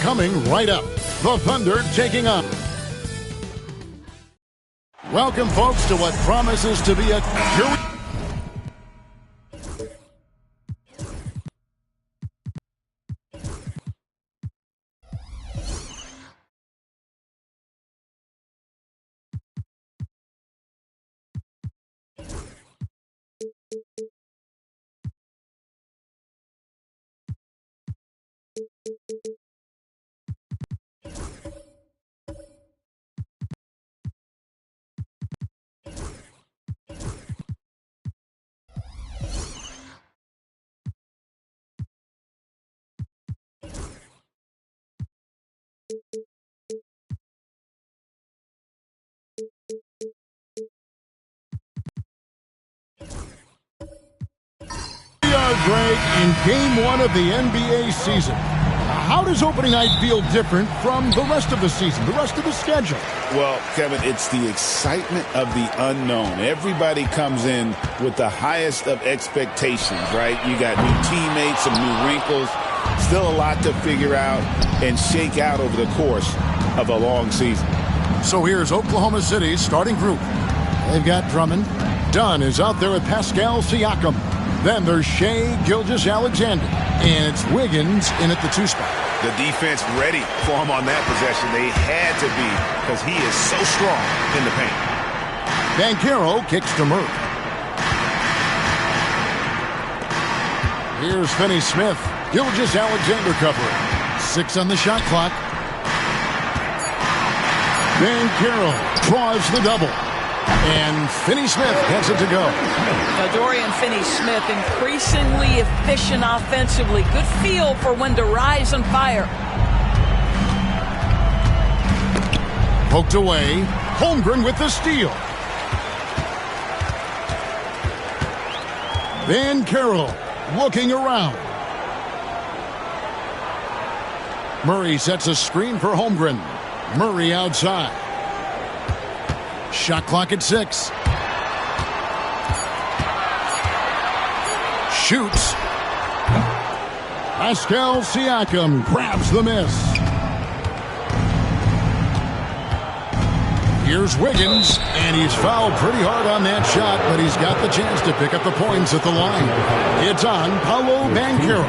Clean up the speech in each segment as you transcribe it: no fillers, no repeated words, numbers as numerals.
Coming right up, the Thunder taking on. Welcome, folks, to what promises to be a break in Game 1 of the NBA season. How does opening night feel different from the rest of the season, the rest of the schedule? Well, Kevin, it's the excitement of the unknown. Everybody comes in with the highest of expectations, right? You got new teammates, some new wrinkles, still a lot to figure out and shake out over the course of a long season. So here's Oklahoma City's starting group. They've got Drummond. Dunn is out there with Pascal Siakam. Then there's Shai Gilgeous-Alexander. And it's Wiggins in at the 2 spot. The defense ready for him on that possession. They had to be, because he is so strong in the paint. Banchero kicks to Murray. Here's Finney-Smith. Gilgeous-Alexander covering. 6 on the shot clock. Banchero draws the double. And Finney-Smith gets it to go. Dorian Finney-Smith increasingly efficient offensively. Good feel for when to rise and fire. Poked away. Holmgren with the steal. Banchero looking around. Murray sets a screen for Holmgren. Murray outside. Shot clock at 6. Shoots. Pascal Siakam grabs the miss. Here's Wiggins, and he's fouled pretty hard on that shot, but he's got the chance to pick up the points at the line. It's on Paolo Banchero.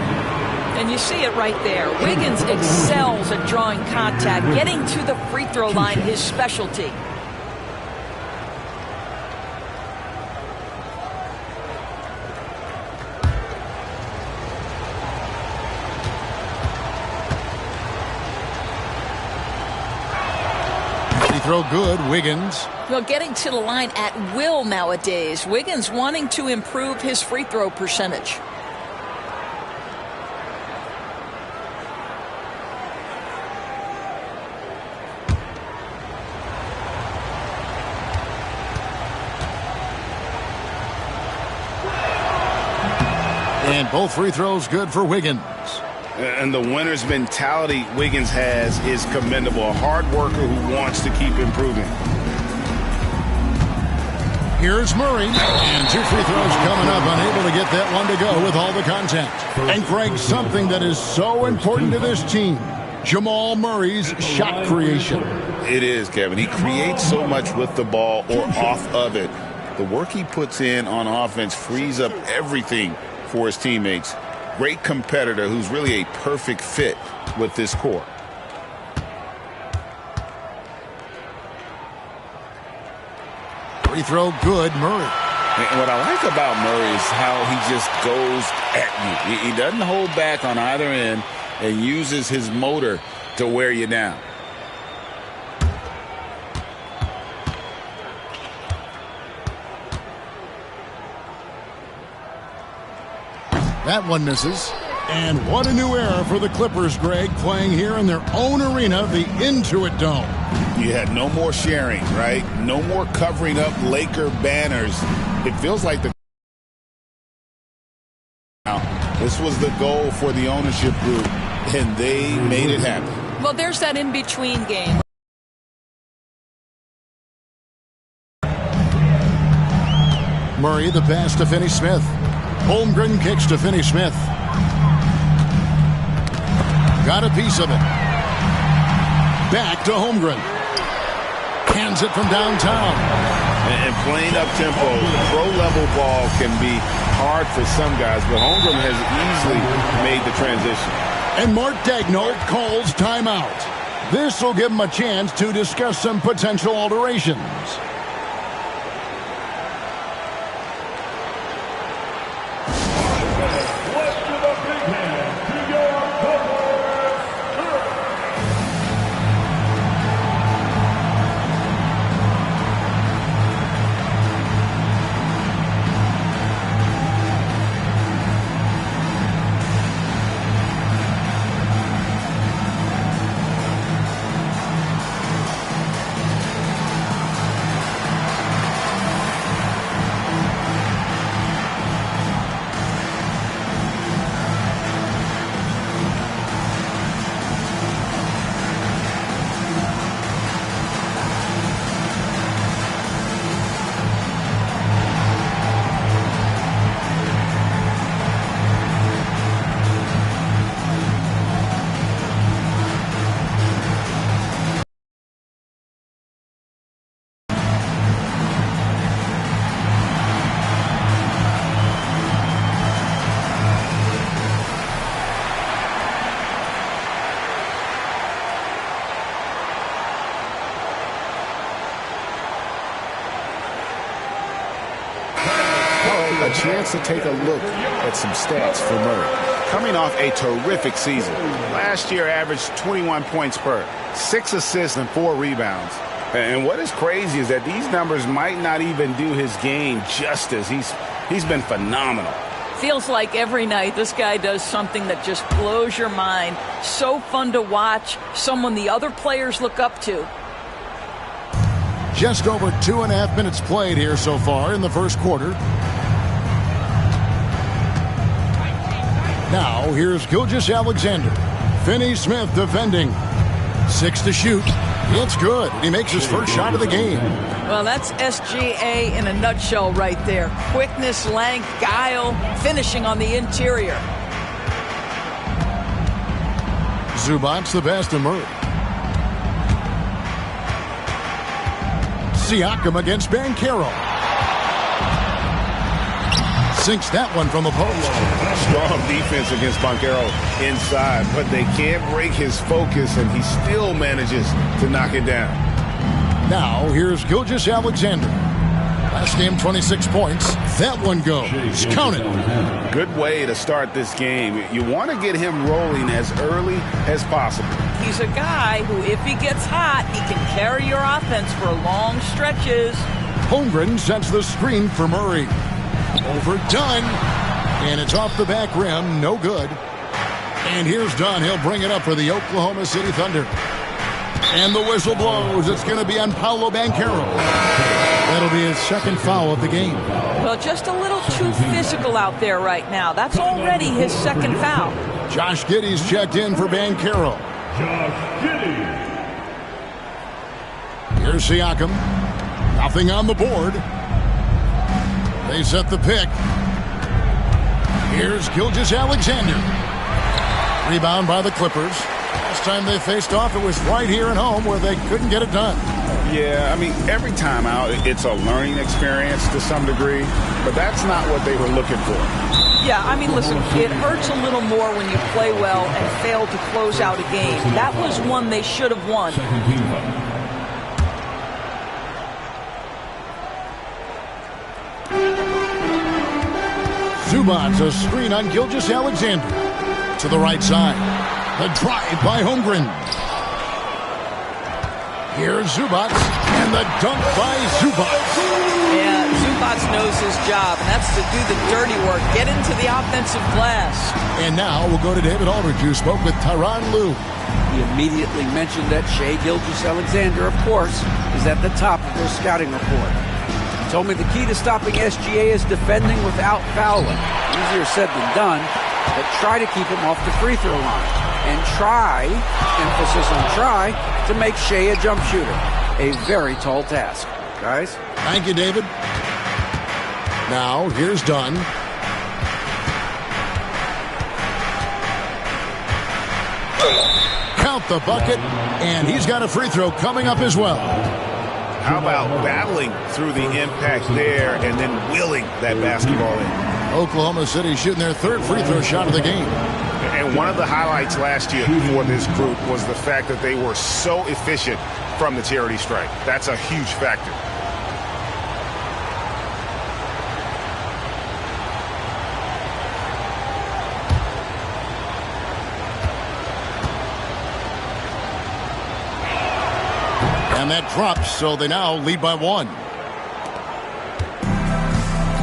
And you see it right there. Wiggins excels at drawing contact, getting to the free throw line, his specialty. Throw good, Wiggins. Well, getting to the line at will nowadays. Wiggins wanting to improve his free throw percentage. And both free throws good for Wiggins. And the winner's mentality Wiggins has is commendable. A hard worker who wants to keep improving. Here's Murray. And 2 free throws coming up. Unable to get that one to go with all the contact. And Greg, something that is so important to this team. Jamal Murray's shot creation. It is, Kevin. He creates so much with the ball or off of it. The work he puts in on offense frees up everything for his teammates. Great competitor who's really a perfect fit with this core. Free throw good, Murray. And what I like about Murray is how he just goes at you. He doesn't hold back on either end and uses his motor to wear you down. That one misses. And what a new era for the Clippers, Greg, playing here in their own arena, the Intuit Dome. You had no more sharing, right? No more covering up Laker banners. It feels like this was the goal for the ownership group, and they made it happen. Well, there's that in-between game. Murray, the pass to Finney-Smith. Holmgren kicks to Finney-Smith. Got a piece of it. Back to Holmgren. Hands it from downtown. And playing up-tempo, pro-level ball can be hard for some guys, but Holmgren has easily made the transition. And Mark Daigneault calls timeout. This will give him a chance to discuss some potential alterations. A chance to take a look at some stats for Murray. Coming off a terrific season. Last year averaged 21 points per, 6 assists and 4 rebounds. And what is crazy is that these numbers might not even do his game justice. He's been phenomenal. Feels like every night this guy does something that just blows your mind. So fun to watch. Someone the other players look up to. Just over 2.5 minutes played here so far in the first quarter. Now, here's Gilgeous-Alexander. Finney-Smith defending. 6 to shoot. It's good. He makes his first shot of the game. Well, that's SGA in a nutshell right there. Quickness, length, guile, finishing on the interior. Zubac's the best to Murray. Siakam against Banchero. Sinks that one from the post. Strong defense against Banchero inside, but they can't break his focus, and he still manages to knock it down. Now, here's Gilgeous-Alexander. Last game, 26 points. That one goes. Count it. Good way to start this game. You want to get him rolling as early as possible. He's a guy who, if he gets hot, he can carry your offense for long stretches. Holmgren sets the screen for Murray. Overdone. And it's off the back rim. No good. And here's Dunn. He'll bring it up for the Oklahoma City Thunder. And the whistle blows. It's going to be on Paolo Banchero. That'll be his second foul of the game. Well, just a little too physical out there right now. That's already his second foul. Josh Giddey's checked in for Banchero. Here's Siakam. Nothing on the board. They set the pick. Here's Gilgeous-Alexander. Rebound by the Clippers. Last time they faced off, it was right here at home where they couldn't get it done. Yeah, I mean, every time out, it's a learning experience to some degree, but that's not what they were looking for. Yeah, I mean, listen, it hurts a little more when you play well and fail to close out a game. That was one they should have won. Zubac's a screen on Gilgeous-Alexander. To the right side. The drive by Holmgren. Here's Zubac, and the dunk by Zubac. Yeah, Zubac knows his job, and that's to do the dirty work, get into the offensive glass. And now we'll go to David Aldridge, who spoke with Tyronn Lue. He immediately mentioned that Shai Gilgeous-Alexander, of course, is at the top of their scouting report. He told me the key to stopping SGA is defending without fouling. Easier said than done, but try to keep him off the free throw line. And try, emphasis on try, to make Shai a jump shooter. A very tall task. Guys? Thank you, David. Now, here's Dunn. Count the bucket, and he's got a free throw coming up as well. How about battling through the impact there and then willing that basketball in? Oklahoma City shooting their third free throw shot of the game. And one of the highlights last year for this group was the fact that they were so efficient from the charity stripe. That's a huge factor. And that drops, so they now lead by one.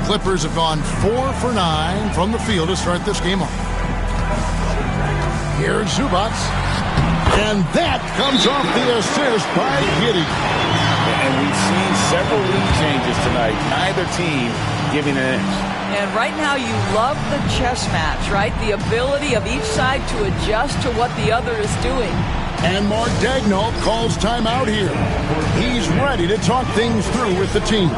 Clippers have gone 4 for 9 from the field to start this game off. Here's Zubac. And that comes off the assist by Giddey. And we've seen several lead changes tonight. Neither team giving an inch. And right now you love the chess match, right? The ability of each side to adjust to what the other is doing. And Mark Daigneault calls timeout here. He's ready to talk things through with the team.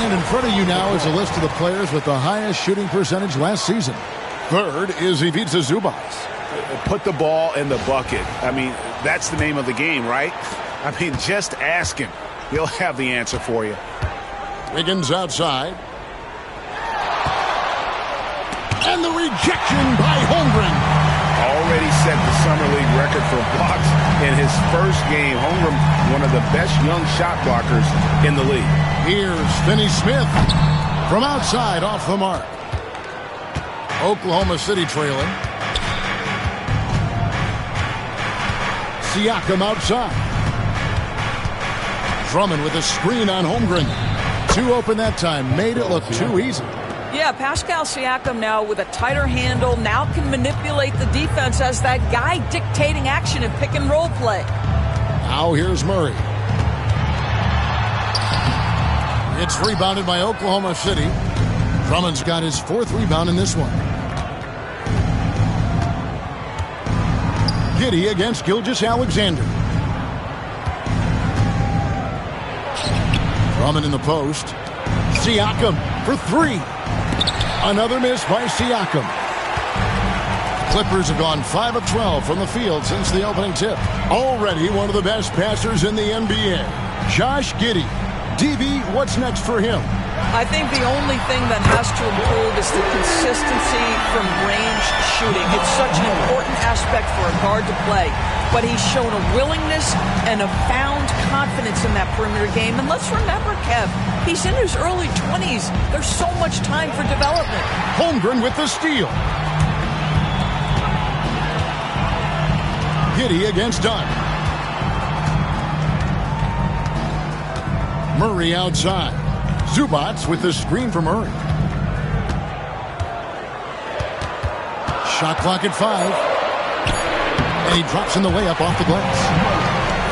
In front of you now is a list of the players with the highest shooting percentage last season. Third is Ivica Zubac. Put the ball in the bucket. I mean, that's the name of the game, right? I mean, just ask him. he'll have the answer for you. Wiggins outside. And the rejection by Holmgren. Already set the Summer League record for blocks in his first game. Holmgren, one of the best young shot blockers in the league. Here's Finney Smith from outside off the mark. Oklahoma City trailing. Siakam outside. Drummond with a screen on Holmgren. Too open that time. Made it look too easy. Yeah, Pascal Siakam now with a tighter handle, now can manipulate the defense as that guy dictating action in pick and roll play. Now here's Murray. It's rebounded by Oklahoma City. Drummond's got his 4th rebound in this one. Giddey against Gilgeous-Alexander. Drummond in the post. Siakam for 3. Another miss by Siakam. Clippers have gone 5 of 12 from the field since the opening tip. Already one of the best passers in the NBA. Josh Giddey. DB, what's next for him? I think the only thing that has to improve is the consistency from range shooting. It's such an important aspect for a guard to play. But he's shown a willingness and a found confidence in that perimeter game. And let's remember, Kev, he's in his early 20s. There's so much time for development. Holmgren with the steal. Giddey against Dunn. Murray outside. Zubac with the screen for Murray. Shot clock at 5. And he drops in the layup off the glass.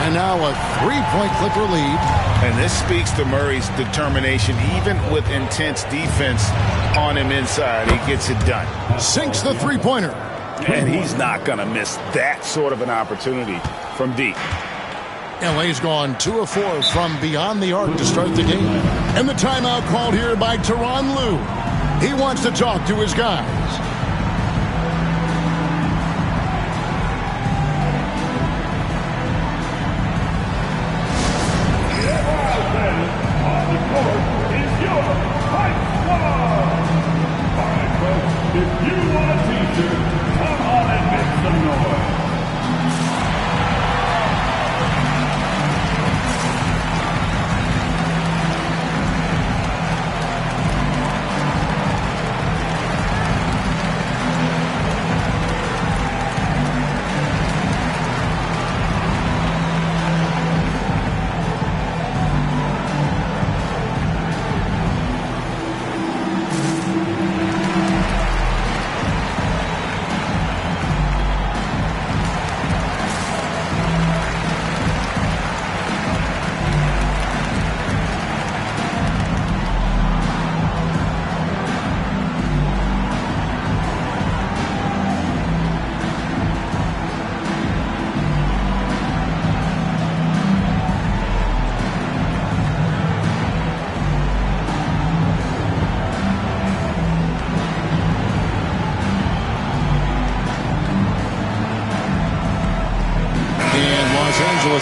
And now a 3-point Clipper lead. And this speaks to Murray's determination, even with intense defense on him inside. He gets it done. Sinks the 3-pointer. And he's not going to miss that sort of an opportunity from deep. LA's gone 2 of 4 from beyond the arc to start the game. And the timeout called here by Tyronn Lue. He wants to talk to his guys.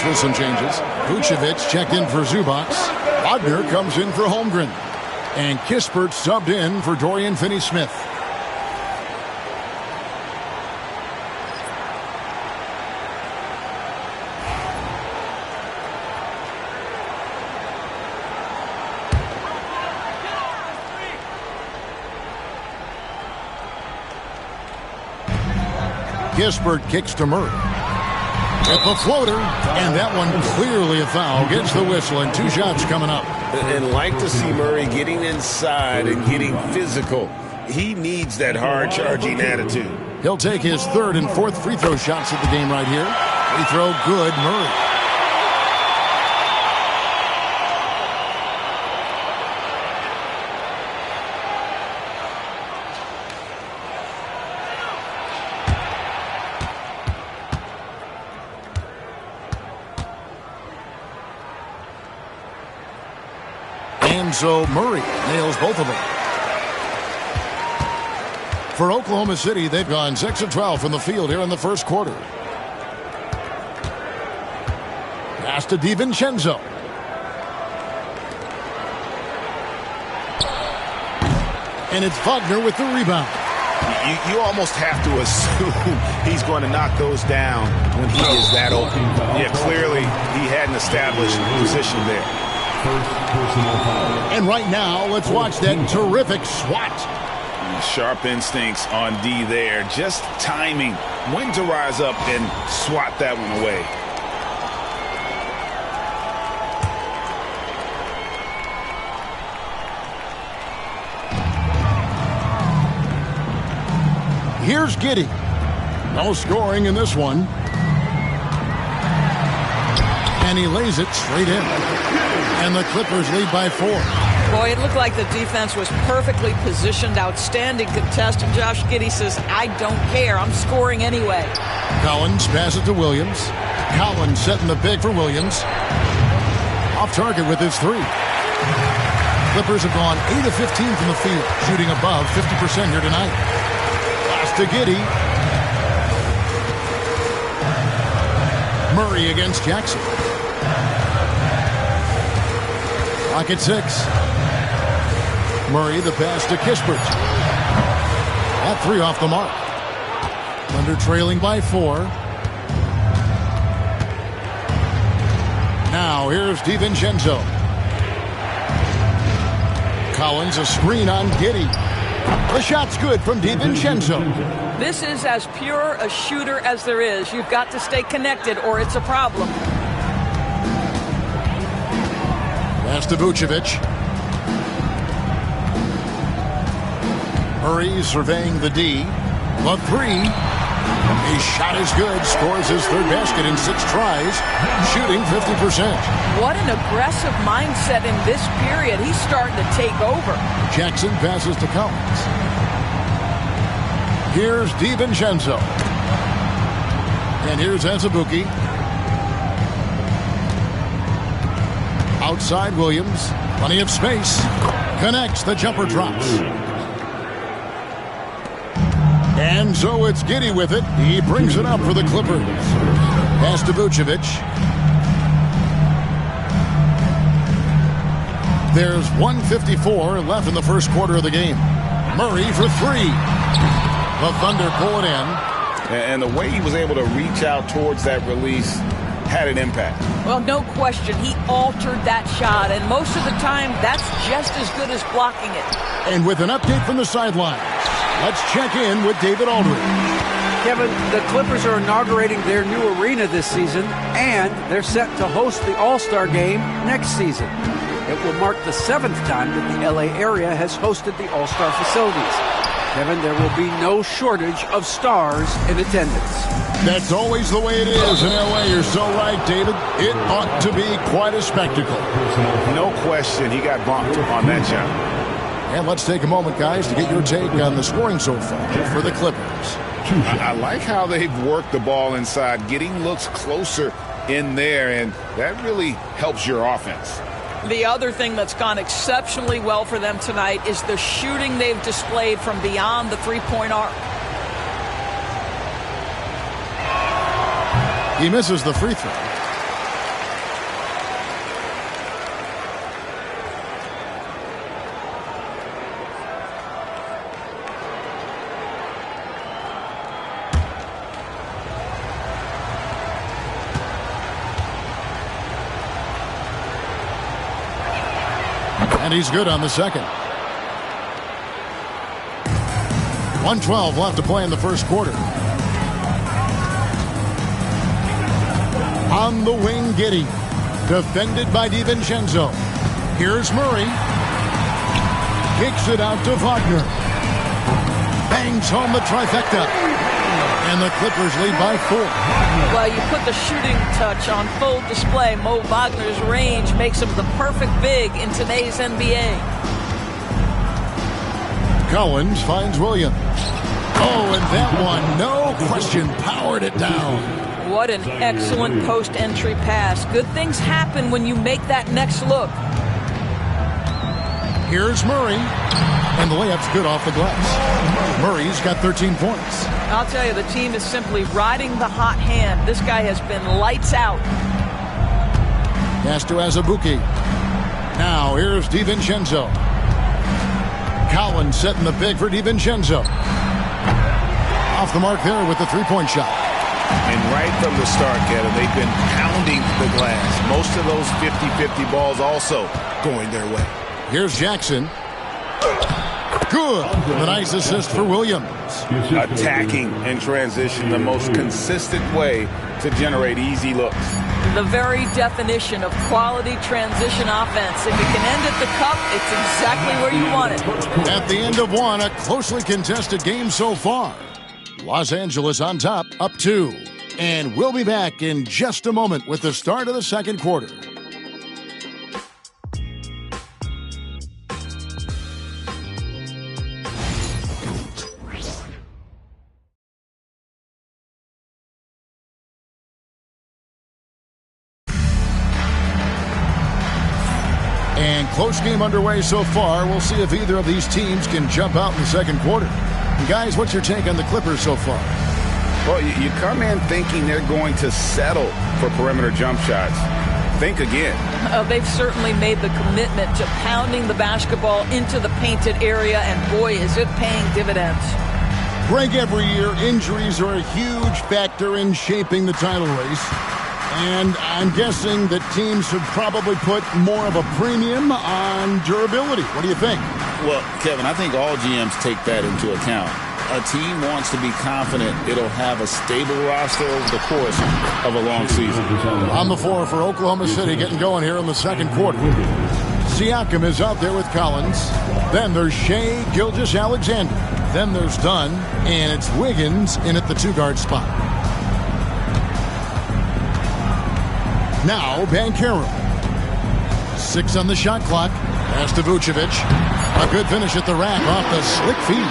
With some changes. Vucevic checked in for Zubac. Wagner comes in for Holmgren. And Kispert subbed in for Dorian Finney-Smith. Kispert kicks to Murray. With the floater, and that one clearly a foul. Gets the whistle, and 2 shots coming up. And like to see Murray getting inside and getting physical. He needs that hard-charging attitude. He'll take his 3rd and 4th free throw shots of the game right here. Free throw good, Murray. And so Murray nails both of them. For Oklahoma City, they've gone 6 of 12 from the field here in the first quarter. Pass to DiVincenzo. And it's Wagner with the rebound. You almost have to assume he's going to knock those down when he is that open. Yeah, clearly he hadn't established position there. And right now, let's watch that terrific swat. Sharp instincts on D there. Just timing when to rise up and swat that one away. Here's Giddey. No scoring in this one. And he lays it straight in. And the Clippers lead by 4. Boy, it looked like the defense was perfectly positioned. Outstanding contest. And Josh Giddey says, I don't care. I'm scoring anyway. Collins passes to Williams. Collins setting the pick for Williams. Off target with his 3. Clippers have gone 8 of 15 from the field, shooting above 50% here tonight. To Giddey. Murray against Jackson. Clock at 6. Murray the pass to Kispert. That 3 off the mark. Thunder trailing by 4. Now here's DiVincenzo. Collins a screen on Giddey. The shot's good from DiVincenzo. This is as pure a shooter as there is. You've got to stay connected or it's a problem. Pass to Vucevic. Murray surveying the D. The 3. His shot is good. Scores his 3rd basket in 6 tries. Shooting 50%. What an aggressive mindset in this period. He's starting to take over. Jackson passes to Collins. Here's DiVincenzo. And here's Azubuike. Outside Williams. Plenty of space. Connects. The jumper drops. And so it's Giddey with it. He brings it up for the Clippers. Pass to Vucevic. There's 1:54 left in the first quarter of the game. Murray for 3. The Thunder pull it in. And the way he was able to reach out towards that release had an impact. Well, no question. He altered that shot, and most of the time, that's just as good as blocking it. And with an update from the sidelines, let's check in with David Aldridge. Kevin, the Clippers are inaugurating their new arena this season, and they're set to host the All-Star Game next season. It will mark the 7th time that the LA area has hosted the All-Star facilities. Kevin, there will be no shortage of stars in attendance. That's always the way it is in LA. You're so right, David. It ought to be quite a spectacle. No question, he got bumped on that shot. And let's take a moment, guys, to get your take on the scoring so far for the Clippers. I like how they've worked the ball inside, getting looks closer in there, and that really helps your offense. The other thing that's gone exceptionally well for them tonight is the shooting they've displayed from beyond the three-point arc. He misses the free throw. And he's good on the second. 1:12 left to play in the first quarter. On the wing, Giddey. Defended by DiVincenzo. Here's Murray. Kicks it out to Wagner. Bangs home the trifecta. And the Clippers lead by 4. Well, you put the shooting touch on full display. Mo Wagner's range makes him the perfect big in today's NBA. Collins finds Williams. Oh, and that one, no question, powered it down. What an excellent post-entry pass. Good things happen when you make that next look. Here's Murray. And the layup's good off the glass. Murray's got 13 points. I'll tell you, the team is simply riding the hot hand. This guy has been lights out. Pass to Azubuike. Now here's DiVincenzo. Collins setting the pick for DiVincenzo. Off the mark there with the three-point shot. And right from the start, Kevin, they've been pounding the glass. Most of those 50-50 balls also going their way. Here's Jackson. Good. The nice assist for Williams. Attacking in transition, the most consistent way to generate easy looks. The very definition of quality transition offense. If it can end at the cup, it's exactly where you want it. At the end of one, a closely contested game so far. Los Angeles on top, up 2. And we'll be back in just a moment with the start of the second quarter. And close game underway so far. We'll see if either of these teams can jump out in the second quarter. And guys, what's your take on the Clippers so far? Well, you come in thinking they're going to settle for perimeter jump shots. Think again. They've certainly made the commitment to pounding the basketball into the painted area, and boy, is it paying dividends. Greg, every year, injuries are a huge factor in shaping the title race. And I'm guessing that teams should probably put more of a premium on durability. What do you think? Well, Kevin, I think all GMs take that into account. A team wants to be confident it'll have a stable roster over the course of a long season. On the floor for Oklahoma City, getting going here in the second quarter. Siakam is out there with Collins. Then there's Shai Gilgeous-Alexander. Then there's Dunn. And it's Wiggins in at the two-guard spot. Now, Banchero. 6 on the shot clock. Pass to Vucevic. A good finish at the rack off the slick feed.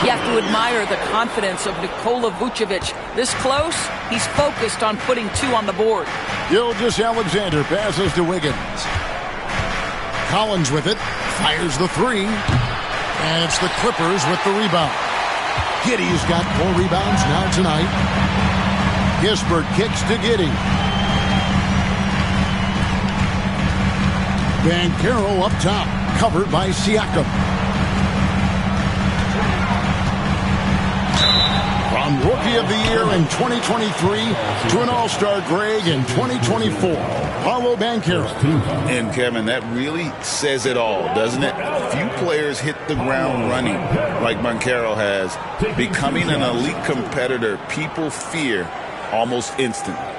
You have to admire the confidence of Nikola Vucevic. This close, he's focused on putting 2 on the board. Gilgeous-Alexander passes to Wiggins. Collins with it. Fires the 3. And it's the Clippers with the rebound. Giddey's got 4 rebounds now tonight. Kispert kicks to Giddey. Banchero up top, covered by Siakam. From Rookie of the Year in 2023 to an All-Star Greg in 2024, Paolo Banchero. And, Kevin, that really says it all, doesn't it? Few players hit the ground running like Banchero has. Becoming an elite competitor, people fear almost instantly.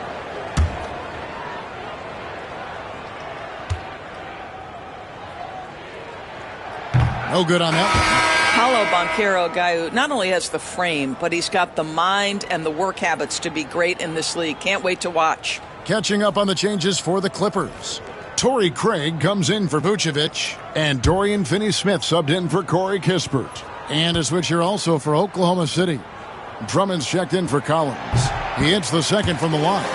No good on that. Paolo Banchero, a guy who not only has the frame, but he's got the mind and the work habits to be great in this league. Can't wait to watch. Catching up on the changes for the Clippers. Torrey Craig comes in for Vucevic, and Dorian Finney-Smith subbed in for Corey Kispert. And a switcher also for Oklahoma City. Drummond's checked in for Collins. He hits the second from the line.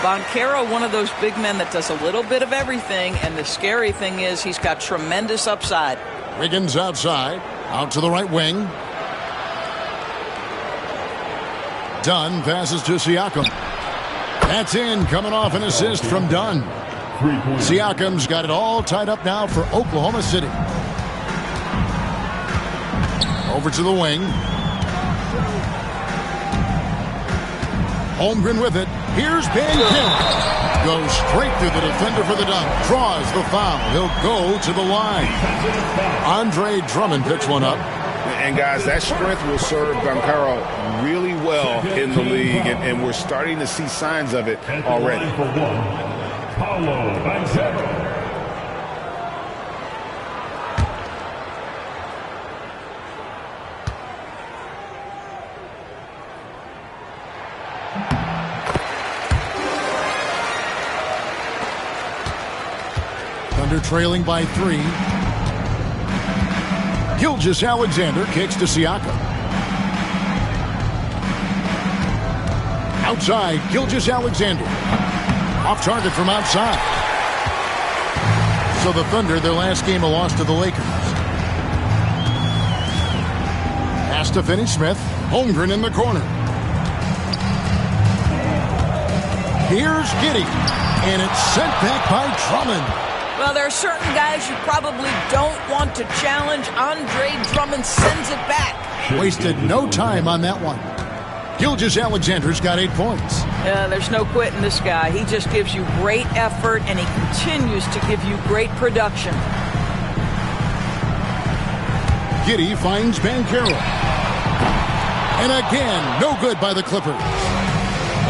Banchero, one of those big men that does a little bit of everything, and the scary thing is he's got tremendous upside. Wiggins outside, out to the right wing. Dunn passes to Siakam. That's in, coming off an assist from Dunn. Siakam's got it all tied up now for Oklahoma City. Over to the wing. Holmgren with it. Here's Banchero. Goes straight through the defender for the dunk. Draws the foul. He'll go to the line. Andre Drummond picks one up. And, guys, that strength will serve Banchero really well in the league, and we're starting to see signs of it already. Paolo Banchero. Thunder trailing by 3. Gilgeous-Alexander kicks to Siakam. Outside, Gilgeous-Alexander. Off target from outside. So the Thunder, their last game, a loss to the Lakers. Pass to Finney-Smith. Holmgren in the corner. Here's Giddey. And it's sent back by Drummond. Well, there are certain guys you probably don't want to challenge. Andre Drummond sends it back. Wasted no time on that one. Gilgeous-Alexander's got 8 points. There's no quitting this guy. He just gives you great effort, and he continues to give you great production. Giddey finds Banchero. And again, no good by the Clippers.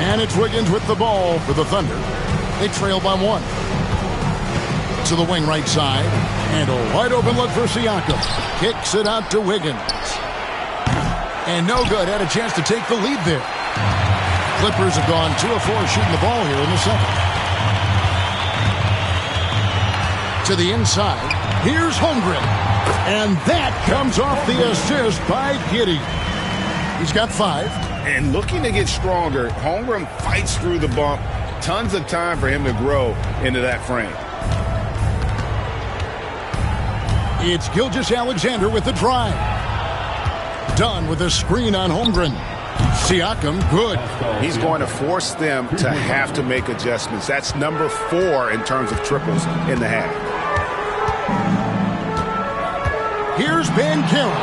And it's Wiggins with the ball for the Thunder. They trail by 1. To the wing right side. And a wide open look for Siakam. Kicks it out to Wiggins. And no good. Had a chance to take the lead there. Clippers have gone 2 of 4 shooting the ball here in the second. To the inside. Here's Holmgren. And that comes off the assist by Giddey. He's got 5. And looking to get stronger, Holmgren fights through the bump. Tons of time for him to grow into that frame. It's Gilgeous-Alexander with the drive. Dunn with a screen on Holmgren. Siakam, good. He's going to force them to have to make adjustments. That's number 4 in terms of triples in the half. Here's Banchero.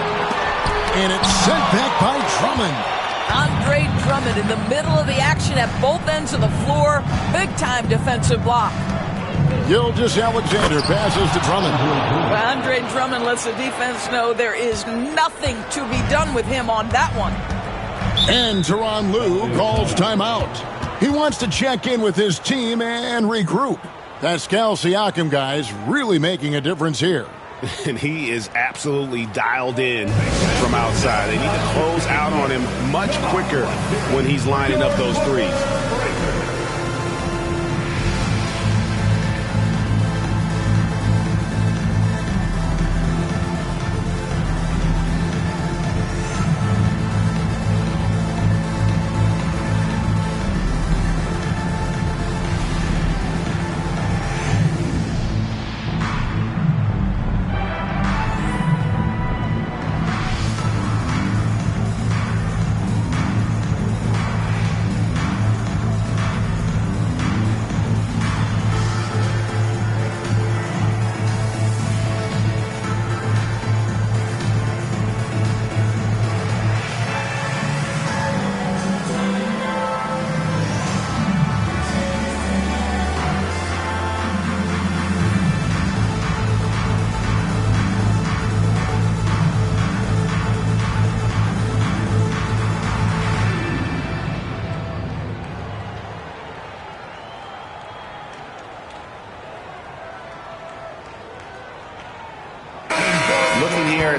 And it's sent back by Drummond. Andre Drummond in the middle of the action at both ends of the floor. Big-time defensive block. Gilgeous-Alexander passes to Drummond. Well, Andre Drummond lets the defense know there is nothing to be done with him on that one. And Tyronn Lue calls timeout. He wants to check in with his team and regroup. Pascal Siakam, guys, really making a difference here. And he is absolutely dialed in from outside. They need to close out on him much quicker when he's lining up those threes.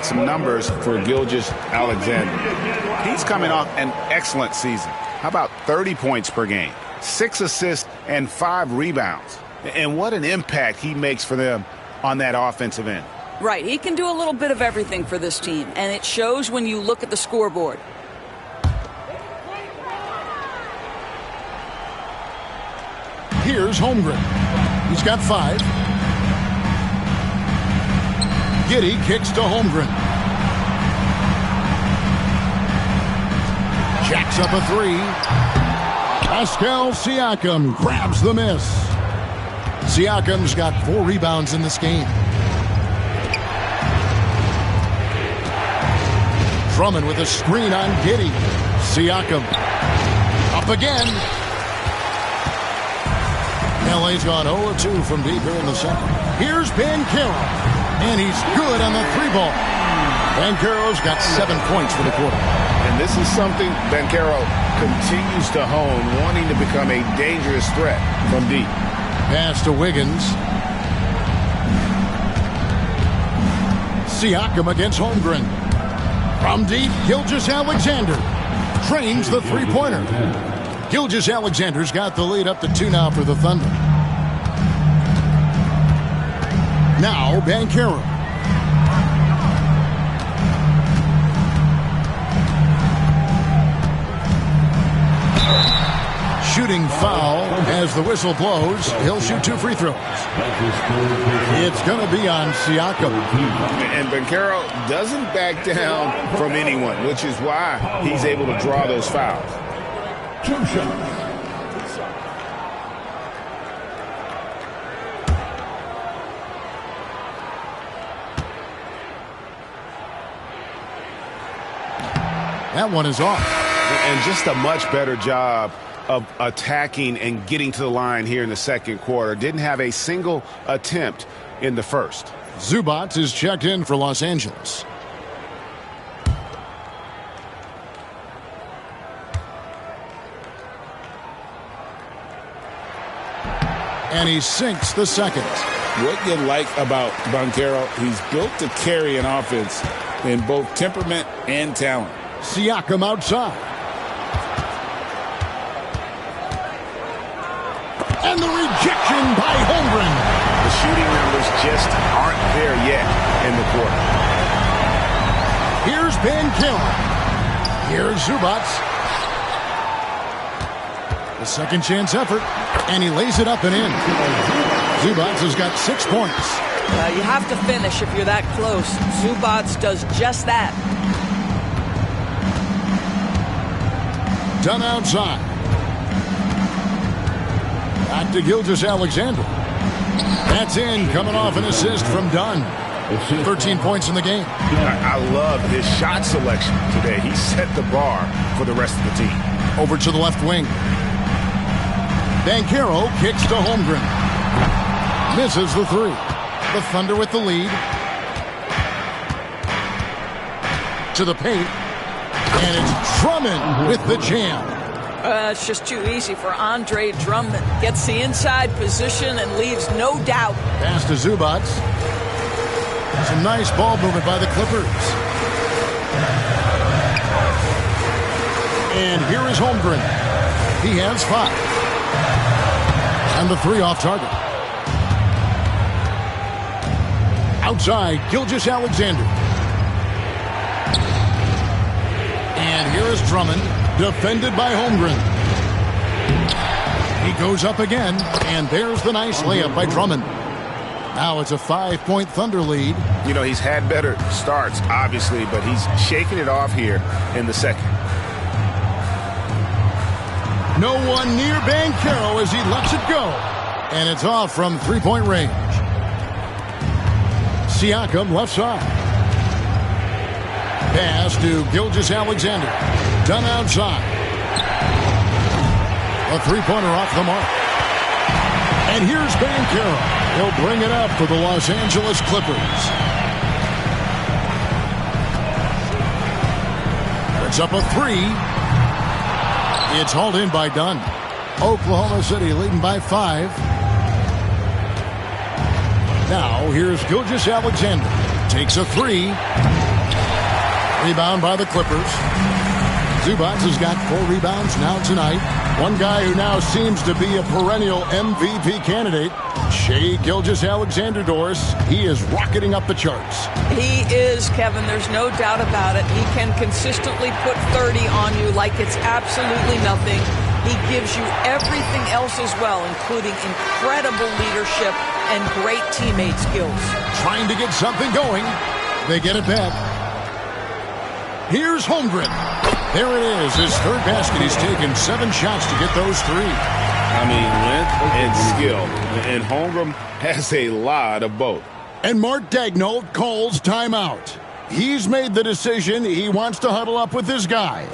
Some numbers for Gilgeous-Alexander. He's coming off an excellent season. How about 30 points per game, 6 assists, and 5 rebounds? And what an impact he makes for them on that offensive end. Right, he can do a little bit of everything for this team, and it shows when you look at the scoreboard. Here's Holmgren. He's got 5. Giddey kicks to Holmgren. Jacks up a 3. Pascal Siakam grabs the miss. Siakam's got 4 rebounds in this game. Drummond with a screen on Giddey. Siakam up again. LA's gone 0-2 from deep here in the second. Here's Banchero. And he's good on the 3-ball. Banchero's got 7 points for the quarter. And this is something Banchero continues to hone, wanting to become a dangerous threat from deep. Pass to Wiggins. Siakam against Holmgren. From deep, Gilgeous-Alexander trains the 3-pointer. Gilgeous-Alexander's got the lead up to 2 now for the Thunder. Now Banchero. Shooting foul as the whistle blows. He'll shoot 2 free throws. It's going to be on Siakam. And Banchero doesn't back down from anyone, which is why he's able to draw those fouls. 2 shots. That one is off. And just a much better job of attacking and getting to the line here in the second quarter. Didn't have a single attempt in the first. Zubac is checked in for Los Angeles. And he sinks the second. What you like about Banchero, he's built to carry an offense in both temperament and talent. Siakam outside. And the rejection by Holmgren. The shooting numbers just aren't there yet in the quarter. Here's Banchero. Here's Zubac. The second chance effort. And he lays it up and in. Zubac has got 6 points. You have to finish if you're that close. Zubac does just that. Dunn outside. Back to Gilgeous-Alexander. That's in, coming off an assist from Dunn. 13 points in the game. I love his shot selection today. He set the bar for the rest of the team. Over to the left wing. Banchero kicks to Holmgren. Misses the three. The Thunder with the lead. To the paint. And it's Drummond with the jam. It's just too easy for Andre Drummond. Gets the inside position and leaves no doubt. Pass to Zubac. Some nice ball movement by the Clippers. And here is Holmgren. He has 5. And the 3 off target. Outside, Gilgeous-Alexander. And here is Drummond, defended by Holmgren. He goes up again, and there's the nice layup by Drummond. Now it's a 5-point Thunder lead. You know, he's had better starts, obviously, but he's shaking it off here in the second. No one near Banchero as he lets it go. And it's off from 3-point range. Siakam left side. Pass to Gilgeous-Alexander. Done outside. A 3-pointer off the mark. And here's Banchero. He'll bring it up for the Los Angeles Clippers. It's up a 3. It's hauled in by Dunn. Oklahoma City leading by 5. Now here's Gilgeous-Alexander. Takes a 3. Rebound by the Clippers. Zubac has got 4 rebounds now tonight. One guy who now seems to be a perennial MVP candidate, Shai Gilgeous-Alexander, Doris. He is rocketing up the charts. He is, Kevin. There's no doubt about it. He can consistently put 30 on you like it's absolutely nothing. He gives you everything else as well, including incredible leadership and great teammate skills. Trying to get something going. They get it back. Here's Holmgren. There it is, his third basket. He's taken 7 shots to get those 3. I mean, length and skill. And Holmgren has a lot of both. And Mark Daigneault calls timeout. He's made the decision. He wants to huddle up with his guys.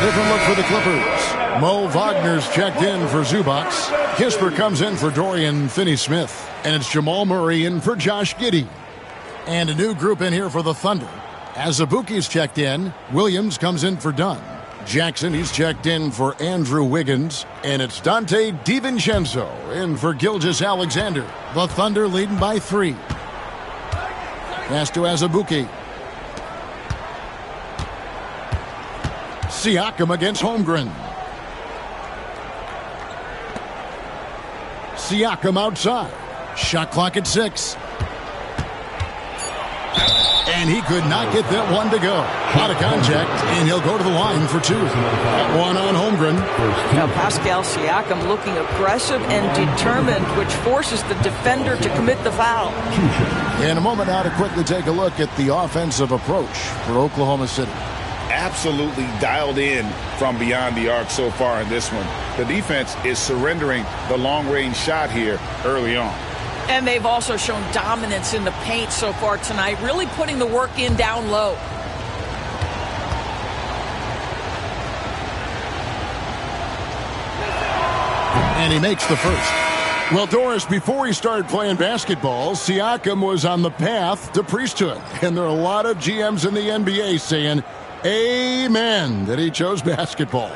Different look for the Clippers. Mo Wagner's checked in for Zubac. Kisper comes in for Dorian Finney-Smith. And it's Jamal Murray in for Josh Giddey. And a new group in here for the Thunder. Azubuike's checked in. Williams comes in for Dunn. Jackson, he's checked in for Andrew Wiggins. And it's Dante DiVincenzo in for Gilgeous-Alexander. The Thunder leading by 3. Pass to Azubuike. Siakam against Holmgren. Siakam outside. Shot clock at 6. And he could not get that one to go. Out of contact, and he'll go to the line for 2. That one on Holmgren. Now Pascal Siakam looking aggressive and determined, which forces the defender to commit the foul. In a moment now to quickly take a look at the offensive approach for Oklahoma City. Absolutely dialed in from beyond the arc so far in this one. The defense is surrendering the long-range shot here early on. And they've also shown dominance in the paint so far tonight, really putting the work in down low. And he makes the first. Well, Doris, before he started playing basketball, Siakam was on the path to priesthood. And there are a lot of GMs in the NBA saying, amen, that he chose basketball.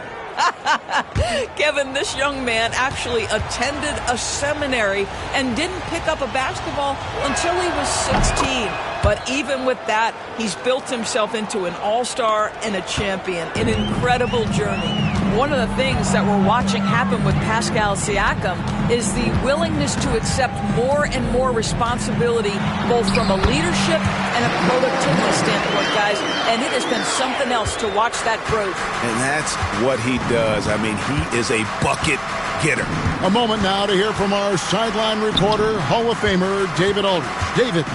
Kevin, this young man actually attended a seminary and didn't pick up a basketball until he was 16. But even with that, he's built himself into an all-star and a champion. An incredible journey. One of the things that we're watching happen with Pascal Siakam is the willingness to accept more and more responsibility, both from a leadership and a productivity standpoint, guys. And it has been something else to watch that growth. And that's what he does. I mean, he is a bucket getter. A moment now to hear from our sideline reporter, Hall of Famer David Aldridge. David.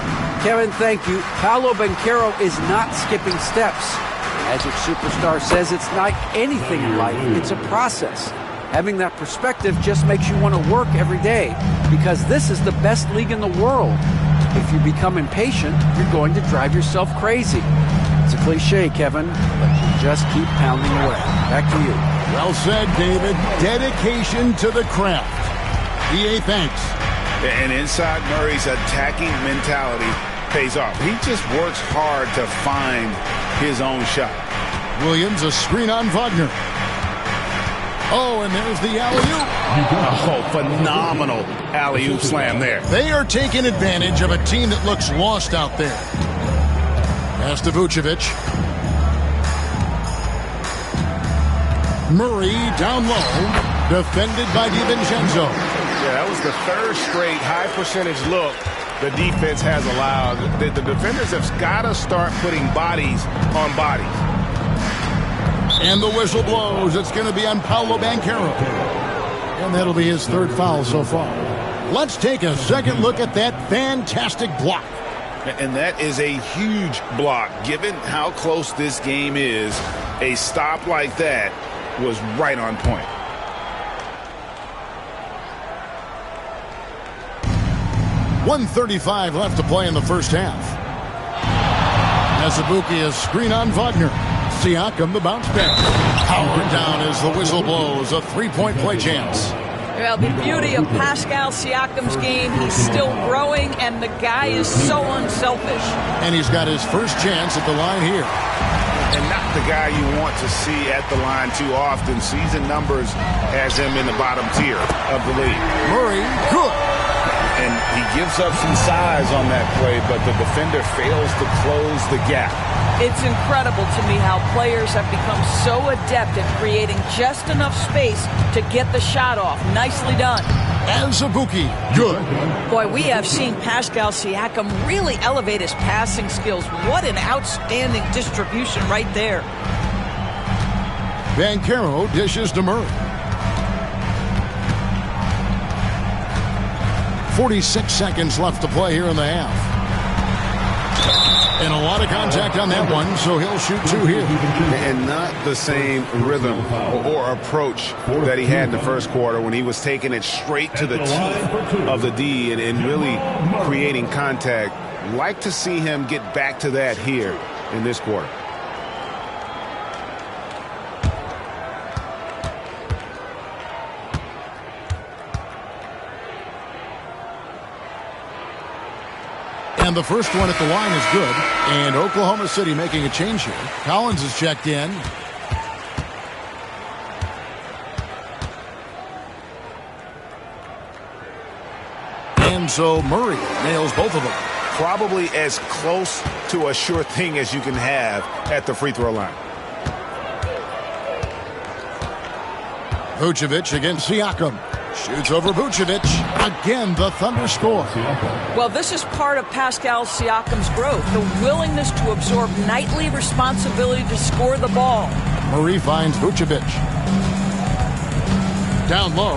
Kevin, thank you. Paolo Banchero is not skipping steps. Magic Superstar says it's like anything in life. It's a process. Having that perspective just makes you want to work every day because this is the best league in the world. If you become impatient, you're going to drive yourself crazy. It's a cliche, Kevin, but you just keep pounding away. Back to you. Well said, David. Dedication to the craft. EA, thanks. And inside Murray's attacking mentality pays off. He just works hard to find his own shot. Williams, a screen on Wagner. Oh, and there's the alley-oop. Oh, phenomenal alley-oop slam there. They are taking advantage of a team that looks lost out there. Pass to Vucevic. Murray down low, defended by DiVincenzo. Yeah, that was the third straight high-percentage look the defense has allowed. The defenders have got to start putting bodies on bodies. And the whistle blows. It's going to be on Paolo Banchero. And that'll be his 3rd foul so far. Let's take a second look at that fantastic block. And that is a huge block. Given how close this game is, a stop like that was right on point. .135 left to play in the first half. Azubuike is screen on Wagner. Siakam the bounce back. Powered down as the whistle blows. A 3-point play chance. Well, the beauty of Pascal Siakam's game, he's still growing, and the guy is so unselfish. And he's got his first chance at the line here. And not the guy you want to see at the line too often. Season numbers has him in the bottom tier of the league. Murray, good. And he gives up some size on that play, but the defender fails to close the gap. It's incredible to me how players have become so adept at creating just enough space to get the shot off. Nicely done. Azubuike, good. Boy, we have seen Pascal Siakam really elevate his passing skills. What an outstanding distribution right there. Banchero dishes to Murray. 46 seconds left to play here in the half. And a lot of contact on that one, so he'll shoot 2 here. And not the same rhythm or approach that he had in the first quarter when he was taking it straight to the teeth of the D and really creating contact. Like to see him get back to that here in this quarter. And the first one at the line is good. And Oklahoma City making a change here. Collins is checked in. And so Murray nails both of them. Probably as close to a sure thing as you can have at the free throw line. Vucevic against Siakam. Shoots over Vucevic. Again, the Thunder score. Well, this is part of Pascal Siakam's growth, the willingness to absorb nightly responsibility to score the ball. Murray finds Vucevic. Down low.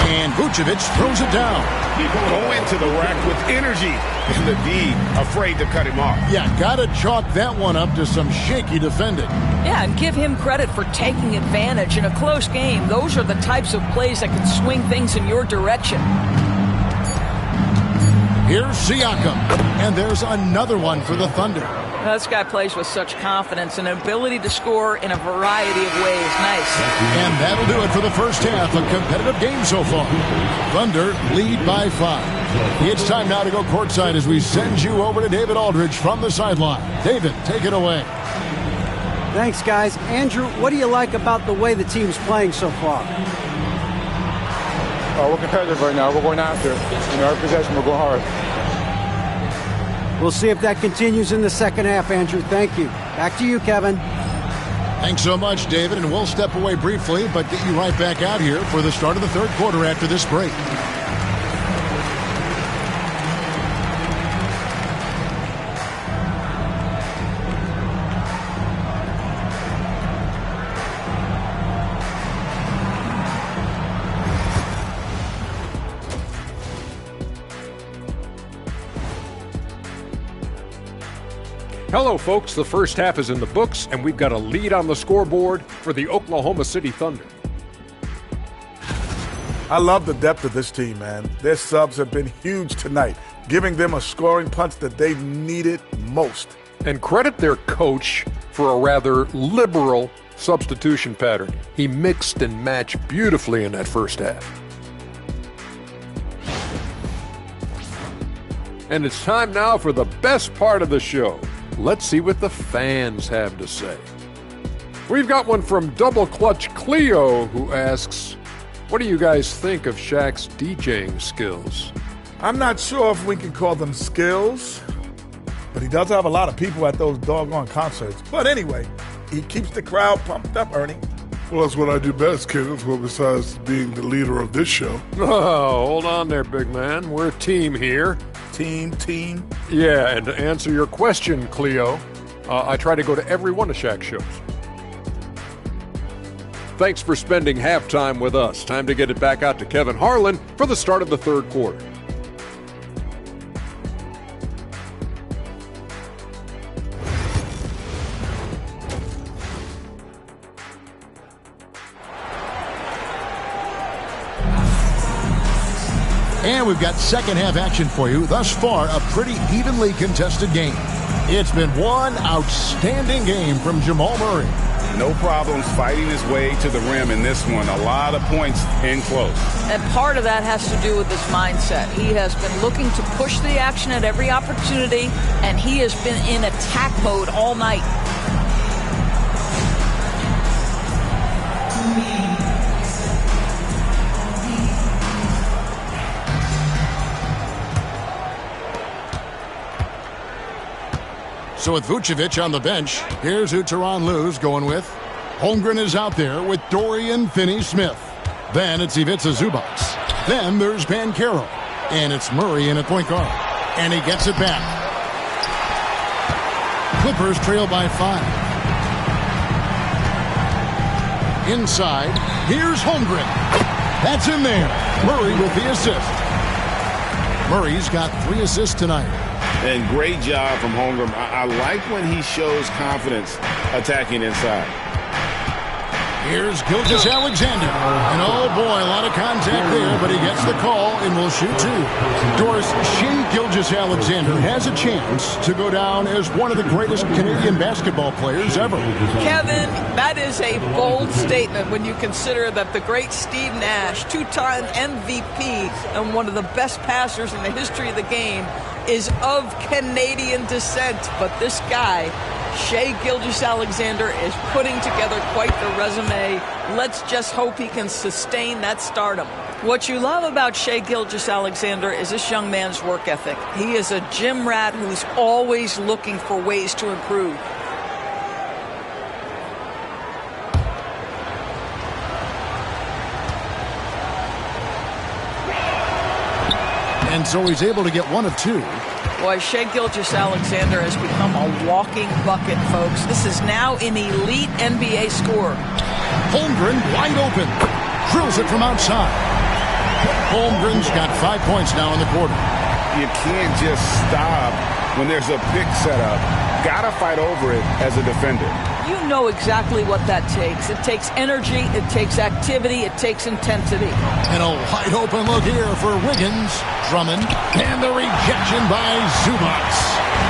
And Vucevic throws it down. Go into the rack with energy. And the D afraid to cut him off. Yeah, gotta chalk that one up to some shaky defending. Yeah, and give him credit for taking advantage in a close game. Those are the types of plays that can swing things in your direction. Here's Siakam. And there's another one for the Thunder. This guy plays with such confidence and ability to score in a variety of ways. Nice. And that'll do it for the first half. A competitive game so far. Thunder lead by 5. It's time now to go courtside as we send you over to David Aldridge from the sideline. David, take it away. Thanks, guys. Andrew, what do you like about the way the team's playing so far? We're competitive right now. We're going after it. Our possession, we're going hard. We'll see if that continues in the second half, Andrew. Thank you. Back to you, Kevin. Thanks so much, David, and we'll step away briefly, but get you right back out here for the start of the third quarter after this break. Hello, folks. The first half is in the books, and we've got a lead on the scoreboard for the Oklahoma City Thunder. I love the depth of this team, man. Their subs have been huge tonight, giving them a scoring punch that they needed most. And credit their coach for a rather liberal substitution pattern. He mixed and matched beautifully in that first half. And it's time now for the best part of the show. Let's see what the fans have to say. We've got one from Double Clutch Cleo, who asks, what do you guys think of Shaq's DJing skills? I'm not sure if we can call them skills, but he does have a lot of people at those doggone concerts. But anyway, he keeps the crowd pumped up, Ernie. Well, that's what I do best, Kenneth, well, besides being the leader of this show. Oh, hold on there, big man. We're a team here. Team. Yeah, and to answer your question, Cleo, I try to go to every one of Shaq's shows. Thanks for spending halftime with us. Time to get it back out to Kevin Harlan for the start of the third quarter. And we've got second half action for you. Thus far, a pretty evenly contested game. It's been one outstanding game from Jamal Murray. No problems fighting his way to the rim in this one. A lot of points in close. And part of that has to do with his mindset. He has been looking to push the action at every opportunity, and he has been in attack mode all night. So with Vucevic on the bench, here's who Tyronn Lue's going with. Holmgren is out there with Dorian Finney-Smith. Then it's Ivica Zubac. Then there's Banchero. And it's Murray in at point guard. And he gets it back. Clippers trail by 5. Inside, here's Holmgren. That's in there. Murray with the assist. Murray's got 3 assists tonight. And great job from Holmgren. I like when he shows confidence attacking inside. Here's Gilgeous-Alexander. And oh boy, a lot of contact there, but he gets the call and will shoot 2. Doris Shea Gilgeous-Alexander has a chance to go down as one of the greatest Canadian basketball players ever. Kevin, that is a bold statement when you consider that the great Steve Nash, two-time MVP and one of the best passers in the history of the game, is of Canadian descent. But this guy, Shai Gilgeous-Alexander, is putting together quite the resume. Let's just hope he can sustain that stardom. What you love about Shai Gilgeous-Alexander is this young man's work ethic. He is a gym rat who's always looking for ways to improve. And so he's able to get one of two. Boy, Shai Gilgeous-Alexander has become a walking bucket, folks. This is now an elite NBA scorer. Holmgren wide open. Drills it from outside. Holmgren's got 5 points now in the quarter. You can't just stop when there's a pick set up. Gotta fight over it as a defender. You know exactly what that takes. It takes energy, it takes activity, it takes intensity. And a wide open look here for Wiggins. Drummond, and the rejection by Zubac.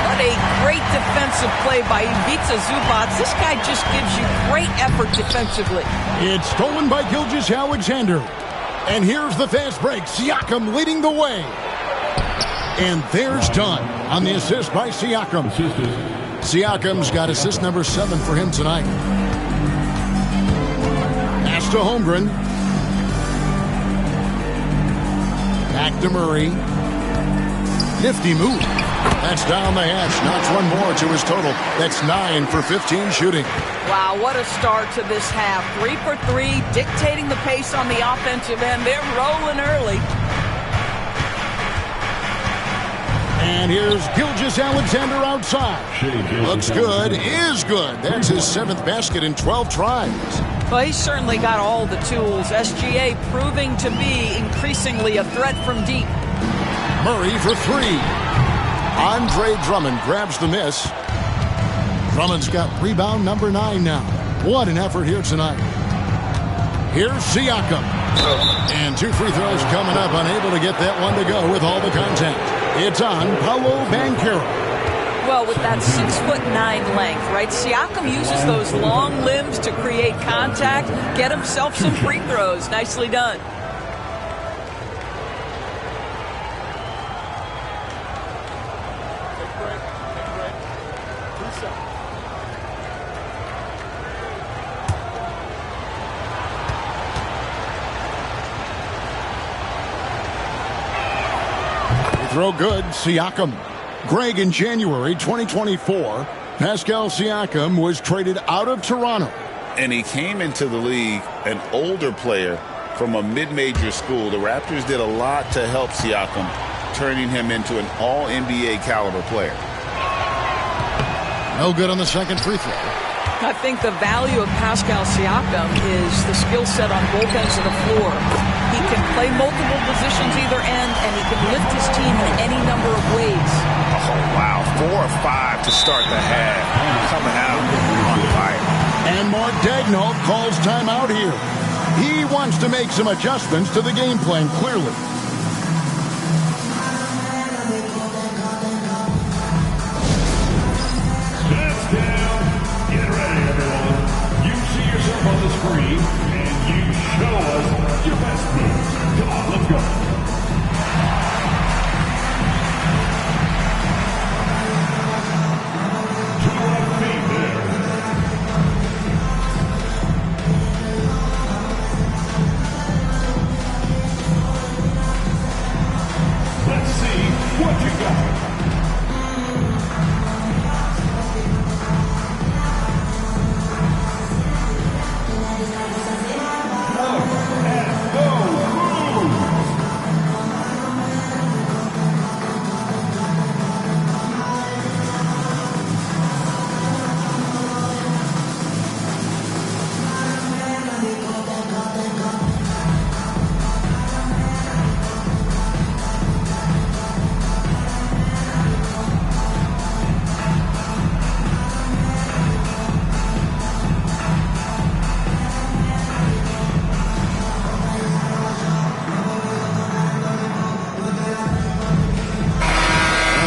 What a great defensive play by Ivica Zubac. This guy just gives you great effort defensively. It's stolen by Gilgeous-Alexander. And here's the fast break. Siakam leading the way. And there's Dunn on the assist by Siakam. Siakam's got assist number 7 for him tonight. Pass to Holmgren. Back to Murray. Nifty move. That's down the hatch. Knocks one more to his total. That's 9 for 15 shooting. Wow, what a start to this half. 3 for 3, dictating the pace on the offensive end. They're rolling early. And here's Gilgeous-Alexander outside. Looks good, is good. That's his 7th basket in 12 tries. Well, he's certainly got all the tools. SGA proving to be increasingly a threat from deep. Murray for 3. Andre Drummond grabs the miss. Drummond's got rebound number 9 now. What an effort here tonight. Here's Siakam. And 2 free throws coming up, unable to get that one to go with all the contact. It's on Paolo Banchero. Well, with that 6'9" length, right? Siakam uses those long limbs to create contact, get himself some free throws. Nicely done. Throw good, Siakam. Greg, in January 2024, Pascal Siakam was traded out of Toronto. And he came into the league an older player from a mid-major school. The Raptors did a lot to help Siakam, turning him into an all-NBA caliber player. No good on the second free throw. I think the value of Pascal Siakam is the skill set on both ends of the floor. He can play multiple positions either end, and he can lift his team in any number of ways. Oh, wow. 4 or 5 to start the half. Coming out on fire. And Mark Daigneault calls timeout here. He wants to make some adjustments to the game plan, clearly. That's down. Get ready, everyone. You see yourself on the screen, and you show us your best moves. Come on, let's go. To our feet there. Let's see what you got.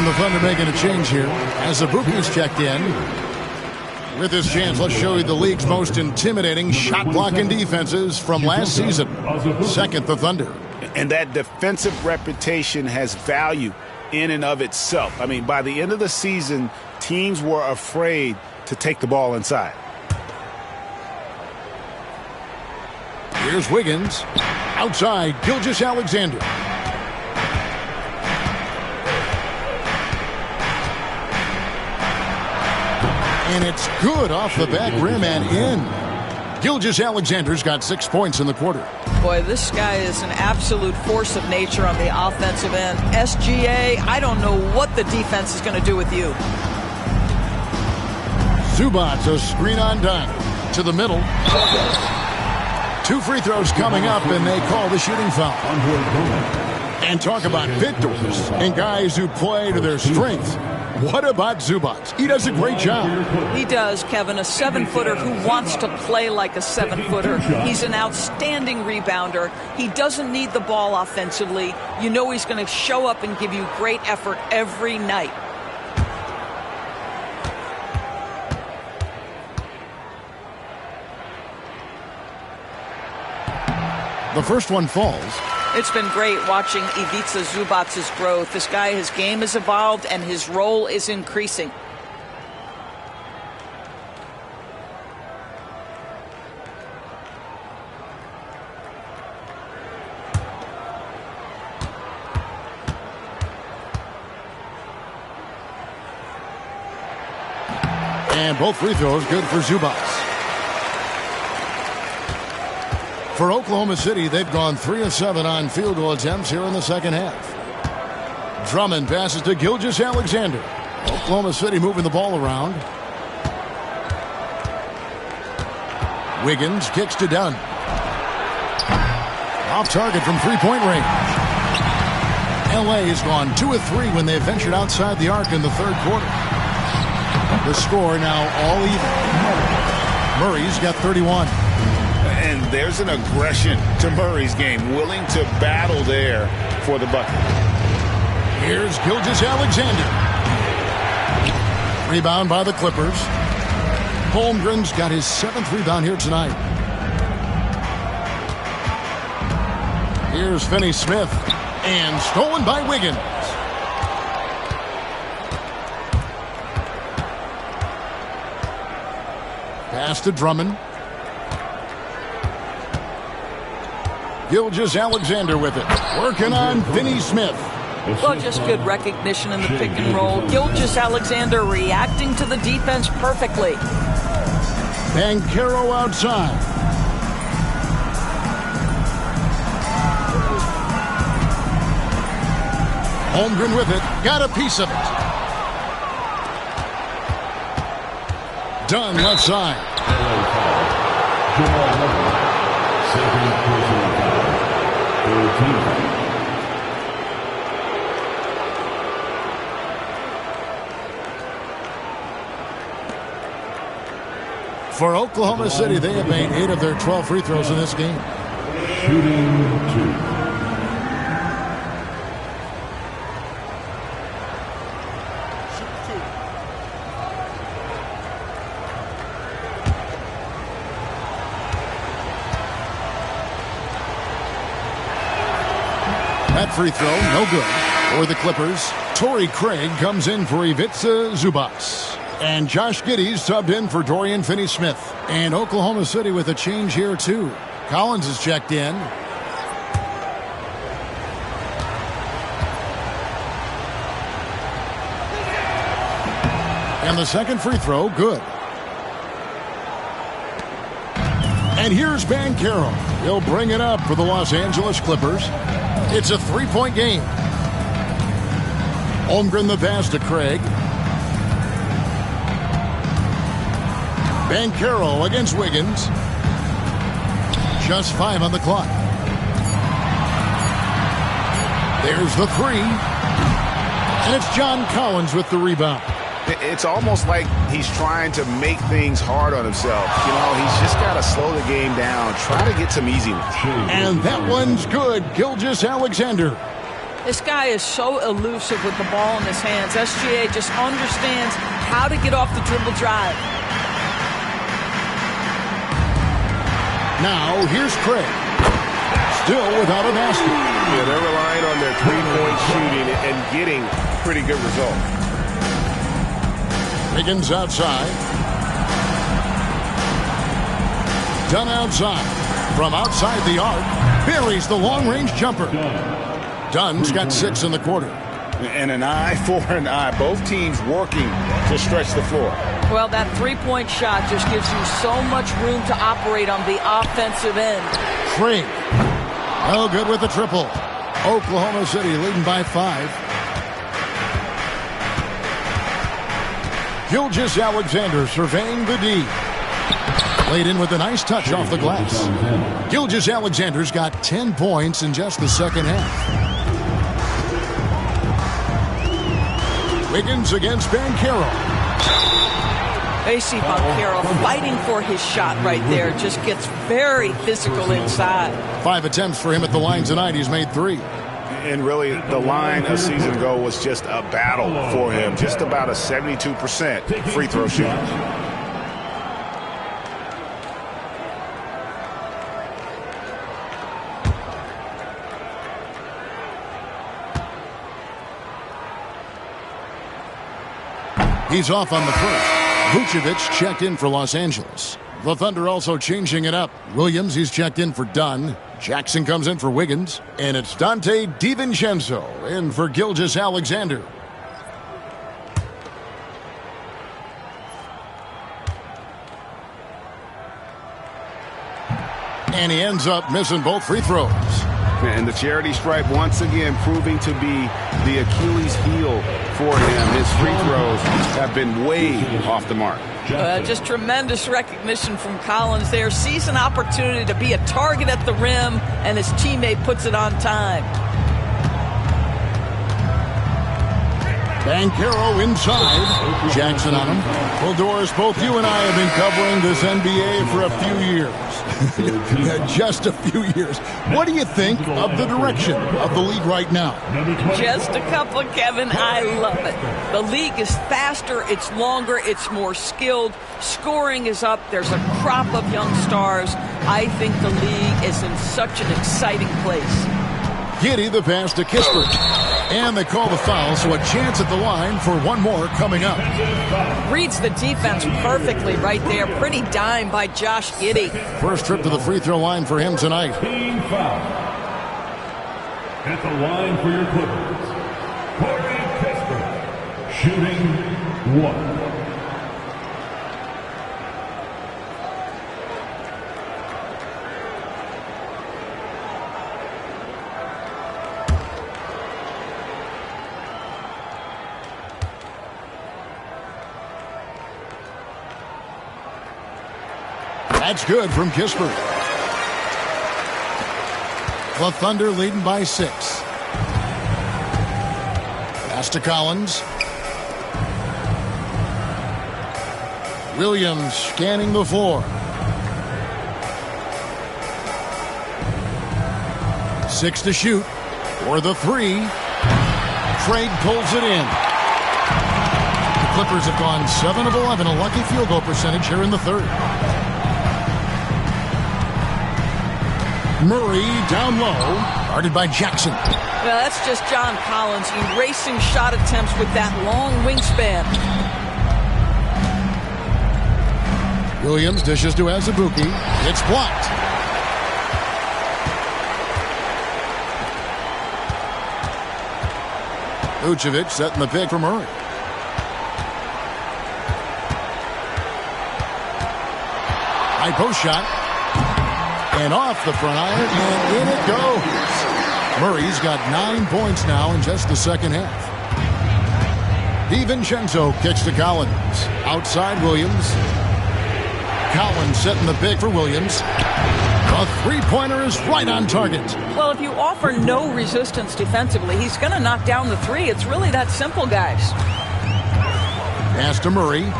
the Thunder making a change here as the Bookies checked in. With this chance, let's show you the league's most intimidating shot-blocking defenses from last season. Second, the Thunder. And that defensive reputation has value in and of itself. I mean, by the end of the season, teams were afraid to take the ball inside. Here's Wiggins. Outside, Gilgeous-Alexander. And it's good off the back rim and in. Gilgeous-Alexander's got 6 points in the quarter. Boy, this guy is an absolute force of nature on the offensive end. SGA, I don't know what the defense is going to do with you. Zubac, a screen on Dunn. To the middle. 2 free throws coming up, and they call the shooting foul. And talk about victors and guys who play to their strengths. What about Zubac? He does a great job. He does, Kevin, a 7-footer who wants to play like a 7-footer. He's an outstanding rebounder. He doesn't need the ball offensively. You know he's going to show up and give you great effort every night. The first one falls. It's been great watching Ivica Zubac's growth. This guy, his game has evolved and his role is increasing. And both free throws good for Zubac. For Oklahoma City, they've gone 3 of 7 on field goal attempts here in the second half. Drummond passes to Gilgeous-Alexander. Oklahoma City moving the ball around. Wiggins kicks to Dunn. Off target from three-point range. LA has gone 2 of 3 when they ventured outside the arc in the third quarter. The score now all even. Murray's got 31. And there's an aggression to Murray's game, willing to battle there for the bucket. Here's Gilgeous-Alexander. Rebound by the Clippers. Holmgren's got his 7th rebound here tonight. Here's Finney-Smith. And stolen by Wiggins. Pass to Drummond. Gilgeous-Alexander with it. Working on Finney-Smith. Well, just good recognition in the pick and roll. Gilgeous-Alexander reacting to the defense perfectly. Banchero outside. Holmgren with it. Got a piece of it. Dunn left side. For Oklahoma City, they have made 8 of their 12 free throws in this game. Shooting 2. That free throw, no good. For the Clippers, Torrey Craig comes in for Ivica Zubac. And Josh Giddey subbed in for Dorian Finney-Smith. And Oklahoma City with a change here, too. Collins is checked in. And the second free throw, good. And here's Banchero. He'll bring it up for the Los Angeles Clippers. It's a 3-point game. Holmgren the pass to Craig. Banchero against Wiggins. Just 5 on the clock. There's the 3. And it's John Collins with the rebound. It's almost like he's trying to make things hard on himself. You know, he's just got to slow the game down, try to get some easiness. And that one's good. Gilgeous-Alexander. This guy is so elusive with the ball in his hands. SGA just understands how to get off the dribble drive. Now, here's Craig. Still without a basket. Yeah, they're relying on their three-point shooting and getting pretty good results. Wiggins outside. Dunn outside. From outside the arc, buries the long-range jumper. Dunn's got 6 in the quarter. And an eye for an eye. Both teams working to stretch the floor. Well, that three-point shot just gives you so much room to operate on the offensive end. Craig. Oh, good with the triple. Oklahoma City leading by 5. Gilgeous-Alexander surveying the D. Laid in with a nice touch off the glass. Gilgeous-Alexander's got 10 points in just the second half. Wiggins against Banchero. AC Banchero fighting for his shot right there. Just gets very physical inside. 5 attempts for him at the line tonight. He's made 3. And really, the line a season ago was just a battle for him. Just about a 72% free throw shooting. He's off on the first. Vucevic checked in for Los Angeles. The Thunder also changing it up. Williams, he's checked in for Dunn. Jackson comes in for Wiggins. And it's Dante DiVincenzo in for Gilgeous-Alexander. And he ends up missing both free throws. And the charity stripe once again proving to be the Achilles heel for him. His free throws have been way off the mark. Just tremendous recognition from Collins there. Sees an opportunity to be a target at the rim, and his teammate puts it on time. Banchero inside. Jackson on him. Well, Doris, both you and I have been covering this NBA for a few years. Just a few years. What do you think of the direction of the league right now? Just a couple, Kevin. I love it. The league is faster, it's longer, it's more skilled. Scoring is up. There's a crop of young stars. I think the league is in such an exciting place. Giddey the pass to Kispert. And they call the foul, so a chance at the line for one more coming up. Reads the defense perfectly right there. Pretty dime by Josh Giddey. First trip to the free throw line for him tonight. Team foul. At the line for your Clippers, Corey Kispert, shooting 1. That's good from Kispert. The Thunder leading by 6. Pass to Collins. Williams scanning the floor. 6 to shoot. For the 3. Craig pulls it in. The Clippers have gone 7 of 11, a lucky field goal percentage here in the third. Murray down low, guarded by Jackson. Well, that's just John Collins erasing shot attempts with that long wingspan. Williams dishes to Azubuike. It's blocked. Vucevic setting the pick for Murray. High post shot. And off the front iron, and in it goes. Murray's got 9 points now in just the second half. DiVincenzo kicks to Collins. Outside Williams. Collins setting the pick for Williams. The three-pointer is right on target. Well, if you offer no resistance defensively, he's going to knock down the 3. It's really that simple, guys. Pass to Murray.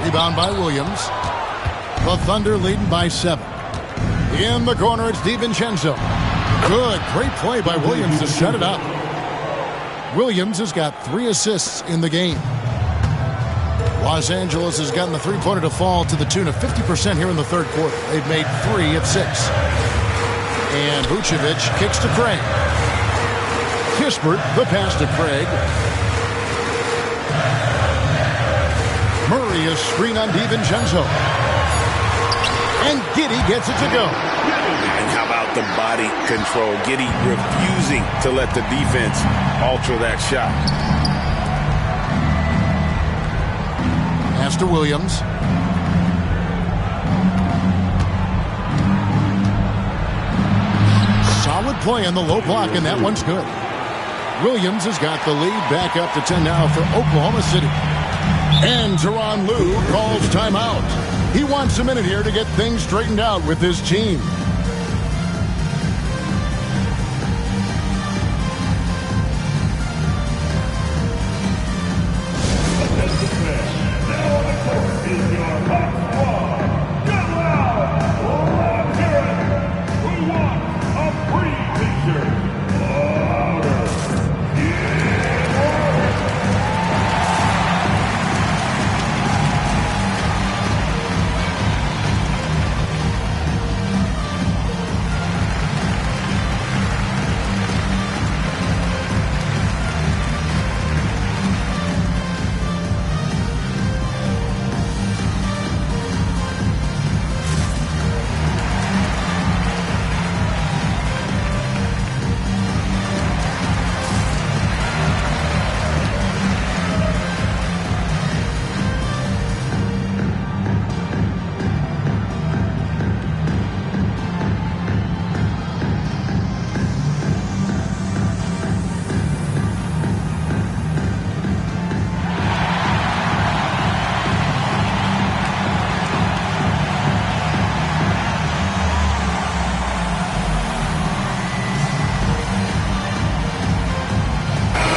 Rebound by Williams. The Thunder leading by 7. In the corner, it's DiVincenzo. Good, great play by Williams to set it up. Williams has got 3 assists in the game. Los Angeles has gotten the three-pointer to fall to the tune of 50% here in the third quarter. They've made 3 of 6. And Vucevic kicks to Craig. Kispert, the pass to Craig. Murray is screen on DiVincenzo. And Giddey gets it to go. And how about the body control? Giddey refusing to let the defense alter that shot. Pass to Williams. Solid play on the low block, and that one's good. Williams has got the lead back up to 10 now for Oklahoma City. And Tyronn Lue calls timeout. He wants a minute here to get things straightened out with his team.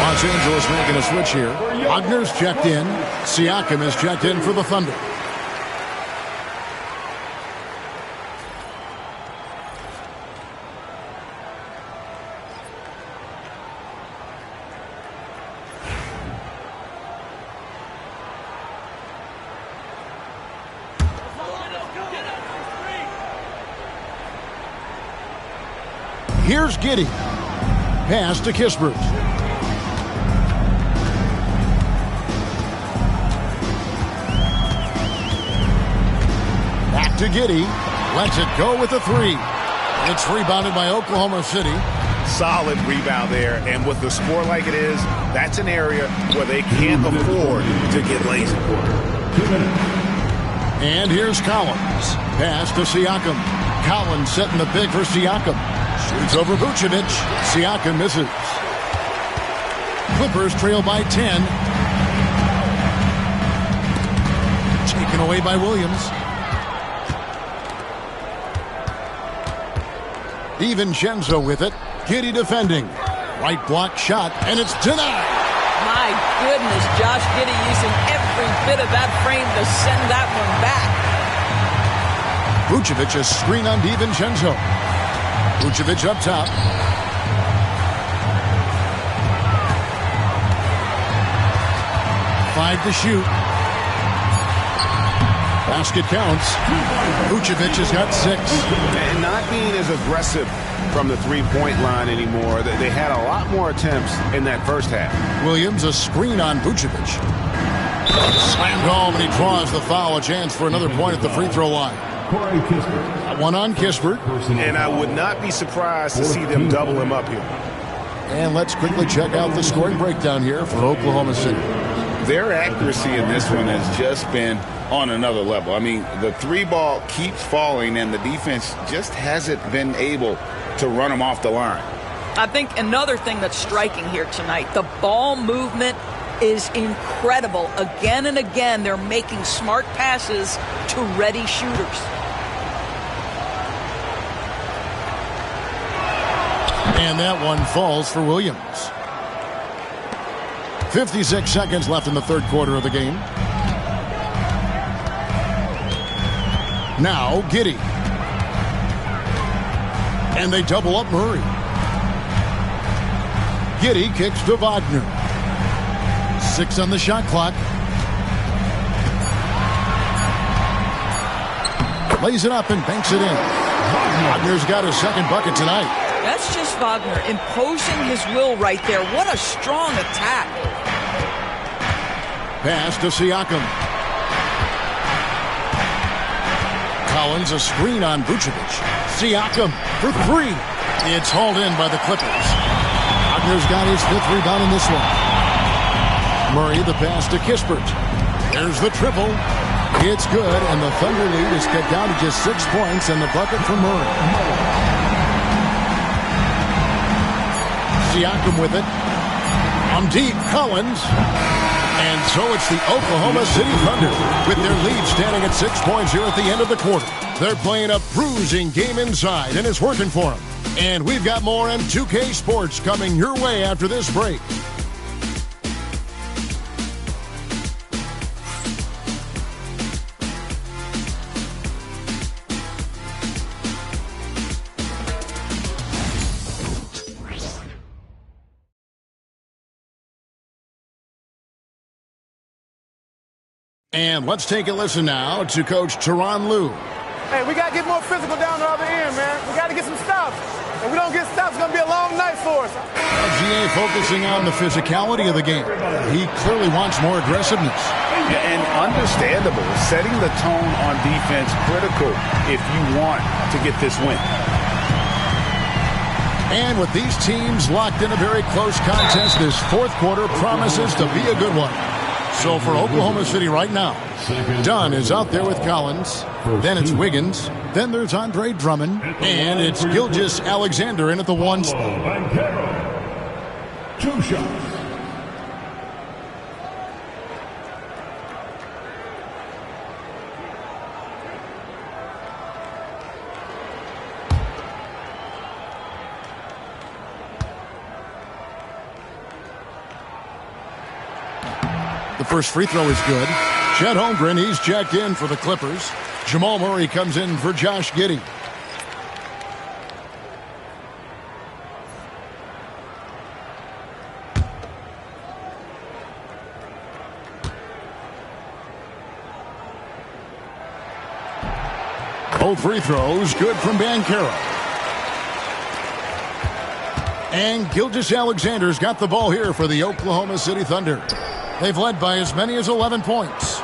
Los Angeles making a switch here. Wagner's checked in. Siakam is checked in for the Thunder. Here's Giddey. Pass to Kispert. Back to Giddey. Lets it go with a 3. It's rebounded by Oklahoma City. Solid rebound there, and with the score like it is, that's an area where they can't afford to get lazy. And here's Collins. Pass to Siakam. Collins setting the big for Siakam. Shoots over Vucevic. Siakam misses. Clippers trail by 10. Taken away by Williams. DiVincenzo with it. Giddey defending. Right block shot, and it's denied. My goodness, Josh Giddey using every bit of that frame to send that one back. Vucevic a screen on DiVincenzo. Vucevic up top. Five to shoot. Basket counts. Vucevic has got 6. And not being as aggressive from the three-point line anymore. They had a lot more attempts in that first half. Williams a screen on Vucevic. Slammed home, and he draws the foul. A chance for another point at the free throw line. One on Kispert. And I would not be surprised to see them double him up here. And let's quickly check out the scoring breakdown here for Oklahoma City. Their accuracy in this one has just been on another level. I mean, the 3-ball keeps falling, and the defense just hasn't been able to run them off the line. I think another thing that's striking here tonight, the ball movement is incredible. Again and again, they're making smart passes to ready shooters. And that one falls for Williams. 56 seconds left in the third quarter of the game. Now Giddey. And they double up Murray. Giddey kicks to Wagner. 6 on the shot clock. Lays it up and banks it in. Wagner's got his second bucket tonight. That's just Wagner imposing his will right there. What a strong attack. Pass to Siakam. Collins, a screen on Vucevic. Siakam for 3. It's hauled in by the Clippers. Wagner's got his 5th rebound in this one. Murray, the pass to Kispert. There's the triple. It's good, and the Thunder lead is cut down to just 6 points, and the bucket from Murray. Siakam with it. On deep, Collins. And so it's the Oklahoma City Thunder with their lead standing at 6 points here at the end of the quarter. They're playing a bruising game inside, and it's working for them. And we've got more on 2K Sports coming your way after this break. And let's take a listen now to Coach Tyronn Lue. Hey, we got to get more physical down the other end, man. We got to get some stops. If we don't get stops, it's going to be a long night for us. LGA focusing on the physicality of the game. He clearly wants more aggressiveness. And understandable. Setting the tone on defense critical if you want to get this win. And with these teams locked in a very close contest, this fourth quarter promises to be a good one. So for Oklahoma City right now, Dunn is out there with Collins. Then it's Wiggins. Then there's Andre Drummond. And it's Gilgeous-Alexander in at the 1 spot. 2 shots. The first free throw is good. Chet Holmgren, he's checked in for the Clippers. Jamal Murray comes in for Josh Giddey. Both free throws good from Banchero. And Gilgeous-Alexander's got the ball here for the Oklahoma City Thunder. They've led by as many as 11 points.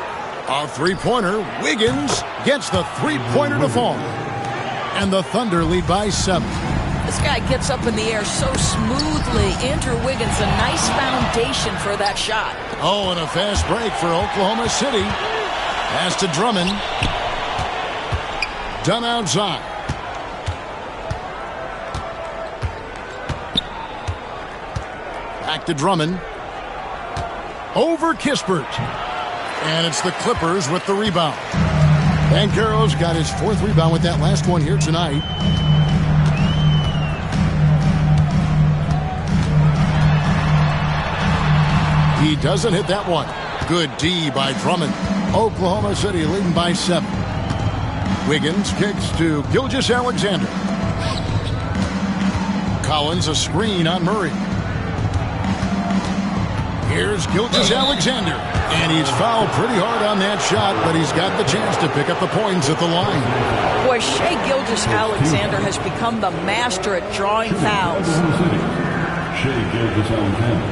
A three-pointer, Wiggins gets the three-pointer to fall. And the Thunder lead by 7. This guy gets up in the air so smoothly. Andrew Wiggins, a nice foundation for that shot. Oh, and a fast break for Oklahoma City. Pass to Drummond. Dunn outside. Back to Drummond. Over Kispert. And it's the Clippers with the rebound. Banchero's got his 4th rebound with that last one here tonight. He doesn't hit that one. Good D by Drummond. Oklahoma City leading by 7. Wiggins kicks to Gilgeous-Alexander. Collins a screen on Murray. Here's Gilgeous-Alexander, and he's fouled pretty hard on that shot, but he's got the chance to pick up the points at the line. Boy, Shai Gilgeous-Alexander has become the master at drawing fouls. Shai Gilgeous-Alexander,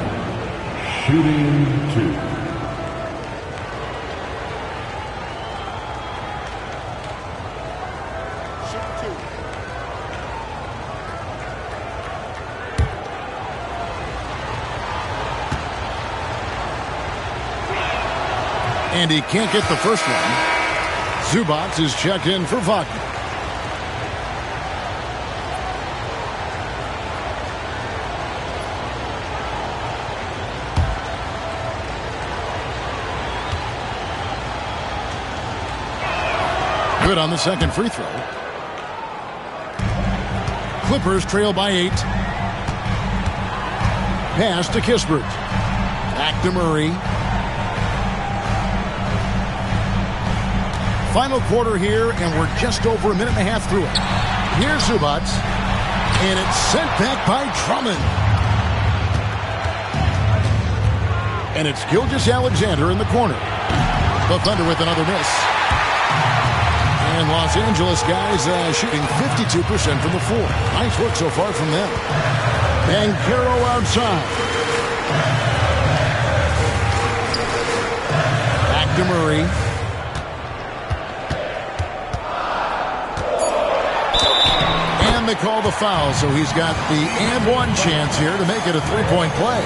shooting 2. And he can't get the first one. Zubac is checked in for Wagner. Good on the second free throw. Clippers trail by 8. Pass to Kispert. Back to Murray. Final quarter here, and we're just over a minute and a half through it. Here's Zubac, and it's sent back by Drummond. And it's Gilgeous-Alexander in the corner. The Thunder with another miss. And Los Angeles guys shooting 52% from the floor. Nice work so far from them. Banchero outside. Back to Murray. And they call the foul, so he's got the and one chance here to make it a three-point play.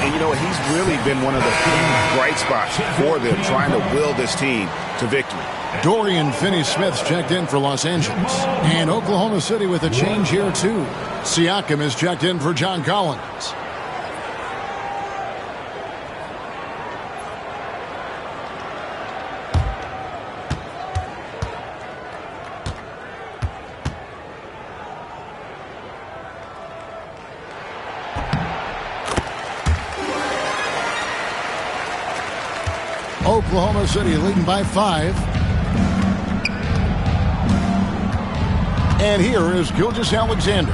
And you know, he's really been one of the bright spots for them, trying to will this team to victory. Dorian Finney-Smith's checked in for Los Angeles. And Oklahoma City with a change here, too. Siakam is checked in for John Collins. Oklahoma City leading by 5. And here is Gilgeous-Alexander.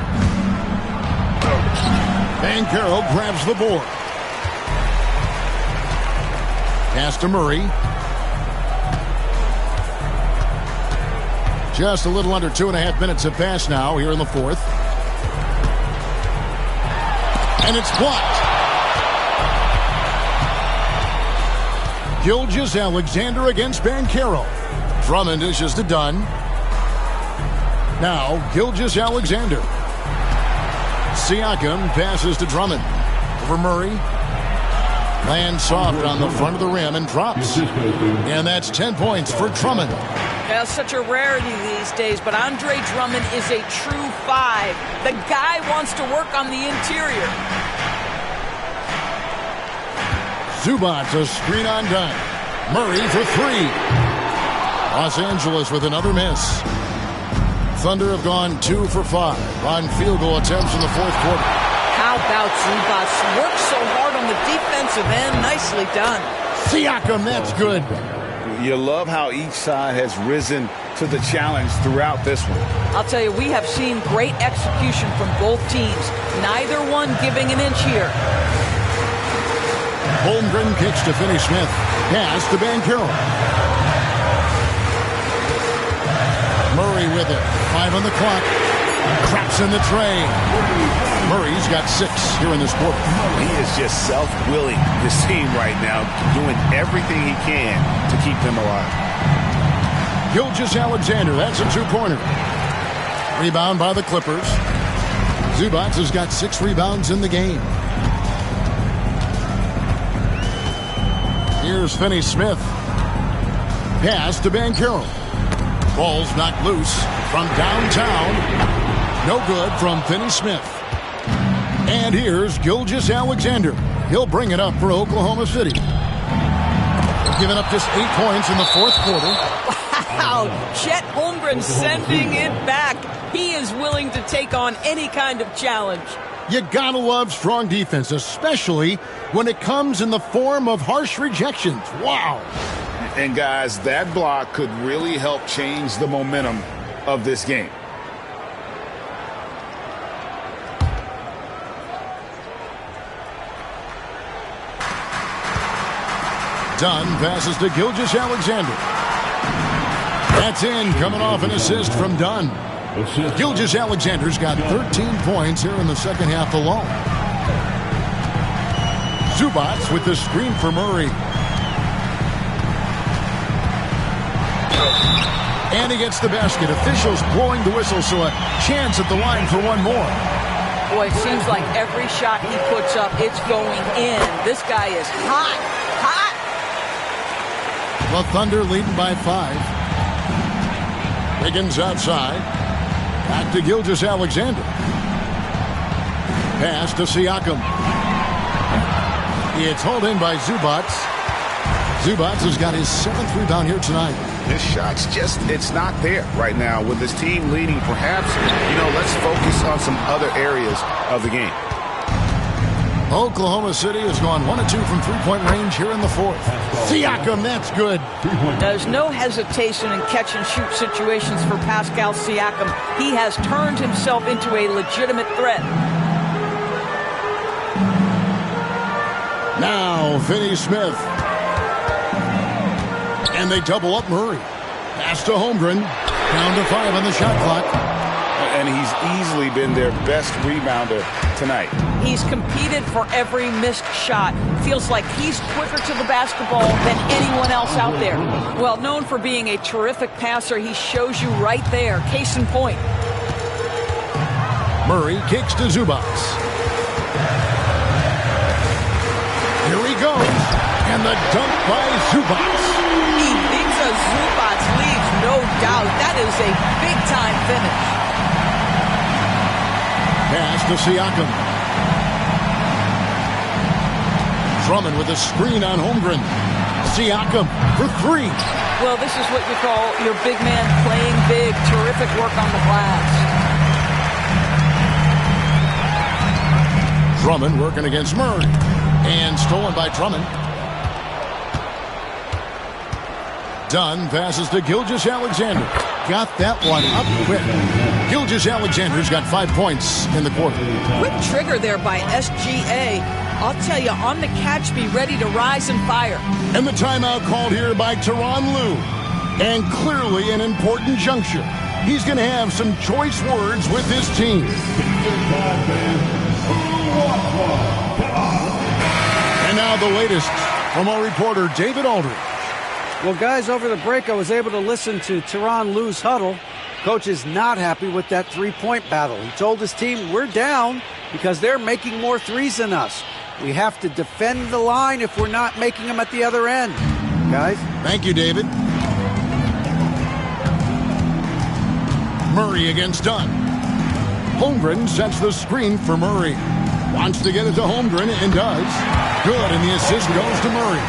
Banchero grabs the board. Pass to Murray. Just a little under 2.5 minutes have passed now here in the fourth. And it's blocked. Gilgeous-Alexander against Banchero. Drummond dishes to Dunn. Now, Gilgeous-Alexander. Siakam passes to Drummond. Over Murray. Lands soft on the front of the rim and drops. And that's 10 points for Drummond. Yeah, such a rarity these days, but Andre Drummond is a true 5. The guy wants to work on the interior. Zubac, a screen on Dunn. Murray for 3. Los Angeles with another miss. Thunder have gone 2 for 5 on field goal attempts in the fourth quarter. How about Zubac? Worked so hard on the defensive end. Nicely done. Siakam, that's good. You love how each side has risen to the challenge throughout this one. I'll tell you, we have seen great execution from both teams. Neither one giving an inch here. Holmgren kicks to Finney-Smith. Pass to Banchero. Murray with it. 5 on the clock. Traps in the tray. Murray's got 6 here in this quarter. He is just self-willing this team right now, doing everything he can to keep them alive. Gilgeous-Alexander, that's a 2-pointer. Rebound by the Clippers. Zubac has got 6 rebounds in the game. Here's Finney-Smith. Pass to Banchero. Ball's knocked loose from downtown. No good from Finney-Smith. And here's Gilgeous-Alexander. He'll bring it up for Oklahoma City. Giving up just 8 points in the fourth quarter. Wow, Chet Holmgren sending it back. He is willing to take on any kind of challenge. You gotta love strong defense, especially when it comes in the form of harsh rejections. Wow. And guys, that block could really help change the momentum of this game. Dunn passes to Gilgeous-Alexander. That's in, coming off an assist from Dunn. Gilgeous-Alexander's got 13 points here in the second half alone. Zubac with the screen for Murray. And he gets the basket. Officials blowing the whistle, so a chance at the line for one more. Boy, it seems like every shot he puts up, it's going in. This guy is hot, hot. The Thunder leading by 5. Higgins outside. Back to Gilgeous-Alexander. Pass to Siakam. It's hauled in by Zubac. Zubac has got his 7th rebound here tonight. His shot's just, it's not there right now. With this team leading, perhaps, let's focus on some other areas of the game. Oklahoma City has gone 1 of 2 from three-point range here in the fourth. Siakam, that's good. There's no hesitation in catch-and-shoot situations for Pascal Siakam. He has turned himself into a legitimate threat. Now, Finney Smith. And they double up Murray. Pass to Holmgren. Down to 5 on the shot clock. And he's easily been their best rebounder tonight. He's competed for every missed shot. Feels like he's quicker to the basketball than anyone else out there. Well, known for being a terrific passer, he shows you right there. Case in point. Murray kicks to Zubac. Here he goes. And the dunk by Zubac. Ivica Zubac leaves, no doubt. That is a big-time finish. Pass to Siakam. Drummond with a screen on Holmgren. Siakam for 3. Well, this is what you call your big man playing big. Terrific work on the glass. Drummond working against Murray. And stolen by Drummond. Dunn passes to Gilgeous-Alexander. Got that one up quick. Gilgeous-Alexander's got 5 points in the quarter. Quick trigger there by SGA. I'll tell you, on the catch, be ready to rise and fire. And the timeout called here by Tyronn Lue. And clearly an important juncture. He's going to have some choice words with his team. And now the latest from our reporter, David Aldridge. Well, guys, over the break, I was able to listen to Tyronn Lue's huddle. Coach is not happy with that three-point battle. He told his team, we're down because they're making more threes than us. We have to defend the line if we're not making them at the other end. Guys? Thank you, David. Murray against Dunn. Holmgren sets the screen for Murray. Wants to get it to Holmgren and does. Good, and the assist goes to Murray.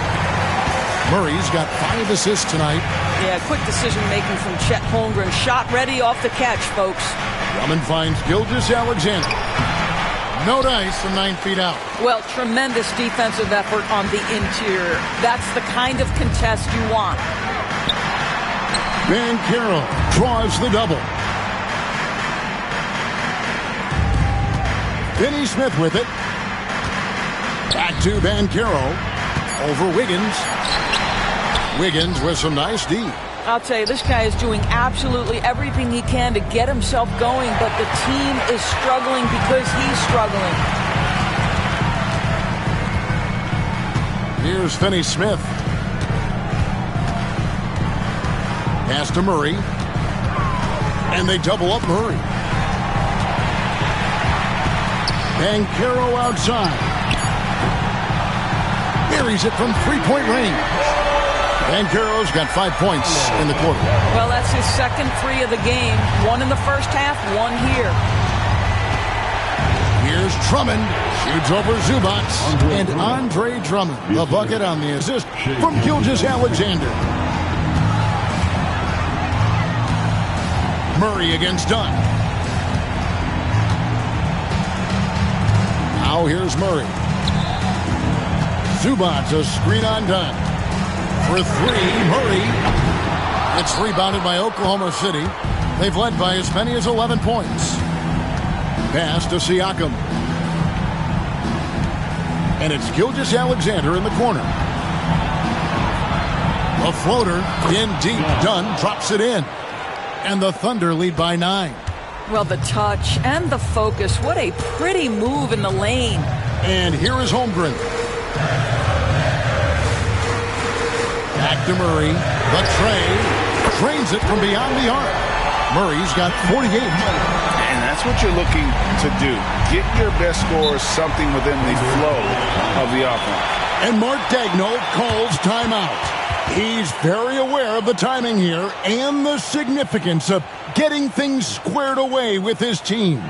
Murray's got 5 assists tonight. Yeah, quick decision-making from Chet Holmgren. Shot ready off the catch, folks. Drummond finds Gilgeous-Alexander. No dice from 9 feet out. Well, tremendous defensive effort on the interior. That's the kind of contest you want. Banchero draws the double. Finney Smith with it. Back to Banchero. Over Wiggins. Wiggins with some nice D. I'll tell you, this guy is doing absolutely everything he can to get himself going, but the team is struggling because he's struggling. Here's Finney Smith. Pass to Murray. And they double up Murray. Banchero outside. Buries it from three-point range. Banchero's got 5 points in the quarter. Well, that's his second 3 of the game. 1 in the first half, 1 here. Here's Drummond. Shoots over Zubac. And Andre Drummond, the bucket on the assist from Gilgeous-Alexander. Murray against Dunn. Now here's Murray. Zubac, a screen on Dunn. For 3, Murray. It's rebounded by Oklahoma City. They've led by as many as 11 points. Pass to Siakam. And it's Gilgeous-Alexander in the corner. A floater in deep. Dunn drops it in. And the Thunder lead by 9. Well, the touch and the focus. What a pretty move in the lane. And here is Holmgren. Back to Murray. The tray. Drains it from beyond the arc. Murray's got 48. And that's what you're looking to do. Get your best scorers something within the flow of the offense. And Mark Daigneault calls timeout. He's very aware of the timing here and the significance of getting things squared away with his team.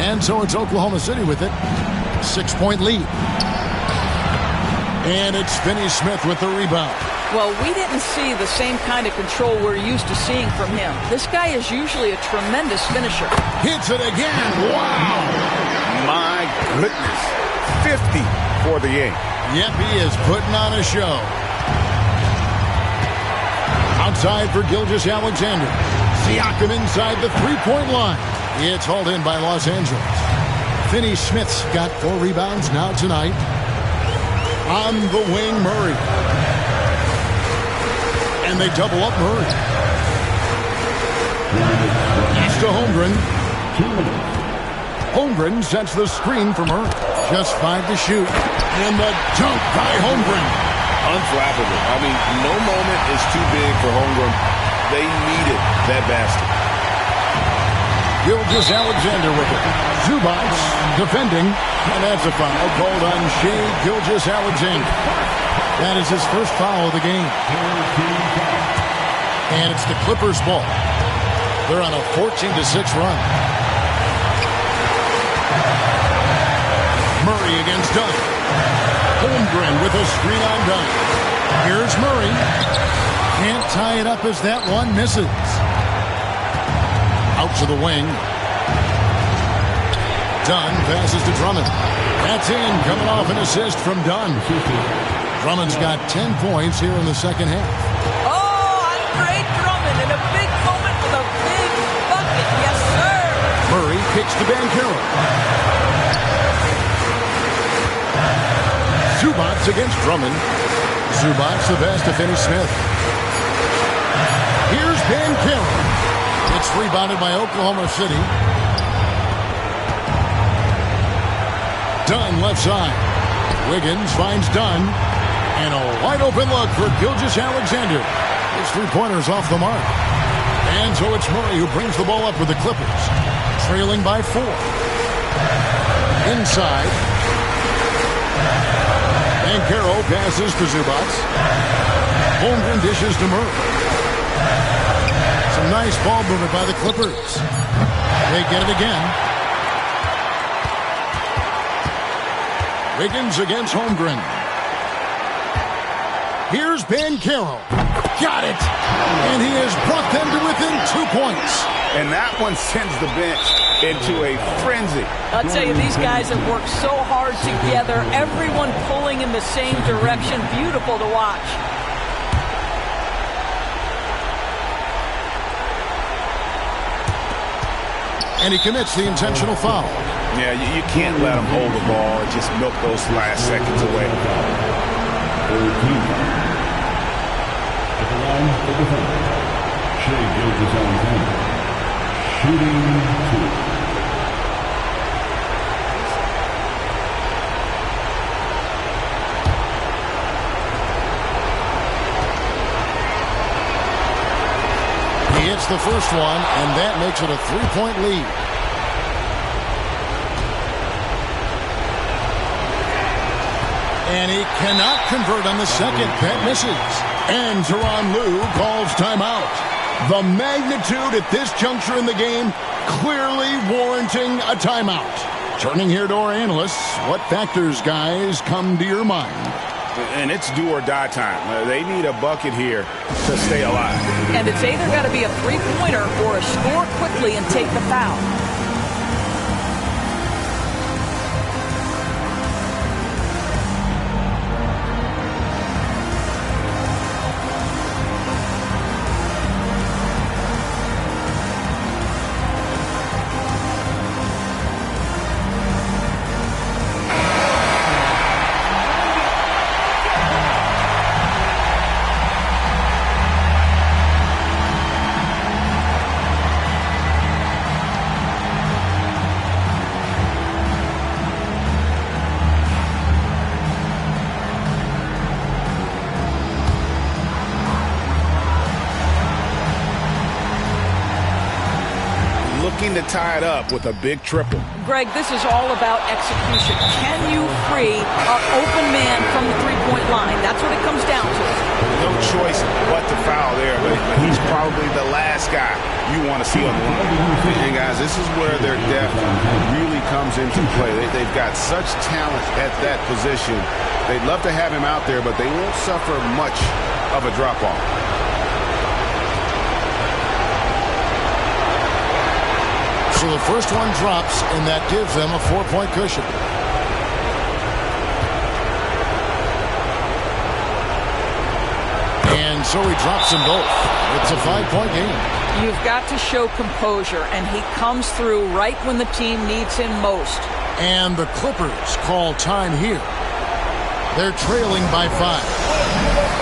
And so it's Oklahoma City with it. 6-point lead. And it's Finney Smith with the rebound. Well, we didn't see the same kind of control we're used to seeing from him. This guy is usually a tremendous finisher. Hits it again. Wow. My goodness. 50 for the game. Yep, he is putting on a show. Outside for Gilgeous-Alexander. Siakam inside the three-point line. It's hauled in by Los Angeles. Finney Smith's got 4 rebounds now tonight. On the wing, Murray. And they double up Murray. Pass to Holmgren. Holmgren sets the screen for Murray. Just 5 to shoot. And the dunk by Holmgren. Unflappable. I mean, no moment is too big for Holmgren. They needed that basket. Gilgeous-Alexander with it. Zubac defending. And that's a foul called on Shai Gilgeous-Alexander. That is his first foul of the game. And it's the Clippers' ball. They're on a 14-6 run. Murray against Dunn. Holmgren with a screen on Dunn. Here's Murray. Can't tie it up as that one misses. Out to the wing. Dunn passes to Drummond. That's in, coming off an assist from Dunn. Drummond's got 10 points here in the second half. Oh, Andre Drummond in a big moment with a big bucket. Yes, sir. Murray kicks to Banchero. Zubac against Drummond. Zubac the pass to Finney Smith. Here's Banchero. It's rebounded by Oklahoma City. Dunn left side. Wiggins finds Dunn. And a wide open look for Gilgeous-Alexander. His three-pointer's off the mark. And so it's Murray who brings the ball up with the Clippers. Trailing by 4. Inside. Banchero passes to Zubac. Holmgren dishes to Murray. Some nice ball movement by the Clippers. They get it again. Wiggins against Holmgren. Here's Banchero. Got it. And he has brought them to within 2 points. And that one sends the bench into a frenzy. I'll tell you, these guys have worked so hard together. Everyone pulling in the same direction. Beautiful to watch. And he commits the intentional foul. Yeah, you can't let him hold the ball and just milk those last seconds away. At the line for the foul, Shai Gilgeous-Alexander, shooting 2. He hits the first one, and that makes it a 3-point lead. And he cannot convert on the second. That misses. And Tyronn Lue calls timeout. The magnitude at this juncture in the game clearly warranting a timeout. Turning here to our analysts, what factors, guys, come to your mind? And it's do or die time. They need a bucket here to stay alive. And it's either got to be a three-pointer or a score quickly and take the foul. To tie it up with a big triple. Greg, this is all about execution. Can you free an open man from the three-point line? That's what it comes down to. no choice but to foul there, but he's probably the last guy you want to see on the line. And guys, this is where their depth really comes into play. They've got such talent at that position. They'd love to have him out there, but they won't suffer much of a drop-off. So the first one drops, and that gives them a 4-point cushion. And so he drops them both. It's a 5-point game. You've got to show composure, and he comes through right when the team needs him most. And the Clippers call time here. They're trailing by 5.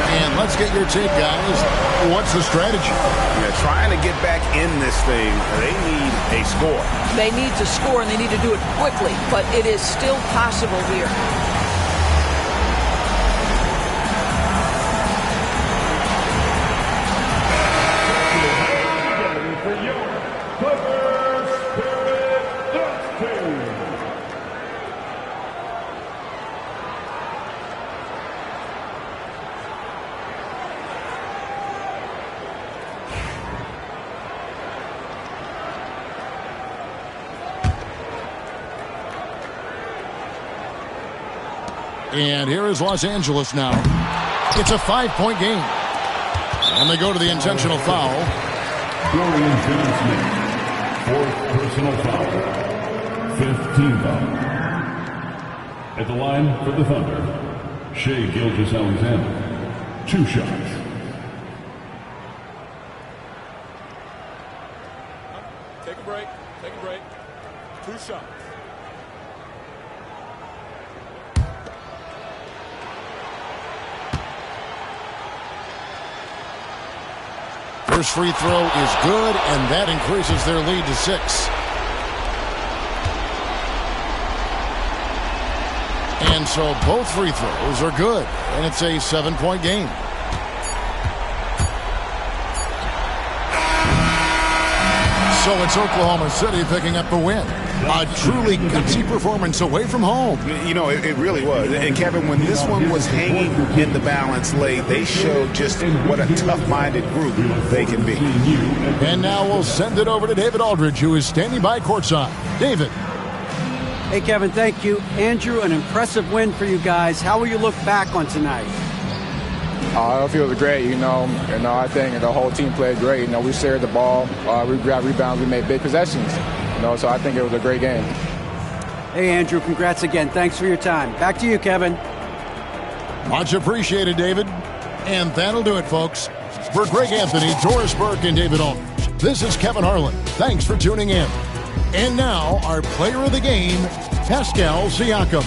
And let's get your take, guys. What's the strategy? Yeah, trying to get back in this thing, they need a score. They need to score, and they need to do it quickly, but it is still possible here. And here is Los Angeles now. It's a 5-point game. And they go to the intentional foul. Dorian Finney-Smith, 4th personal foul. 5th team foul. At the line for the Thunder, Shai Gilgeous-Alexander. 2 shots. Take a break. 2 shots. First free throw is good, and that increases their lead to 6. And so both free throws are good, and it's a 7-point game. So it's Oklahoma City picking up the win. A truly gutsy performance away from home. You know, it really was. And Kevin, when this one was hanging in the balance late, they showed just what a tough-minded group they can be. And now we'll send it over to David Aldridge, who is standing by courtside. David. Hey, Kevin, thank you. Andrew, an impressive win for you guys. How will you look back on tonight? I feel great, I think the whole team played great. We shared the ball, we grabbed rebounds, we made big possessions. So I think it was a great game. Hey, Andrew, congrats again. Thanks for your time. Back to you, Kevin. Much appreciated, David. And that'll do it, folks. For Greg Anthony, Doris Burke, and David Aldridge, this is Kevin Harlan. Thanks for tuning in. And now, our player of the game, Pascal Siakam.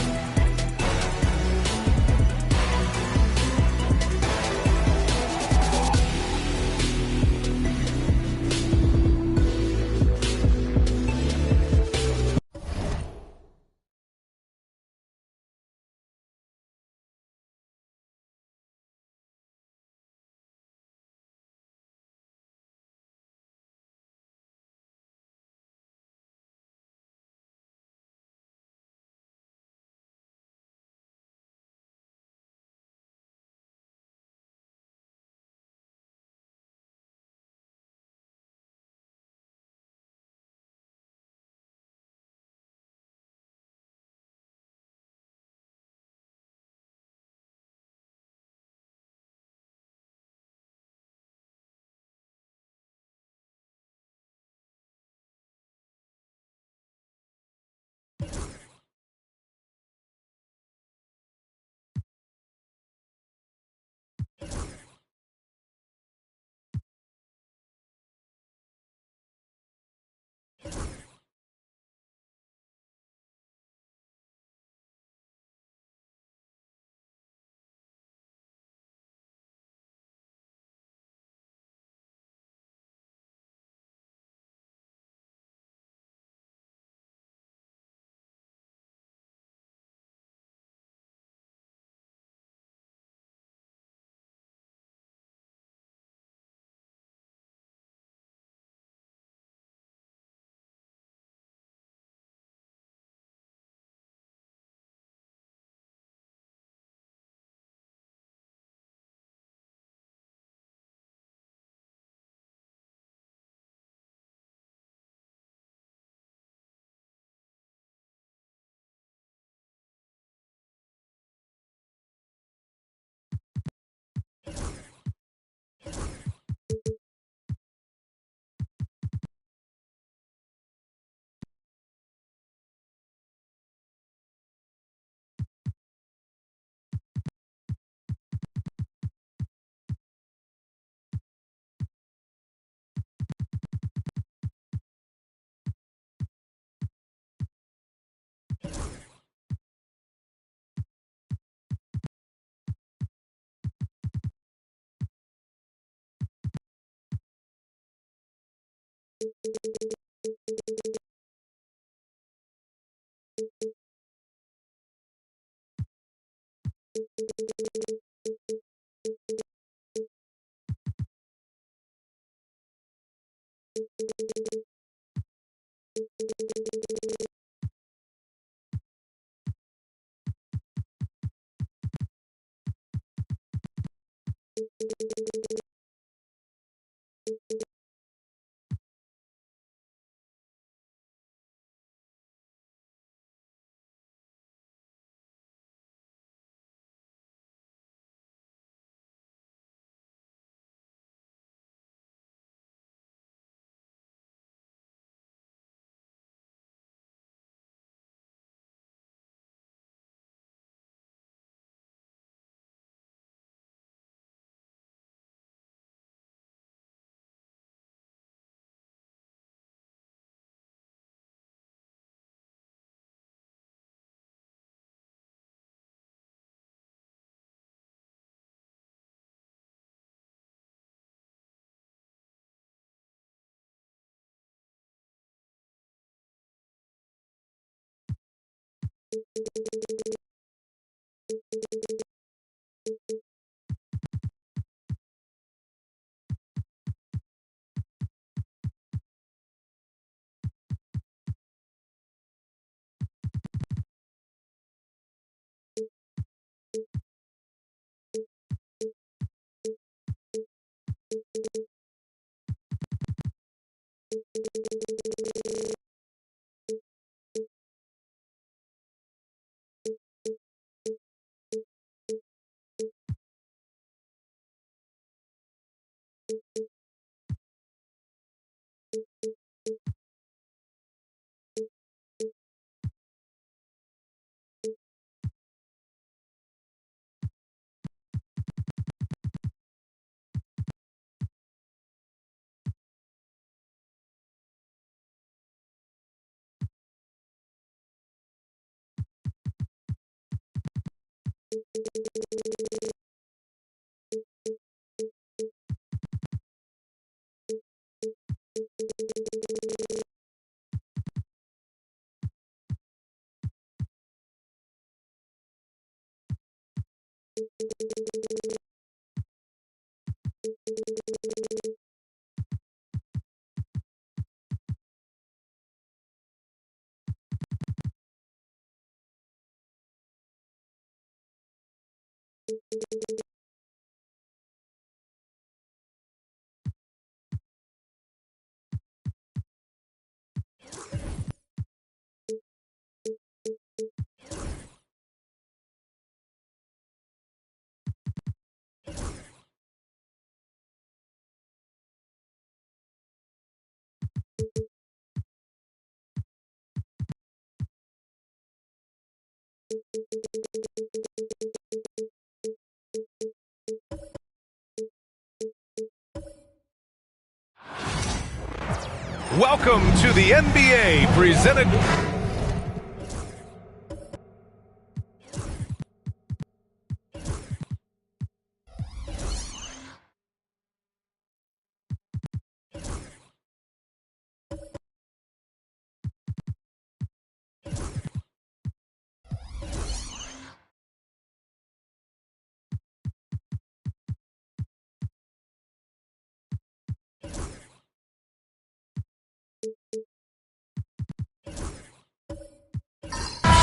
Welcome to the NBA presented.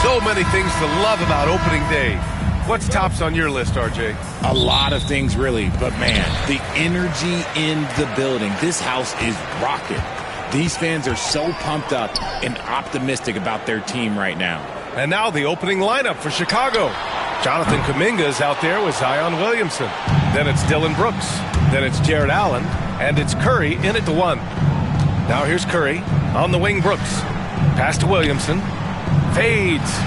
So many things to love about opening day. What's tops on your list, RJ? A lot of things, really. But, man, the energy in the building. This house is rocking. These fans are so pumped up and optimistic about their team right now. And now the opening lineup for Chicago. Jonathan Kuminga is out there with Zion Williamson. Then it's Dillon Brooks. Then it's Jared Allen. And it's Curry in at the 1. Now here's Curry. On the wing, Brooks. Pass to Williamson. Fades.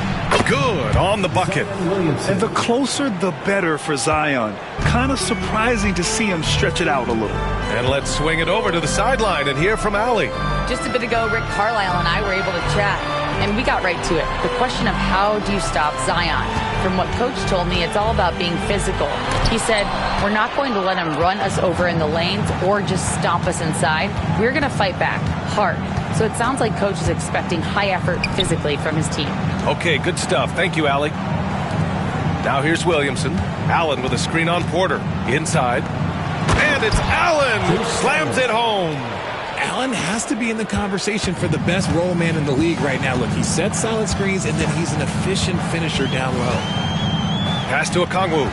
Good on the bucket. And the closer, the better for Zion. Kind of surprising to see him stretch it out a little. And let's swing it over to the sideline and hear from Allie. Just a bit ago, Rick Carlisle and I were able to chat, and we got right to it. The question of how do you stop Zion? From what Coach told me, it's all about being physical. He said, we're not going to let him run us over in the lanes or just stomp us inside. We're going to fight back hard. So it sounds like Coach is expecting high effort physically from his team. Okay, good stuff. Thank you, Allie. Now here's Williamson. Allen with a screen on Porter. Inside. And it's Allen who slams it home. Allen has to be in the conversation for the best roll man in the league right now. Look, he sets solid screens, and then he's an efficient finisher down low. Pass to Okongwu.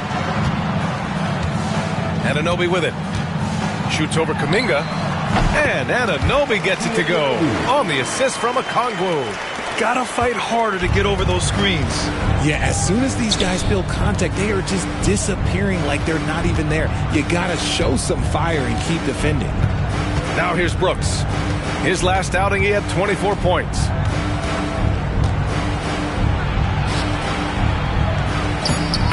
Anunoby with it. Shoots over Kuminga. And Anunoby gets it to go on the assist from Okongwu. Gotta fight harder to get over those screens. Yeah, as soon as these guys feel contact, they are just disappearing like they're not even there. You gotta show some fire and keep defending. Now here's Brooks. His last outing, he had 24 points.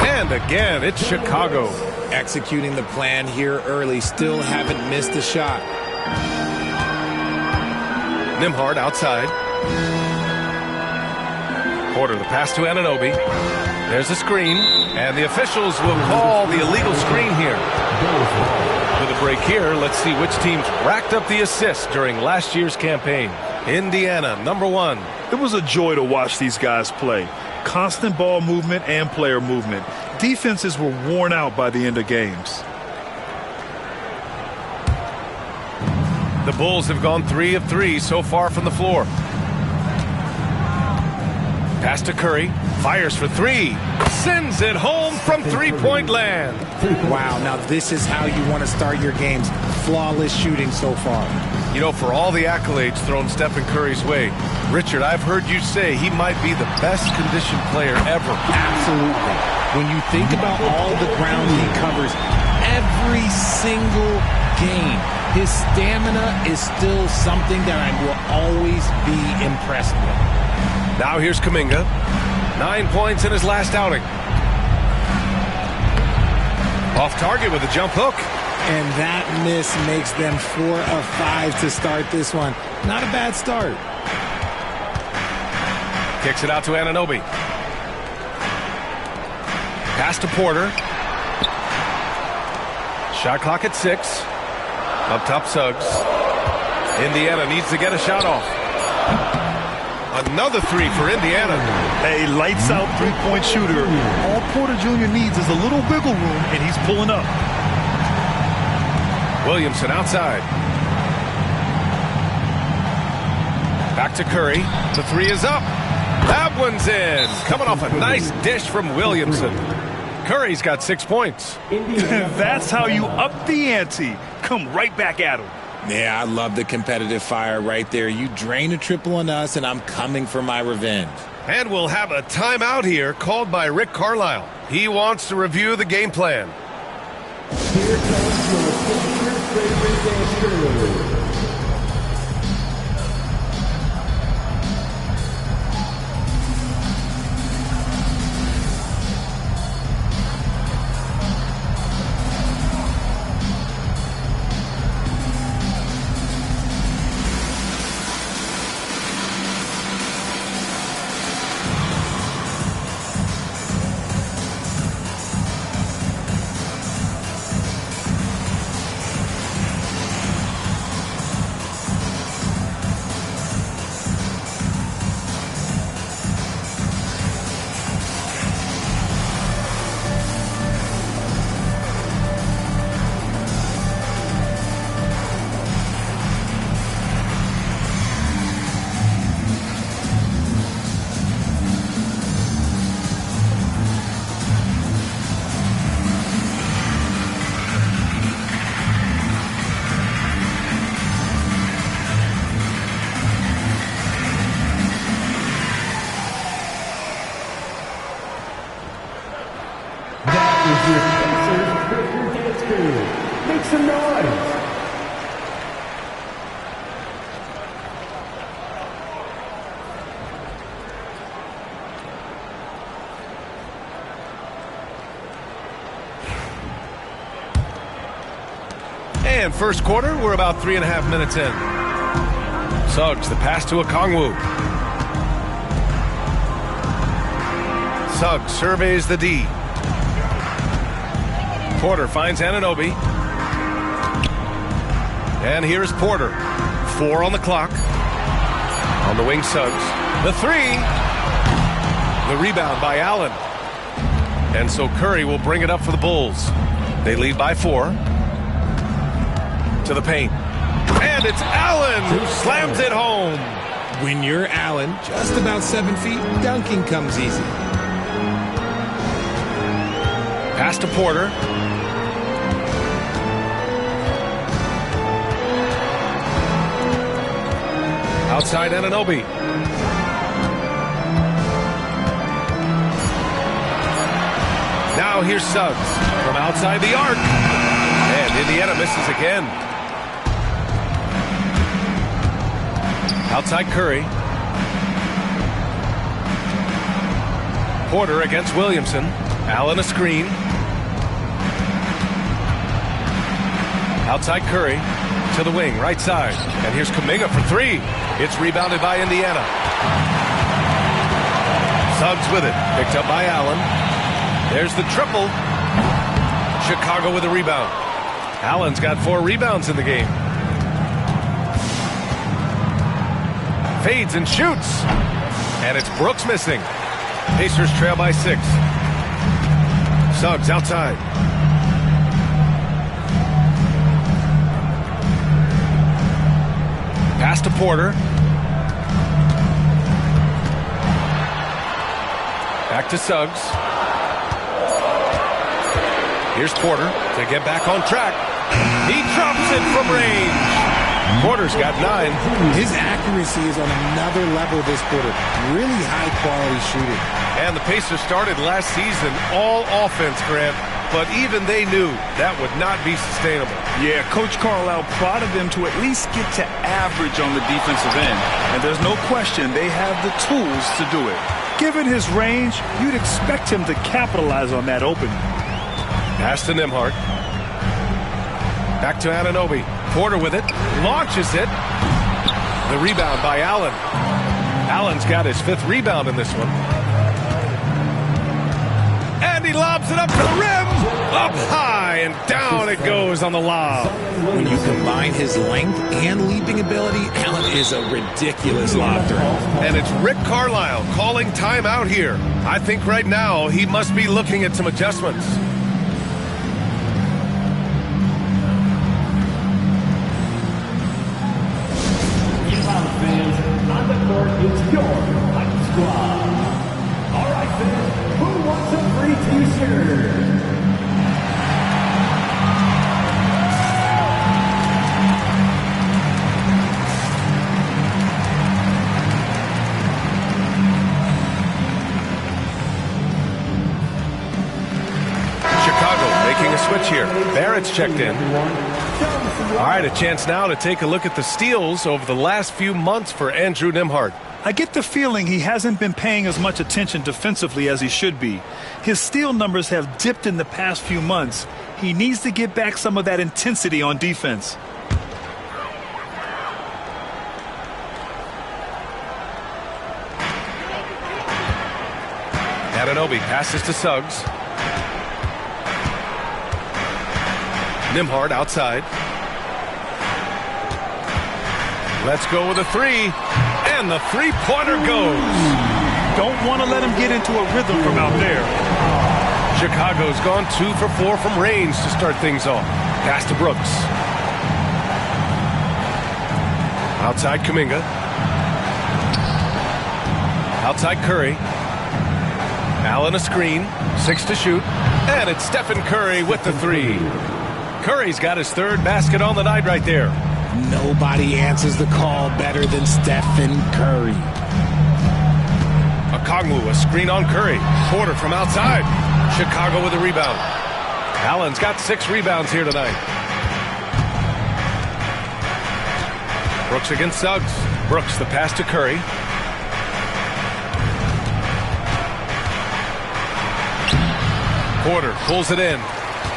And again, it's Chicago. Executing the plan here early. Still haven't missed a shot. Nembhard outside. Porter, the pass to Anunoby. There's a screen, and the officials will call the illegal screen here. With a break here, let's see which teams racked up the assists during last year's campaign. Indiana, number 1. It was a joy to watch these guys play. Constant ball movement and player movement. Defenses were worn out by the end of games. The Bulls have gone 3 of 3 so far from the floor. Pass to Curry. Fires for 3. Sends it home from three-point land. Wow, now this is how you want to start your games. Flawless shooting so far. You know, for all the accolades thrown Stephen Curry's way, Richard, I've heard you say he might be the best conditioned player ever. Absolutely. When you think about all the ground he covers every single game, his stamina is still something that I will always be impressed with. Now here's Kuminga. 9 points in his last outing. Off target with a jump hook. And that miss makes them 4 of 5 to start this one. Not a bad start. Kicks it out to Anunoby. Pass to Porter. Shot clock at 6. Up top, Suggs. Indiana needs to get a shot off. Another 3 for Indiana. A lights-out three-point shooter. All Porter Jr. needs is a little wiggle room, and he's pulling up. Williamson outside. Back to Curry. The 3 is up. That one's in. Coming off a nice dish from Williamson. Curry's got 6 points. That's how you up the ante. Come right back at him. Yeah, I love the competitive fire right there. You drain a triple on us, and I'm coming for my revenge. And we'll have a timeout here called by Rick Carlisle. He wants to review the game plan. Here comes your favorite dance. Make some noise. And first quarter, we're about 3.5 minutes in. Suggs, the pass to Okongwu. Suggs surveys the D. Porter finds Anunoby. And here's Porter. 4 on the clock. On the wing, Suggs. The three. The rebound by Allen. And so Curry will bring it up for the Bulls. They lead by 4. To the paint. And it's Allen who slams it home. When you're Allen, just about 7 feet, dunking comes easy. Pass to Porter. Outside Anunoby. Now here's Suggs from outside the arc. And Indiana misses again. Outside Curry. Porter against Williamson. Allen a screen. Outside Curry to the wing, right side. And here's Kuminga for 3. It's rebounded by Indiana. Suggs with it. Picked up by Allen. There's the triple. Chicago with a rebound. Allen's got 4 rebounds in the game. Fades and shoots. And it's Brooks missing. Pacers trail by 6. Suggs outside. Pass to Porter. Back to Suggs. Here's Porter to get back on track. He drops it from range. Porter's got 9. His accuracy is on another level this quarter. Really high quality shooting. And the Pacers started last season all offense, Grant, but even they knew that would not be sustainable. Yeah, Coach Carlisle prodded them to at least get to average on the defensive end. And there's no question they have the tools to do it. Given his range, you'd expect him to capitalize on that opening. Pass to Nembhard. Back to Anunoby. Porter with it. Launches it. The rebound by Allen. Allen's got his 5th rebound in this one. And he lobs it up to the rim. Up high and down it goes on the lob. When you combine his length and leaping ability, Allen is a ridiculous lob threat. And it's Rick Carlisle calling timeout here. I think right now he must be looking at some adjustments. On the court is your Fight Squad. All right, fans, who wants a free t-shirt? Chicago making a switch here. Barrett's checked in. All right, a chance now to take a look at the steals over the last few months for Andrew Nembhard. I get the feeling he hasn't been paying as much attention defensively as he should be. His steal numbers have dipped in the past few months. He needs to get back some of that intensity on defense. Anunoby passes to Suggs. Nembhard outside. Let's go with a 3. And the 3-pointer goes. Don't want to let him get into a rhythm from out there. Chicago's gone 2 for 4 from range to start things off. Pass to Brooks. Outside Kuminga. Outside Curry. Allen a screen. 6 to shoot. And it's Stephen Curry with the 3. Curry's got his 3rd basket on the night right there. Nobody answers the call better than Stephen Curry. Okongwu, a screen on Curry. Porter from outside. Chicago with a rebound. Allen's got 6 rebounds here tonight. Brooks against Suggs. Brooks, the pass to Curry. Porter pulls it in.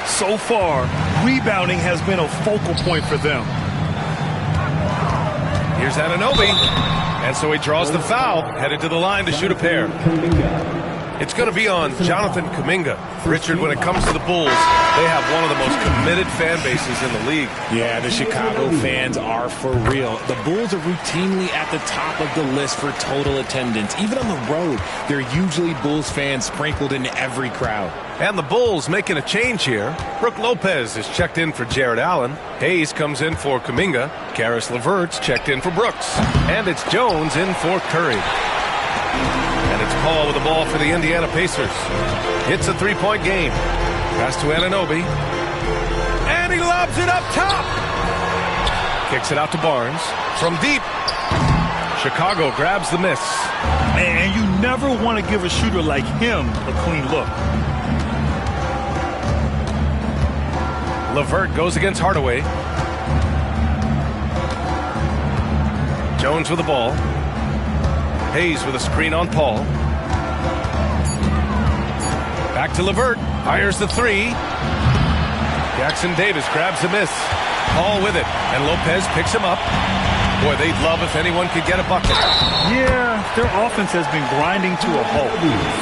So far, rebounding has been a focal point for them. Here's Anunoby. And so he draws the foul, headed to the line to shoot a pair. It's going to be on Jonathan Kuminga. Richard, when it comes to the Bulls, They have one of the most committed fan bases in the league. Yeah, the Chicago fans are for real. The Bulls are routinely at the top of the list for total attendance. Even on the road, there are usually Bulls fans sprinkled in every crowd. And the Bulls making a change here. Brook Lopez is checked in for Jared Allen. Hayes comes in for Kuminga. Karis LeVert's checked in for Brooks. And it's Jones in for Curry. And it's Paul with the ball for the Indiana Pacers. It's a three-point game. Pass to Anunoby. And he lobs it up top. Kicks it out to Barnes. From deep. Chicago grabs the miss. And you never want to give a shooter like him a clean look. LeVert goes against Hardaway. Jones with the ball. Hayes with a screen on Paul. Back to LeVert. Fires the three. Jackson Davis grabs the miss. Paul with it. And Lopez picks him up. Boy, they'd love if anyone could get a bucket. Yeah, their offense has been grinding to a halt.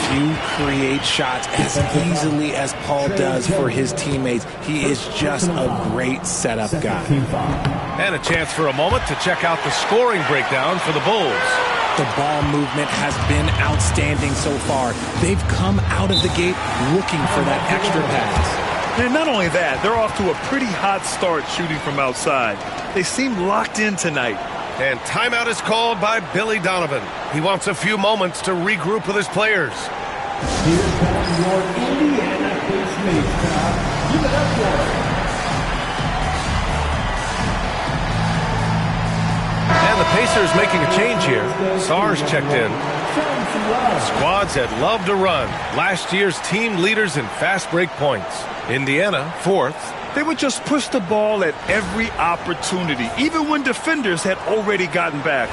Few create shots as easily as Paul does for his teammates. He is just a great setup guy. And a chance for a moment to check out the scoring breakdown for the Bulls. The ball movement has been outstanding so far. They've come out of the gate looking for that extra pass. And not only that, they're off to a pretty hot start shooting from outside. They seem locked in tonight. And timeout is called by Billy Donovan. He wants a few moments to regroup with his players. Here comes your Indiana Pacers crowd. Give it up for it. And the Pacers making a change here. Sarge checked in. Squads that love to run. Last year's team leaders in fast break points. Indiana, fourth. They would just push the ball at every opportunity, even when defenders had already gotten back.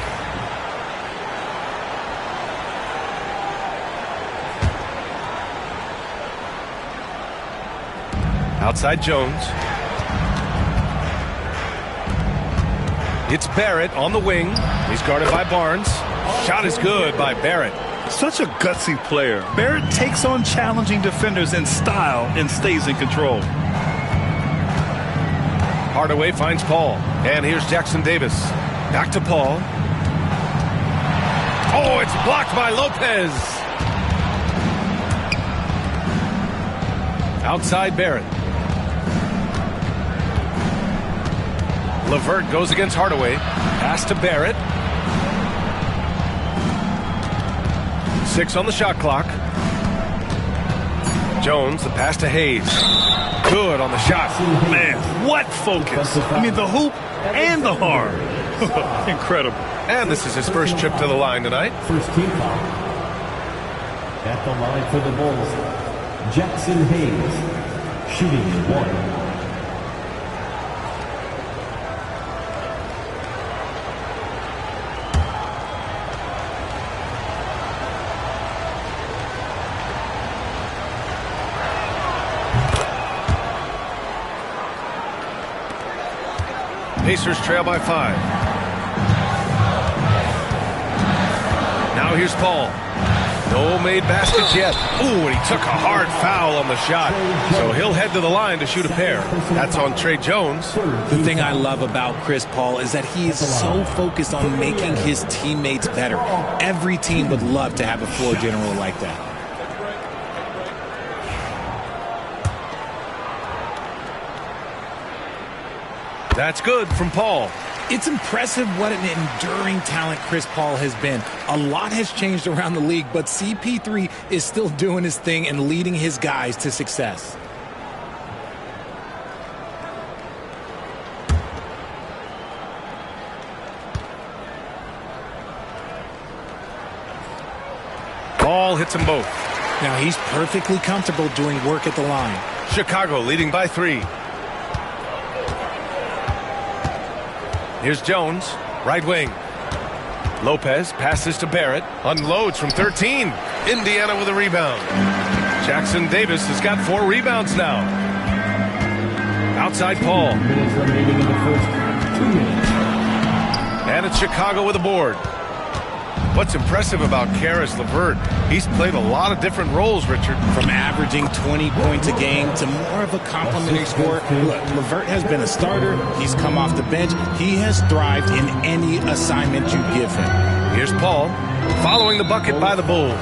Outside Jones. It's Barrett on the wing. He's guarded by Barnes. Shot is good by Barrett. Such a gutsy player. Barrett takes on challenging defenders in style and stays in control. Hardaway finds Paul. And here's Jackson Davis. Back to Paul. Oh, it's blocked by Lopez. Outside Barrett. LeVert goes against Hardaway. Pass to Barrett. 6 on the shot clock. Jones, the pass to Hayes. Good on the shot. Man, what focus. I mean, the hoop and the harm. Incredible. And this is his first trip to the line tonight. First team foul. At the line for the Bulls, Jackson Hayes, shooting 1. Pacers trail by 5. Now here's Paul. No made baskets yet. Ooh, and he took a hard foul on the shot. So he'll head to the line to shoot a pair. That's on Trey Jones. The thing I love about Chris Paul is that he is so focused on making his teammates better. Every team would love to have a floor general like that. That's good from Paul. It's impressive what an enduring talent Chris Paul has been. A lot has changed around the league, but CP3 is still doing his thing and leading his guys to success. Ball hits them both. Now he's perfectly comfortable doing work at the line. Chicago leading by 3. Here's Jones, right wing. Lopez passes to Barrett, unloads from 13. Indiana with a rebound. Jackson Davis has got 4 rebounds now. Outside Paul. And it's Chicago with a board. What's impressive about Caris LeVert, he's played a lot of different roles, Richard. From averaging 20 points a game to more of a complimentary scorer. Look, LeVert has been a starter. He's come off the bench. He has thrived in any assignment you give him. Here's Paul following the bucket by the Bulls.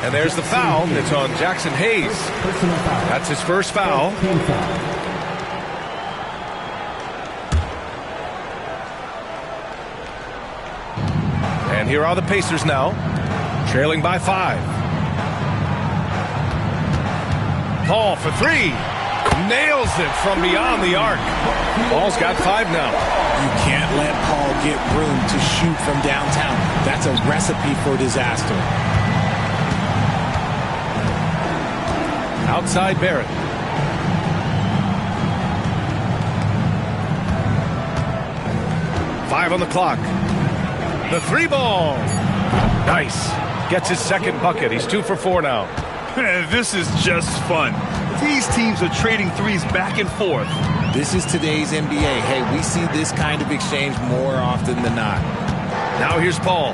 And there's the foul. It's on Jackson Hayes. That's his first foul. And here are the Pacers now, trailing by 5. Paul for 3. Nails it from beyond the arc. Paul's got 5 now. You can't let Paul get room to shoot from downtown. That's a recipe for disaster. Outside Barrett. Five on the clock. The 3 ball. Nice. Gets his second bucket. He's 2 for 4 now. This is just fun. These teams are trading threes back and forth. This is today's NBA. Hey, we see this kind of exchange more often than not. Now here's Paul.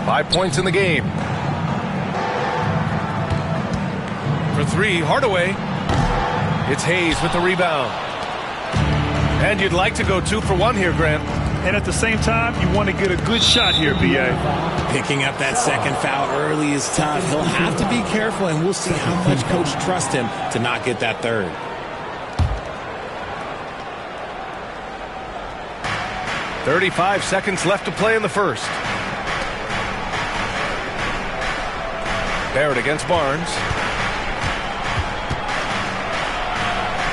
5 points in the game. For 3, Hardaway. It's Hayes with the rebound. And you'd like to go 2 for 1 here, Grant. And at the same time, you want to get a good shot here, B.A. Picking up that second foul early is tough. He'll have to be careful, and we'll see how much coach trusts him to not get that third. "35 seconds left to play in the first. Barrett against Barnes.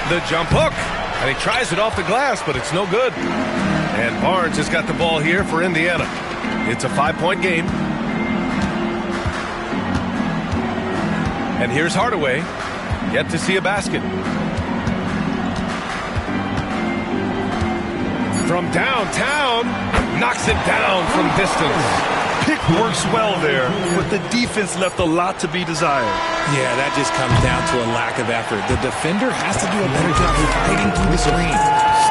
The jump hook. And he tries it off the glass, but it's no good. And Barnes has got the ball here for Indiana. It's a 5-point game. And here's Hardaway. Yet to see a basket. From downtown. Knocks it down from distance. Pick works well there, but the defense left a lot to be desired. Yeah, that just comes down to a lack of effort. The defender has to do a better job fighting through the screen.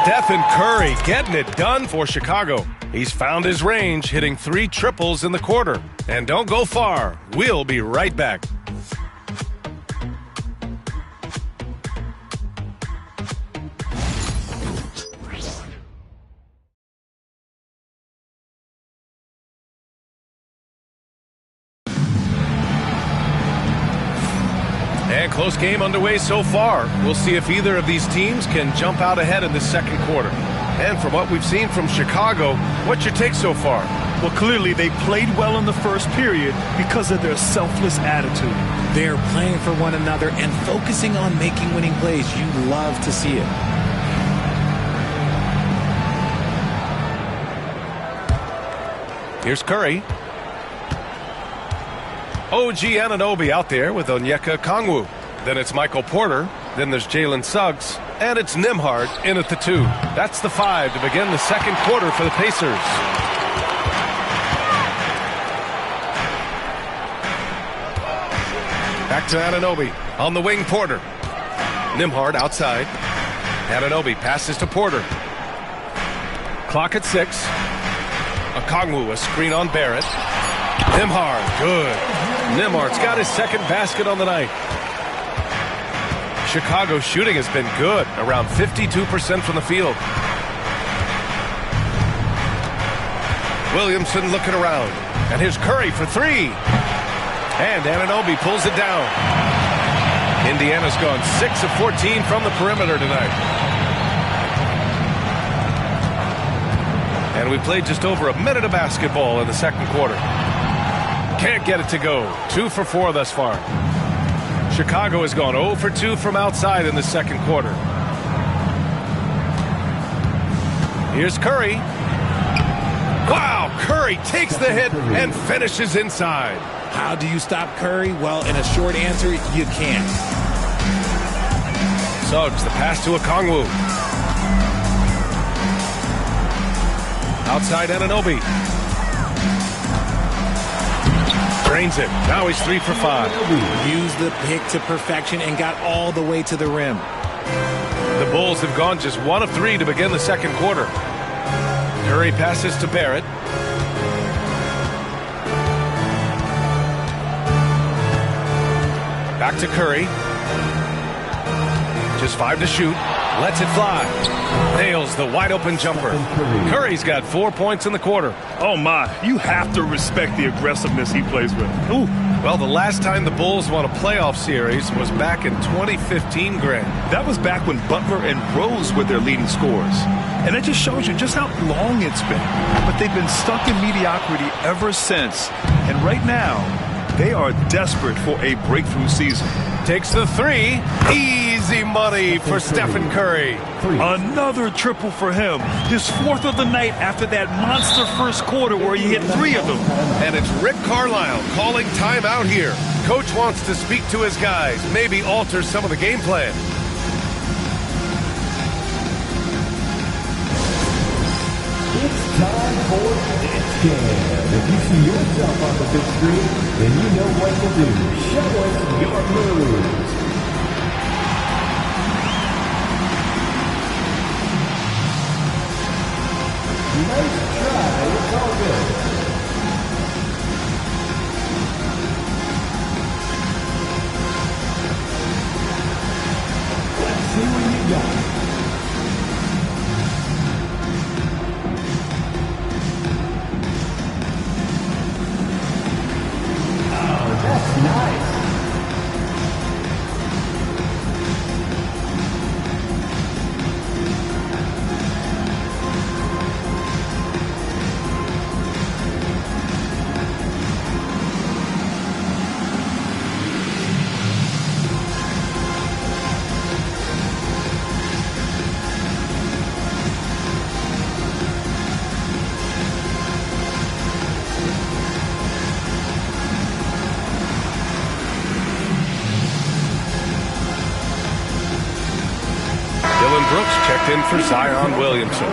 Stephen Curry getting it done for Chicago. He's found his range, hitting 3 triples in the quarter. And don't go far. We'll be right back. And close game underway so far. We'll see if either of these teams can jump out ahead in the second quarter. And from what we've seen from Chicago, what's your take so far? Well, clearly they played well in the first period because of their selfless attitude. They're playing for one another and focusing on making winning plays. You love to see it. Here's Curry. OG Anunoby out there with Onyeka Okongwu. Then it's Michael Porter. Then there's Jalen Suggs. And it's Nembhard in at the 2. That's the 5 to begin the second quarter for the Pacers. Back to Anunoby. On the wing, Porter. Nembhard outside. Anunoby passes to Porter. Clock at 6. Okongwu, a screen on Barrett. Nembhard, good. Nembhard's got his second basket on the night. Chicago's shooting has been good, around 52% from the field. Williamson looking around. And here's Curry for 3. And Anunoby pulls it down. Indiana's gone 6 of 14 from the perimeter tonight. And we played just over a minute of basketball in the second quarter. Can't get it to go. 2 for 4 thus far. Chicago has gone 0 for 2 from outside in the second quarter. Here's Curry. Wow, Curry takes the hit and finishes inside. How do you stop Curry? Well, in a short answer, you can't. Suggs, the pass to Okongwu. Outside Anunoby. Drains it. Now he's 3 for 5. Used the pick to perfection and got all the way to the rim. The Bulls have gone just 1 of 3 to begin the second quarter. Curry passes to Barrett. Back to Curry. Just 5 to shoot. Lets it fly. Nails the wide-open jumper. Curry's got 4 points in the quarter. Oh, my. You have to respect the aggressiveness he plays with. Ooh. Well, the last time the Bulls won a playoff series was back in 2015, Grant. That was back when Butler and Rose were their leading scorers. And it just shows you just how long it's been. But they've been stuck in mediocrity ever since. And right now, they are desperate for a breakthrough season. Takes the 3. Easy money for Stephen Curry. Another triple for him. His 4th of the night after that monster first quarter where he hit 3 of them. And it's Rick Carlisle calling timeout here. Coach wants to speak to his guys, maybe alter some of the game plan. It's time for this game. If you see yourself on the big screen, then you know what to do. Show us your moves. Nice try. It's all good. Let's see what you got. That's nice. Brooks checked in for Zion Williamson.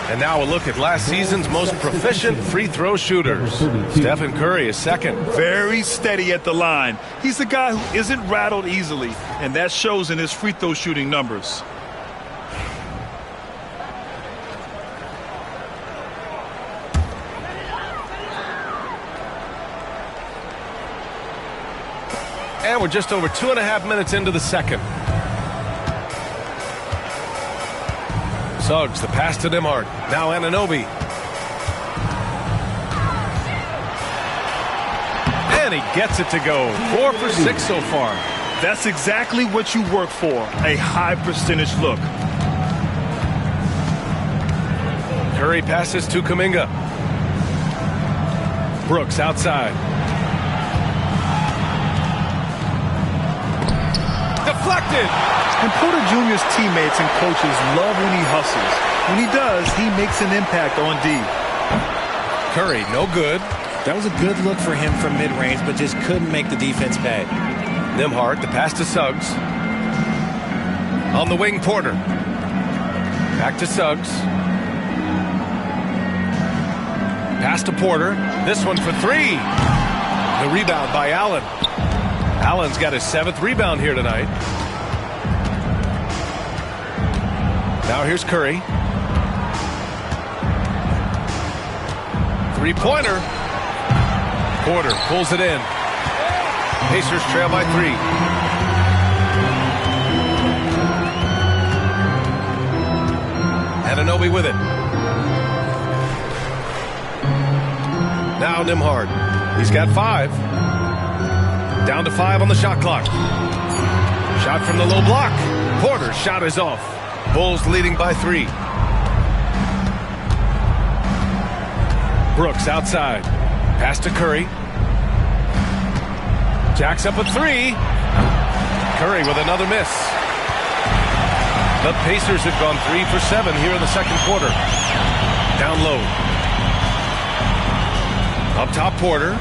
And now a look at last season's most proficient free throw shooters. Stephen Curry is second. Very steady at the line. He's the guy who isn't rattled easily, and that shows in his free throw shooting numbers. And we're just over 2.5 minutes into the second. Suggs, the pass to Nembhard. Now Anunoby. And he gets it to go. 4 for 6 so far. That's exactly what you work for, a high percentage look. Curry passes to Kuminga. Brooks outside. Deflected. And Porter Jr.'s teammates and coaches love when he hustles. When he does, he makes an impact on D. Curry, no good. That was a good look for him from mid-range, but just couldn't make the defense pay. Nembhard, the pass to Suggs. On the wing, Porter. Back to Suggs. Pass to Porter. This one for 3. The rebound by Allen. Allen's got his 7th rebound here tonight. Now here's Curry. 3-pointer. Porter pulls it in. Pacers trail by 3. Anunoby with it. Now Nembhard. He's got 5. Down to 5 on the shot clock. Shot from the low block. Porter's shot is off. Bulls leading by 3. Brooks outside. Pass to Curry. Jacks up a 3. Curry with another miss. The Pacers have gone 3 for 7 here in the second quarter. Down low. Up top, Porter.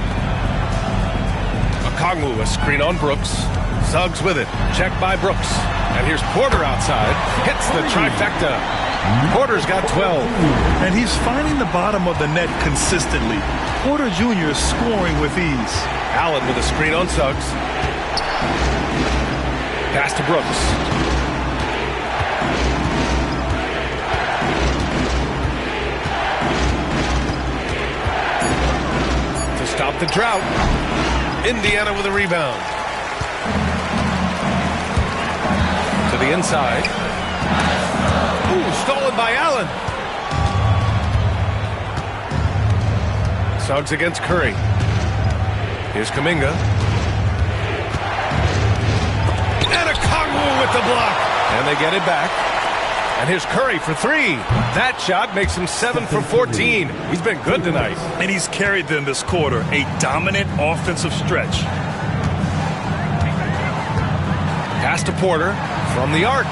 Okongwu, a screen on Brooks. Suggs with it. Checked by Brooks. And here's Porter outside. Hits the trifecta. Porter's got 12. And he's finding the bottom of the net consistently. Porter Jr. is scoring with ease. Allen with a screen on Suggs. Pass to Brooks. To stop the drought. Indiana with a rebound. the inside. Ooh, stolen by Allen. Suggs against Curry. Here's Kuminga. And Okongwu with the block. And they get it back. And here's Curry for three. That shot makes him 7 for 14. He's been good tonight. And he's carried them this quarter. A dominant offensive stretch. Pass to Porter from the arc.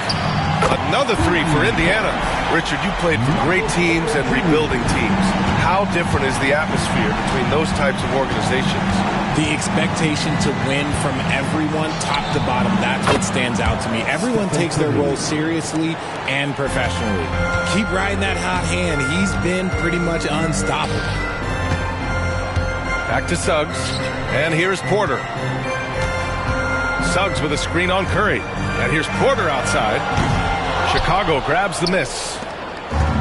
Another three for Indiana. Richard, you played for great teams and rebuilding teams. How different is the atmosphere between those types of organizations? The expectation to win from everyone, top to bottom, that's what stands out to me. Everyone takes their role seriously and professionally. Keep riding that hot hand. He's been pretty much unstoppable. Back to Suggs. And here's Porter. Suggs with a screen on Curry. And here's Porter outside. Chicago grabs the miss.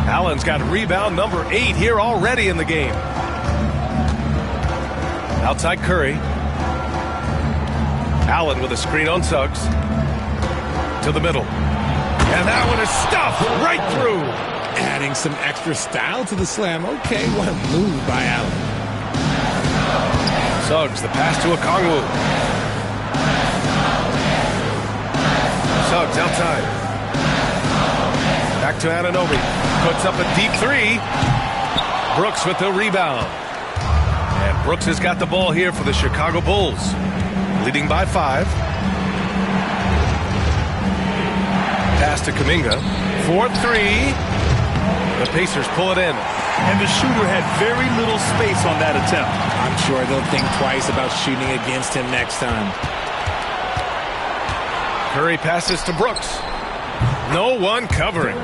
Allen's got rebound number 8 here already in the game. Outside Curry. Allen with a screen on Suggs. To the middle. And that one is stuffed right through. Adding some extra style to the slam. Okay, what a move by Allen. Suggs, the pass to Okongwu. Suggs outside. Back to Anunoby. Puts up a deep three. Brooks with the rebound. And Brooks has got the ball here for the Chicago Bulls. Leading by 5. Pass to Kuminga. 4-3. The Pacers pull it in. And the shooter had very little space on that attempt. I'm sure they'll think twice about shooting against him next time. Curry passes to Brooks. No one covering.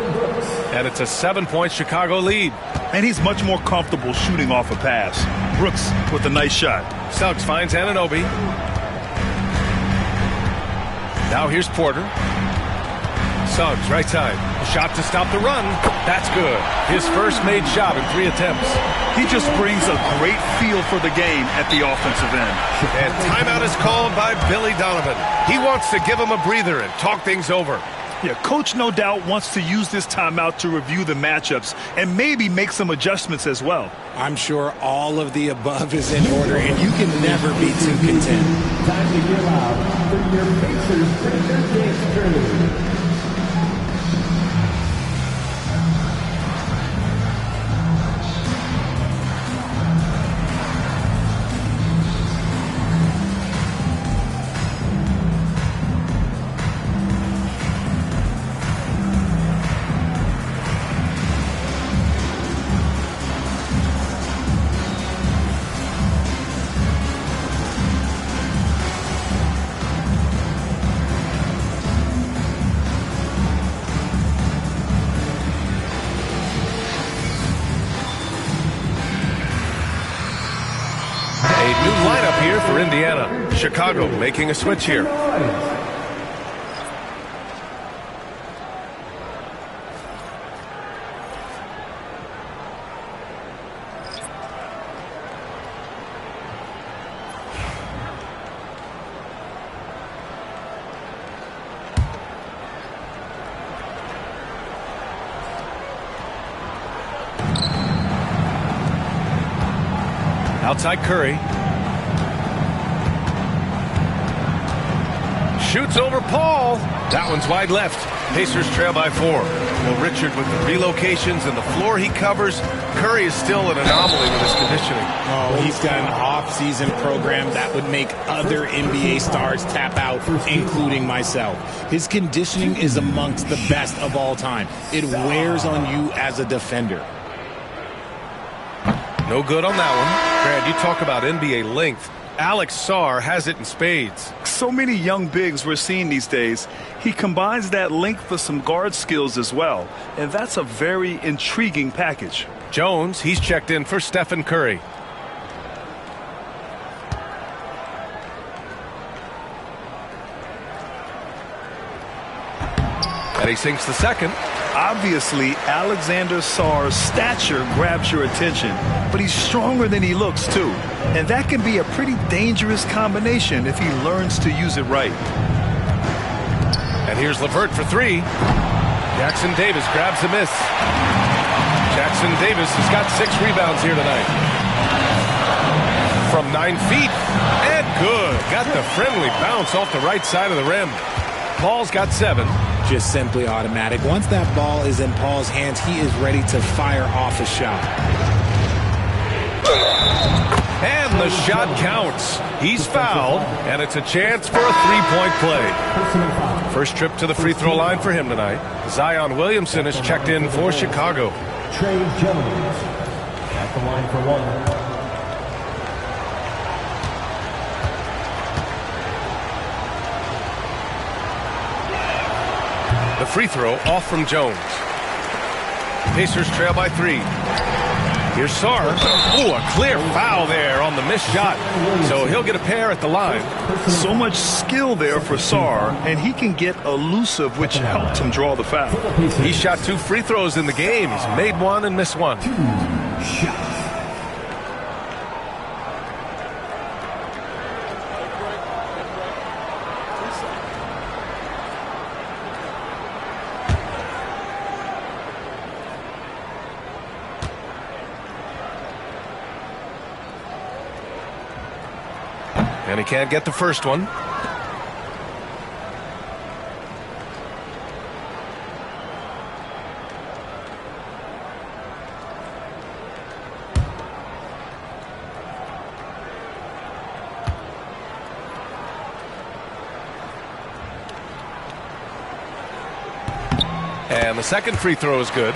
And it's a 7-point Chicago lead. And he's much more comfortable shooting off a pass. Brooks with a nice shot. Suggs finds Anunoby. Now here's Porter. Suggs, right side. Shot to stop the run. That's good. His first made shot in 3 attempts. He just brings a great feel for the game at the offensive end. And timeout is called by Billy Donovan. He wants to give him a breather and talk things over. Yeah, coach no doubt wants to use this timeout to review the matchups and maybe make some adjustments as well. I'm sure all of the above is in order, and you can never be too content. Time to give out for your Pacers Premier Games tournament. Lineup here for Indiana. Chicago making a switch here. Outside Curry. Shoots over Paul. That one's wide left. Pacers trail by 4. Well, Richard, with the relocations and the floor he covers, Curry is still an anomaly with his conditioning. Oh, he's got an off-season program that would make other NBA stars tap out, including myself. His conditioning is amongst the best of all time. It wears on you as a defender. No good on that one. Brad, you talk about NBA length. Alex Sarr has it in spades. So many young bigs we're seeing these days. He combines that length with some guard skills as well. And that's a very intriguing package. Jones, he's checked in for Stephen Curry. And he sinks the second. Obviously, Alexander Sarr's stature grabs your attention, but he's stronger than he looks, too. And that can be a pretty dangerous combination if he learns to use it right. And here's LeVert for three. Jackson Davis grabs the miss. Jackson Davis has got 6 rebounds here tonight. From 9 feet. And good. Got the friendly bounce off the right side of the rim. Paul's got 7. Just simply automatic. Once that ball is in Paul's hands, he is ready to fire off a shot. And the shot counts. He's fouled, and it's a chance for a 3-point play. First trip to the free throw line for him tonight. Zion Williamson has checked in for Chicago. Trey Jones at the line for 1. The free throw off from Jones. Pacers trail by 3. Here's Sarr. Oh, a clear foul there on the missed shot. So he'll get a pair at the line. So much skill there for Sarr, and he can get elusive, which helped him draw the foul. He shot 2 free throws in the game. He's made 1 and missed 1. And he can't get the first one. And the second free throw is good.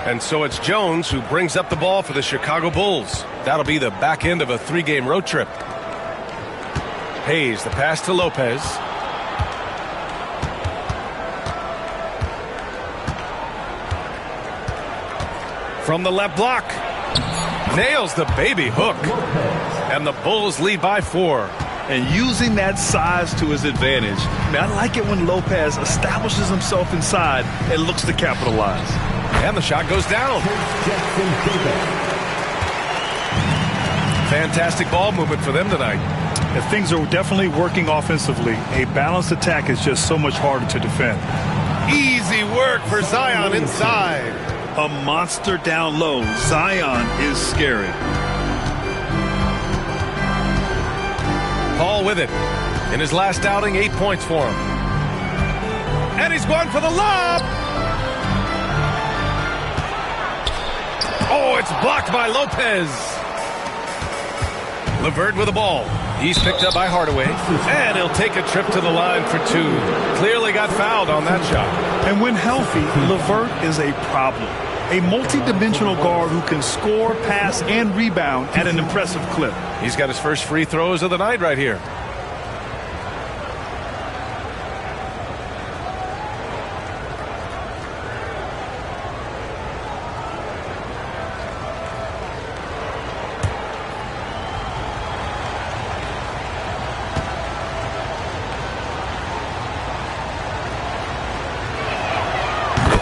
And so it's Jones who brings up the ball for the Chicago Bulls. That'll be the back end of a 3-game road trip. Hayes, the pass to Lopez. From the left block. Nails the baby hook. And the Bulls lead by 4. And using that size to his advantage. I like it when Lopez establishes himself inside and looks to capitalize. And the shot goes down. Fantastic ball movement for them tonight. And things are definitely working offensively. A balanced attack is just so much harder to defend. Easy work for Zion inside. A monster down low. Zion is scary. Paul with it. In his last outing, 8 points for him. And he's going for the lob. Oh, it's blocked by Lopez. LeVert with the ball. He's picked up by Hardaway. And he'll take a trip to the line for 2. Clearly got fouled on that shot. And when healthy, LeVert is a problem. A multi-dimensional guard who can score, pass, and rebound at an impressive clip. He's got his first free throws of the night right here.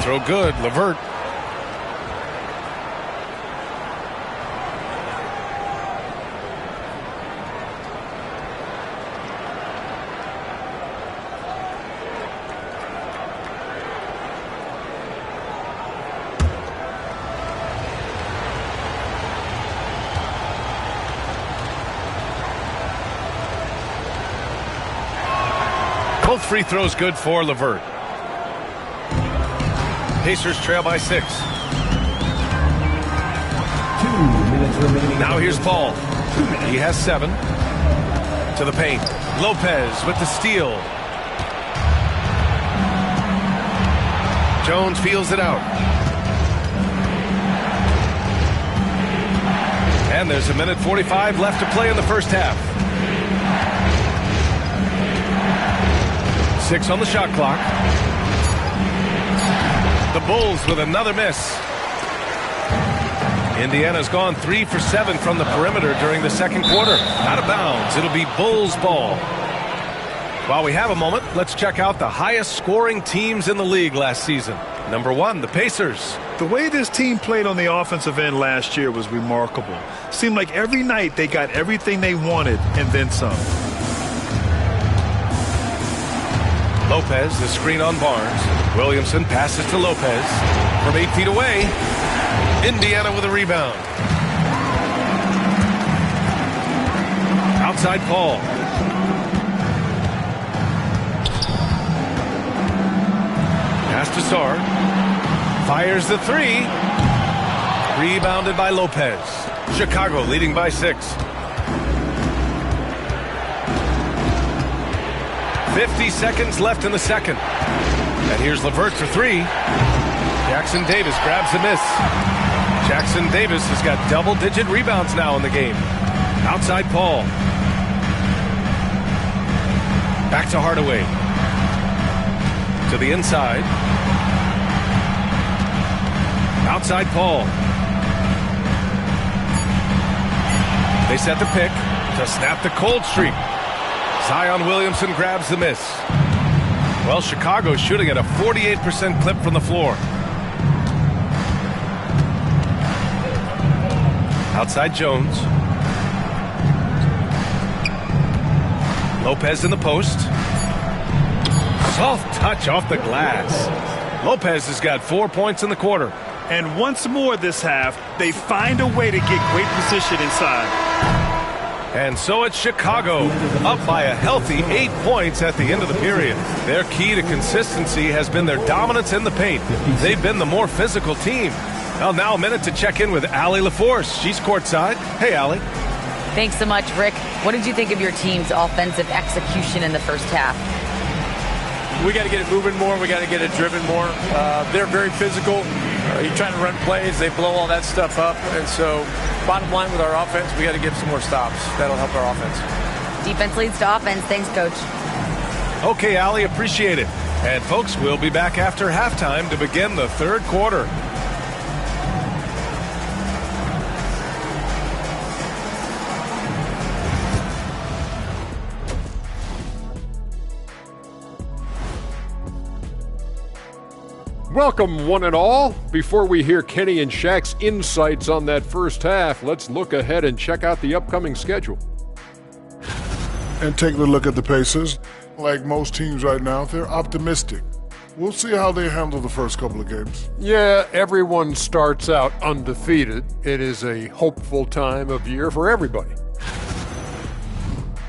Throw good, LeVert. Both free throws good for LeVert. Pacers trail by 6. 2 minutes remaining. Now here's Paul. He has 7. To the paint. Lopez with the steal. Jones feels it out. And there's 1:45 left to play in the first half. 6 on the shot clock. The Bulls with another miss. Indiana's gone 3 for 7 from the perimeter during the second quarter. Out of bounds. It'll be Bulls ball. While we have a moment, let's check out the highest scoring teams in the league last season. Number 1, the Pacers. The way this team played on the offensive end last year was remarkable. Seemed like every night they got everything they wanted and then some. Lopez, the screen on Barnes. Williamson passes to Lopez from 8 feet away. Indiana with a rebound. Outside Paul. Pass to Sarr. Fires the three. Rebounded by Lopez. Chicago leading by 6. 50 seconds left in the second. And here's LeVert for 3. Jackson Davis grabs the miss. Jackson Davis has got double-digit rebounds now in the game. Outside Paul. Back to Hardaway. To the inside. Outside Paul. They set the pick to snap the cold streak. Zion Williamson grabs the miss. Well, Chicago's shooting at a 48% clip from the floor. Outside Jones. Lopez in the post. Soft touch off the glass. Lopez has got 4 points in the quarter. And once more this half, they find a way to get great position inside. And so it's Chicago, up by a healthy 8 points at the end of the period. Their key to consistency has been their dominance in the paint. They've been the more physical team. Well, now a minute to check in with Allie LaForce. She's courtside. Hey, Allie. Thanks so much, Rick. What did you think of your team's offensive execution in the first half? We got to get it moving more. We got to get it driven more. They're very physical. You're trying to run plays. They blow all that stuff up. And so bottom line with our offense, we got to get some more stops. That'll help our offense. Defense leads to offense. Thanks, Coach. Okay, Allie, appreciate it. And, folks, we'll be back after halftime to begin the third quarter. Welcome, one and all. Before we hear Kenny and Shaq's insights on that first half, let's look ahead and check out the upcoming schedule. And taking a look at the Pacers, like most teams right now, they're optimistic. We'll see how they handle the first couple of games. Yeah, everyone starts out undefeated. It is a hopeful time of year for everybody.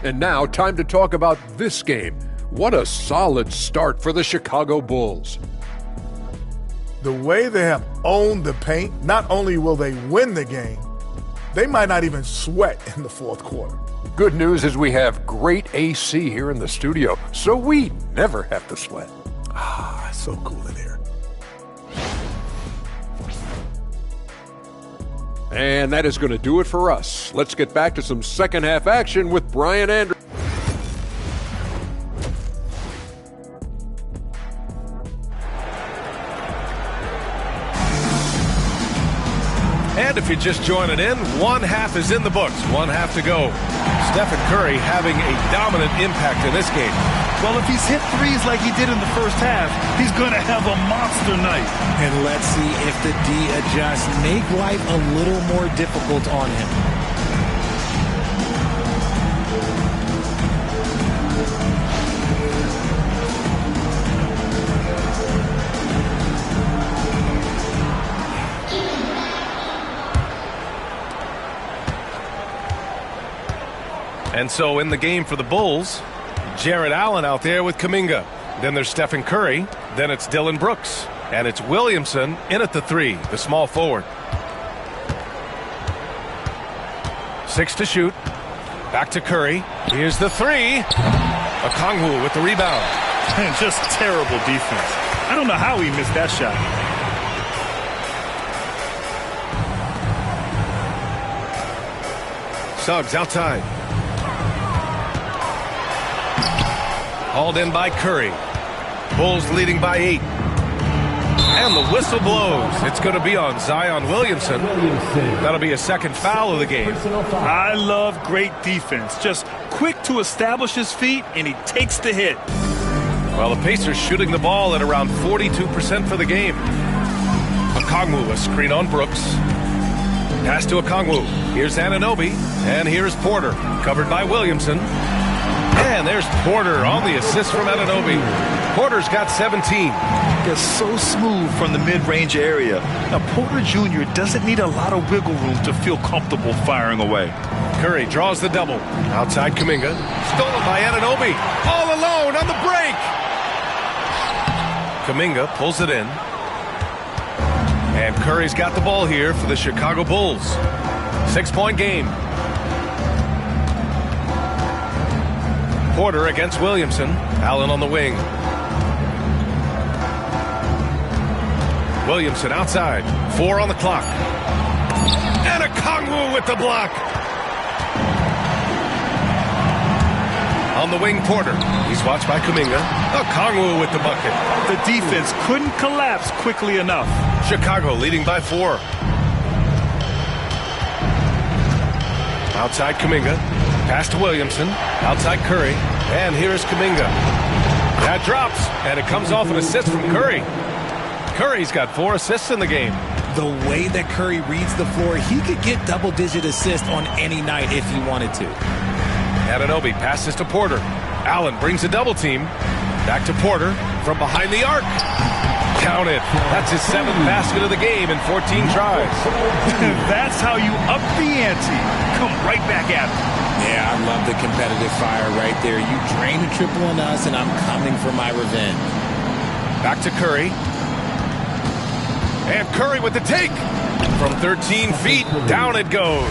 And now, time to talk about this game. What a solid start for the Chicago Bulls. The way they have owned the paint, not only will they win the game, they might not even sweat in the fourth quarter. Good news is we have great AC here in the studio, so we never have to sweat. Ah, it's so cool in here. And that is going to do it for us. Let's get back to some second half action with Brian Anderson. And if you're just joining in, one half is in the books, one half to go. Stephen Curry having a dominant impact in this game. Well, if he's hit threes like he did in the first half, he's going to have a monster night. And let's see if the D adjusts, make life a little more difficult on him. And so in the game for the Bulls, Jarrett Allen out there with Kuminga. Then there's Stephen Curry. Then it's Dylan Brooks. And it's Williamson in at the 3, the small forward. 6 to shoot. Back to Curry. Here's the 3. Okongwu with the rebound. And just terrible defense. I don't know how he missed that shot. Suggs outside. Hauled in by Curry. Bulls leading by 8. And the whistle blows. It's going to be on Zion Williamson. That'll be a second foul of the game. I love great defense. Just quick to establish his feet, and he takes the hit. Well, the Pacers shooting the ball at around 42% for the game. Okongwu, a screen on Brooks. Pass to Okongwu. Here's Anunoby, and here's Porter, covered by Williamson. And there's Porter on the assist from Anunoby. Porter's got 17. They're so smooth from the mid-range area. Now, Porter Jr. doesn't need a lot of wiggle room to feel comfortable firing away. Curry draws the double. Outside Kuminga. Stolen by Anunoby. All alone on the break. Kuminga pulls it in. And Curry's got the ball here for the Chicago Bulls. 6-point game. Porter against Williamson. Allen on the wing. Williamson outside. 4 on the clock. And Okongwu with the block. On the wing, Porter. He's watched by Kuminga. Okongwu with the bucket. The defense couldn't collapse quickly enough. Chicago leading by 4. Outside Kuminga. Pass to Williamson. Outside Curry. And here's Kuminga. That drops. And it comes off an assist from Curry. Curry's got 4 assists in the game. The way that Curry reads the floor, he could get double-digit assists on any night if he wanted to. Anunoby passes to Porter. Allen brings a double team. Back to Porter from behind the arc. Count it. That's his 7th basket of the game in 14 tries. That's how you up the ante. Come right back at him. Yeah, I love the competitive fire right there. You drain a triple on us, and I'm coming for my revenge. Back to Curry. And Curry with the take. From 13 feet, down it goes.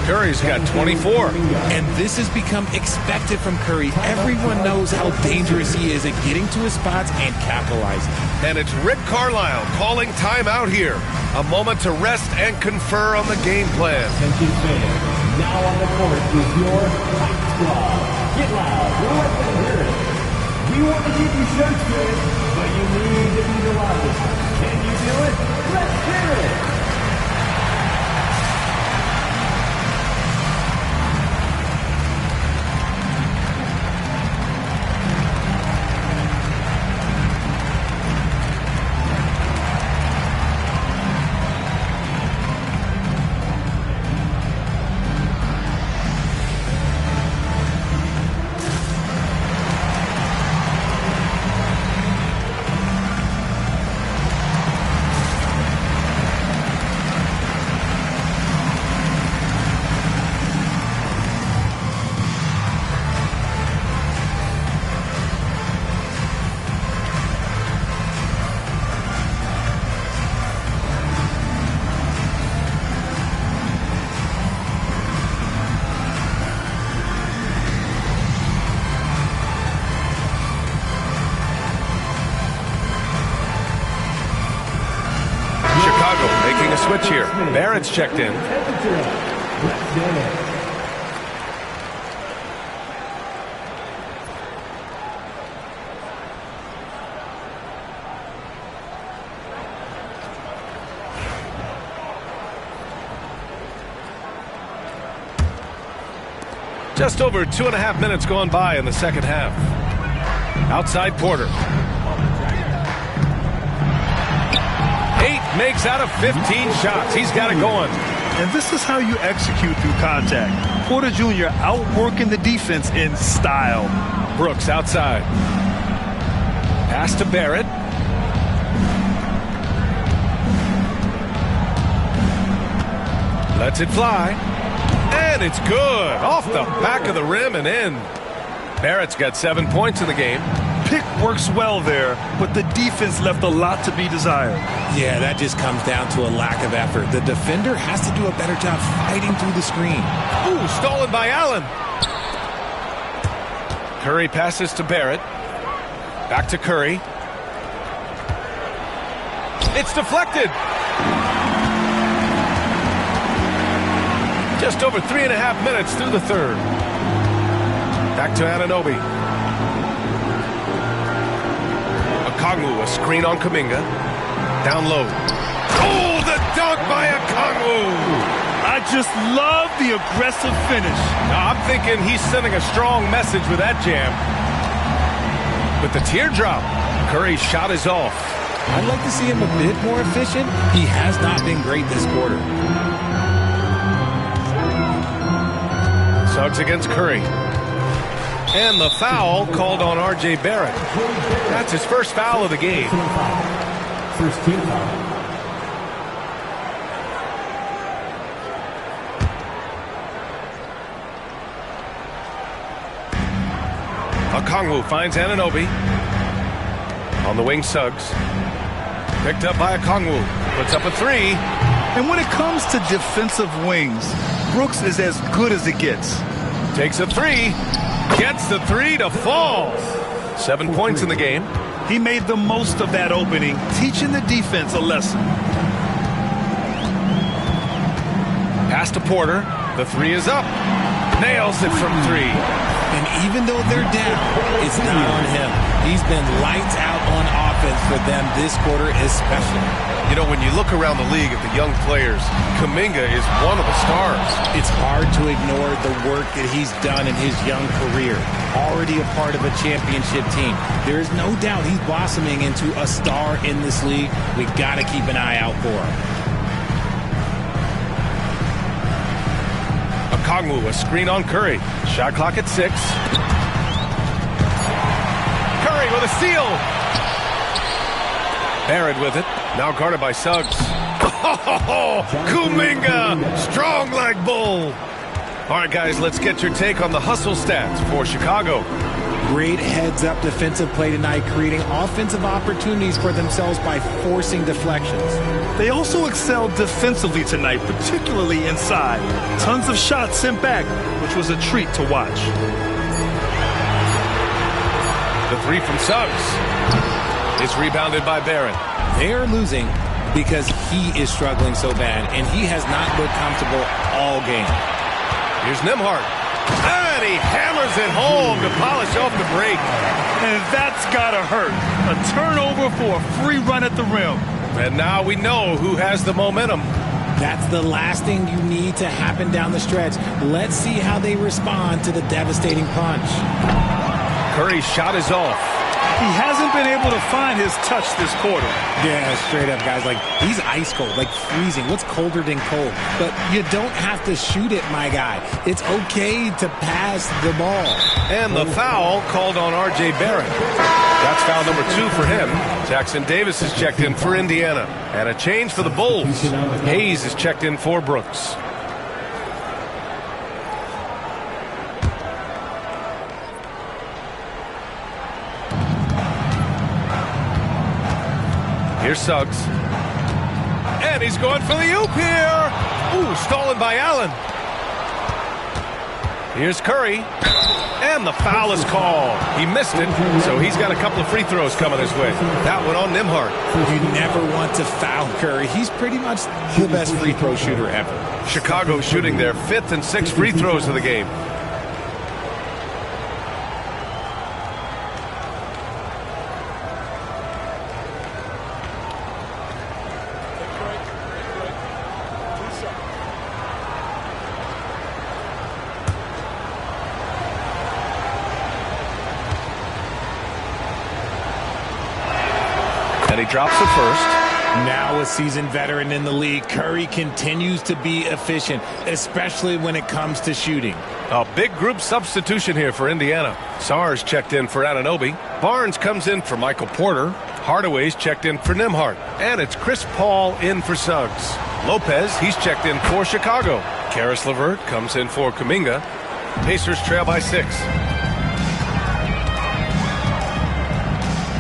Curry's got 24. And this has become expected from Curry. Everyone knows how dangerous he is at getting to his spots and capitalizing. And it's Rick Carlisle calling timeout here. A moment to rest and confer on the game plan. Attention fans, now on the court is your Fight Squad. Get loud, let them hear it. We want to keep you shirts good, but you need to be the loudest. Can you do it? Let's hear it. Making a switch here. Barrett's checked in. Just over 2.5 minutes gone by in the second half. Outside Porter. 8 makes out of 15 shots. He's got it going. And this is how you execute through contact. Porter Jr. outworking the defense in style. Brooks outside. Pass to Barrett. Lets it fly. And it's good. Off the back of the rim and in. Barrett's got 7 points in the game. Pick works well there, but the defense left a lot to be desired. Yeah, that just comes down to a lack of effort. The defender has to do a better job fighting through the screen. Ooh, stolen by Allen. Curry passes to Barrett. Back to Curry. It's deflected. Just over 3.5 minutes through the third. Back to Anunoby. Okongwu, a screen on Kuminga. Down low. Oh, the dunk by Okongwu. I just love the aggressive finish. Now, I'm thinking he's sending a strong message with that jam. With the teardrop, Curry's shot is off. I'd like to see him a bit more efficient. He has not been great this quarter. Suggs against Curry. And the foul called on R.J. Barrett. That's his first foul of the game. First team foul. Okongwu finds Anunoby. On the wing, Suggs. Picked up by Okongwu. Puts up a three. And when it comes to defensive wings, Brooks is as good as it gets. Takes a three. Gets the three to fall. 7 points in the game. He made the most of that opening, teaching the defense a lesson. Pass to Porter. The three is up. Nails it from three. And even though they're down, it's not on him. He's been lights out on offense for them this quarter especially. You know, when you look around the league at the young players, Kuminga is one of the stars. It's hard to ignore the work that he's done in his young career. Already a part of a championship team. There is no doubt he's blossoming into a star in this league. We got to keep an eye out for him. Okongwu, a screen on Curry. Shot clock at 6. Curry with a steal. Barrett with it. Now guarded by Suggs. Kuminga, strong like bull. All right, guys, let's get your take on the hustle stats for Chicago. Great heads-up defensive play tonight, creating offensive opportunities for themselves by forcing deflections. They also excelled defensively tonight, particularly inside. Tons of shots sent back, which was a treat to watch. The three from Suggs is rebounded by Barrett. They're losing because he is struggling so bad, and he has not looked comfortable all game. Here's Nembhard. And he hammers it home to polish off the break. And that's gotta hurt. A turnover for a free run at the rim. And now we know who has the momentum. That's the last thing you need to happen down the stretch. Let's see how they respond to the devastating punch. Curry's shot is off. He hasn't been able to find his touch this quarter. Yeah, straight up, guys. Like, he's ice cold, like freezing. What's colder than cold? But you don't have to shoot it, my guy. It's okay to pass the ball. And the foul called on R.J. Barrett. That's foul number 2 for him. Jackson Davis is checked in for Indiana. And a change for the Bulls. Hayes is checked in for Brooks. Here's Suggs. And he's going for the oop here. Ooh, stolen by Allen. Here's Curry. And the foul is called. He missed it, so he's got a couple of free throws coming his way. That one on Nembhard. You never want to foul Curry. He's pretty much the best free throw shooter ever. Chicago shooting their 5th and 6th free throws of the game. And he drops it first. Now a seasoned veteran in the league, Curry continues to be efficient, especially when it comes to shooting. A big group substitution here for Indiana. Sarge checked in for Anunoby. Barnes comes in for Michael Porter. Hardaway's checked in for Nembhard. And it's Chris Paul in for Suggs. Lopez, he's checked in for Chicago. Karis LeVert comes in for Kuminga. Pacers trail by 6.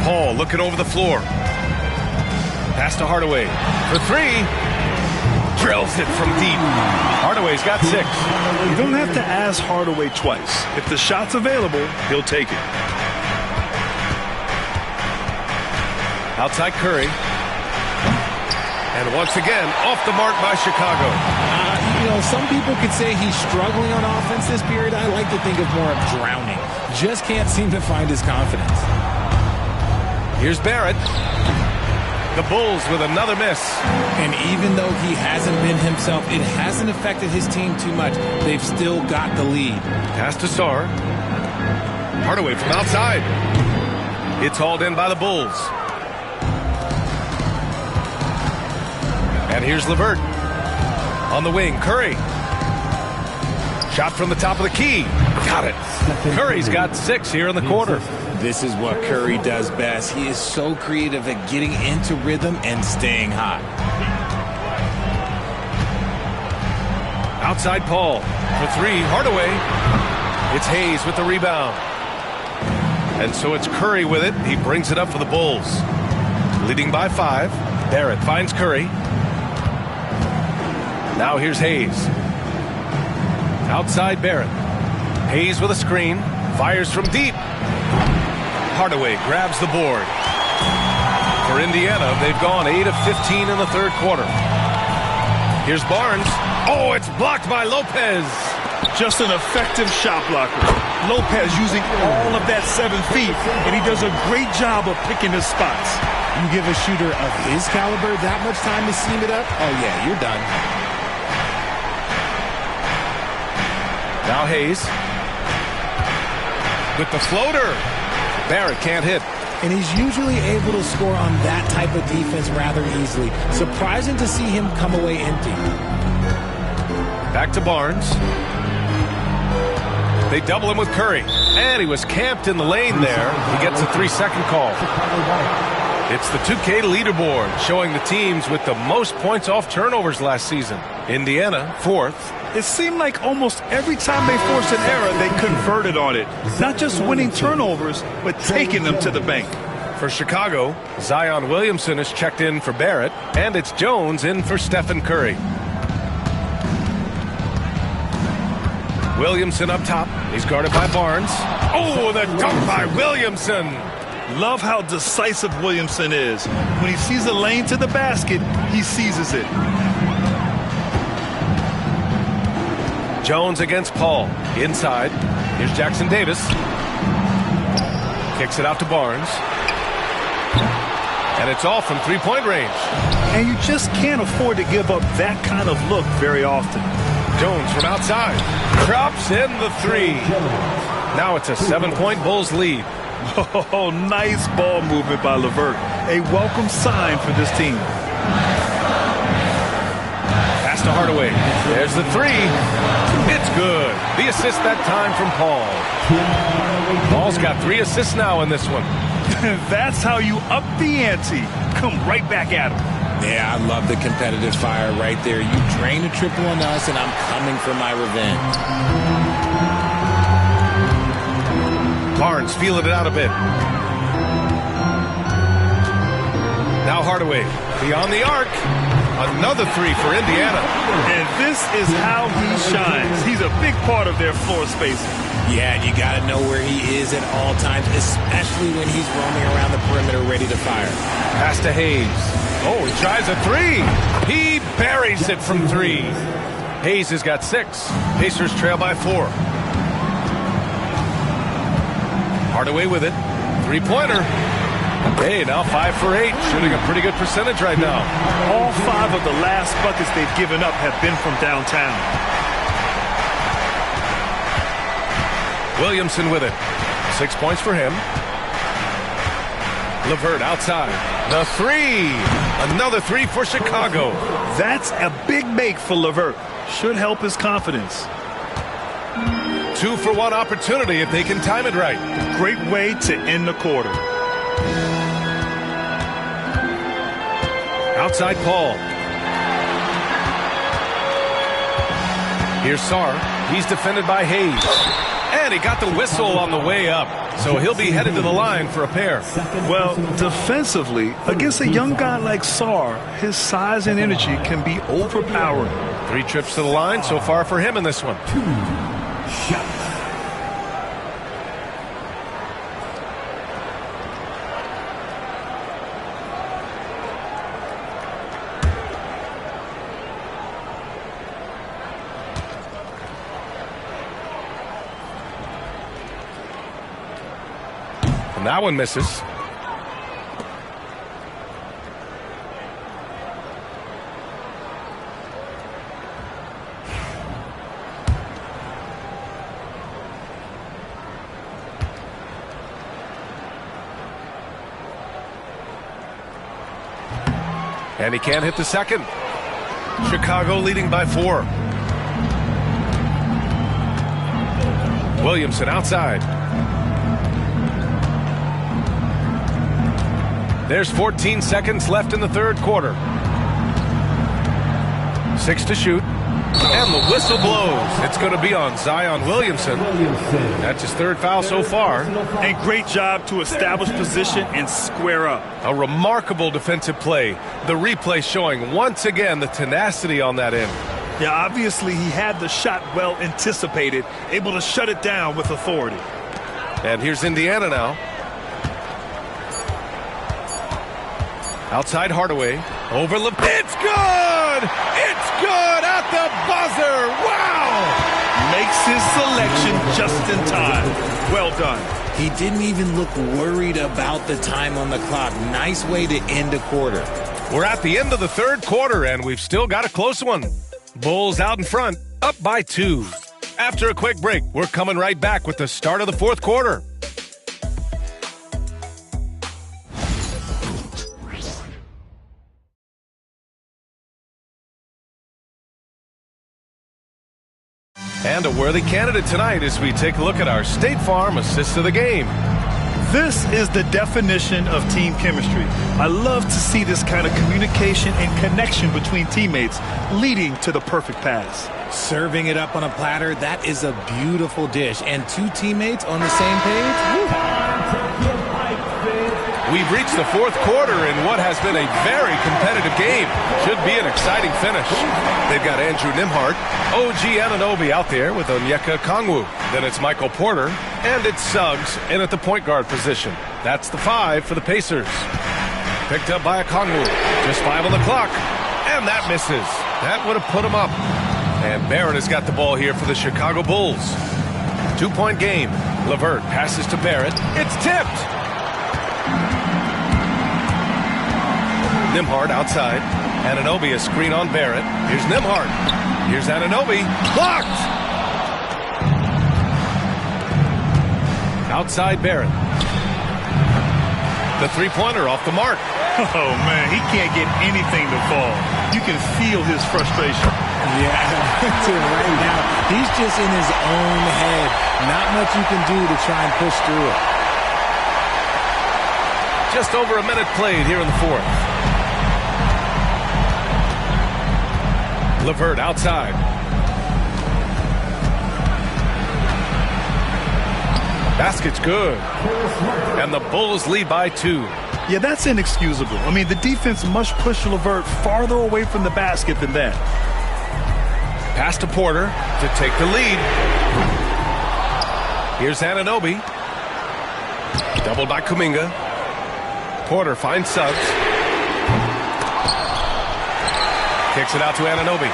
Paul looking over the floor. Pass to Hardaway for 3. Drills it from deep. Hardaway's got 6. You don't have to ask Hardaway twice. If the shot's available, he'll take it. Outside Curry. And once again, off the mark by Chicago. You know, some people could say he's struggling on offense this period. I like to think of more of drowning. Just can't seem to find his confidence. Here's Barrett. The Bulls with another miss. And even though he hasn't been himself, it hasn't affected his team too much. They've still got the lead. Pass to Sarr. Hardaway from outside. It's hauled in by the Bulls. And here's LeVert. On the wing, Curry. Shot from the top of the key. Got it. Curry's got 6 here in the quarter. This is what Curry does best. He is so creative at getting into rhythm and staying hot. Outside Paul for 3. Hardaway. It's Hayes with the rebound. And so it's Curry with it. He brings it up for the Bulls. Leading by 5. Barrett finds Curry. Now here's Hayes. Outside Barrett. Hayes with a screen. Fires from deep. Hardaway grabs the board. For Indiana, they've gone 8 of 15 in the third quarter. Here's Barnes. Oh, it's blocked by Lopez. Just an effective shot blocker. Lopez using all of that 7 feet, and he does a great job of picking his spots. You give a shooter of his caliber that much time to seam it up, oh yeah, you're done. Now Hayes with the floater. Barrett can't hit. And he's usually able to score on that type of defense rather easily. Surprising to see him come away empty. Back to Barnes. They double him with Curry. And he was camped in the lane there. He gets a 3-second call. It's the 2K leaderboard showing the teams with the most points off turnovers last season. Indiana, 4th. It seemed like almost every time they forced an error, they converted on it. Not just winning turnovers, but taking them to the bank. For Chicago, Zion Williamson is checked in for Barrett, and it's Jones in for Stephen Curry. Williamson up top. He's guarded by Barnes. Oh, the dunk by Williamson. Love how decisive Williamson is. When he sees a lane to the basket, he seizes it. Jones against Paul. Inside. Here's Jackson Davis. Kicks it out to Barnes. And it's all from three-point range. And you just can't afford to give up that kind of look very often. Jones from outside. Drops in the 3. Now it's a 7-point Bulls lead. Oh, nice ball movement by LeVert. A welcome sign for this team. Pass to Hardaway. There's the 3. It's good. The assist that time from Paul. Paul's got 3 assists now in this one. That's how you up the ante. Come right back at him. Yeah, I love the competitive fire right there. You drain a triple on us, and I'm coming for my revenge. Barnes feeling it out a bit. Now Hardaway beyond the arc. Another 3 for Indiana. And this is how he shines. He's a big part of their floor spacing. Yeah, and you got to know where he is at all times, especially when he's roaming around the perimeter ready to fire. Pass to Hayes. Oh, he tries a 3. He buries it from 3. Hayes has got 6. Pacers trail by 4. Hardaway with it. 3-pointer. Hey, now 5 for 8. Shooting a pretty good percentage right now. All 5 of the last buckets they've given up have been from downtown. Williamson with it. 6 points for him. LeVert outside. The 3. Another 3 for Chicago. That's a big make for LeVert. Should help his confidence. 2-for-1 opportunity if they can time it right. Great way to end the quarter. Outside Paul. Here's Sarr. He's defended by Hayes. And he got the whistle on the way up. So he'll be headed to the line for a pair. Well, defensively, against a young guy like Sarr, his size and energy can be overpowering. 3 trips to the line so far for him in this one. 2 shots. And that one misses. And he can't hit the second. Chicago leading by 4. Williamson outside. There's 14 seconds left in the third quarter. 6 to shoot. And the whistle blows. It's going to be on Zion Williamson. That's his third foul so far. And great job to establish position and square up. A remarkable defensive play. The replay showing once again the tenacity on that end. Yeah, obviously he had the shot well anticipated, able to shut it down with authority. And here's Indiana now. Outside Hardaway. Over It's good! It's good at the buzzer! Wow! Makes his selection just in time. Well done. He didn't even look worried about the time on the clock. Nice way to end a quarter. We're at the end of the third quarter, and we've still got a close one. Bulls out in front, up by 2. After a quick break, we're coming right back with the start of the fourth quarter. And a worthy candidate tonight as we take a look at our State Farm assist of the game. This is the definition of team chemistry. I love to see this kind of communication and connection between teammates leading to the perfect pass. Serving it up on a platter, that is a beautiful dish. And 2 teammates on the same page. We've reached the fourth quarter in what has been a very competitive game. Should be an exciting finish. They've got Andrew Nembhard, OG Anunoby out there with Onyeka Okongwu. Then it's Michael Porter, and it's Suggs in at the point guard position. That's the 5 for the Pacers. Picked up by Okongwu. Just 5 on the clock, and that misses. That would have put him up. And Barrett has got the ball here for the Chicago Bulls. 2-point game. LeVert passes to Barrett. It's tipped. Nembhard outside. Anunoby a screen on Barrett. Here's Nembhard. Here's Anunoby. Blocked! Outside Barrett. The three-pointer off the mark. Oh, man, he can't get anything to fall. You can feel his frustration. Yeah, right now, he's just in his own head. Not much you can do to try and push through it. Just over a minute played here in the fourth. LeVert outside. Basket's good. And the Bulls lead by 2. Yeah, that's inexcusable. I mean, the defense must push LeVert farther away from the basket than that. Pass to Porter to take the lead. Here's Anunoby. Doubled by Kuminga. Porter finds Suggs. Kicks it out to Anunoby.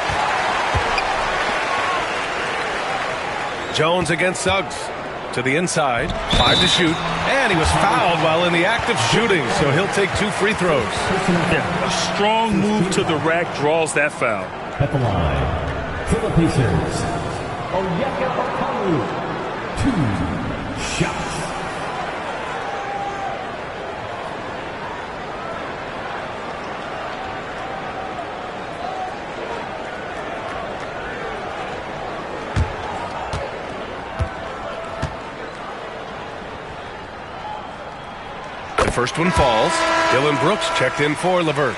Jones against Suggs. To the inside. 5 to shoot. And he was fouled while in the act of shooting, so he'll take 2 free throws. Yeah, a strong move to the rack draws that foul. At the line, for the Pacers, Onyeka Okongwu, 2 shots. First one falls. Dylan Brooks checked in for LeVert.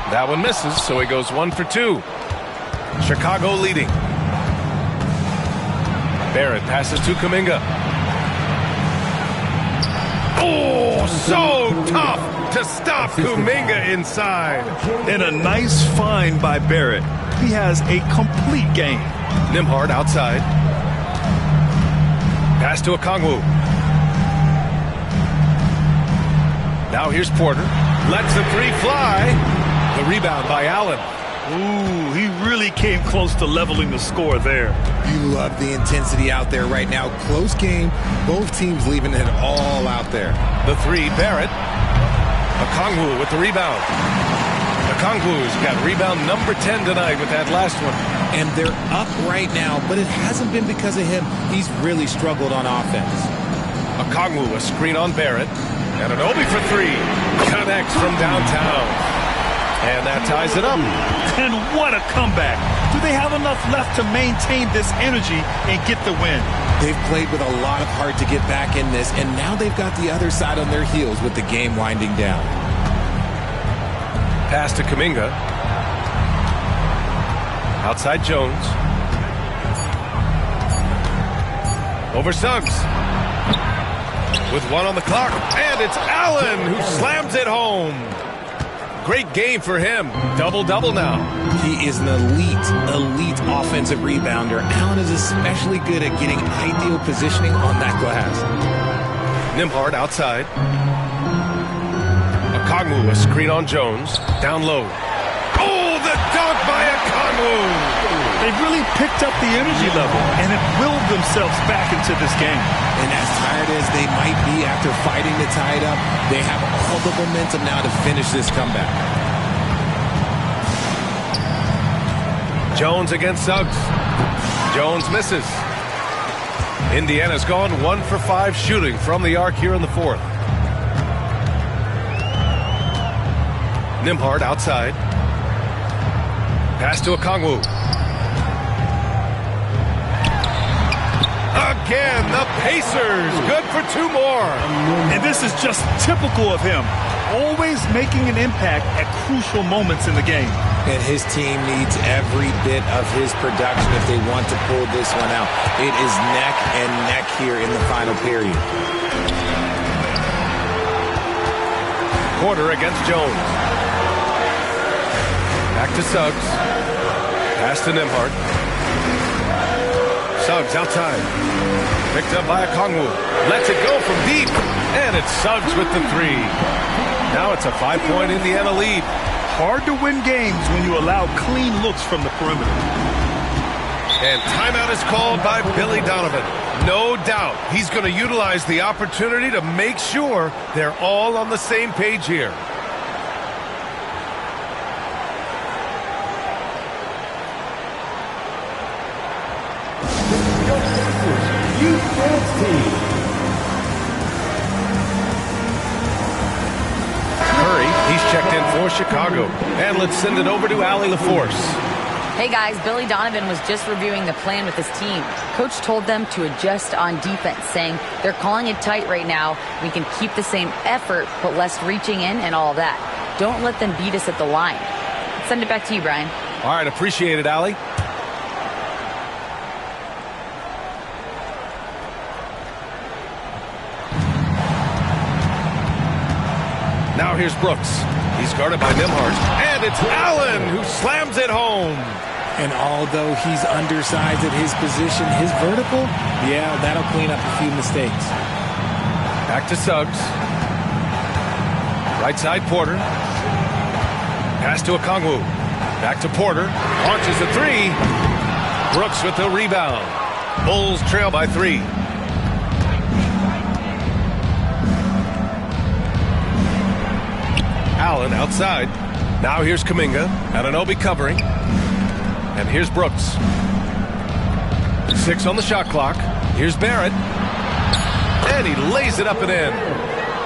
That one misses, so he goes 1 for 2. Chicago leading. Barrett passes to Kuminga. Oh, so tough to stop Kuminga inside. And a nice find by Barrett. He has a complete game. Nembhard outside. Pass to Okongwu. Now here's Porter. Lets the 3 fly. The rebound by Allen. Ooh, he really came close to leveling the score there. You love the intensity out there right now. Close game. Both teams leaving it all out there. The 3, Barrett. Okongwu with the rebound. Okongwu's got rebound number 10 tonight with that last one. And they're up right now, but it hasn't been because of him. He's really struggled on offense. Okongwu, a screen on Barrett. And Anunoby for three. Connects from downtown. And that ties it up. And what a comeback. Do they have enough left to maintain this energy and get the win? They've played with a lot of heart to get back in this, and now they've got the other side on their heels with the game winding down. Pass to Kuminga. Outside Jones. Over Suggs. With one on the clock. And it's Allen who slams it home. Great game for him. Double-double now. He is an elite offensive rebounder. Allen is especially good at getting ideal positioning on that glass. Nembhard outside. Okongwu, a screen on Jones. Down low. Oh, the dunk by Okongwu! They've really picked up the energy level and have willed themselves back into this game. And as tired as they might be after fighting to tie it up, they have all the momentum now to finish this comeback. Jones against Suggs. Jones misses. Indiana's gone 1 for 5 shooting from the arc here in the fourth. Nembhard outside. Pass to Okongwu. Again, the Pacers. Good for 2 more. And this is just typical of him. Always making an impact at crucial moments in the game. And his team needs every bit of his production if they want to pull this one out. It is neck and neck here in the final period. Porter against Jones. Back to Suggs. Pass to Nembhard. Suggs outside. Picked up by Okongwu. Lets it go from deep. And it's Suggs with the three. Now it's a 5-point Indiana lead. Hard to win games when you allow clean looks from the perimeter. And timeout is called by Billy Donovan. No doubt he's going to utilize the opportunity to make sure they're all on the same page here. Checked in for Chicago. And let's send it over to Allie LaForce. Hey guys, Billy Donovan was just reviewing the plan with his team. Coach told them to adjust on defense, saying they're calling it tight right now. We can keep the same effort, but less reaching in and all that. Don't let them beat us at the line. Send it back to you, Brian. All right, appreciate it, Allie. Now here's Brooks. He's guarded by Nembhard. And it's Allen who slams it home. And although he's undersized at his position, his vertical, yeah, that'll clean up a few mistakes. Back to Suggs. Right side, Porter. Pass to Okongwu. Back to Porter. Launches the three. Brooks with the rebound. Bulls trail by 3. Allen outside. Now here's Kuminga. Anunoby covering. And here's Brooks. 6 on the shot clock. Here's Barrett. And he lays it up and in.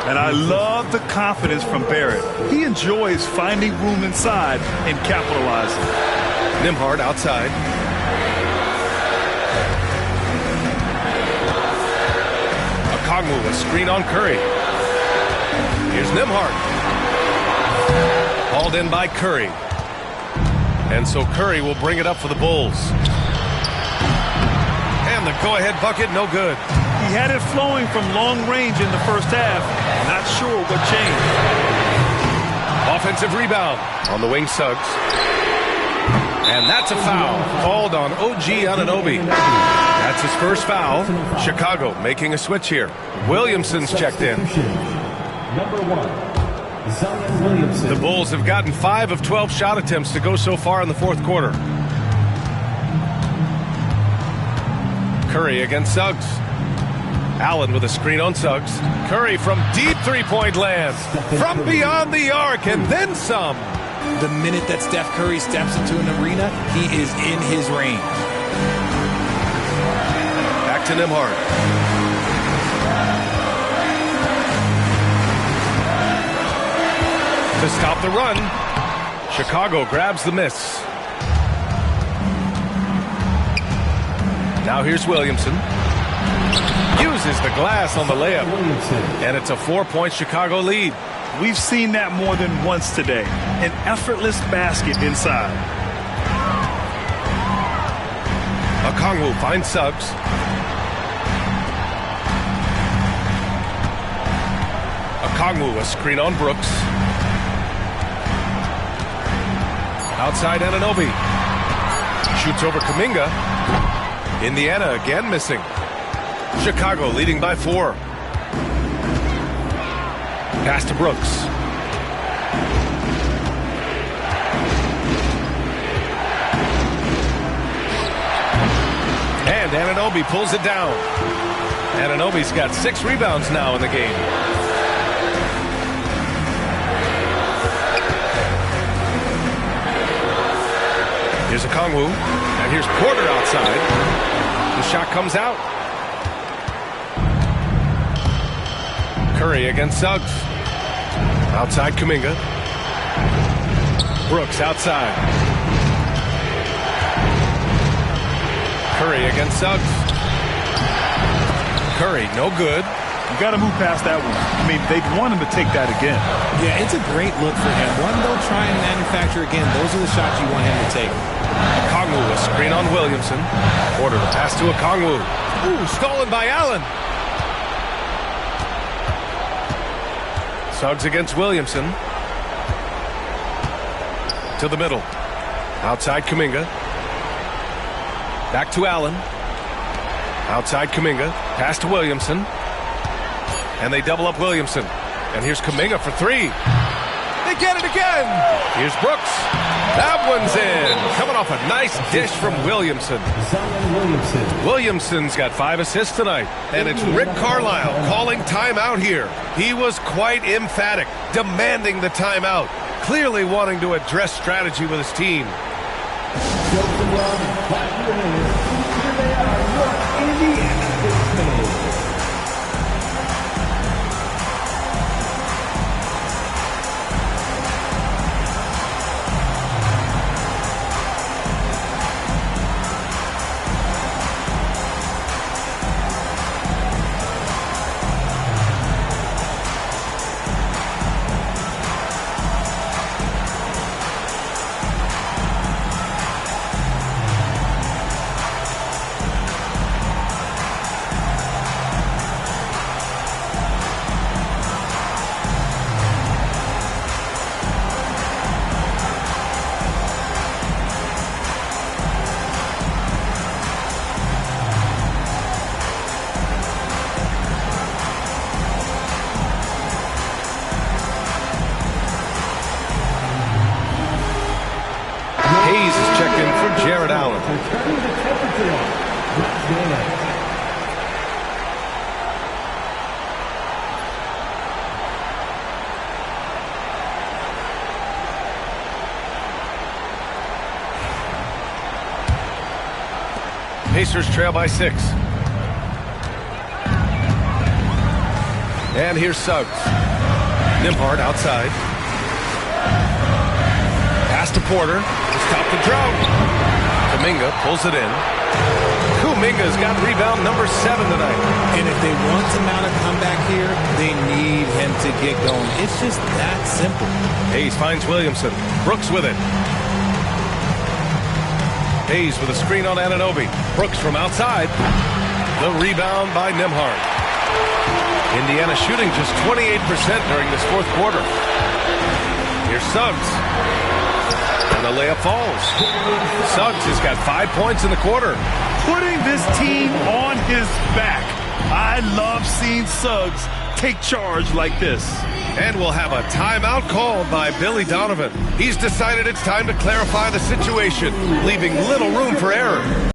And I love the confidence from Barrett. He enjoys finding room inside and capitalizing. Nembhard outside. Okongwu, a screen on Curry. Here's Nembhard. Hauled in by Curry. And so Curry will bring it up for the Bulls. And the go-ahead bucket, no good. He had it flowing from long range in the first half. Not sure what changed. Offensive rebound on the wing, Suggs. And that's a foul called on OG Anunoby. That's his first foul. Chicago making a switch here. Williamson's checked in. Number 1. Zion Williamson. The Bulls have gotten 5 of 12 shot attempts to go so far in the fourth quarter. Curry against Suggs. Allen with a screen on Suggs. Curry from deep three-point land. From beyond the arc and then some. The minute that Steph Curry steps into an arena, he is in his range. Back to Nembhard. 2 to 1 to stop the run. Chicago grabs the miss. Now here's Williamson. Uses the glass on the layup. And it's a 4-point Chicago lead. We've seen that more than once today. An effortless basket inside. Okongwu finds Suggs. Okongwu, a screen on Brooks. Outside Anunoby. Shoots over Kuminga. Indiana again missing. Chicago leading by 4. Pass to Brooks. And Anunoby pulls it down. Anunoby's got 6 rebounds now in the game. Here's Okongwu, and here's Porter outside. The shot comes out. Curry against Suggs. Outside Kuminga. Brooks outside. Curry against Suggs. Curry, no good. You got to move past that one. I mean, they'd want him to take that again. Yeah, it's a great look for him. One, they'll try and manufacture again. Those are the shots you want him to take. Okongwu, a screen on Williamson. Porter, the pass to Okongwu. Ooh, stolen by Allen. Suggs against Williamson. To the middle. Outside Kuminga. Back to Allen. Outside Kuminga. Pass to Williamson. And they double up Williamson. And here's Kuminga for 3. They get it again. Here's Brooks. That one's in. Coming off a nice dish from Williamson. Williamson's got 5 assists tonight. And it's Rick Carlisle calling timeout here. He was quite emphatic, demanding the timeout, clearly wanting to address strategy with his team. Jared Allen. Pacers trail by 6. And here's Suggs. Nembhard outside. Pass to Porter to stop the drought. Kuminga pulls it in. Kuminga's got rebound number 7 tonight. And if they want to mount a comeback here, they need him to get going. It's just that simple. Hayes finds Williamson. Brooks with it. Hayes with a screen on Anunoby. Brooks from outside. The rebound by Nembhard. Indiana shooting just 28% during this 4th quarter. Here's Suggs. And the layup falls. Suggs has got 5 points in the quarter. Putting this team on his back. I love seeing Suggs take charge like this. And we'll have a timeout called by Billy Donovan. He's decided it's time to clarify the situation, leaving little room for error.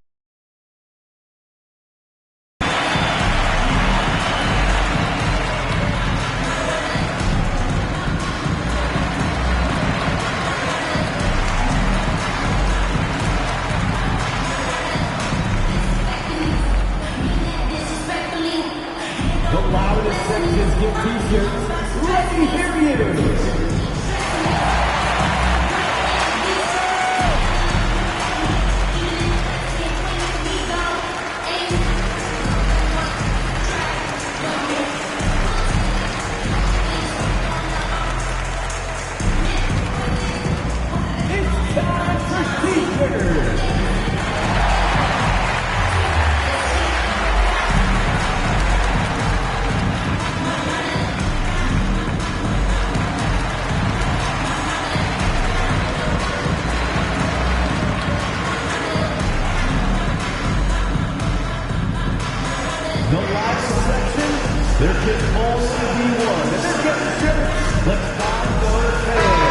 section, there can only be one. And they're getting shirts. Let's find those fans.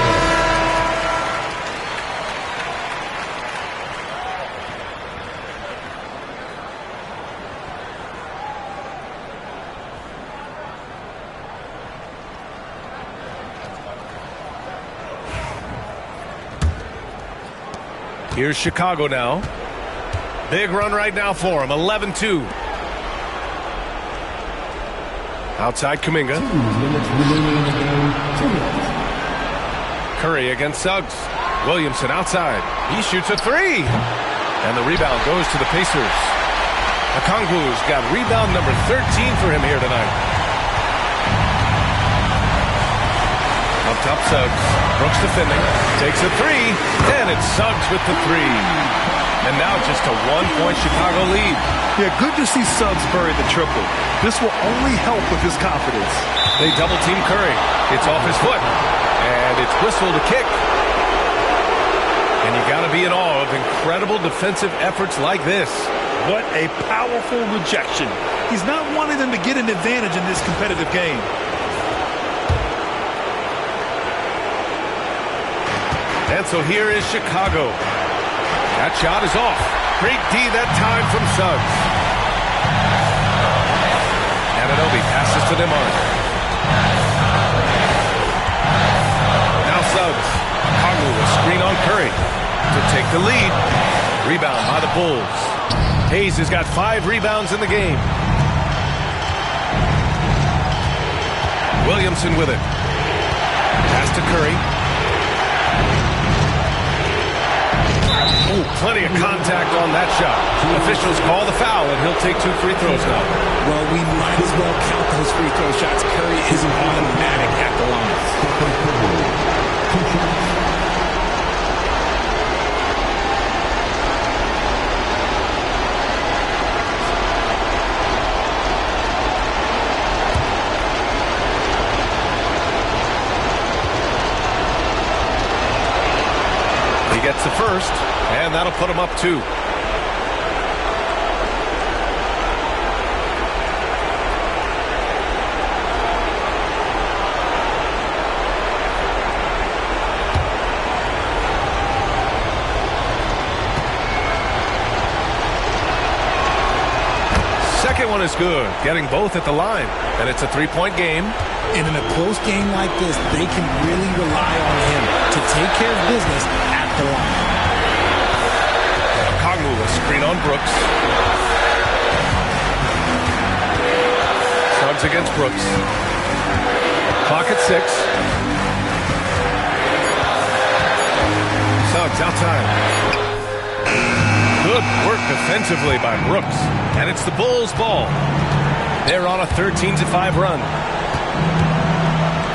Here's Chicago now. Big run right now for him. 11-2. Outside Kuminga. Curry against Suggs. Williamson outside. He shoots a three. And the rebound goes to the Pacers. Okongwu's got rebound number 13 for him here tonight. Up top Suggs. Brooks defending. Takes a three. And it's Suggs with the three. And now just a 1-point Chicago lead. Yeah, good to see Suggs bury the triple. This will only help with his confidence. They double team Curry. It's off his foot. And it's whistled a kick. And you got to be in awe of incredible defensive efforts like this. What a powerful rejection. He's not wanting them to get an advantage in this competitive game. And so here is Chicago. That shot is off. Great D that time from Suggs. Anunoby passes to DeMar. Now Suggs. Okongwu will screen on Curry to take the lead. Rebound by the Bulls. Hayes has got 5 rebounds in the game. Williamson with it. Pass to Curry. Ooh, plenty of contact on that shot. Officials call the foul, and he'll take 2 free throws now. Well, we might as well count those free throw shots. Curry is automatic at the line. He gets the first, and that'll put him up 2. Second one is good, getting both at the line, and it's a 3-point game. And in a close game like this, they can really rely on him to take care of business at the line. Okongwu will screen on Brooks. Suggs against Brooks. Clock at 6. Suggs outside. Good work defensively by Brooks. And it's the Bulls' ball. They're on a 13-5 run.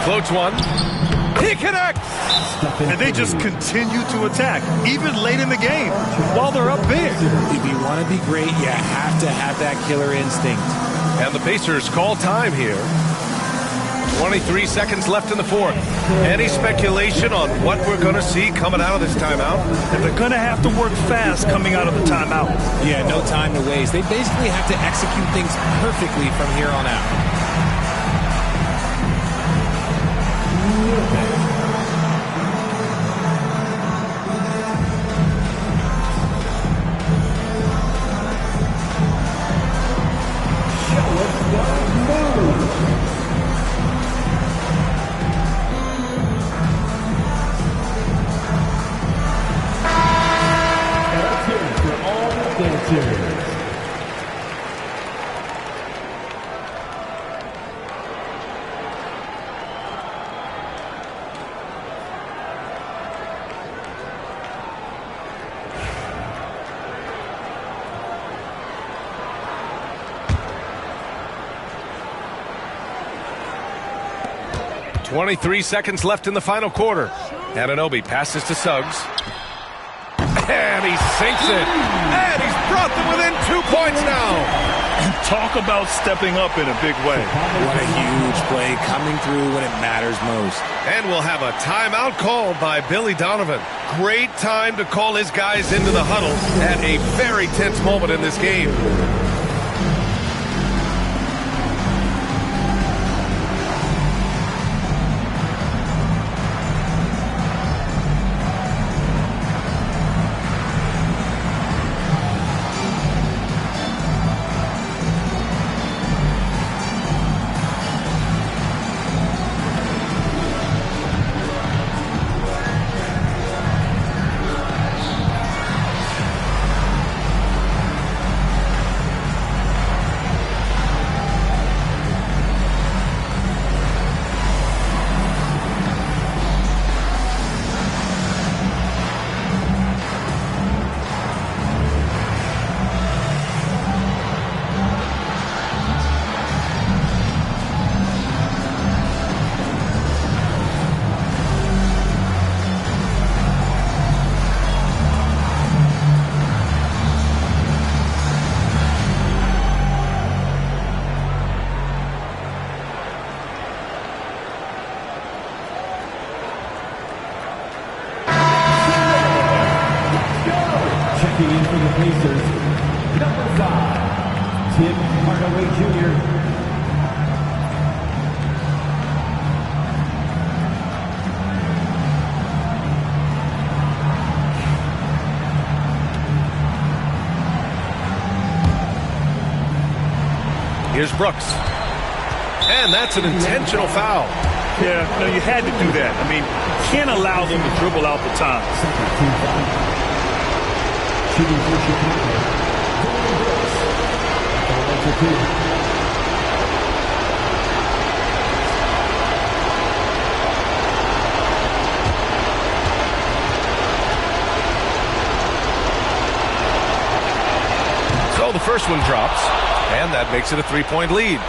Floats one. He connects! And they just continue to attack, even late in the game, while they're up big. If you want to be great, you have to have that killer instinct. And the Pacers call time here. 23 seconds left in the fourth. Any speculation on what we're going to see coming out of this timeout? And they're going to have to work fast coming out of the timeout. Yeah, no time to waste. They basically have to execute things perfectly from here on out. Dancers. 23 seconds left in the final quarter. Anunoby passes to Suggs. And he sinks it. And he's brought them within 2 points now. Talk about stepping up in a big way. What a huge play coming through when it matters most. And we'll have a timeout called by Billy Donovan. Great time to call his guys into the huddle at a very tense moment in this game. the Pacers, number 5, Tim Hardaway Jr. Here's Brooks. And that's an intentional foul. Yeah, no, you had to do that. I mean, can't allow them to dribble out the time. Shooting for Chicago, Brooks. So the first one drops, and that makes it a 3-point lead.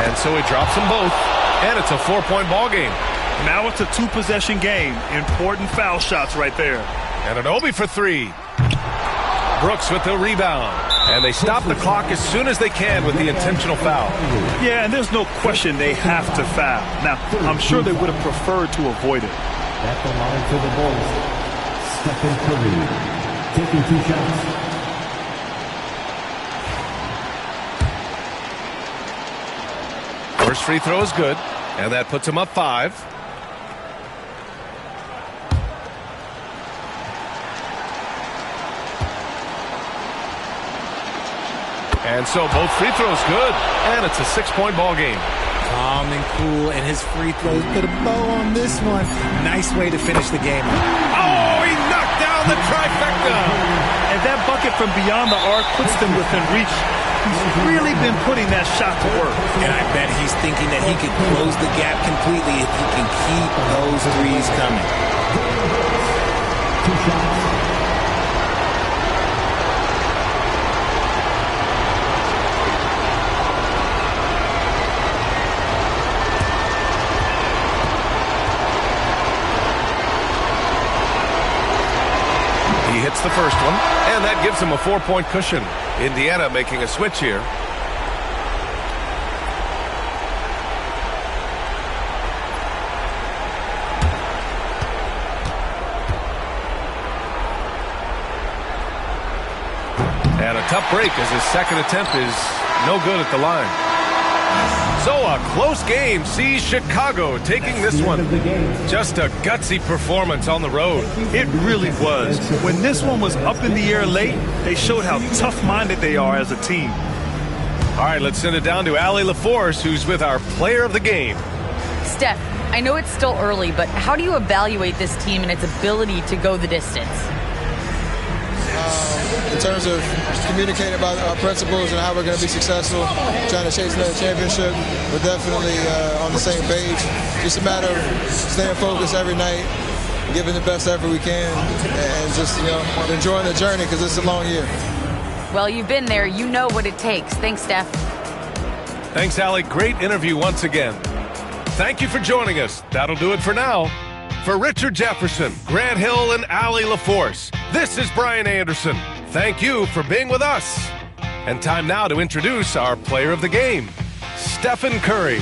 And so he drops them both, and it's a 4-point ball game. Now it's a 2-possession game. Important foul shots right there. And Anunoby for 3. Brooks with the rebound. And they stop the clock as soon as they can with the intentional foul. Yeah, and there's no question they have to foul. Now, I'm sure they would have preferred to avoid it. At the line for the Bulls, Stephen Curry, taking 2 shots. First free throw is good, and that puts him up 5. And so both free throws good, and it's a 6-point ball game. Calm and cool, and his free throws put a bow on this one. Nice way to finish the game. Oh, he knocked down the trifecta. And that bucket from beyond the arc puts them within reach. He's really been putting that shot to work. And I bet he's thinking that he could close the gap completely if he can keep those threes coming. 2 shots. He hits the first one, and that gives him a 4-point cushion. Indiana making a switch here. And a tough break as his second attempt is no good at the line. So a close game sees Chicago taking this one. Just a gutsy performance on the road. It really was. When this one was up in the air late, they showed how tough-minded they are as a team. All right, let's send it down to Allie LaForce, who's with our player of the game. Steph, I know it's still early, but how do you evaluate this team and its ability to go the distance? In terms of communicating about our principles and how we're going to be successful, trying to chase another championship, we're definitely on the same page. Just a matter of staying focused every night, giving the best effort we can, and just enjoying the journey because it's a long year. Well, you've been there. You know what it takes. Thanks, Steph. Thanks, Allie. Great interview once again. Thank you for joining us. That'll do it for now. For Richard Jefferson, Grant Hill, and Allie LaForce, this is Brian Anderson. Thank you for being with us. And time now to introduce our player of the game, Stephen Curry.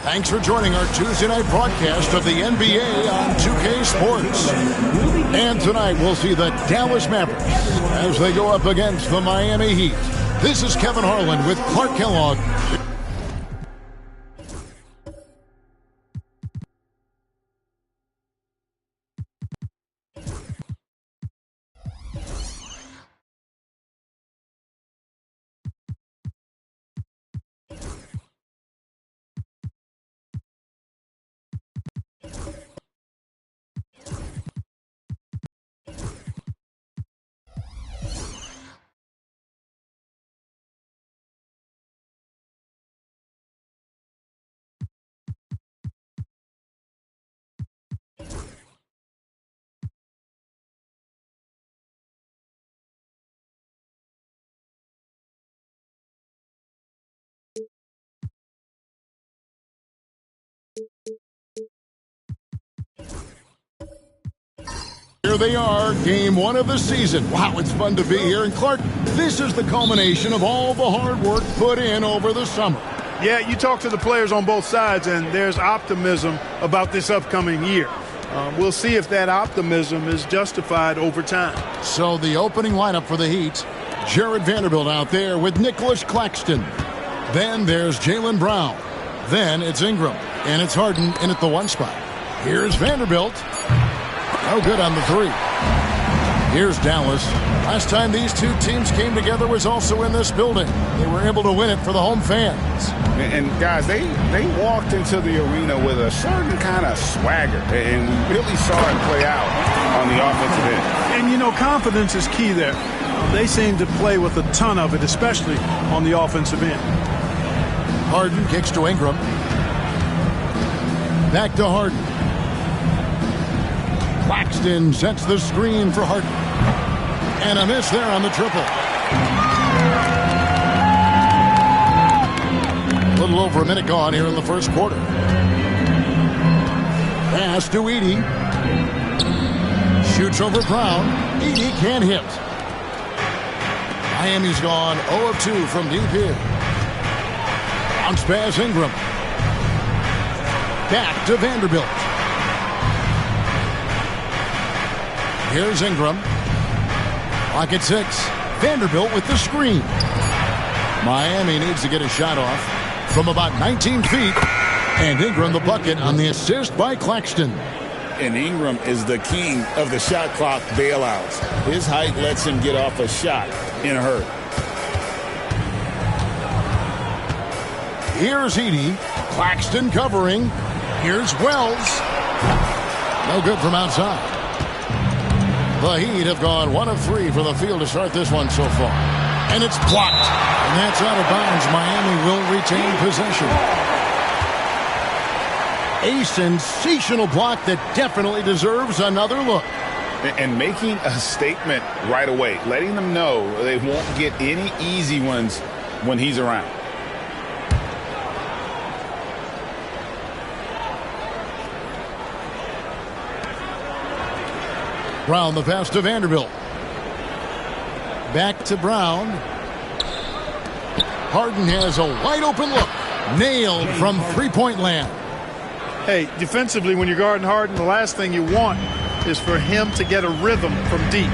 Thanks for joining our Tuesday night broadcast of the NBA on 2K Sports. And tonight we'll see the Dallas Mavericks as they go up against the Miami Heat. This is Kevin Harlan with Clark Kellogg. Here they are, game one of the season. Wow, it's fun to be here. And Clark, this is the culmination of all the hard work put in over the summer. Yeah, you talk to the players on both sides, and there's optimism about this upcoming year. We'll see if that optimism is justified over time. So the opening lineup for the Heat, Jared Vanderbilt out there with Nicholas Claxton. Then there's Jaylen Brown. Then it's Ingram, and it's Harden in at the one spot. Here's Vanderbilt. No good on the three. Here's Dallas. Last time these two teams came together was also in this building. They were able to win it for the home fans. And guys, they walked into the arena with a certain kind of swagger, and we really saw it play out on the offensive end. And, you know, confidence is key there. They seem to play with a ton of it, especially on the offensive end. Harden kicks to Ingram. Back to Harden. Claxton sets the screen for Harden. And a miss there on the triple. A little over a minute gone here in the first quarter. Pass to Edey. Shoots over Brown. Edey can't hit. Miami's gone 0 of 2 from deep here. Bounce pass Ingram. Back to Vanderbilt. Here's Ingram. Clock at 6. Vanderbilt with the screen. Miami needs to get a shot off from about 19 feet. And Ingram the bucket on the assist by Claxton. And Ingram is the king of the shot clock bailouts. His height lets him get off a shot in a hurry. Here's Edey. Claxton covering. Here's Wells. No good from outside. The Heat have gone 1 of 3 from the field to start this one so far. And it's blocked. And that's out of bounds. Miami will retain possession. A sensational block that definitely deserves another look. And making a statement right away, letting them know they won't get any easy ones when he's around. Brown the pass to Vanderbilt. Back to Brown. Harden has a wide open look. Nailed from three-point land. Hey, defensively, when you're guarding Harden, the last thing you want is for him to get a rhythm from deep.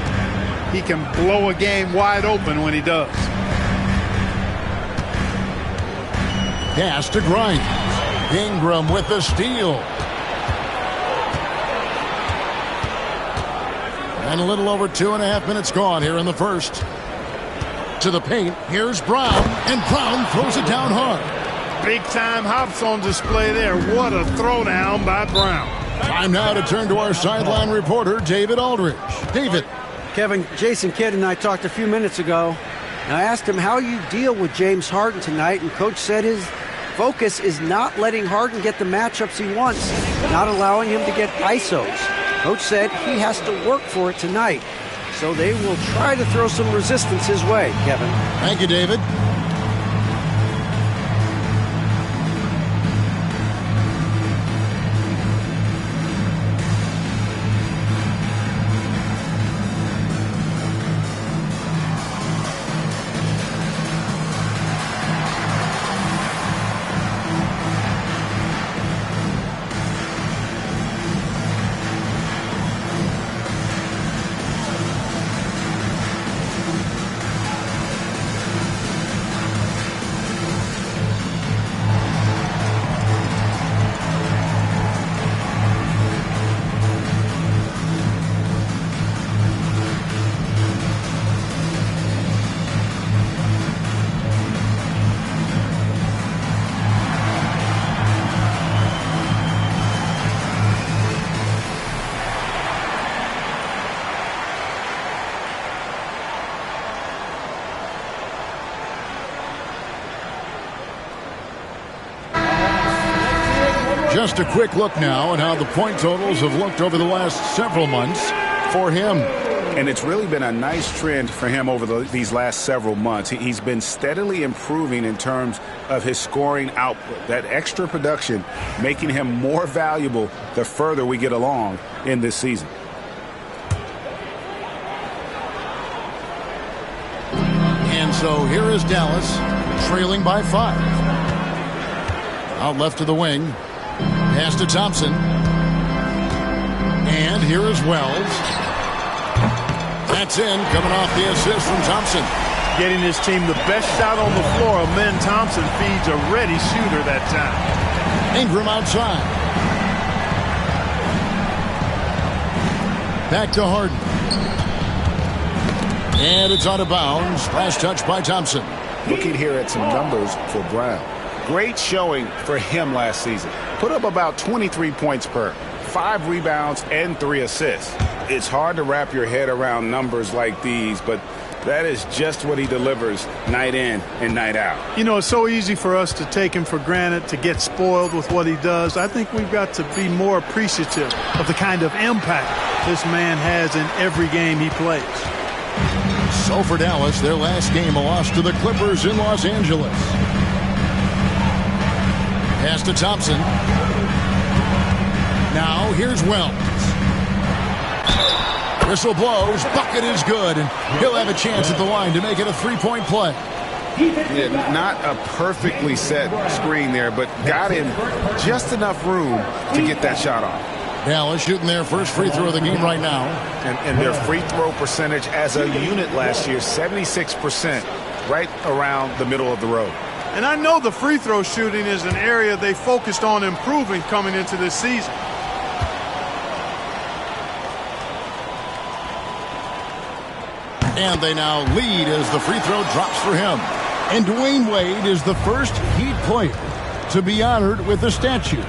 He can blow a game wide open when he does. Pass to Grimes. Ingram with the steal. And a little over 2.5 minutes gone here in the first. To the paint. Here's Brown. And Brown throws it down hard. Big time hops on display there. What a throwdown by Brown. Time now to turn to our sideline reporter, David Aldridge. David. Kevin, Jason Kidd and I talked a few minutes ago, and I asked him how you deal with James Harden tonight, and Coach said his focus is not letting Harden get the matchups he wants, not allowing him to get ISOs. Coach said he has to work for it tonight, so they will try to throw some resistance his way, Kevin. Thank you, David. Just a quick look now at how the point totals have looked over the last several months for him. And it's really been a nice trend for him over these last several months. He's been steadily improving in terms of his scoring output. That extra production making him more valuable the further we get along in this season. And so here is Dallas trailing by 5. Out left to the wing. Pass to Thompson. And here is Wells. That's in, coming off the assist from Thompson. Getting his team the best shot on the floor. Amen Thompson feeds a ready shooter that time. Ingram outside. Back to Harden. And it's out of bounds. Last touch by Thompson. Looking here at some numbers for Brown. Great showing for him last season. Put up about 23 points per, 5 rebounds, and 3 assists. It's hard to wrap your head around numbers like these, but That is just what he delivers night in and night out. You know, it's so easy for us to take him for granted, to get spoiled with what he does. I think we've got to be more appreciative of the kind of impact this man has in every game he plays. So for Dallas, their last game, a loss to the Clippers in Los Angeles. Pass to Thompson. Now here's Wells. Whistle blows, bucket is good, and he'll have a chance at the line to make it a three-point play. Yeah, not a perfectly set screen there, but got him just enough room to get that shot off. Dallas shooting their first free throw of the game right now. And their free throw percentage as a unit last year, 76%, right around the middle of the road. And I know the free throw shooting is an area they focused on improving coming into this season. And they now lead as the free throw drops for him. And Dwayne Wade is the first Heat player to be honored with a statue.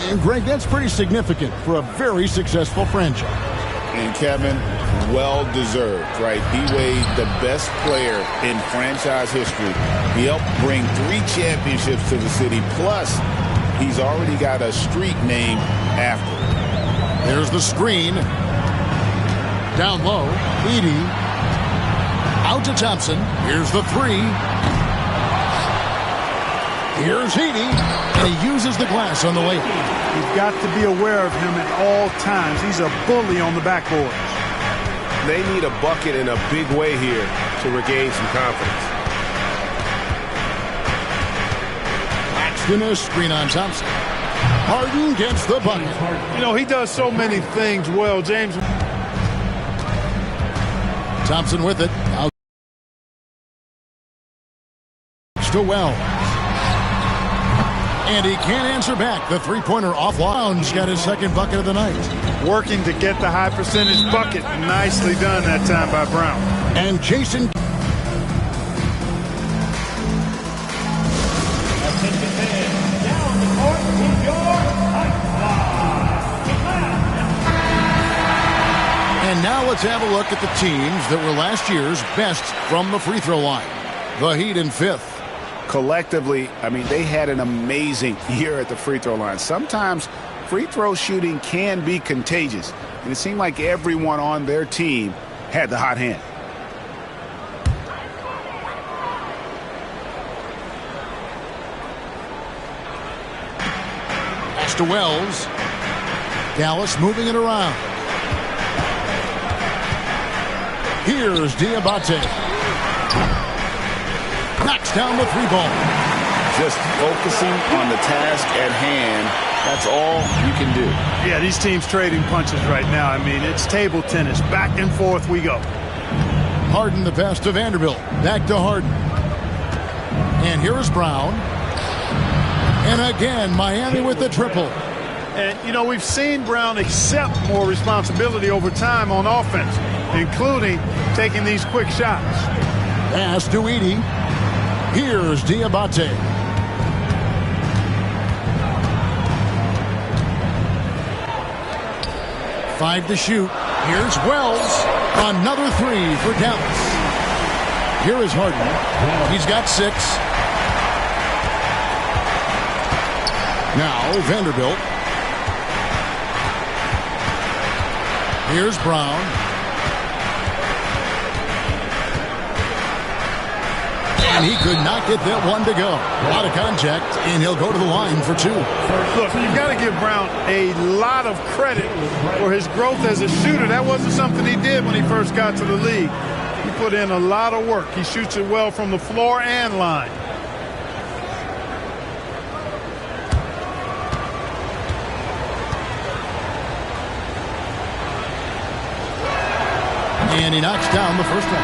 And Greg, that's pretty significant for a very successful franchise. And Kevin, well deserved, right? D-Wade, the best player in franchise history. He helped bring 3 championships to the city. Plus, he's already got a street named after him. There's the screen. Down low, Edey. Out to Thompson. Here's the 3. Here's Edey. And he uses the glass on the layup. You've got to be aware of him at all times. He's a bully on the backboard. They need a bucket in a big way here to regain some confidence. Paxton, a screen on Thompson. Harden gets the bucket. You know, he does so many things well, James. Thompson with it. Out to Wells. And he can't answer back. The three-pointer offline. He's got his second bucket of the night. Working to get the high percentage bucket. Nicely done that time by Brown. And Jason. And now let's have a look at the teams that were last year's best from the free throw line. The Heat in 5th. Collectively, I mean, they had an amazing year at the free throw line. Sometimes free throw shooting can be contagious, and it seemed like everyone on their team had the hot hand. Pass to Wells. Dallas moving it around. Here's Diabate. Knocks down the 3-ball. Just focusing on the task at hand. That's all you can do. Yeah, these teams trading punches right now. I mean, it's table tennis. Back and forth we go. Harden the pass to Vanderbilt. Back to Harden. And here is Brown. And again, Miami with the triple. And, you know, we've seen Brown accept more responsibility over time on offense, including taking these quick shots. Pass to Edey. Here's Diabate. Five to shoot. Here's Wells. Another 3 for Dallas. Here is Harden. He's got 6. Now Vanderbilt. Here's Brown. And he could not get that one to go. Out of contact, and he'll go to the line for 2. Look, you've got to give Brown a lot of credit for his growth as a shooter. That wasn't something he did when he first got to the league. He put in a lot of work. He shoots it well from the floor and line. And he knocks down the first one.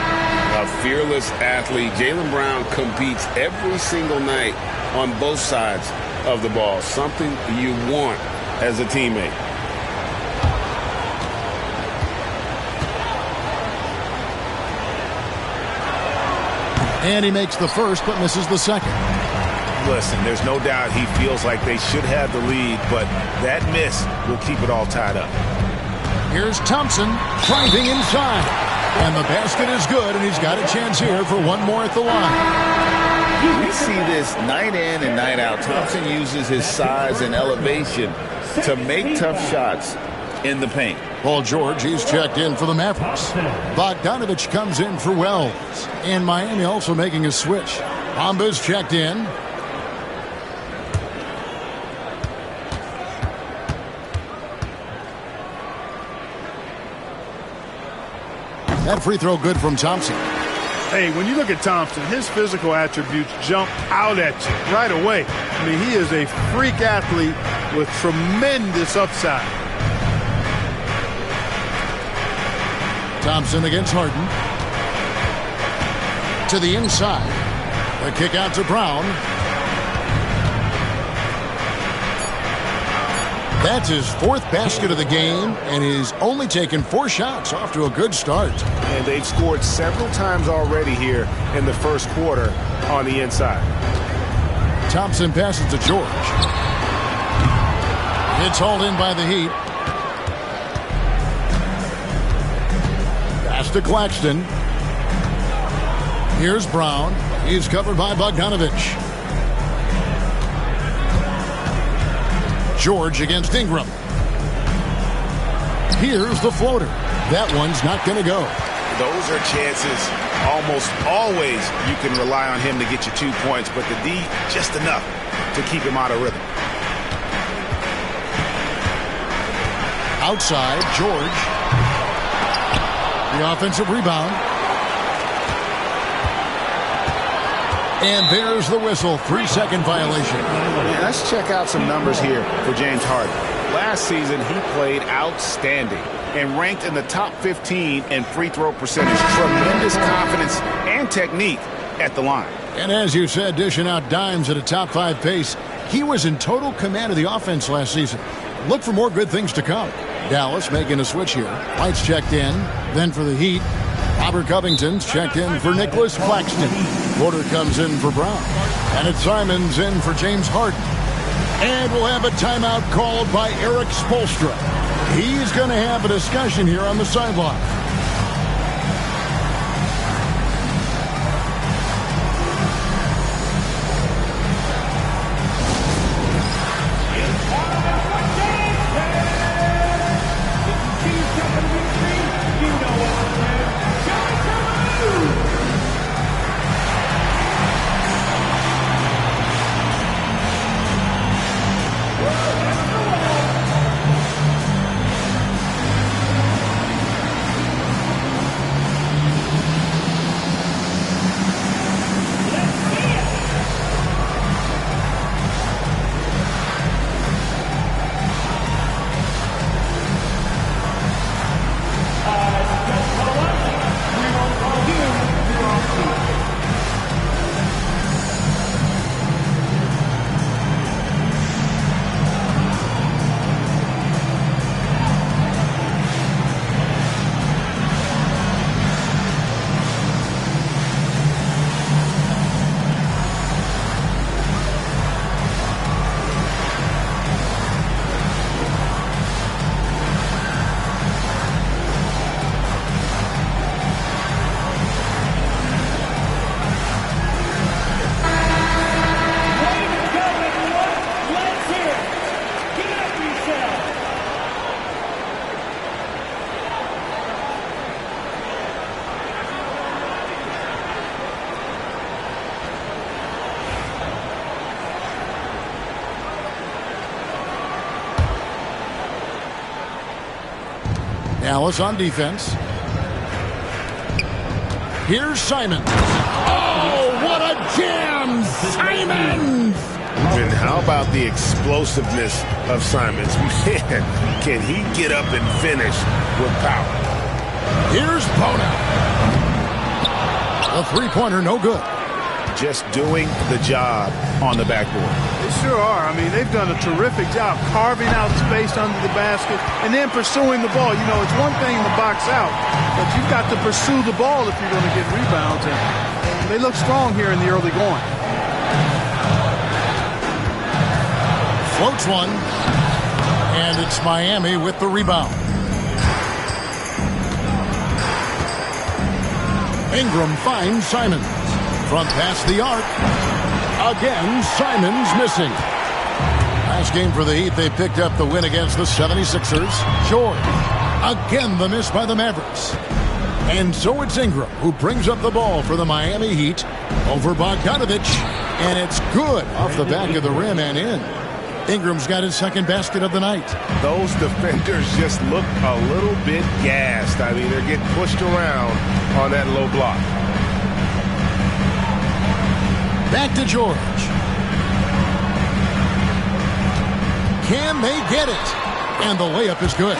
A fearless athlete. Jaylen Brown competes every single night on both sides of the ball. Something you want as a teammate. And he makes the first but misses the second. Listen, there's no doubt he feels like they should have the lead, but that miss will keep it all tied up. Here's Thompson driving inside. And the basket is good, and he's got a chance here for one more at the line. We see this night in and night out. Thompson uses his size and elevation to make tough shots in the paint. Paul George, he's checked in for the Mavericks. Bogdanovich comes in for Wells. And Miami also making a switch. Bamba's checked in. That free throw good from Thompson. Hey, when you look at Thompson, his physical attributes jump out at you right away. I mean, he is a freak athlete with tremendous upside. Thompson against Harden. To the inside. The kick out to Brown. That's his fourth basket of the game, and he's only taken 4 shots. Off to a good start. And they've scored several times already here in the first quarter on the inside. Thompson passes to George. It's hauled in by the Heat. Pass to Claxton. Here's Brown. He's covered by Bogdanovich. George against Ingram. Here's the floater. That one's not going to go. Those are chances almost always you can rely on him to get you 2 points, but the D just enough to keep him out of rhythm. Outside, George. The offensive rebound. And there's the whistle. 3-second violation. Man, let's check out some numbers here for James Harden. Last season, he played outstanding and ranked in the top 15 in free throw percentage. Tremendous confidence and technique at the line. And as you said, dishing out dimes at a top 5 pace, he was in total command of the offense last season. Look for more good things to come. Dallas making a switch here. White's checked in. Then for the Heat, Robert Covington's checked in for Nicholas Claxton. Porter comes in for Brown. And it's Simons in for James Harden. And we'll have a timeout called by Eric Spoelstra. He's going to have a discussion here on the sideline. Dallas on defense. Here's Simons. Oh, what a jam! Simons! And how about the explosiveness of Simons? Man, can he get up and finish with power? Here's Bona. A three-pointer, no good. Just doing the job on the backboard. They sure are. I mean, they've done a terrific job carving out space under the basket and then pursuing the ball. You know, it's one thing to box out, but you've got to pursue the ball if you're going to get rebounds. And they look strong here in the early going. Floats one, and it's Miami with the rebound. Ingram finds Simons. From past the arc. Again, Simons missing. Last game for the Heat, they picked up the win against the 76ers. George. Again, the miss by the Mavericks. And so it's Ingram who brings up the ball for the Miami Heat over Bogdanovic. And it's good off the back of the rim and in. Ingram's got his second basket of the night. Those defenders just look a little bit gassed. I mean, they're getting pushed around on that low block. Back to George. Can they get it? And the layup is good.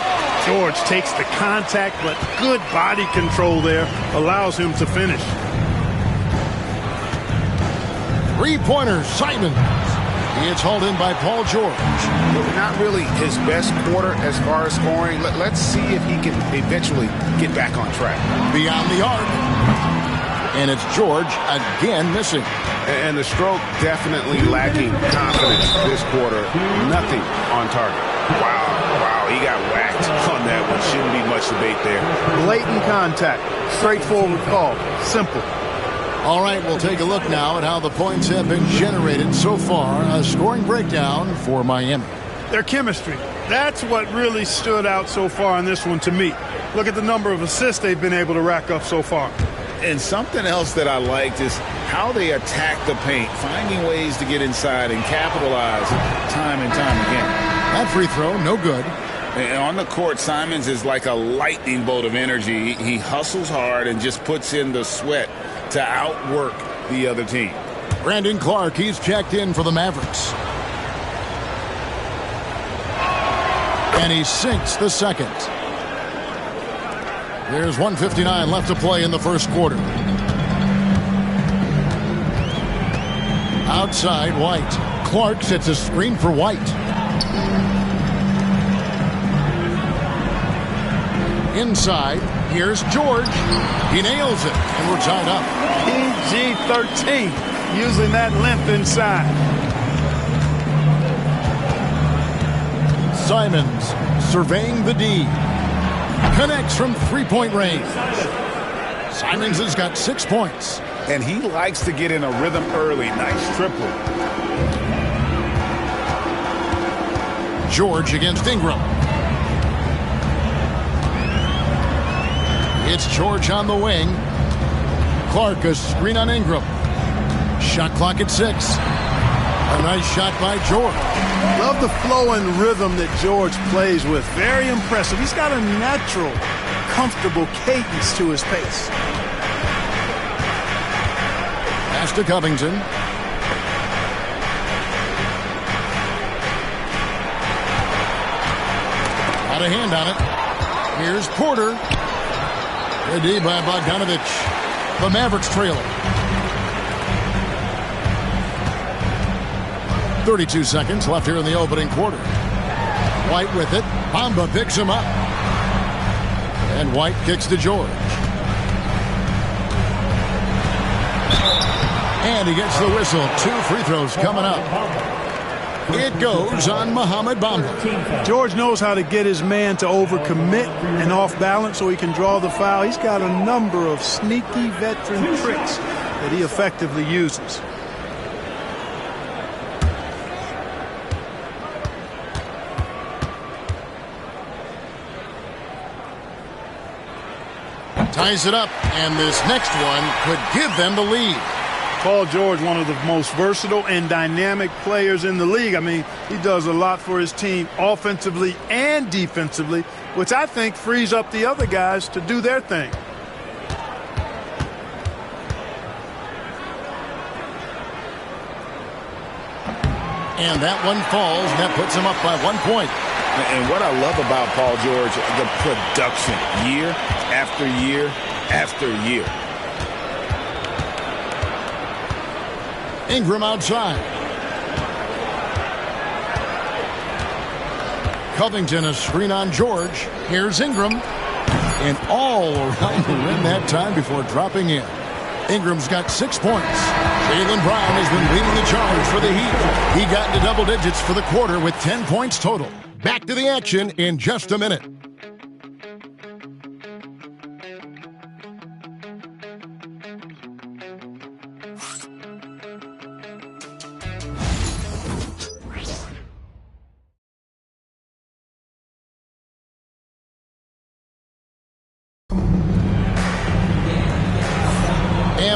George takes the contact, but good body control there allows him to finish. Three-pointer, Simons. He is hauled in by Paul George. Not really his best quarter as far as scoring. Let's see if he can eventually get back on track. Beyond the arc. And it's George again missing. And the stroke definitely lacking confidence this quarter. Nothing on target. Wow, he got whacked on that one. Shouldn't be much debate there. Blatant contact. Straightforward call. Simple. All right, we'll take a look now at how the points have been generated so far. A scoring breakdown for Miami. Their chemistry. That's what really stood out so far in this one to me. Look at the number of assists they've been able to rack up so far. And something else that I liked is how they attack the paint, finding ways to get inside and capitalize time and time again. That free throw, no good. And on the court, Simons is like a lightning bolt of energy. He hustles hard and just puts in the sweat to outwork the other team. Brandon Clark, he's checked in for the Mavericks. And he sinks the second. There's 1:59 left to play in the first quarter. Outside, White. Clark sets a screen for White. Inside, here's George. He nails it, and we're tied up. PG-13, using that length inside. Simons surveying the D. Connects from three-point range. Simons has got 6 points. And he likes to get in a rhythm early. Nice triple. George against Ingram. It's George on the wing. Clark, a screen on Ingram. Shot clock at 6. A nice shot by George. Love the flow and rhythm that George plays with. Very impressive. He's got a natural, comfortable cadence to his pace. Pass to Covington. Got a hand on it. Here's Porter. Good D by Bogdanovic. The Mavericks trailer. 32 seconds left here in the opening quarter. White with it. Bamba picks him up. And White kicks to George. And he gets the whistle. 2 free throws coming up. It goes on Mohamed Bamba. George knows how to get his man to overcommit and off balance so he can draw the foul. He's got a number of sneaky veteran tricks that he effectively uses. Ties it up, and this next one could give them the lead. Paul George, one of the most versatile and dynamic players in the league. I mean, he does a lot for his team offensively and defensively, which I think frees up the other guys to do their thing. And that one falls. That puts him up by 1 point. And what I love about Paul George, the production, year after year after year. Ingram outside. Covington, a screen on George. Here's Ingram. And all around the rim that time before dropping in. Ingram's got 6 points. Jaylen Brown has been leading the charge for the Heat. He got into double digits for the quarter with 10 points total. Back to the action in just a minute.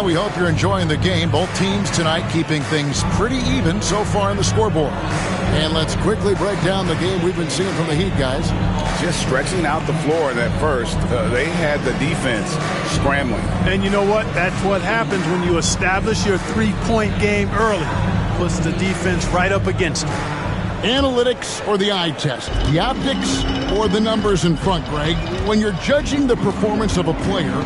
Well, we hope you're enjoying the game. Both teams tonight keeping things pretty even so far on the scoreboard. And let's quickly break down the game we've been seeing from the Heat, guys. Just stretching out the floor in that first. They had the defense scrambling. And you know what? That's what happens when you establish your three-point game early. Puts the defense right up against it. Analytics or the eye test? The optics or the numbers in front, Greg? When you're judging the performance of a player,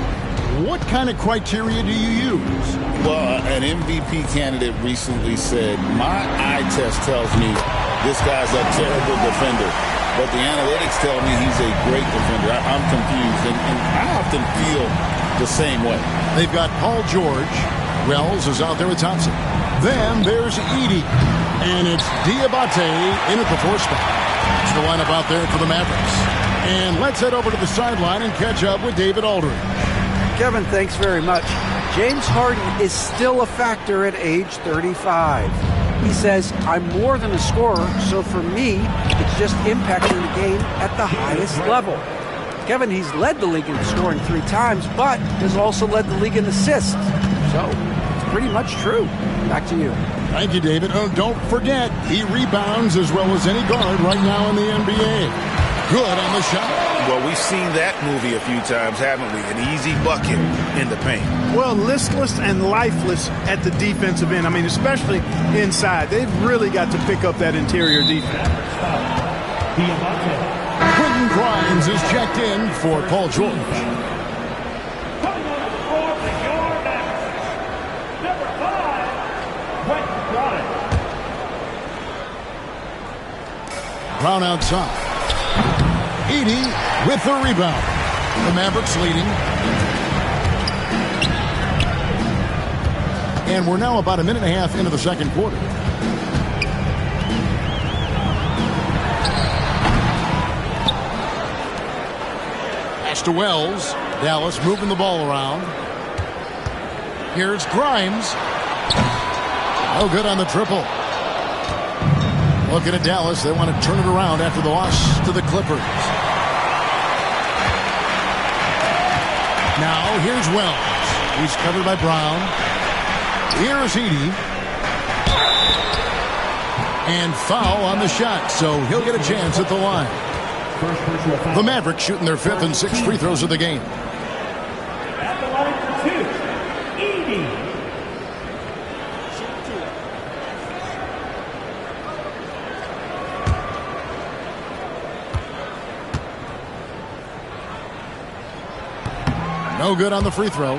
what kind of criteria do you use? Well, an MVP candidate recently said, my eye test tells me this guy's a terrible defender, but the analytics tell me he's a great defender. I'm confused, and I often feel the same way. They've got Paul George. Wells is out there with Thompson. Then there's Edey, and it's Diabate in at the 4 spot. It's the lineup out there for the Mavericks. And let's head over to the sideline and catch up with David Aldridge. Kevin, thanks very much. James Harden is still a factor at age 35. He says, I'm more than a scorer, so for me, it's just impacting the game at the highest level. Kevin, he's led the league in scoring 3 times, but has also led the league in assists. So, it's pretty much true. Back to you. Thank you, David. Oh, don't forget, he rebounds as well as any guard right now in the NBA. Good on the shot. Well, we've seen that movie a few times, haven't we? An easy bucket in the paint. Well, listless and lifeless at the defensive end. I mean, especially inside. They've really got to pick up that interior defense. Quentin Grimes is checked in for Paul George. Brown outside. Edey with the rebound. The Mavericks leading. And we're now about a minute and a half into the second quarter. Pass to Wells. Dallas moving the ball around. Here's Grimes. No good on the triple. Looking at Dallas, they want to turn it around after the loss to the Clippers. Now, here's Wells. He's covered by Brown. Here's Edey. And foul on the shot, so he'll get a chance at the line. The Mavericks shooting their 5th and 6th free throws of the game. At the line for 2, Edey. No good on the free throw.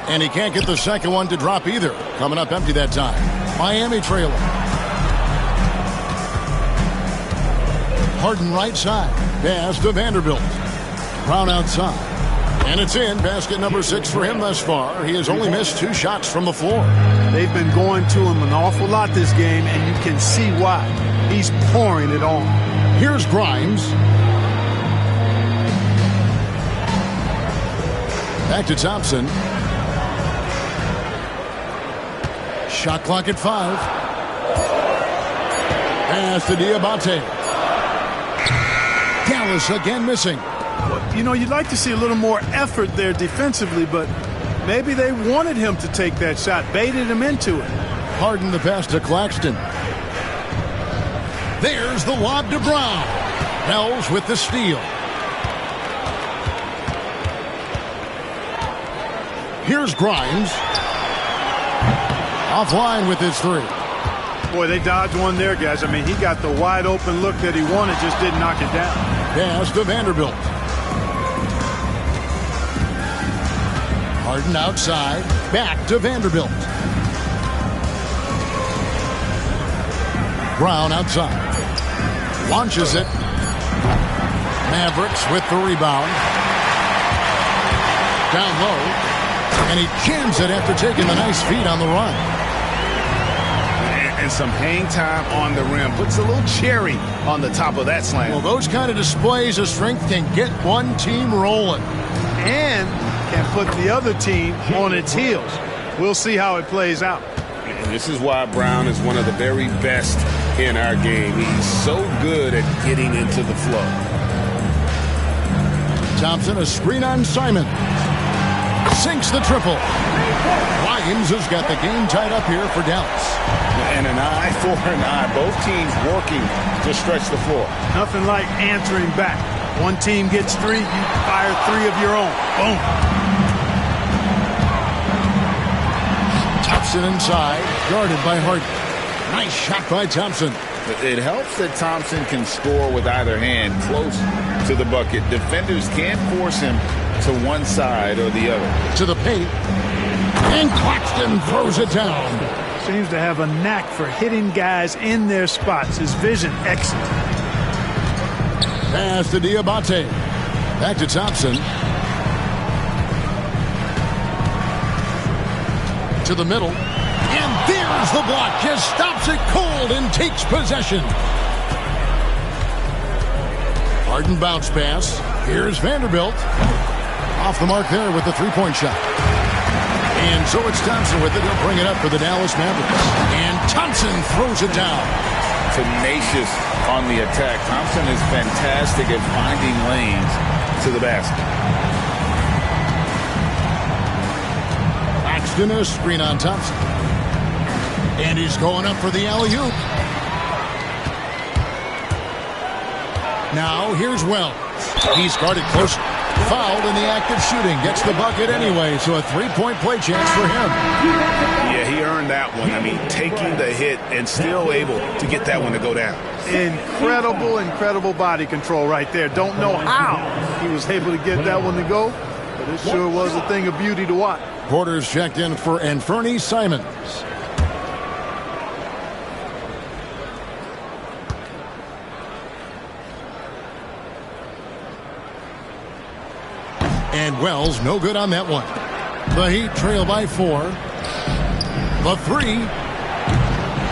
And he can't get the second one to drop either. Coming up empty that time. Miami trailing. Harden right side. Pass to Vanderbilt. Brown outside. And it's in. Basket number 6 for him thus far. He has only missed 2 shots from the floor. They've been going to him an awful lot this game, and you can see why. He's pouring it on. Here's Grimes. Back to Thompson. Shot clock at 5. Pass to Diabate. Dallas again missing. You know, you'd like to see a little more effort there defensively, but maybe they wanted him to take that shot, baited him into it. Harden the pass to Claxton. There's the lob to Brown. Wells with the steal. Here's Grimes. Offline with his 3. Boy, they dodged one there, guys. I mean, he got the wide open look that he wanted, just didn't knock it down. Pass to Vanderbilt. Harden outside. Back to Vanderbilt. Brown outside. Launches it. Mavericks with the rebound. Down low. And he jams it after taking the nice feed on the run. And some hang time on the rim. Puts a little cherry on the top of that slam. Well, those kind of displays of strength can get one team rolling. and can put the other team on its heels. We'll see how it plays out. And this is why Brown is one of the very best in our game. He's so good at getting into the flow. Thompson, a screen on Simon. Sinks the triple. Williams has got the game tied up here for Dallas. And an eye for an eye. Both teams working to stretch the floor. Nothing like answering back. One team gets 3, you fire 3 of your own. Boom. Thompson inside, guarded by Harden. Nice shot by Thompson. It helps that Thompson can score with either hand close to the bucket. Defenders can't force him to one side or the other. To the paint. And Claxton throws it down. Seems to have a knack for hitting guys in their spots. His vision excellent. Pass to Diabate. Back to Thompson. To the middle. And there's the block. Just stops it cold and takes possession. Harden bounce pass. Here's Vanderbilt. Off the mark there with the three-point shot. And so it's Thompson with it. He'll bring it up for the Dallas Mavericks. And Thompson throws it down. Tenacious on the attack. Thompson is fantastic at finding lanes to the basket. Claxton, a screen on Thompson. And he's going up for the alley-oop. Now here's Wells. He's guarded close. Fouled in the act of shooting. Gets the bucket anyway, so a three-point play chance for him. Yeah, he earned that one. I mean, taking the hit and still able to get that one to go down. Incredible, incredible body control right there. Don't know how he was able to get that one to go, but it sure was a thing of beauty to watch. Porter's checked in for Anfernee Simons. And Wells, no good on that one. The Heat trail by 4. The 3.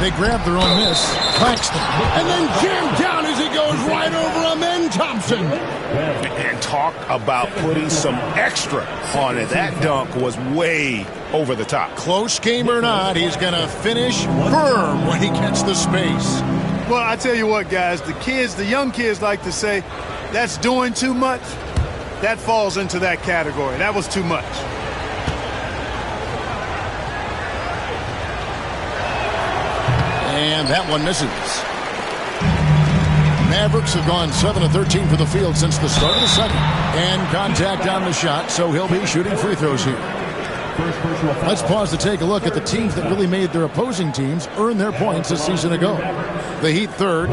They grab their own miss. Claxton. And then jammed down as he goes right over him. And Thompson. And talk about putting some extra on it. That dunk was way over the top. Close game or not, he's going to finish firm when he gets the space. Well, I tell you what, guys, the young kids like to say, that's doing too much. That falls into that category. That was too much. And that one misses. Mavericks have gone 7 of 13 for the field since the start of the second. And contact on the shot, so he'll be shooting free throws here. Let's pause to take a look at the teams that really made their opposing teams earn their points a season ago. The Heat third.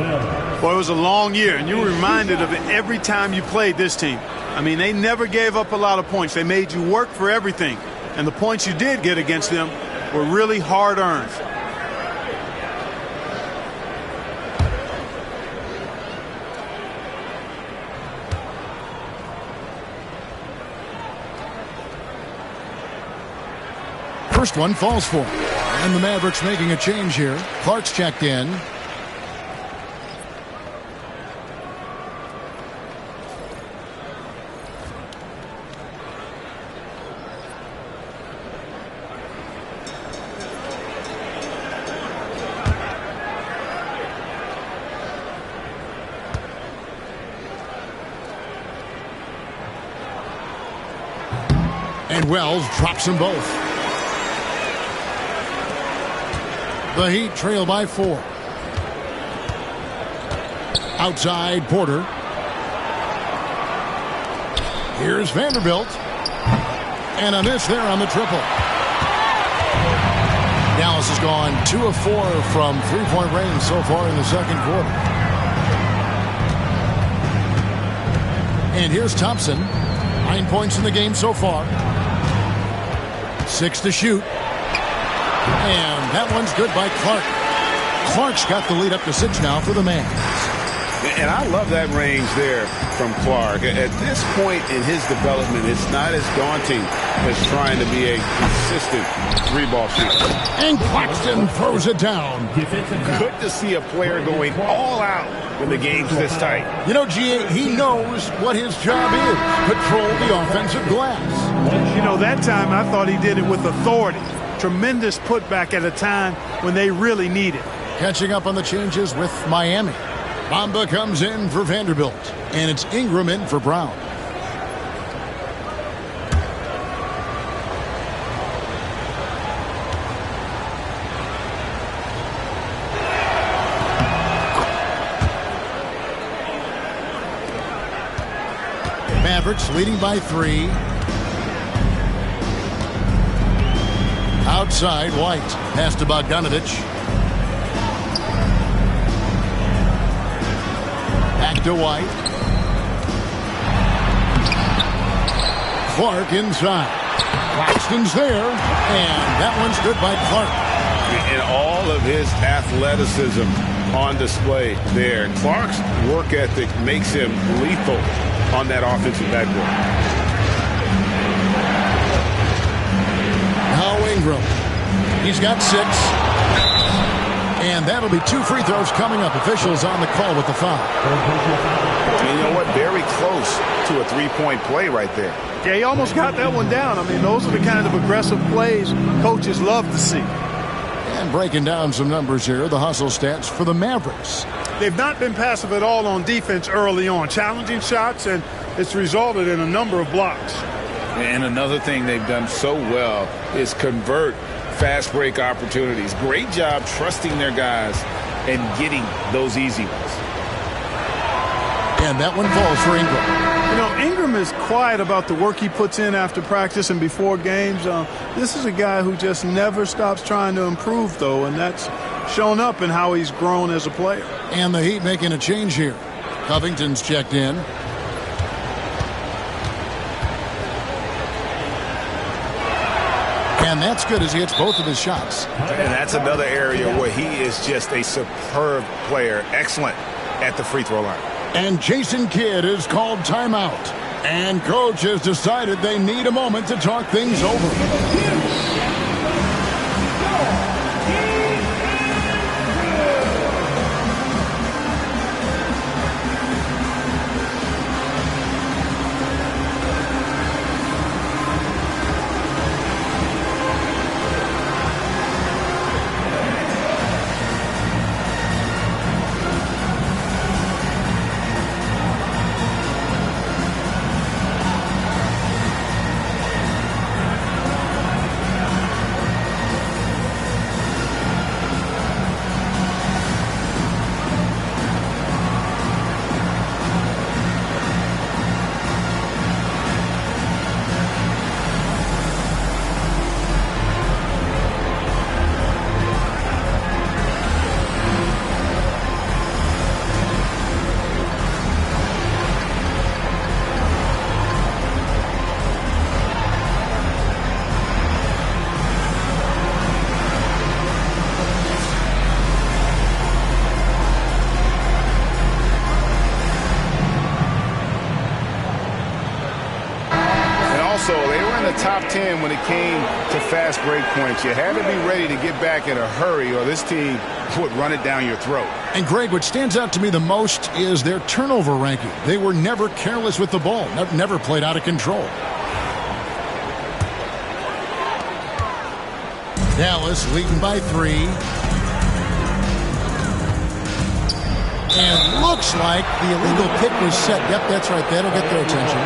Boy, it was a long year, and you were reminded of it every time you played this team. I mean, they never gave up a lot of points. They made you work for everything. And the points you did get against them were really hard-earned. First one falls for him. And the Mavericks making a change here. Clark's checked in. And Wells drops them both. The Heat trail by 4. Outside, Porter. Here's Vanderbilt. And a miss there on the triple. Dallas has gone 2 of 4 from three-point range so far in the second quarter. And here's Thompson. 9 points in the game so far. 6 to shoot. And that one's good by Clark. Clark's got the lead up to 6 now for the Mavs. And I love that range there from Clark. At this point in his development, it's not as daunting as trying to be a consistent three-ball shooter. And Claxton throws it down. Good to see a player going all out when the game's this tight. You know, G.A., he knows what his job is. Control the offensive glass. You know, that time I thought he did it with authority. Tremendous putback at a time when they really need it. Catching up on the changes with Miami. Bamba comes in for Vanderbilt, and it's Ingram in for Brown. Mavericks leading by 3. Outside, White. Pass to Bogdanovich. Back to White. Clark inside. Claxton's there, and that one's good by Clark. And all of his athleticism on display there. Clark's work ethic makes him lethal on that offensive backboard. Now Ingram. He's got 6. And that'll be 2 free throws coming up. Officials on the call with the foul. And you know what? Very close to a three-point play right there. Yeah, he almost got that one down. I mean, those are the kind of aggressive plays coaches love to see. And breaking down some numbers here, the hustle stats for the Mavericks. They've not been passive at all on defense early on. Challenging shots, and it's resulted in a number of blocks. And another thing they've done so well is convert fast break opportunities. Great job trusting their guys and getting those easy ones. And that one falls for Ingram. You know, Ingram is quiet about the work he puts in after practice and before games. This is a guy who just never stops trying to improve, though, and that's shown up in how he's grown as a player. And the Heat making a change here. Covington's checked in. And that's good as he hits both of his shots. And that's another area where he is just a superb player. Excellent at the free throw line. And Jason Kidd is called timeout. And coach has decided they need a moment to talk things over. Top 10 when it came to fast break points. You had to be ready to get back in a hurry or this team would run it down your throat. And Greg, what stands out to me the most is their turnover ranking. They were never careless with the ball, never played out of control. Dallas leading by 3. And looks like the illegal kick was set. Yep, that's right. That'll get their attention.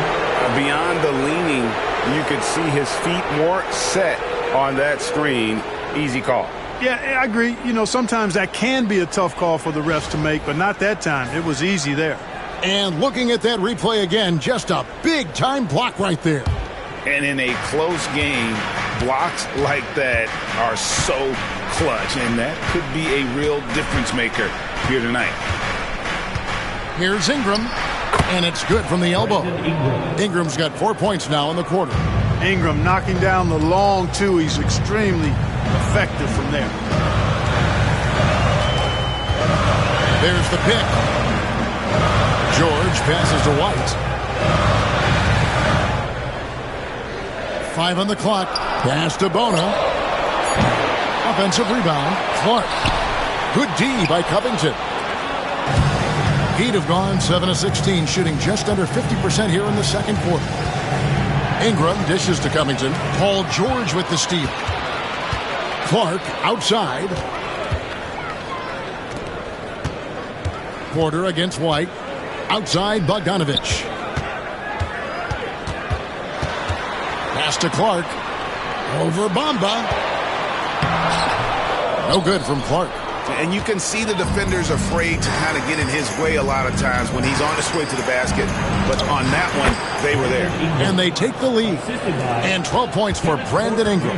Beyond the leaning, you could see his feet more set on that screen. Easy call. Yeah, I agree. You know, sometimes that can be a tough call for the refs to make, but not that time. It was easy there. And looking at that replay again, just a big-time block right there. And in a close game, blocks like that are so clutch, and that could be a real difference maker here tonight. Here's Ingram. And it's good from the elbow. Ingram's got 4 points now in the quarter. Ingram knocking down the long 2. He's extremely effective from there. There's the pick. George passes to White. 5 on the clock. Pass to Bona. Offensive rebound. Clark. Good D by Covington. Heat have gone 7 of 16, shooting just under 50% here in the second quarter. Ingram dishes to Covington. Paul George with the steal. Clark outside. Porter against White. Outside Bogdanovich. Pass to Clark. Over Bamba. No good from Clark. And you can see the defenders afraid to kind of get in his way a lot of times when he's on his way to the basket. But on that one, they were there. And they take the lead. And 12 points for Brandon Ingram.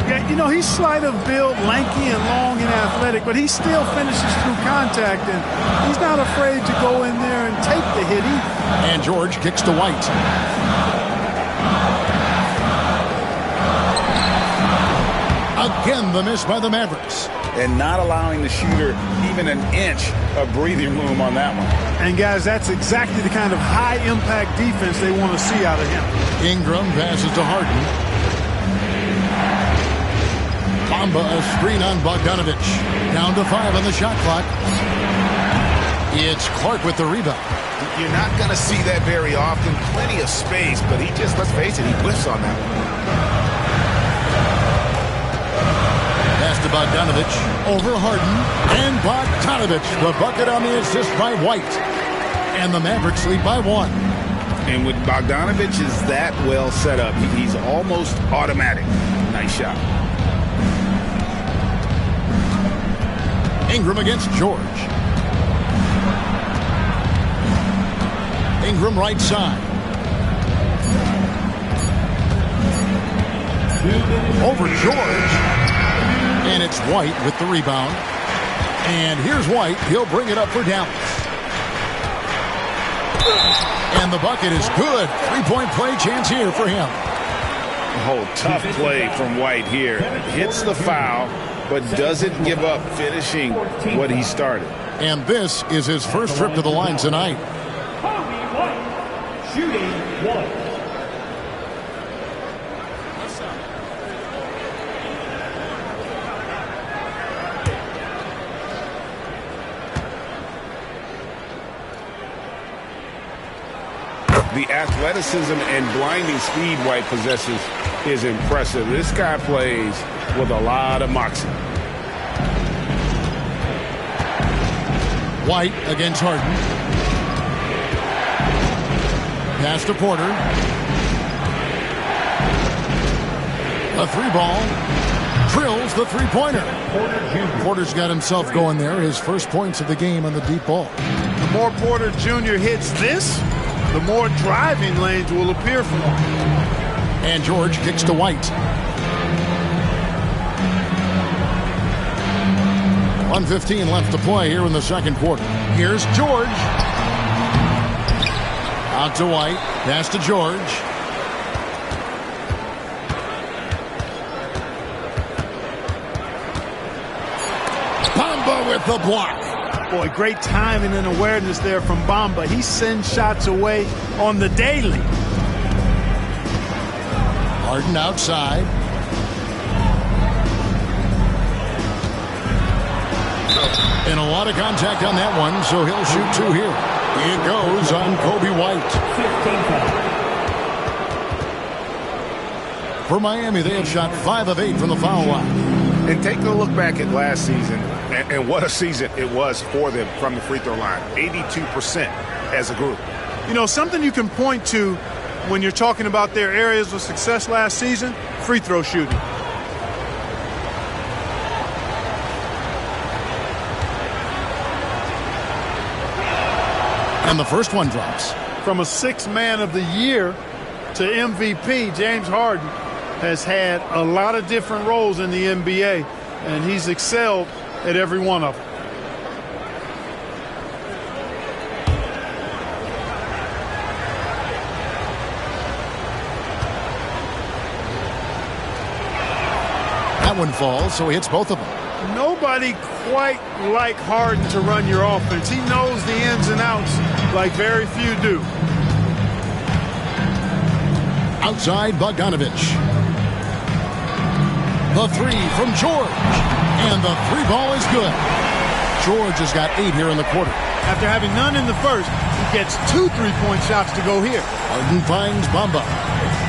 Yeah, you know, he's slight of build, lanky and long and athletic, but he still finishes through contact, and he's not afraid to go in there and take the hit either. And George kicks to White. Again, the miss by the Mavericks. And not allowing the shooter even an inch of breathing room on that one. And, guys, that's exactly the kind of high-impact defense they want to see out of him. Ingram passes to Harden. Bamba a screen on Bogdanovich. Down to 5 on the shot clock. It's Clark with the rebound. You're not going to see that very often. Plenty of space, but he just, let's face it, he whiffs on that one. To Bogdanovich, over Harden, and Bogdanovich, the bucket on the assist by White. And the Mavericks lead by 1. And with Bogdanovich is that well set up, he's almost automatic. Nice shot. Ingram against George. Ingram right side. Over George. And it's White with the rebound. And here's White. He'll bring it up for Dallas. And the bucket is good. 3-point play chance here for him. Oh, tough play from White here. Hits the foul, but doesn't give up finishing what he started. And this is his first trip to the line tonight. Shooting 1. The athleticism and blinding speed White possesses is impressive. This guy plays with a lot of moxie. White against Harden. Pass to Porter. A 3-ball. Drills the 3-pointer. Porter's got himself going there. His first points of the game on the deep ball. The more Porter Jr. hits this, the more driving lanes will appear for him. And George kicks to White. 1:15 left to play here in the second quarter. Here's George. Out to White. Pass to George. Bamba with the block. Boy, great timing and awareness there from Bamba. He sends shots away on the daily. Harden outside. And a lot of contact on that one, so he'll shoot 2 here. It goes on Kobe White. For Miami, they have shot 5 of 8 from the foul line. And take a look back at last season, and what a season it was for them from the free throw line. 82% as a group. You know, something you can point to when you're talking about their areas of success last season, free throw shooting. And the first one drops. From a 6th man of the year to MVP, James Harden has had a lot of different roles in the NBA, and he's excelled at every one of them. That one falls, so he hits both of them. Nobody quite like Harden to run your offense. He knows the ins and outs like very few do. Outside Bogdanovich. The three from George. And the three ball is good. George has got 8 here in the quarter. After having none in the first, he gets 2 3-point shots to go here. Harden finds Bamba.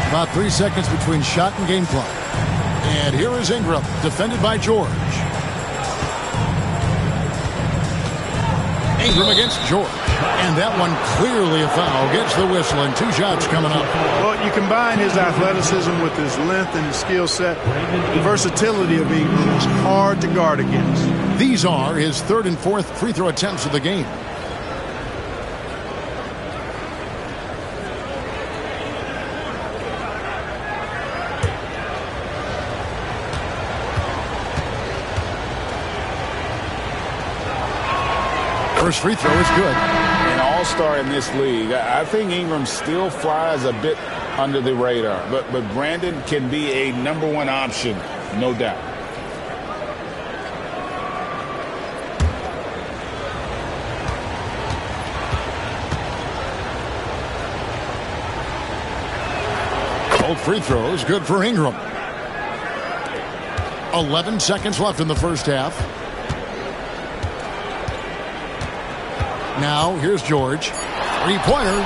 About 3 seconds between shot and game clock. And here is Ingram, defended by George. Ingram against George. And that one clearly a foul. Gets the whistle and 2 shots coming up. Well, you combine his athleticism with his length and his skill set. The versatility of Ingram is hard to guard against. These are his 3rd and 4th free throw attempts of the game. First free throw is good. An all-star in this league. I think Ingram still flies a bit under the radar, but Brandon can be a #1 option, no doubt. Both free throws good for Ingram. 11 seconds left in the first half. Now, here's George. Three-pointer.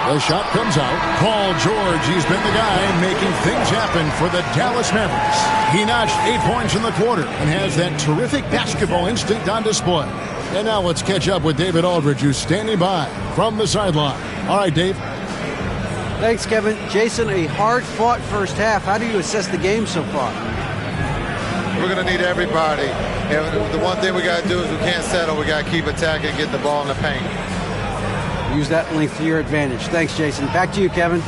The shot comes out. Paul George, he's been the guy making things happen for the Dallas Mavericks. He notched 8 points in the quarter and has that terrific basketball instinct on display. And now let's catch up with David Aldridge, who's standing by from the sideline. All right, Dave. Thanks, Kevin. Jason, a hard-fought first half. How do you assess the game so far? We're going to need everybody. And the one thing we got to do is we can't settle. We got to keep attacking, get the ball in the paint. Use that length to your advantage. Thanks, Jason. Back to you, Kevin.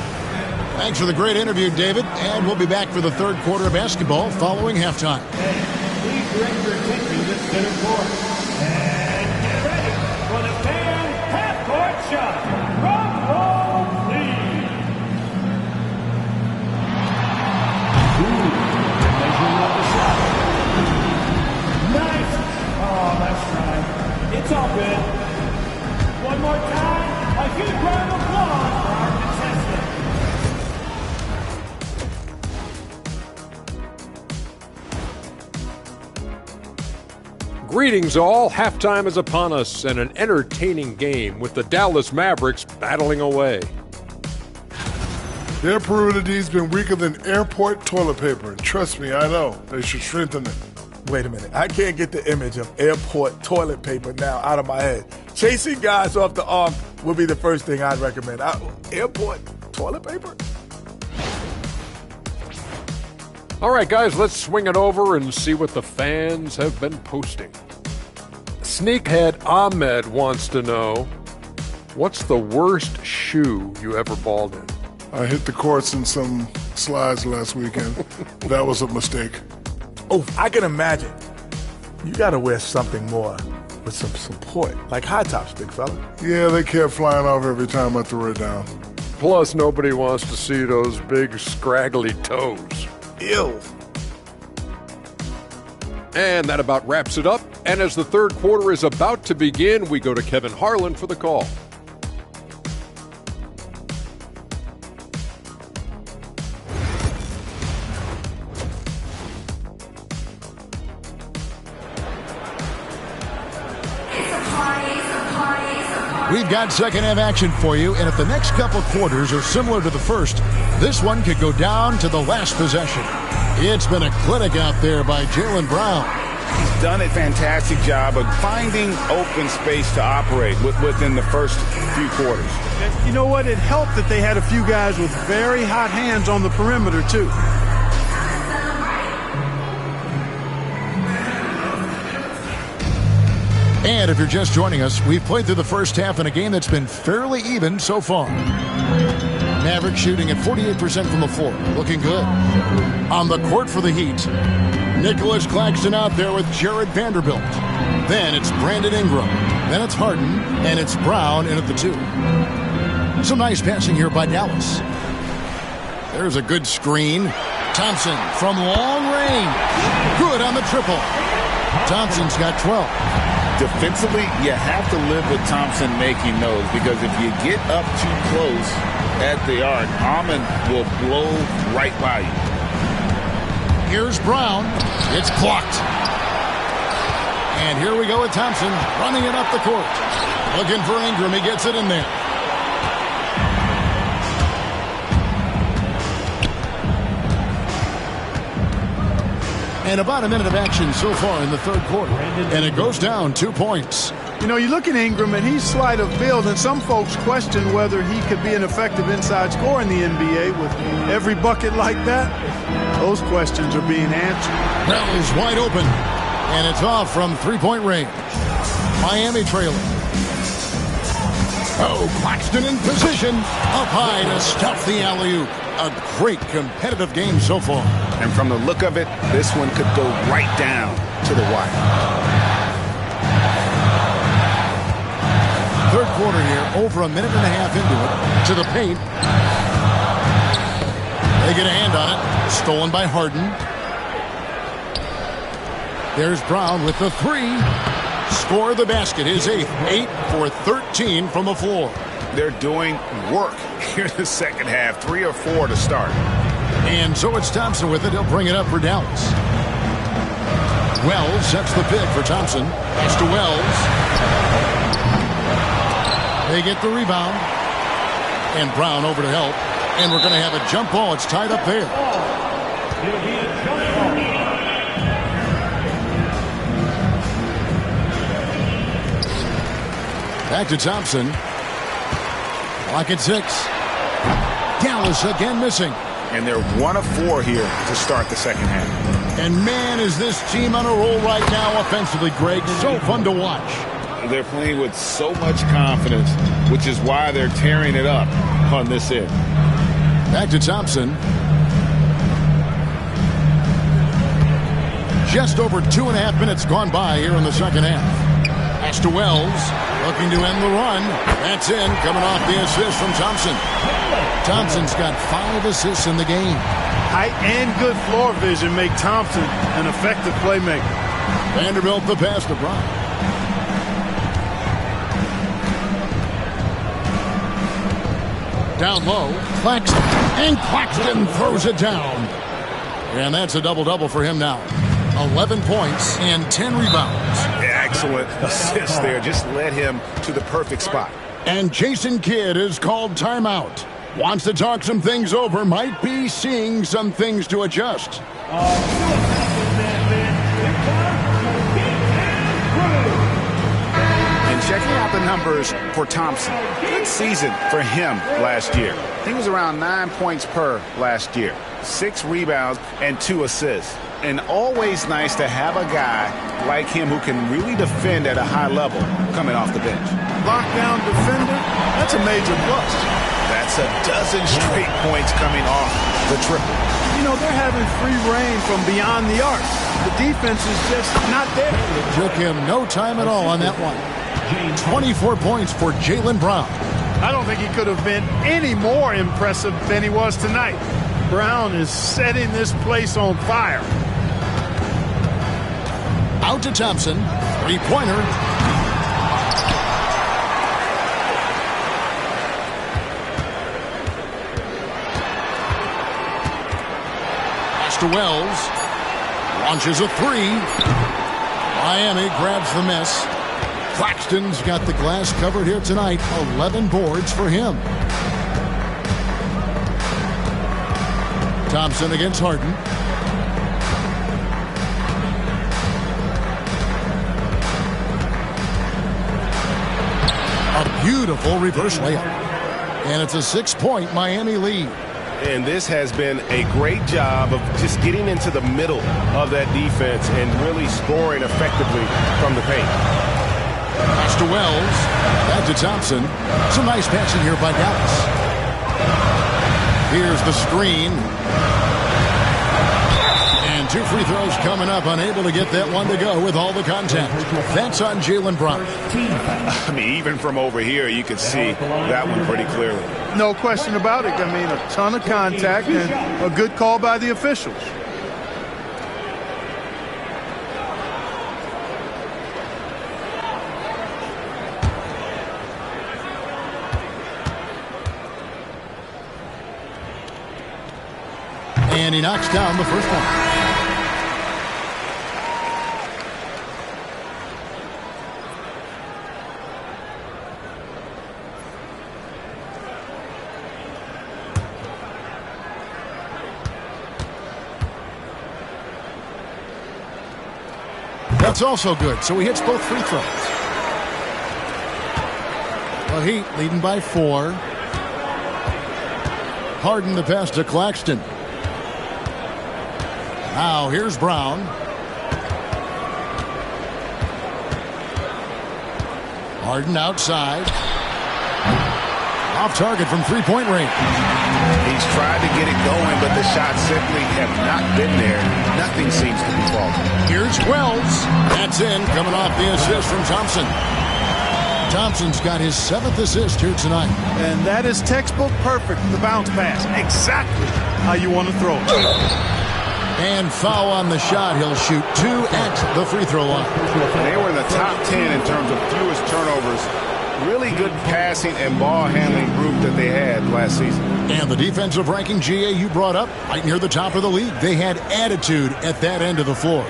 Thanks for the great interview, David. And we'll be back for the third quarter of basketball following halftime. Please direct your attention to the center court. And get ready for the fan half-court shot. Drum roll, please. Measuring up the shot. Nice. Oh, that's right. It's all good. One more time, a huge round of applause for our contestant. Greetings all. Halftime is upon us and an entertaining game with the Dallas Mavericks battling away. Their perimeter D's been weaker than airport toilet paper. Trust me, I know. They should strengthen it. Wait a minute. I can't get the image of airport toilet paper now out of my head. Chasing guys off the arc would be the first thing I'd recommend. Airport toilet paper? All right, guys, let's swing it over and see what the fans have been posting. Sneakhead Ahmed wants to know, what's the worst shoe you ever balled in? I hit the courts in some slides last weekend. That was a mistake. Oh, I can imagine. You got to wear something more with some support, like high tops, big fella. Yeah, they kept flying off every time I threw it down. Plus, nobody wants to see those big, scraggly toes. Ew. And that about wraps it up. And as the third quarter is about to begin, we go to Kevin Harlan for the call. We've got second half action for you, and if the next couple quarters are similar to the first, this one could go down to the last possession. It's been a clinic out there by Jaylen Brown. He's done a fantastic job of finding open space to operate within the first few quarters. And you know what? It helped that they had a few guys with very hot hands on the perimeter, too. And if you're just joining us, we've played through the first half in a game that's been fairly even so far. Mavericks shooting at 48% from the floor. Looking good. On the court for the Heat, Nicholas Claxton out there with Jared Vanderbilt. Then it's Brandon Ingram. Then it's Harden. And it's Brown in at the 2. Some nice passing here by Dallas. There's a good screen. Thompson from long range. Good on the triple. Thompson's got 12. Defensively, you have to live with Thompson making those, because if you get up too close at the arc, Ahman will blow right by you. Here's Brown. It's blocked. And here we go with Thompson running it up the court. Looking for Ingram. He gets it in there. And about a minute of action so far in the third quarter. And it goes down 2 points. You know, you look at Ingram, and he's slight of build, and some folks question whether he could be an effective inside scorer in the NBA with every bucket like that. Those questions are being answered. Bell's wide open, and it's off from three-point range. Miami trailing. Oh, Claxton in position. Up high to stuff the alley-oop. A great competitive game so far. And from the look of it, this one could go right down to the wire. Third quarter here, over a minute and a half into it. To the paint. They get a hand on it. Stolen by Harden. There's Brown with the three. Score the basket. His eighth. 8 for 13 from the floor. They're doing work here in the second half. 3 or 4 to start. And so it's Thompson with it. He'll bring it up for Dallas. Wells sets the pick for Thompson. Pass to Wells. They get the rebound. And Brown over to help. And we're going to have a jump ball. It's tied up there. Back to Thompson. Clock at 6. Dallas again missing. And they're 1 of 4 here to start the second half. And man, is this team on a roll right now offensively, Greg. So fun to watch. They're playing with so much confidence, which is why they're tearing it up on this end. Back to Thompson. Just over 2.5 minutes gone by here in the second half. Pass to Wells. Looking to end the run. That's in. Coming off the assist from Thompson. Thompson's got 5 assists in the game. Height and good floor vision make Thompson an effective playmaker. Vanderbilt the pass to Brown. Down low. Claxton. And Claxton throws it down. And that's a double-double for him now. 11 points and 10 rebounds. Excellent assist there. Just led him to the perfect spot. And Jason Kidd is called timeout. Wants to talk some things over. Might be seeing some things to adjust. And checking out the numbers for Thompson. Good season for him last year. I think it was around 9 points per last year. 6 rebounds and 2 assists. And always nice to have a guy like him who can really defend at a high level coming off the bench. Lockdown defender, that's a major plus. That's a dozen straight points coming off the triple. You know, they're having free reign from beyond the arc. The defense is just not there. Took him no time at all on that one. 24 points for Jaylen Brown. I don't think he could have been any more impressive than he was tonight. Brown is setting this place on fire. Out to Thompson. Three-pointer. Pass to Wells. Launches a 3. Miami grabs the miss. Claxton's got the glass covered here tonight. 11 boards for him. Thompson against Harden. A beautiful reverse layup. And it's a 6-point Miami lead. And this has been a great job of just getting into the middle of that defense and really scoring effectively from the paint. Pass to Wells. Back to Thompson. Some nice passing here by Dallas. Here's the screen. And 2 free throws coming up. Unable to get that one to go with all the contact. That's on Jaylen Brown. I mean, even from over here, you could see that one pretty clearly. No question about it. I mean, a ton of contact and a good call by the officials. And he knocks down the first one. That's also good, so he hits both free throws. The Heat leading by 4. Harden the pass to Claxton. Now here's Brown. Harden outside. Off target from three-point range. He's tried to get it going, but the shots simply have not been there. Nothing seems to be falling. Here's Wells. That's in, coming off the assist from Thompson. Thompson's got his 7th assist here tonight. And that is textbook perfect, the bounce pass. Exactly how you want to throw it. And foul on the shot. He'll shoot 2 at the free throw line. They were in the top 10 in terms of fewest turnovers. Really good passing and ball handling group that they had last season. And the defensive ranking, GA, you brought up, right near the top of the league. They had attitude at that end of the floor.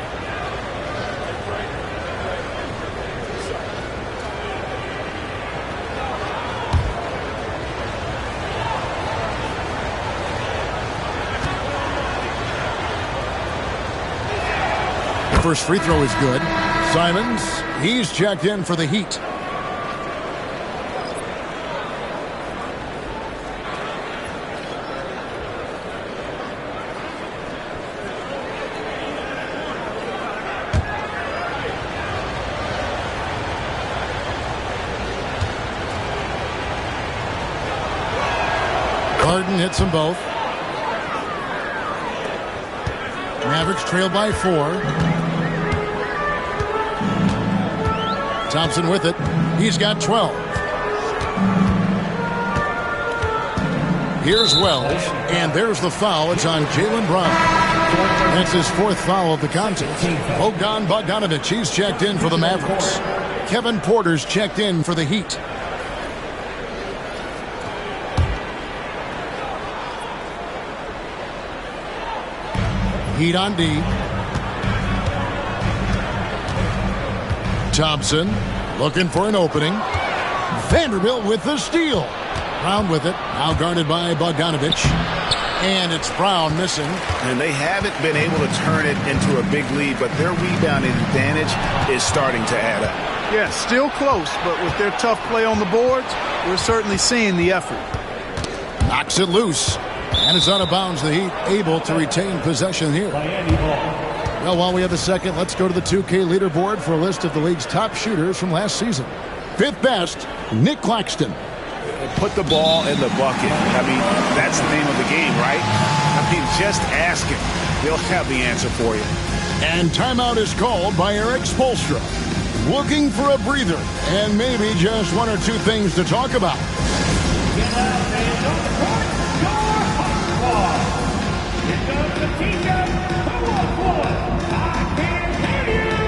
The first free throw is good. Simons, he's checked in for the Heat. Harden hits them both. Mavericks trail by 4. Thompson with it. He's got 12. Here's Wells, and there's the foul. It's on Jaylen Brown. That's his 4th foul of the contest. Bogdan Bogdanovic, he's checked in for the Mavericks. Kevin Porter's checked in for the Heat. Heat on D. Thompson looking for an opening. Vanderbilt with the steal. Brown with it. Now guarded by Bogdanovic. And it's Brown missing. And they haven't been able to turn it into a big lead, but their rebounding advantage is starting to add up. Yeah, still close, but with their tough play on the boards, we're certainly seeing the effort. Knocks it loose. And it's out of bounds. The Heat able to retain possession here. Well, while we have a second, let's go to the 2K leaderboard for a list of the league's top shooters from last season. 5th best, Nick Claxton. Put the ball in the bucket. I mean, that's the name of the game, right? I mean, just ask him. He'll have the answer for you. And timeout is called by Eric Spoelstra. Looking for a breather and maybe just 1 or 2 things to talk about. Get out and don't hurt your hot squad. Here comes the teacher who was one. I can't hear you.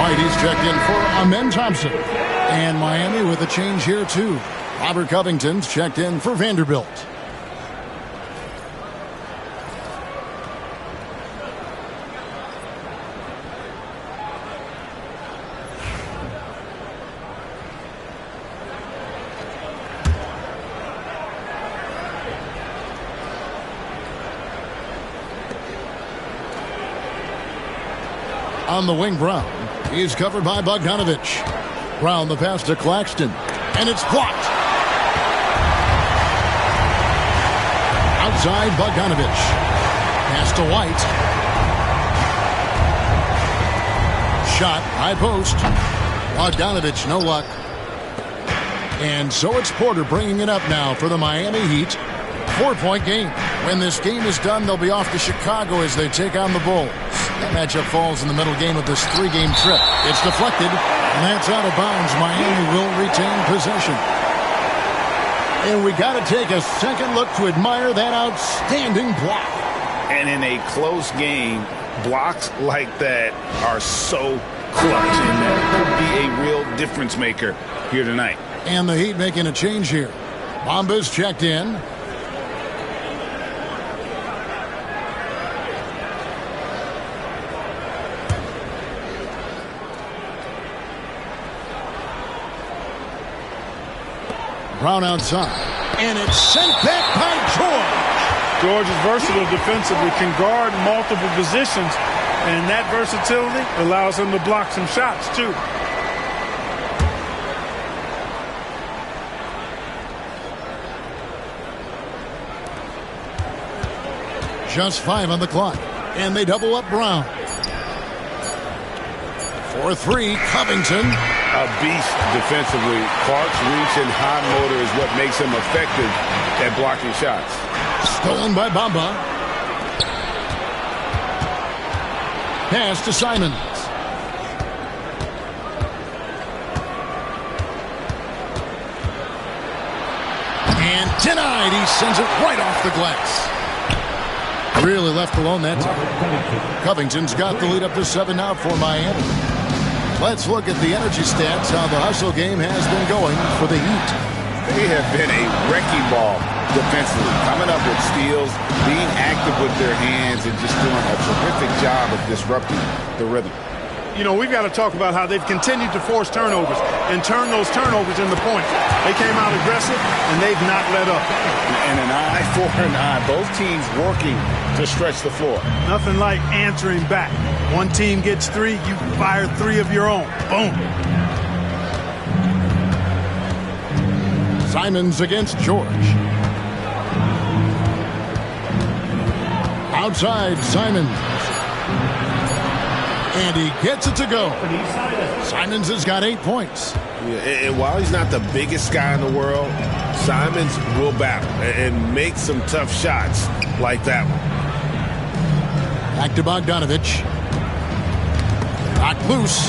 He's checked in for Amen Thompson. And Miami with a change here, too. Robert Covington's checked in for Vanderbilt. On the wing, Brown. He's covered by Bogdanovich. Brown the pass to Claxton. And it's blocked. Outside Bogdanovich. Pass to White. Shot, high post. Bogdanovich, no luck. And so it's Porter bringing it up now for the Miami Heat. 4-point game. When this game is done, they'll be off to Chicago as they take on the Bulls. That matchup falls in the middle game of this 3-game trip. It's deflected, and that's out of bounds. Miami will retain possession. And we got to take a second look to admire that outstanding block. And in a close game, blocks like that are so clutch, and that could be a real difference maker here tonight. And the Heat making a change here. Bamba's checked in. Brown outside. And it's sent back by George. George is versatile defensively, can guard multiple positions, and that versatility allows him to block some shots, too. Just 5 on the clock. And they double up Brown. For 3, Covington. A beast defensively. Clark's reach and high motor is what makes him effective at blocking shots. Stolen by Bamba. Pass to Simons. And denied. He sends it right off the glass. Really left alone that time. Covington's got the lead up to 7 now for Miami. Let's look at the energy stats, how the hustle game has been going for the Heat. They have been a wrecking ball defensively, coming up with steals, being active with their hands, and just doing a terrific job of disrupting the rhythm. You know, we've got to talk about how they've continued to force turnovers and turn those turnovers into points. They came out aggressive, and they've not let up. And an eye for an eye. Both teams working to stretch the floor. Nothing like answering back. One team gets 3, you fire 3 of your own. Boom. Simons against George. Outside, Simons. And he gets it to go. Simons has got 8 points. Yeah, and while he's not the biggest guy in the world, Simons will battle and make some tough shots like that one. Back to Bogdanovich. Knocked loose.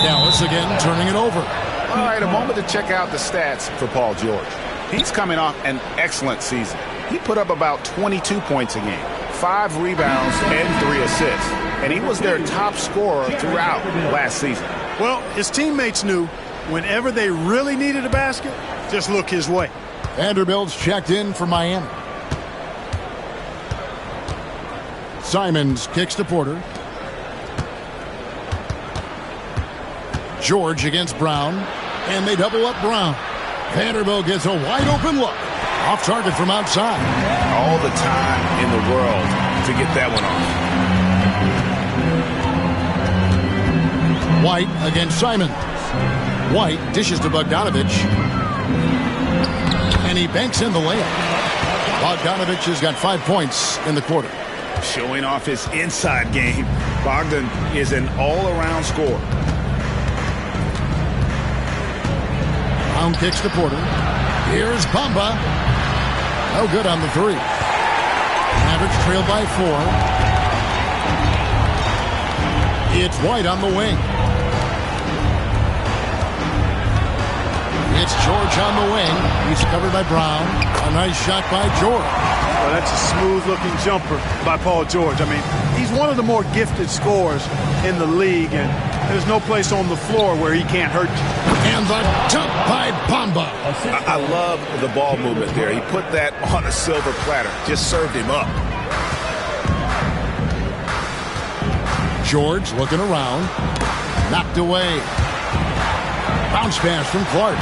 Dallas again turning it over. All right, a moment to check out the stats for Paul George. He's coming off an excellent season. He put up about 22 points a game, 5 rebounds, and 3 assists. And he was their top scorer throughout last season. Well, his teammates knew whenever they really needed a basket, just look his way. Vanderbilt's checked in for Miami. Simons kicks to Porter. George against Brown. And they double up Brown. Vanderbilt gets a wide open look. Off target from outside. All the time in the world to get that one off. White against Simons. White dishes to Bogdanovich. And he banks in the layup. Bogdanovich has got 5 points in the quarter. Showing off his inside game. Bogdan is an all-around scorer. Brown kicks to Porter. Here's Bamba. No good on the 3. Mavericks trail by 4. It's White on the wing. It's George on the wing. He's covered by Brown. A nice shot by George. Well, that's a smooth-looking jumper by Paul George. I mean, he's one of the more gifted scorers in the league, and there's no place on the floor where he can't hurt you. And the dunk by Bamba. I love the ball movement there. He put that on a silver platter. Just served him up. George looking around. Knocked away. Bounce pass from Clark.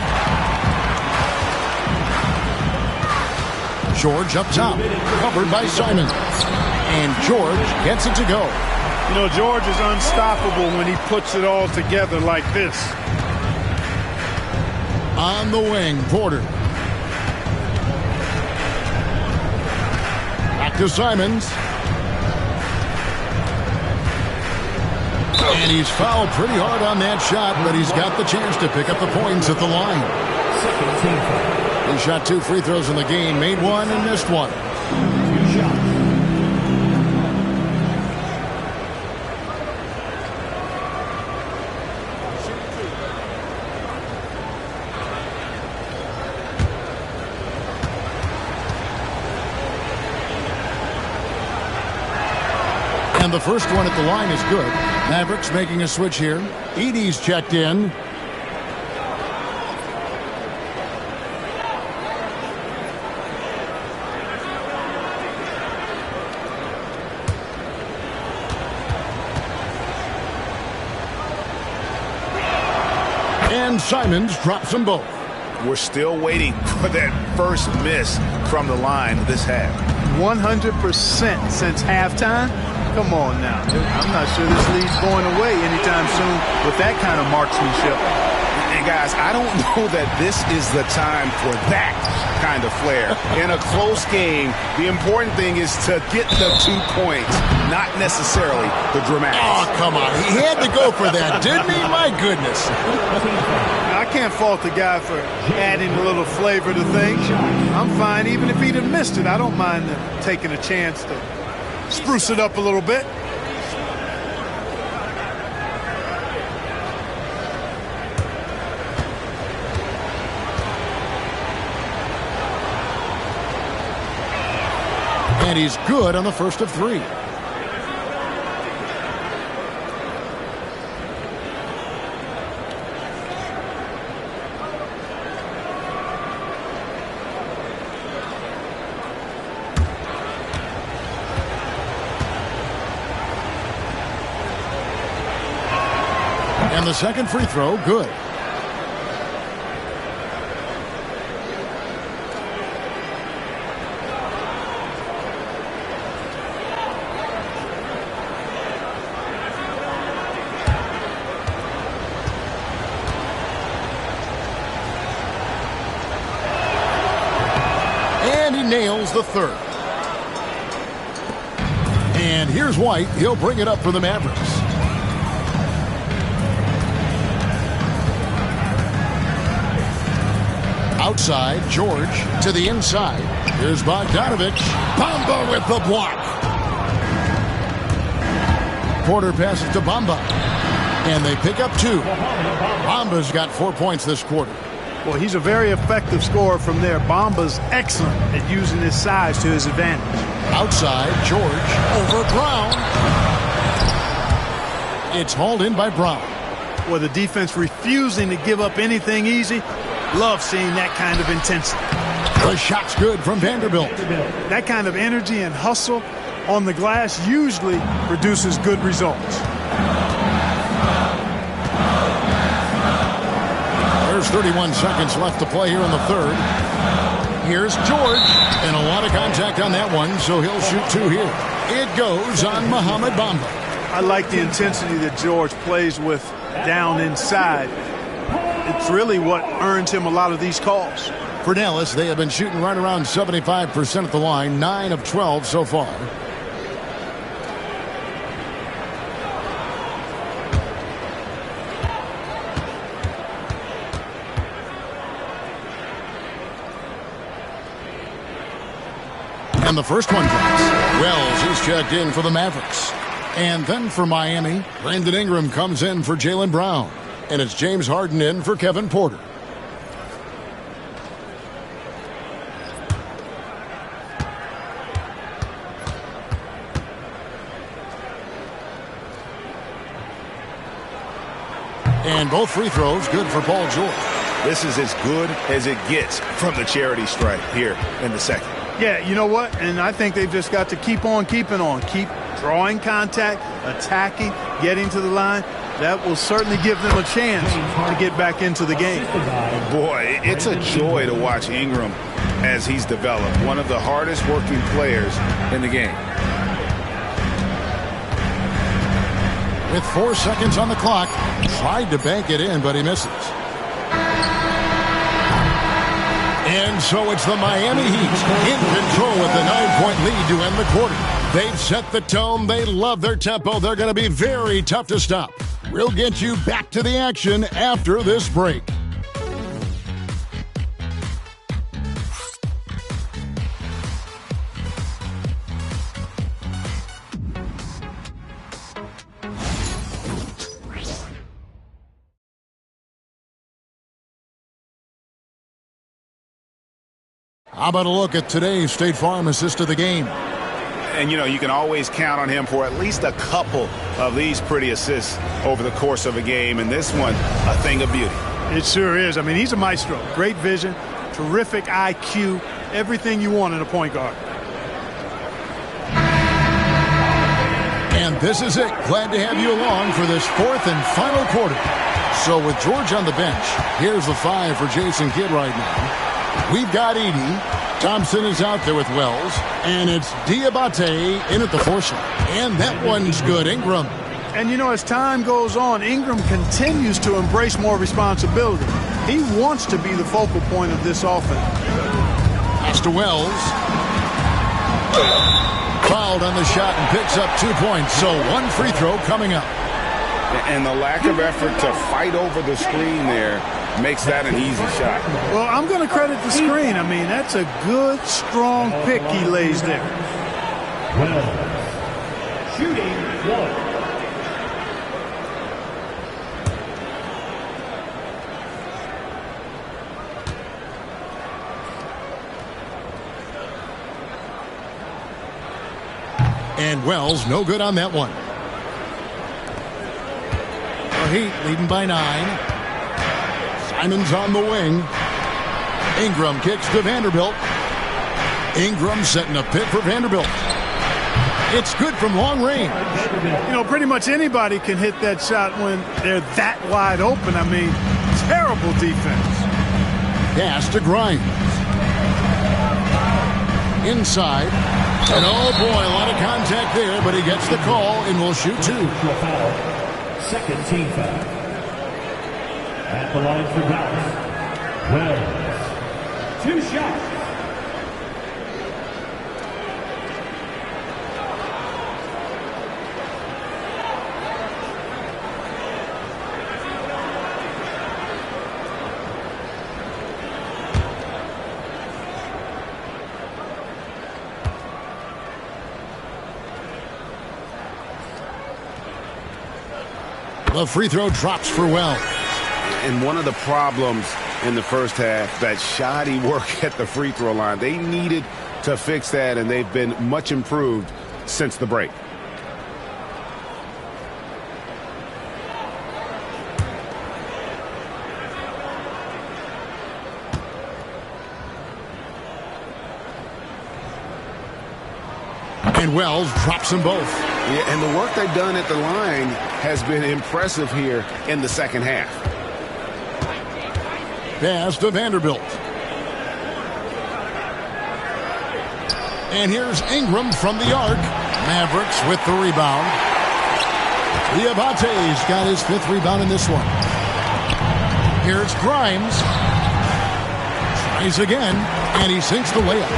George up top. Covered by Simons. And George gets it to go. You know, George is unstoppable when he puts it all together like this. On the wing, Porter. Back to Simons. And he's fouled pretty hard on that shot, but he's got the chance to pick up the points at the line. He shot 2 free throws in the game, made one and missed one. And the first one at the line is good. Mavericks making a switch here. Edey's checked in. And Simons drops them both. We're still waiting for that first miss from the line this half. 100% since halftime. Come on now. I'm not sure this lead's going away anytime soon with that kind of marksmanship. And guys, I don't know that this is the time for that kind of flair. In a close game, the important thing is to get the 2 points, not necessarily the dramatics. Oh, come on. He had to go for that, didn't he? My goodness. I can't fault the guy for adding a little flavor to things. I'm fine. Even if he'd have missed it, I don't mind taking a chance to spruce it up a little bit. And he's good on the first of 3. And the second free throw, good. And he nails the third. And here's White. He'll bring it up for the Mavericks. Outside, George to the inside. Here's Bogdanovic. Bamba with the block. Porter passes to Bamba. And they pick up 2. Bamba's got 4 points this quarter. Well, he's a very effective scorer from there. Bamba's excellent at using his size to his advantage. Outside, George over Brown. It's hauled in by Brown. Well, the defense refusing to give up anything easy. Love seeing that kind of intensity. The shot's good from Vanderbilt. That kind of energy and hustle on the glass usually produces good results. There's 31 seconds left to play here in the third. Here's George, and a lot of contact on that one, so he'll shoot 2 here. It goes on Mohamed Bamba. I like the intensity that George plays with down inside. It's really what earns him a lot of these calls. For Dallas, they have been shooting right around 75% at the line, 9 of 12 so far. And the first one drops. Wells is checked in for the Mavericks. And then for Miami, Brandon Ingram comes in for Jaylen Brown. And it's James Harden in for Kevin Porter. And both free throws good for Paul George. This is as good as it gets from the charity stripe here in the second. Yeah, you know what? And I think they've just got to keep on keeping on. Keep drawing contact, attacking, getting to the line. That will certainly give them a chance to get back into the game. Boy, it's a joy to watch Ingram as he's developed. One of the hardest working players in the game. with 4 seconds on the clock. Tried to bank it in, but he misses. And so it's the Miami Heat in control with the 9-point lead to end the quarter. They've set the tone. They love their tempo. They're going to be very tough to stop. We'll get you back to the action after this break. How about a look at today's State Farm assist of the game? And, you know, you can always count on him for at least a couple of these pretty assists over the course of a game. And this one, a thing of beauty. It sure is. I mean, he's a maestro. Great vision, terrific IQ, everything you want in a point guard. And this is it. Glad to have you along for this fourth and final quarter. So with George on the bench, here's the 5 for Jason Kidd right now. We've got Edey. Thompson is out there with Wells. And it's Diabate in at the 4 slot. And that one's good. Ingram. And, you know, as time goes on, Ingram continues to embrace more responsibility. He wants to be the focal point of this offense. Pass to Wells. Fouled on the shot and picks up 2 points. So 1 free throw coming up. And the lack of effort to fight over the screen there makes that an easy shot. Well, I'm going to credit the screen. I mean, that's a good, strong pick he lays there. Well, shooting 1. And Wells, no good on that one. The Heat leading by 9. Simon's on the wing. Ingram kicks to Vanderbilt. Ingram setting a pit for Vanderbilt. It's good from long range. You know, pretty much anybody can hit that shot when they're that wide open. I mean, terrible defense. Pass to Grimes. Inside. And oh boy, a lot of contact there, but he gets the call and will shoot 2. Second team foul. At the line for Dallas. Wells. 2 shots. The free throw drops for Wells. And one of the problems in the first half, that shoddy work at the free throw line. They needed to fix that, and they've been much improved since the break. And Wells drops them both. Yeah, and the work they've done at the line has been impressive here in the second half. Pass to Vanderbilt. And here's Ingram from the arc. Mavericks with the rebound. Diabate's got his 5th rebound in this one. Here's Grimes. Tries again, and he sinks the layup.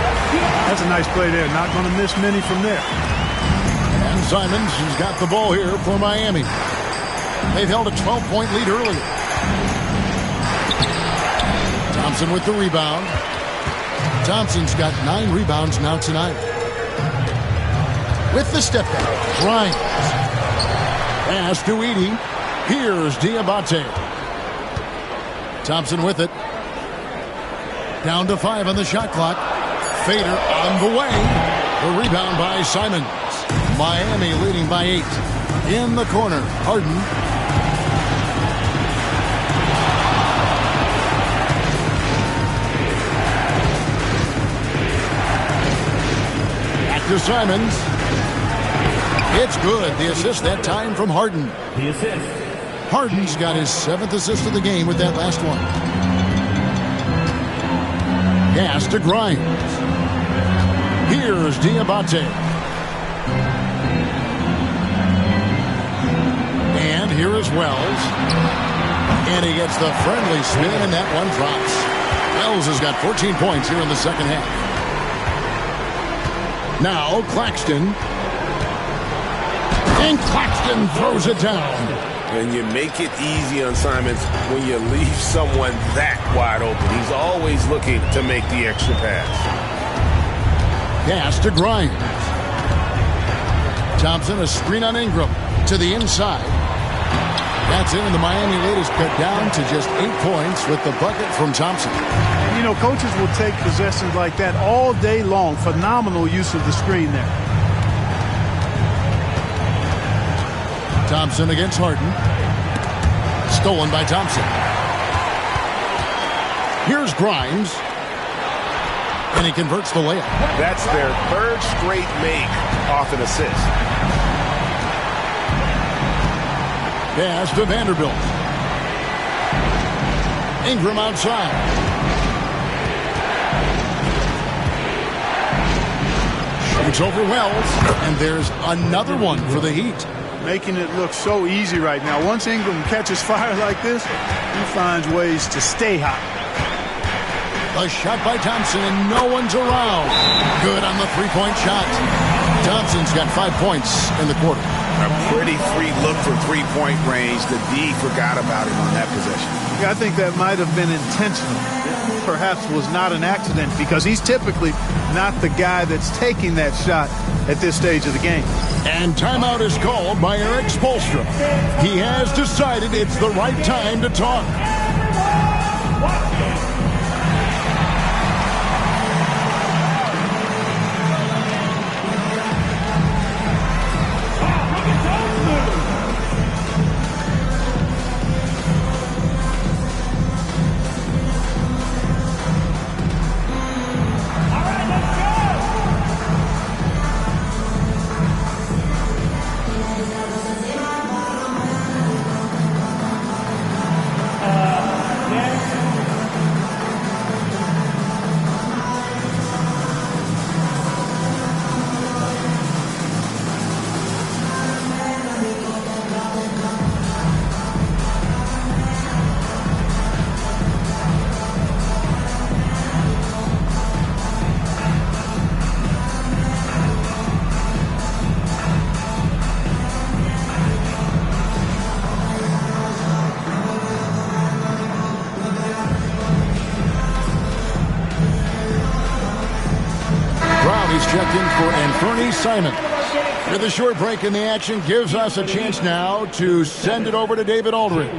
That's a nice play there. Not going to miss many from there. And Simons has got the ball here for Miami. They've held a 12-point lead earlier. Thompson with the rebound. Thompson's got 9 rebounds now tonight. With the step back, Grimes. Pass to Edey. Here's Diabate. Thompson with it. Down to 5 on the shot clock. Fader on the way. The rebound by Simons. Miami leading by 8. In the corner, Harden. Back to Simons. It's good. The assist that time from Harden. The assist. Harden's got his 7th assist of the game with that last one. Pass to Grimes. Here's Diabate. Here's Wells. And he gets the friendly spin, and that one drops. Wells has got 14 points here in the second half. Now Claxton. And Claxton throws it down. And you make it easy on Simons when you leave someone that wide open. He's always looking to make the extra pass. Pass to Grimes. Thompson, a screen on Ingram to the inside. That's it, and the Miami lead is cut down to just 8 points with the bucket from Thompson. And, you know, coaches will take possessions like that all day long. Phenomenal use of the screen there. Thompson against Harden. Stolen by Thompson. Here's Grimes. And he converts the layup. That's their third straight make off an assist. Pass to Vanderbilt. Ingram outside. Shoots over Wells. And there's another one for the Heat. Making it look so easy right now. Once Ingram catches fire like this, he finds ways to stay hot. A shot by Thompson, and no one's around. Good on the three-point shot. Thompson's got 5 points in the quarter. A pretty free look for three-point range. The D forgot about him on that possession. Yeah, I think that might have been intentional. It perhaps was not an accident because he's typically not the guy that's taking that shot at this stage of the game. And timeout is called by Eric Spoelstra. He has decided it's the right time to talk. Checked in for Anthony Simons. With a short break in the action, gives us a chance now to send it over to David Aldridge.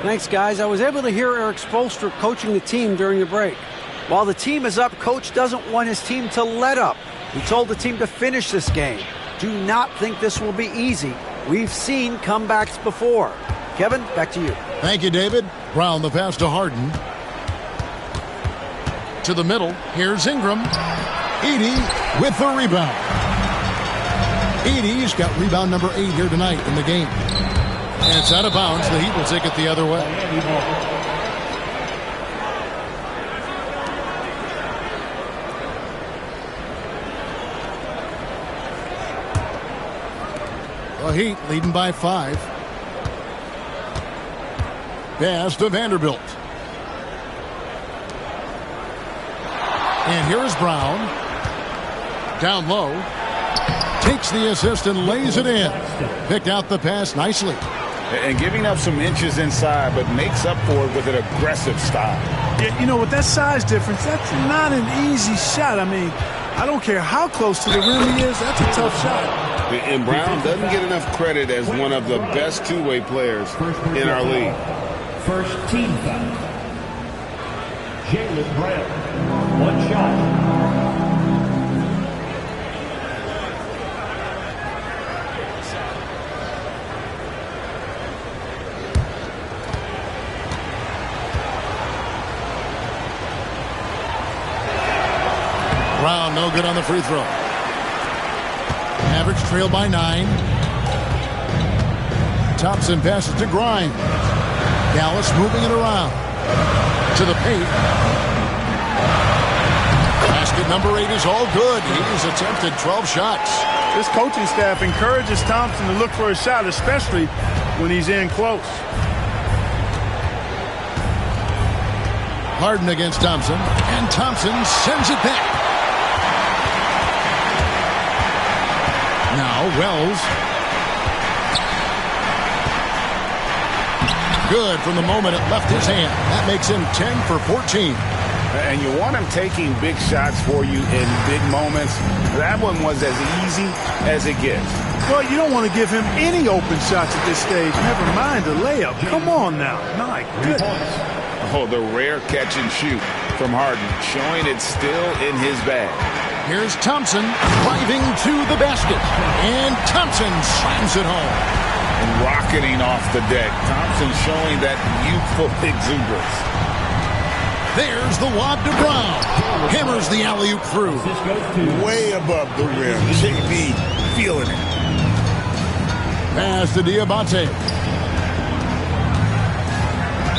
Thanks, guys. I was able to hear Eric Spoelstra coaching the team during the break. While the team is up, Coach doesn't want his team to let up. He told the team to finish this game. Do not think this will be easy. We've seen comebacks before. Kevin, back to you. Thank you, David. Brown, the pass to Harden. To the middle. Here's Ingram. Edey with the rebound. Edey's got rebound number 8 here tonight in the game. And it's out of bounds. The Heat will take it the other way. The Heat leading by 5. Pass to Vanderbilt. And here's Brown. Down low. Takes the assist and lays it in. Picked out the pass nicely. And giving up some inches inside, but makes up for it with an aggressive style. Yeah, you know, with that size difference, that's not an easy shot. I mean, I don't care how close to the rim he is, that's a tough shot. And Brown doesn't get enough credit as one of the best two-way players in our league. First team foul. Jaylen Brown, 1 shot. Brown, no good on the free throw. Mavericks trail by 9. Thompson passes to Grimes. Dallas moving it around. To the paint. Basket number 8 is all good. He's attempted 12 shots. This coaching staff encourages Thompson to look for a shot, especially when he's in close. Harden against Thompson, and Thompson sends it back. Now Wells. Good from the moment it left his hand. That makes him 10 for 14. And you want him taking big shots for you in big moments. That one was as easy as it gets. Well, you don't want to give him any open shots at this stage. Never mind a layup. Come on now. My goodness. Oh, the rare catch and shoot from Harden, showing it's still in his bag. Here's Thompson driving to the basket. And Thompson slams it home. Rocketing off the deck. Thompson showing that youthful exuberance. There's the wad to Brown. Hammers the alley-oop through. Way above the rim. JB feeling it. Pass to Diabate.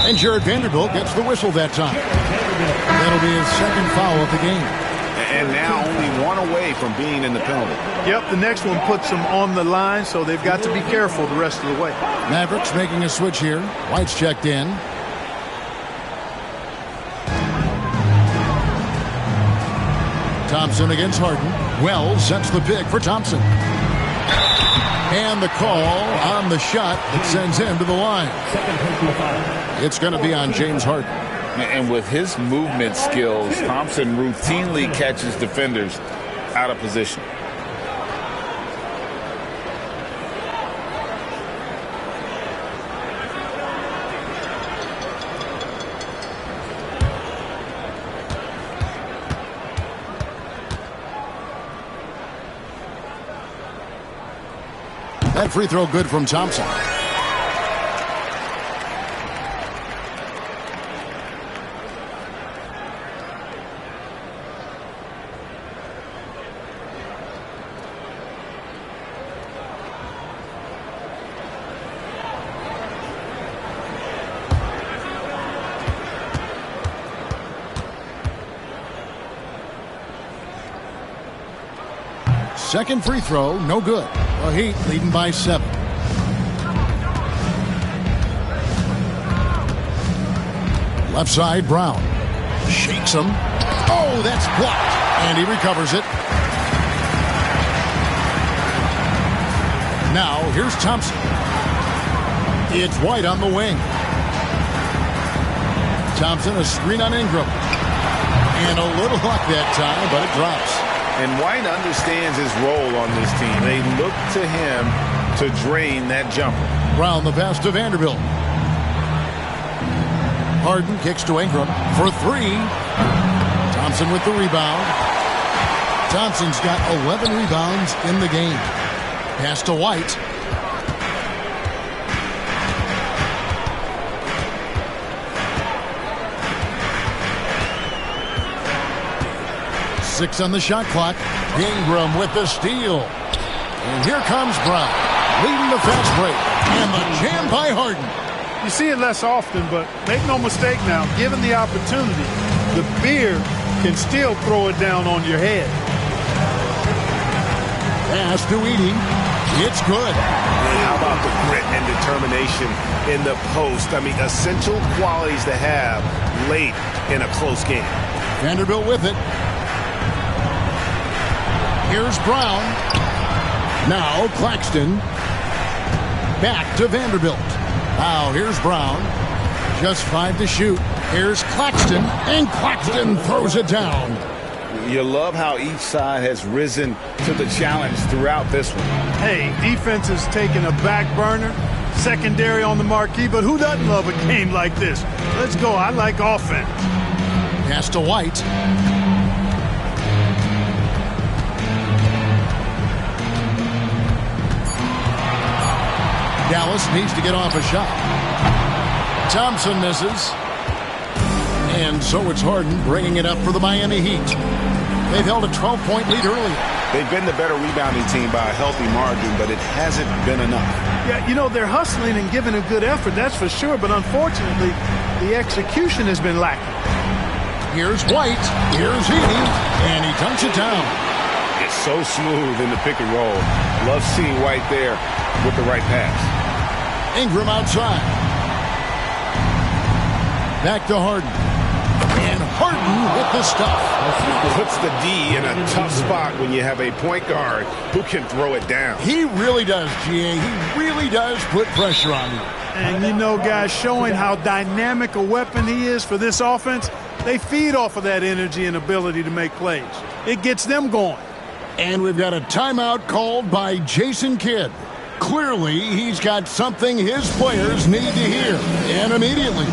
And Jared Vanderbilt gets the whistle that time. That'll be his second foul of the game. And now only one away from being in the penalty. Yep, the next one puts them on the line, so they've got to be careful the rest of the way. Mavericks making a switch here. White's checked in. Thompson against Harden. Wells sets the pick for Thompson. And the call on the shot that sends him to the line. It's going to be on James Harden. And with his movement skills, Thompson routinely catches defenders out of position. That free throw good from Thompson. Second free throw, no good. The Heat leading by 7. Left side, Brown. Shakes him. Oh, that's blocked. And he recovers it. Now, here's Thompson. It's White on the wing. Thompson, a screen on Ingram. And a little luck that time, but it drops. And White understands his role on this team. They look to him to drain that jumper. Brown the pass to Vanderbilt. Harden kicks to Ingram for 3. Thompson with the rebound. Thompson's got 11 rebounds in the game. Pass to White. Six on the shot clock. Ingram with the steal. And here comes Brown, leading the fast break. And the jam by Harden. You see it less often, but make no mistake now, given the opportunity, the beer can still throw it down on your head. Pass to Edey. It's good. And how about the grit and determination in the post? I mean, essential qualities to have late in a close game. Vanderbilt with it. Here's Brown. Now Claxton. Back to Vanderbilt. Now here's Brown. Just 5 to shoot. Here's Claxton. And Claxton throws it down. You love how each side has risen to the challenge throughout this one. Hey, defense is taking a back burner. Secondary on the marquee, but who doesn't love a game like this? Let's go. I like offense. Pass to White. Dallas needs to get off a shot. Thompson misses. And so it's Harden bringing it up for the Miami Heat. They've held a 12-point lead earlier. They've been the better rebounding team by a healthy margin, but it hasn't been enough. Yeah, you know, they're hustling and giving a good effort, that's for sure, but unfortunately, the execution has been lacking. Here's White. Here's Edey. And he dunks it down. It's so smooth in the pick and roll. Love seeing White there with the right pass. Ingram outside. Back to Harden. And Harden with the stuff. Puts the D in a tough spot when you have a point guard who can throw it down. He really does, GA. He really does put pressure on you. And you know, guys, showing how dynamic a weapon he is for this offense, they feed off of that energy and ability to make plays. It gets them going. And we've got a timeout called by Jason Kidd. Clearly, he's got something his players need to hear, and immediately.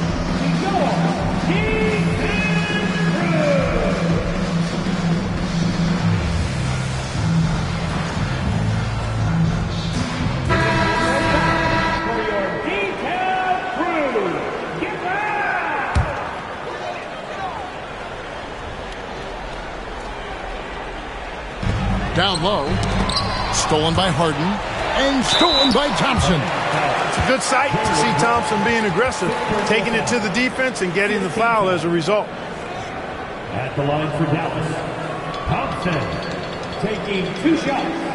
Down low, stolen by Harden, and stolen by Thompson. It's a good sight to see Thompson being aggressive, taking it to the defense and getting the foul as a result. At the line for Dallas, Thompson taking 2 shots.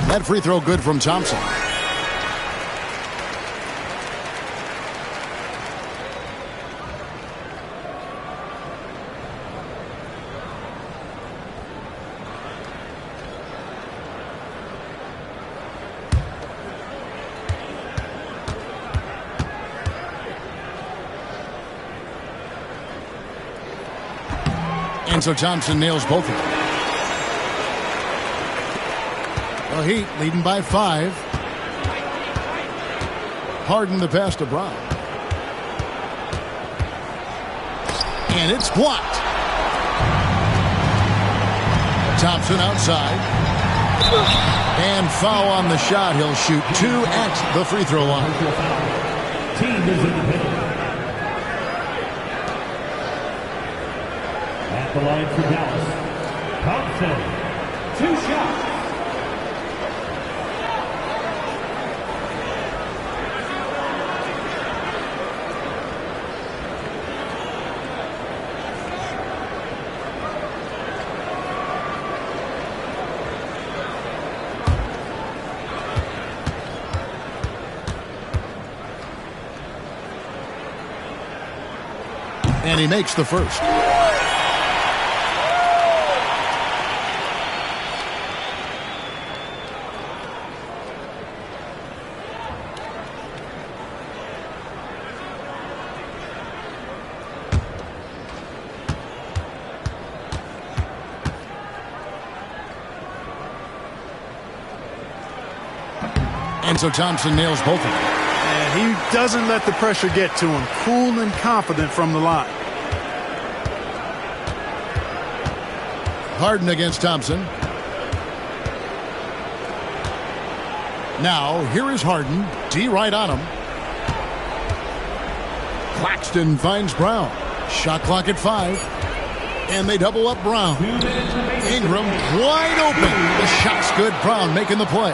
That free throw good from Thompson. And so Thompson nails both of them. The Heat leading by 5. Harden the pass to Brown. And it's blocked. Thompson outside. And foul on the shot. He'll shoot 2 at the free throw line. Team is in the middle. At the line for Dallas, Thompson, 2 shots. And he makes the first. And so Thompson nails both of them. And he doesn't let the pressure get to him. Cool and confident from the line. Harden against Thompson. Now, here is Harden. D right on him. Claxton finds Brown. Shot clock at 5. And they double up Brown. Ingram wide open. The shot's good. Brown making the play.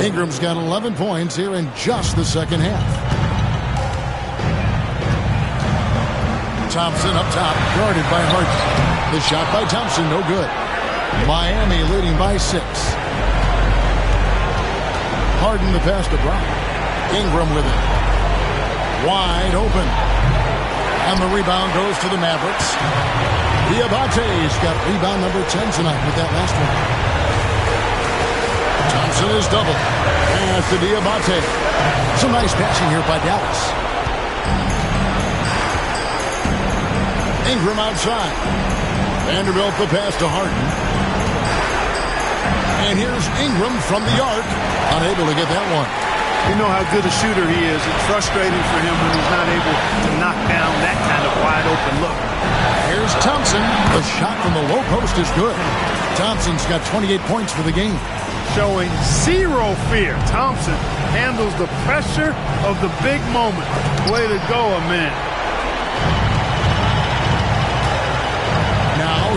Ingram's got 11 points here in just the second half. Thompson up top, guarded by Harden. The shot by Thompson, no good. Miami leading by 6. Harden the pass to Brown. Ingram with it. Wide open. And the rebound goes to the Mavericks. Diabate's got rebound number 10 tonight with that last one. Thompson is double. Pass to Diabate. Some nice passing here by Dallas. Ingram outside. Vanderbilt the pass to Harden. And here's Ingram from the arc. Unable to get that one. You know how good a shooter he is. It's frustrating for him when he's not able to knock down that kind of wide open look. Here's Thompson. The shot from the low post is good. Thompson's got 28 points for the game. Showing zero fear. Thompson handles the pressure of the big moment. Way to go, man.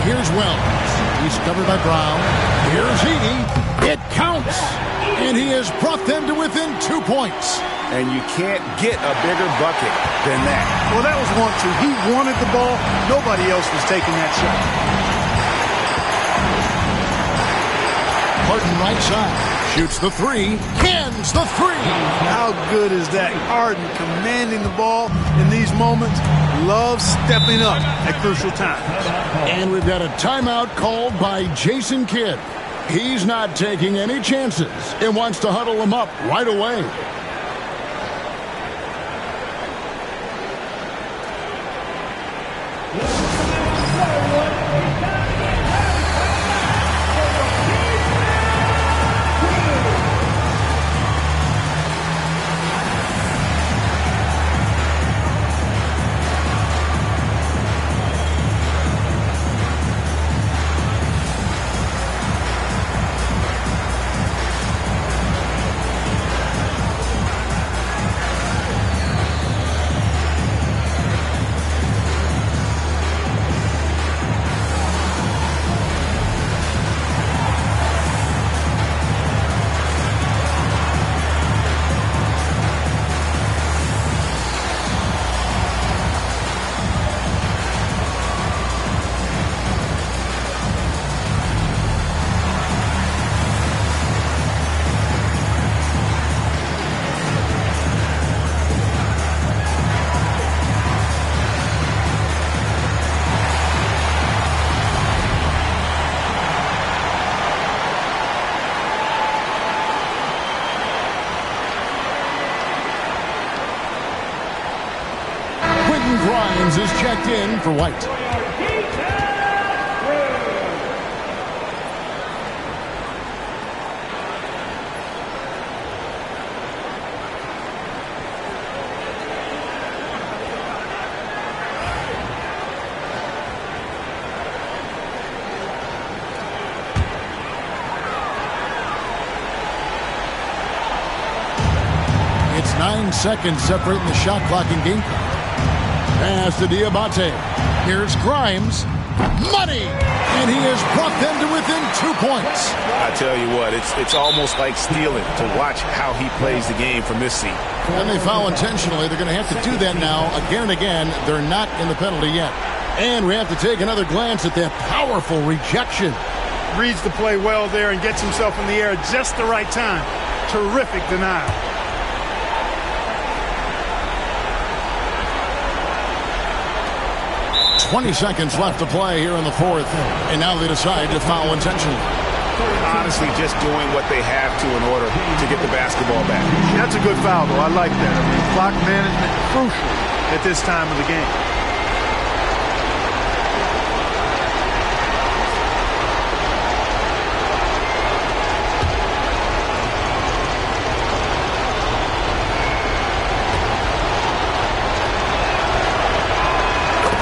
Here's Wells. He's covered by Brown. Here's Edey. It counts. And he has brought them to within 2 points. And you can't get a bigger bucket than that. Well, that was 1-2. He wanted the ball. Nobody else was taking that shot. Harden right side. Shoots the three. Cans the three. How good is that? Harden commanding the ball in these moments. Loves stepping up at crucial times. And we've got a timeout called by Jason Kidd. He's not taking any chances and wants to huddle them up right away. Grimes is checked in for White. It's 9 seconds separating the shot clock and game clock. Pass to Diabate. Here's Grimes. Money! And he has brought them to within 2 points. I tell you what, it's almost like stealing to watch how he plays the game from this seat. And they foul intentionally. They're going to have to do that now again and again. They're not in the penalty yet. And we have to take another glance at that powerful rejection. Reads the play well there and gets himself in the air at just the right time. Terrific denial. 20 seconds left to play here in the fourth, and now they decide to foul intentionally. Honestly, just doing what they have to in order to get the basketball back. That's a good foul, though. I like that. I mean, clock management crucial at this time of the game.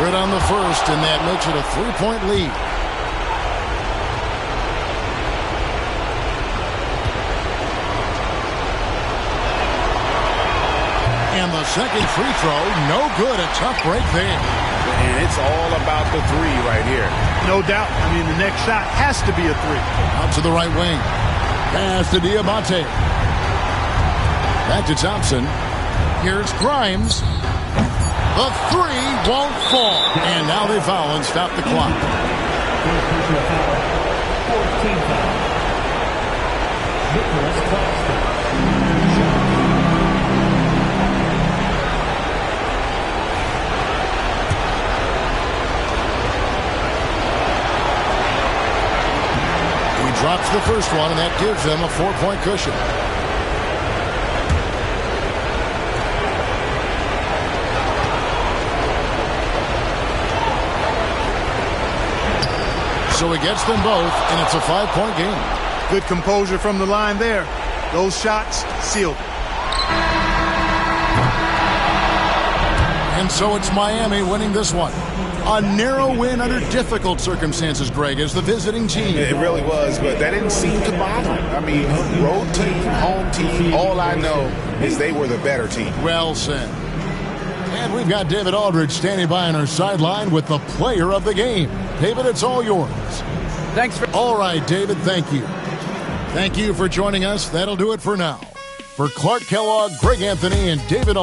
Good on the first, and that makes it a 3-point lead. And the second free throw, no good. A tough break there. And it's all about the three right here. No doubt. I mean, the next shot has to be a three. Out to the right wing. Pass to Diabate. Back to Thompson. Here's Grimes. The three won't fall. And now they foul and stop the clock. He drops the first one, and that gives them a 4-point cushion. So he gets them both, and it's a 5-point game. Good composure from the line there. Those shots sealed. And so it's Miami winning this one. A narrow win under difficult circumstances, Greg, as the visiting team. It really was, but that didn't seem to bother. I mean, road team, home team, all I know is they were the better team. Well said. And we've got David Aldridge standing by on our sideline with the player of the game. David, it's all yours. Thanks for. All right, David, thank you. Thank you for joining us. That'll do it for now. For Clark Kellogg, Greg Anthony, and David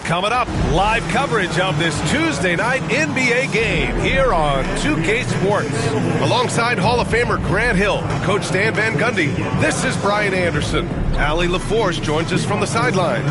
Coming up, live coverage of this Tuesday night NBA game here on 2K Sports. Alongside Hall of Famer Grant Hill, Coach Stan Van Gundy, this is Brian Anderson. Allie LaForce joins us from the sidelines.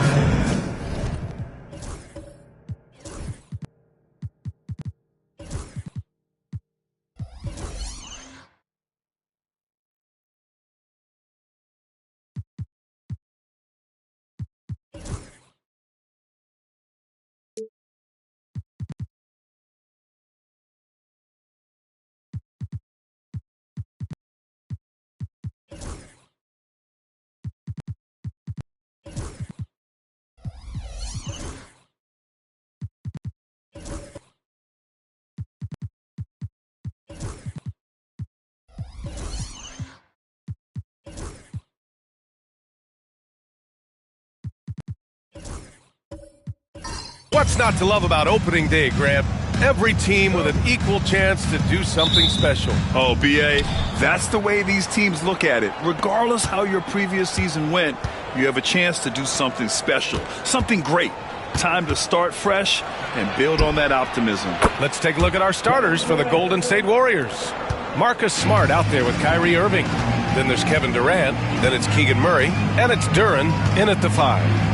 What's not to love about opening day, Grant? Every team with an equal chance to do something special. Oh, B.A., that's the way these teams look at it. Regardless how your previous season went, you have a chance to do something special, something great. Time to start fresh and build on that optimism. Let's take a look at our starters for the Golden State Warriors. Marcus Smart out there with Kyrie Irving. Then there's Kevin Durant. Then it's Keegan Murray. And it's Duren in at the 5.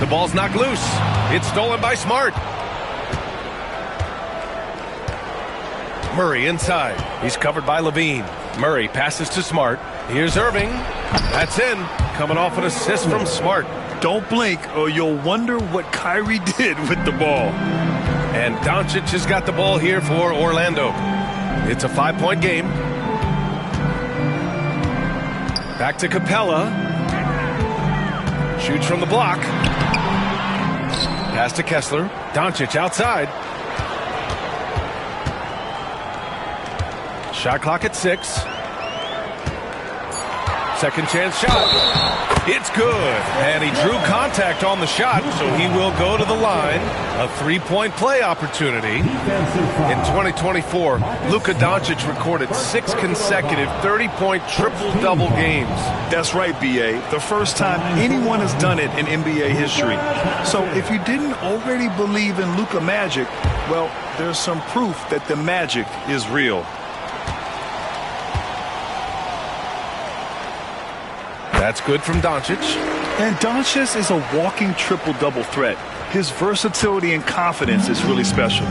The ball's knocked loose. It's stolen by Smart. Murray inside. He's covered by Levine. Murray passes to Smart. Here's Irving. That's in. Coming off an assist from Smart. Don't blink or you'll wonder what Kyrie did with the ball. And Doncic has got the ball here for Orlando. It's a 5-point game. Back to Capella. Shoots from the block. Pass to Kessler. Doncic outside. Shot clock at 6. Second chance shot. It's good. And he drew contact on the shot, so he will go to the line. A 3-point play opportunity. In 2024, Luka Doncic recorded 6 consecutive 30-point triple-double games. That's right, B.A. The first time anyone has done it in NBA history. So if you didn't already believe in Luka magic, well, there's some proof that the magic is real. That's good from Doncic. And Doncic is a walking triple-double threat. His versatility and confidence is really special.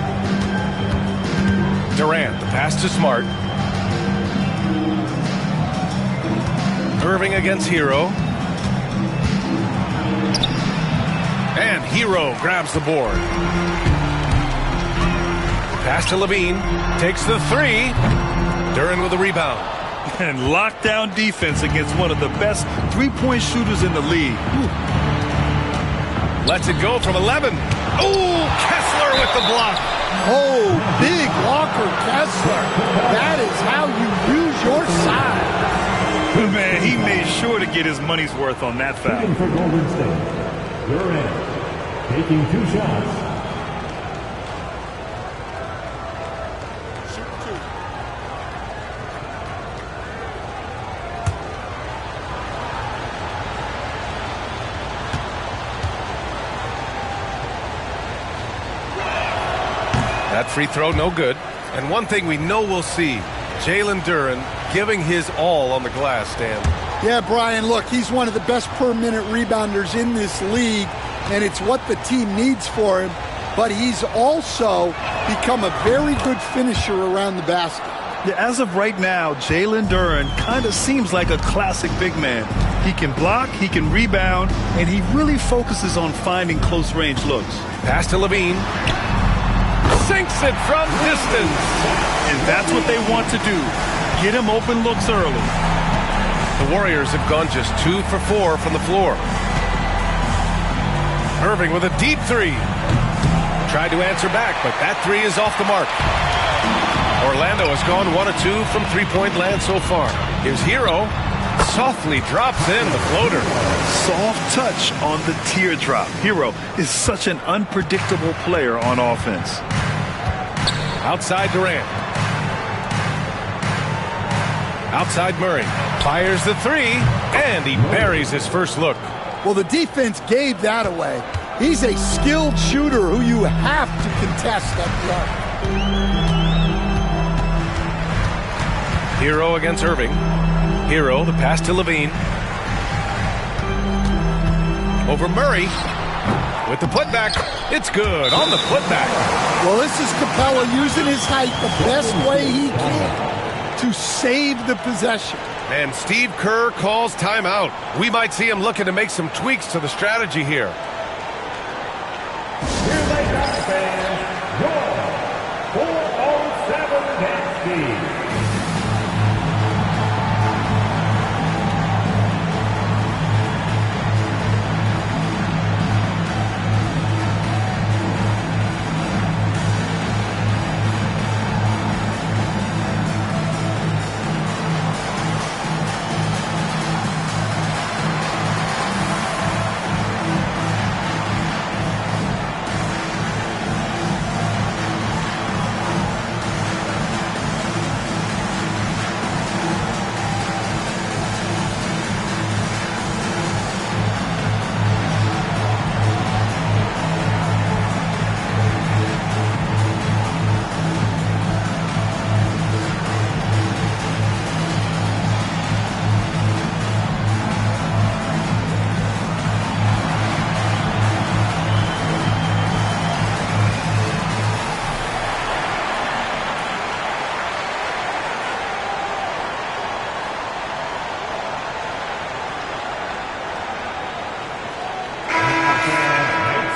Durant, the pass to Smart. Irving against Hero. And Hero grabs the board. Pass to Levine. Takes the 3. Duren with the rebound. And lockdown defense against one of the best three-point shooters in the league. Ooh. Lets it go from 11. Ooh, Kessler with the block. Oh, big Walker Kessler. That is how you use your side. Man, he made sure to get his money's worth on that foul. For Golden State, Durant taking 2 shots. That free throw, no good. And one thing we know we'll see, Jalen Duren giving his all on the glass, Stan. Yeah, Brian, look, he's one of the best per-minute rebounders in this league, and it's what the team needs for him. But he's also become a very good finisher around the basket. Yeah, as of right now, Jalen Duren kind of seems like a classic big man. He can block, he can rebound, and he really focuses on finding close-range looks. Pass to Levine. Sinks it from distance. And that's what they want to do. Get him open looks early. The Warriors have gone just 2 for 4 from the floor. Irving with a deep 3. Tried to answer back, but that 3 is off the mark. Orlando has gone 1 of 2 from three-point land so far. Here's Hero. Softly drops in the floater. Soft touch on the teardrop. Hero is such an unpredictable player on offense. Outside Durant. Outside Murray. Fires the three, and he buries his first look. Well, the defense gave that away. He's a skilled shooter who you have to contest at the arc. Hero against Irving. Hero, the pass to Levine. Over Murray. With the putback. It's good on the putback. Well, this is Capella using his height the best way he can to save the possession. And Steve Kerr calls timeout. We might see him looking to make some tweaks to the strategy here. Here they come, fans. Your 407 dance team.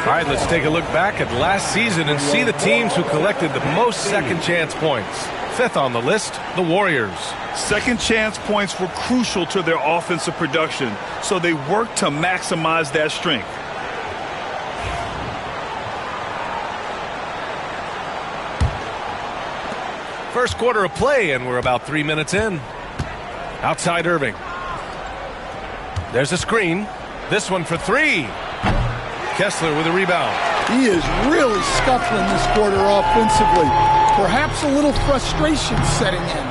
All right, let's take a look back at last season and see the teams who collected the most second chance points. Fifth on the list, the Warriors. Second chance points were crucial to their offensive production, so they worked to maximize that strength. First quarter of play, and we're about 3 minutes in. Outside Irving. There's a screen. This one for three. Kessler with a rebound. He is really scuffling this quarter offensively. Perhaps a little frustration setting in.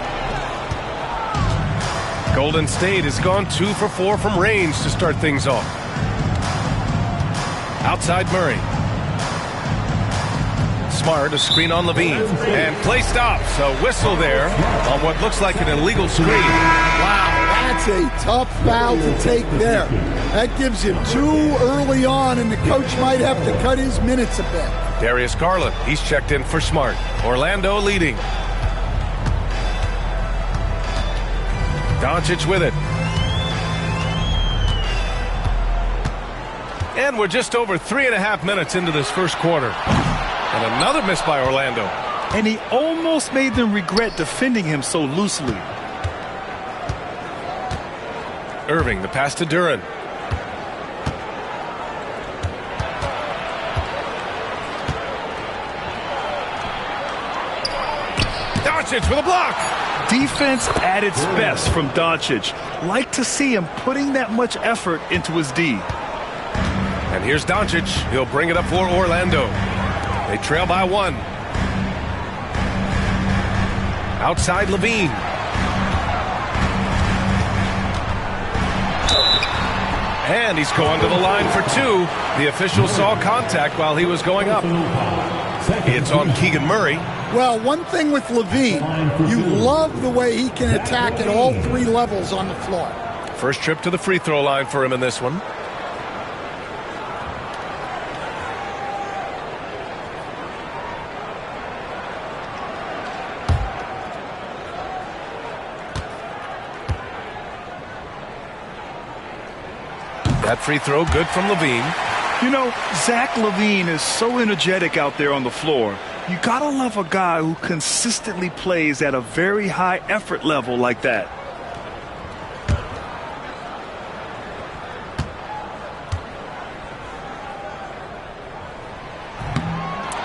Golden State has gone 2 for 4 from range to start things off. Outside Murray. Smart, a screen on Levine. And play stops. A whistle there on what looks like an illegal screen. Wow, that's a tough foul to take there. That gives him 2 early on, and the coach might have to cut his minutes a bit. Darius Garland, he's checked in for Smart. Orlando leading. Doncic with it. And we're just over 3.5 minutes into this first quarter. And another miss by Orlando. And he almost made them regret defending him so loosely. Irving, the pass to Duren. Doncic with a block. Defense at its best from Doncic. Like to see him putting that much effort into his D. And here's Doncic. He'll bring it up for Orlando. They trail by 1. Outside Levine. And he's going to the line for 2. The official saw contact while he was going up. It's on Keegan Murray. Well, one thing with Levine, you love the way he can attack at all 3 levels on the floor. First trip to the free throw line for him in this one. That free throw good from Levine. You know, Zach LaVine is so energetic out there on the floor. You gotta love a guy who consistently plays at a very high effort level like that.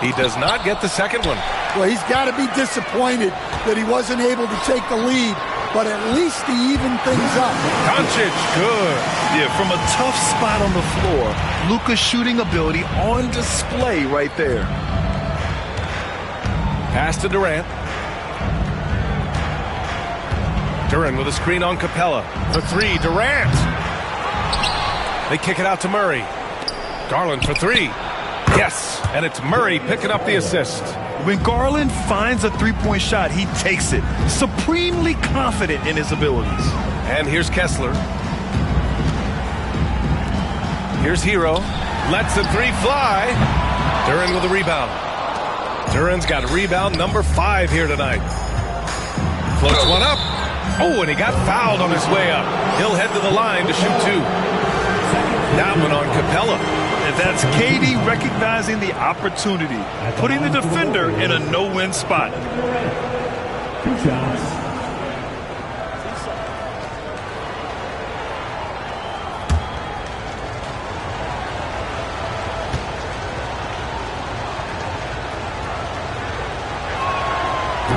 He does not get the second one. Well, he's got to be disappointed that he wasn't able to take the lead but at least he evened things up. Doncic, good. Yeah, from a tough spot on the floor, Luka's shooting ability on display right there. Pass to Durant. Duran with a screen on Capella. For three, Durant. They kick it out to Murray. Garland for three. Yes, and it's Murray picking up the assist. When Garland finds a three-point shot, he takes it, supremely confident in his abilities. And here's Kessler. Here's Hero. Lets the three fly. Duran with a rebound. Duran's got rebound number 5 here tonight. Floats one up. Oh, and he got fouled on his way up. He'll head to the line to shoot 2. That one on Capella. And that's KD recognizing the opportunity, putting the defender in a no-win spot. 2 shots.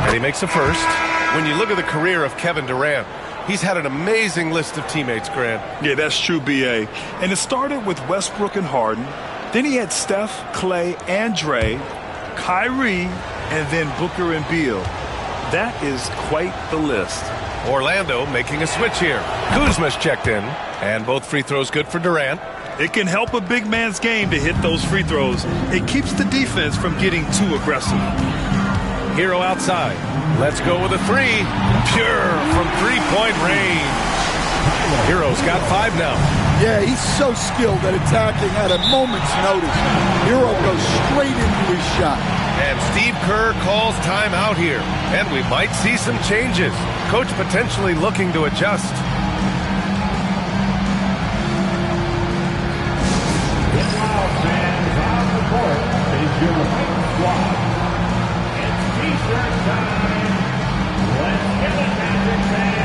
And he makes a first. When you look at the career of Kevin Durant, he's had an amazing list of teammates, Grant. Yeah, that's true, B.A. And it started with Westbrook and Harden. Then he had Steph, Clay, and Dre, Kyrie, and then Booker and Beal. That is quite the list. Orlando making a switch here. Kuzma's checked in, and both free throws good for Durant. It can help a big man's game to hit those free throws. It keeps the defense from getting too aggressive. Hero outside. Let's go with a 3. Pure from three-point range. Hero's got 5 now. Yeah, he's so skilled at attacking at a moment's notice. Hero goes straight into his shot. And Steve Kerr calls timeout here. And we might see some changes. Coach potentially looking to adjust. Get loud, fans. On the court is your Fight Squad. It's T-shirt time. Let's get it, Magic fans.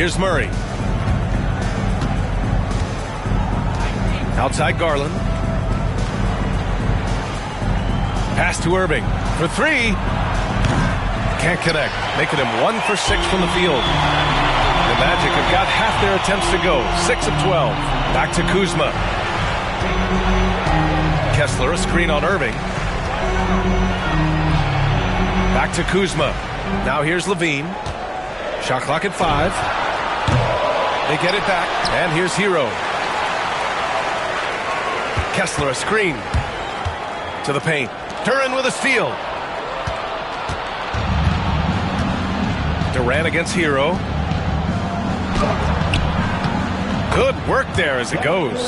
Here's Murray. Outside Garland. Pass to Irving for 3. Can't connect. Making him 1 for 6 from the field. The Magic have got half their attempts to go. 6 of 12. Back to Kuzma. Kessler, a screen on Irving. Back to Kuzma. Now here's Levine. Shot clock at 5. They get it back, and here's Hero. Kessler, a screen to the paint. Duran with a steal. Durant against Hero. Good work there as it goes.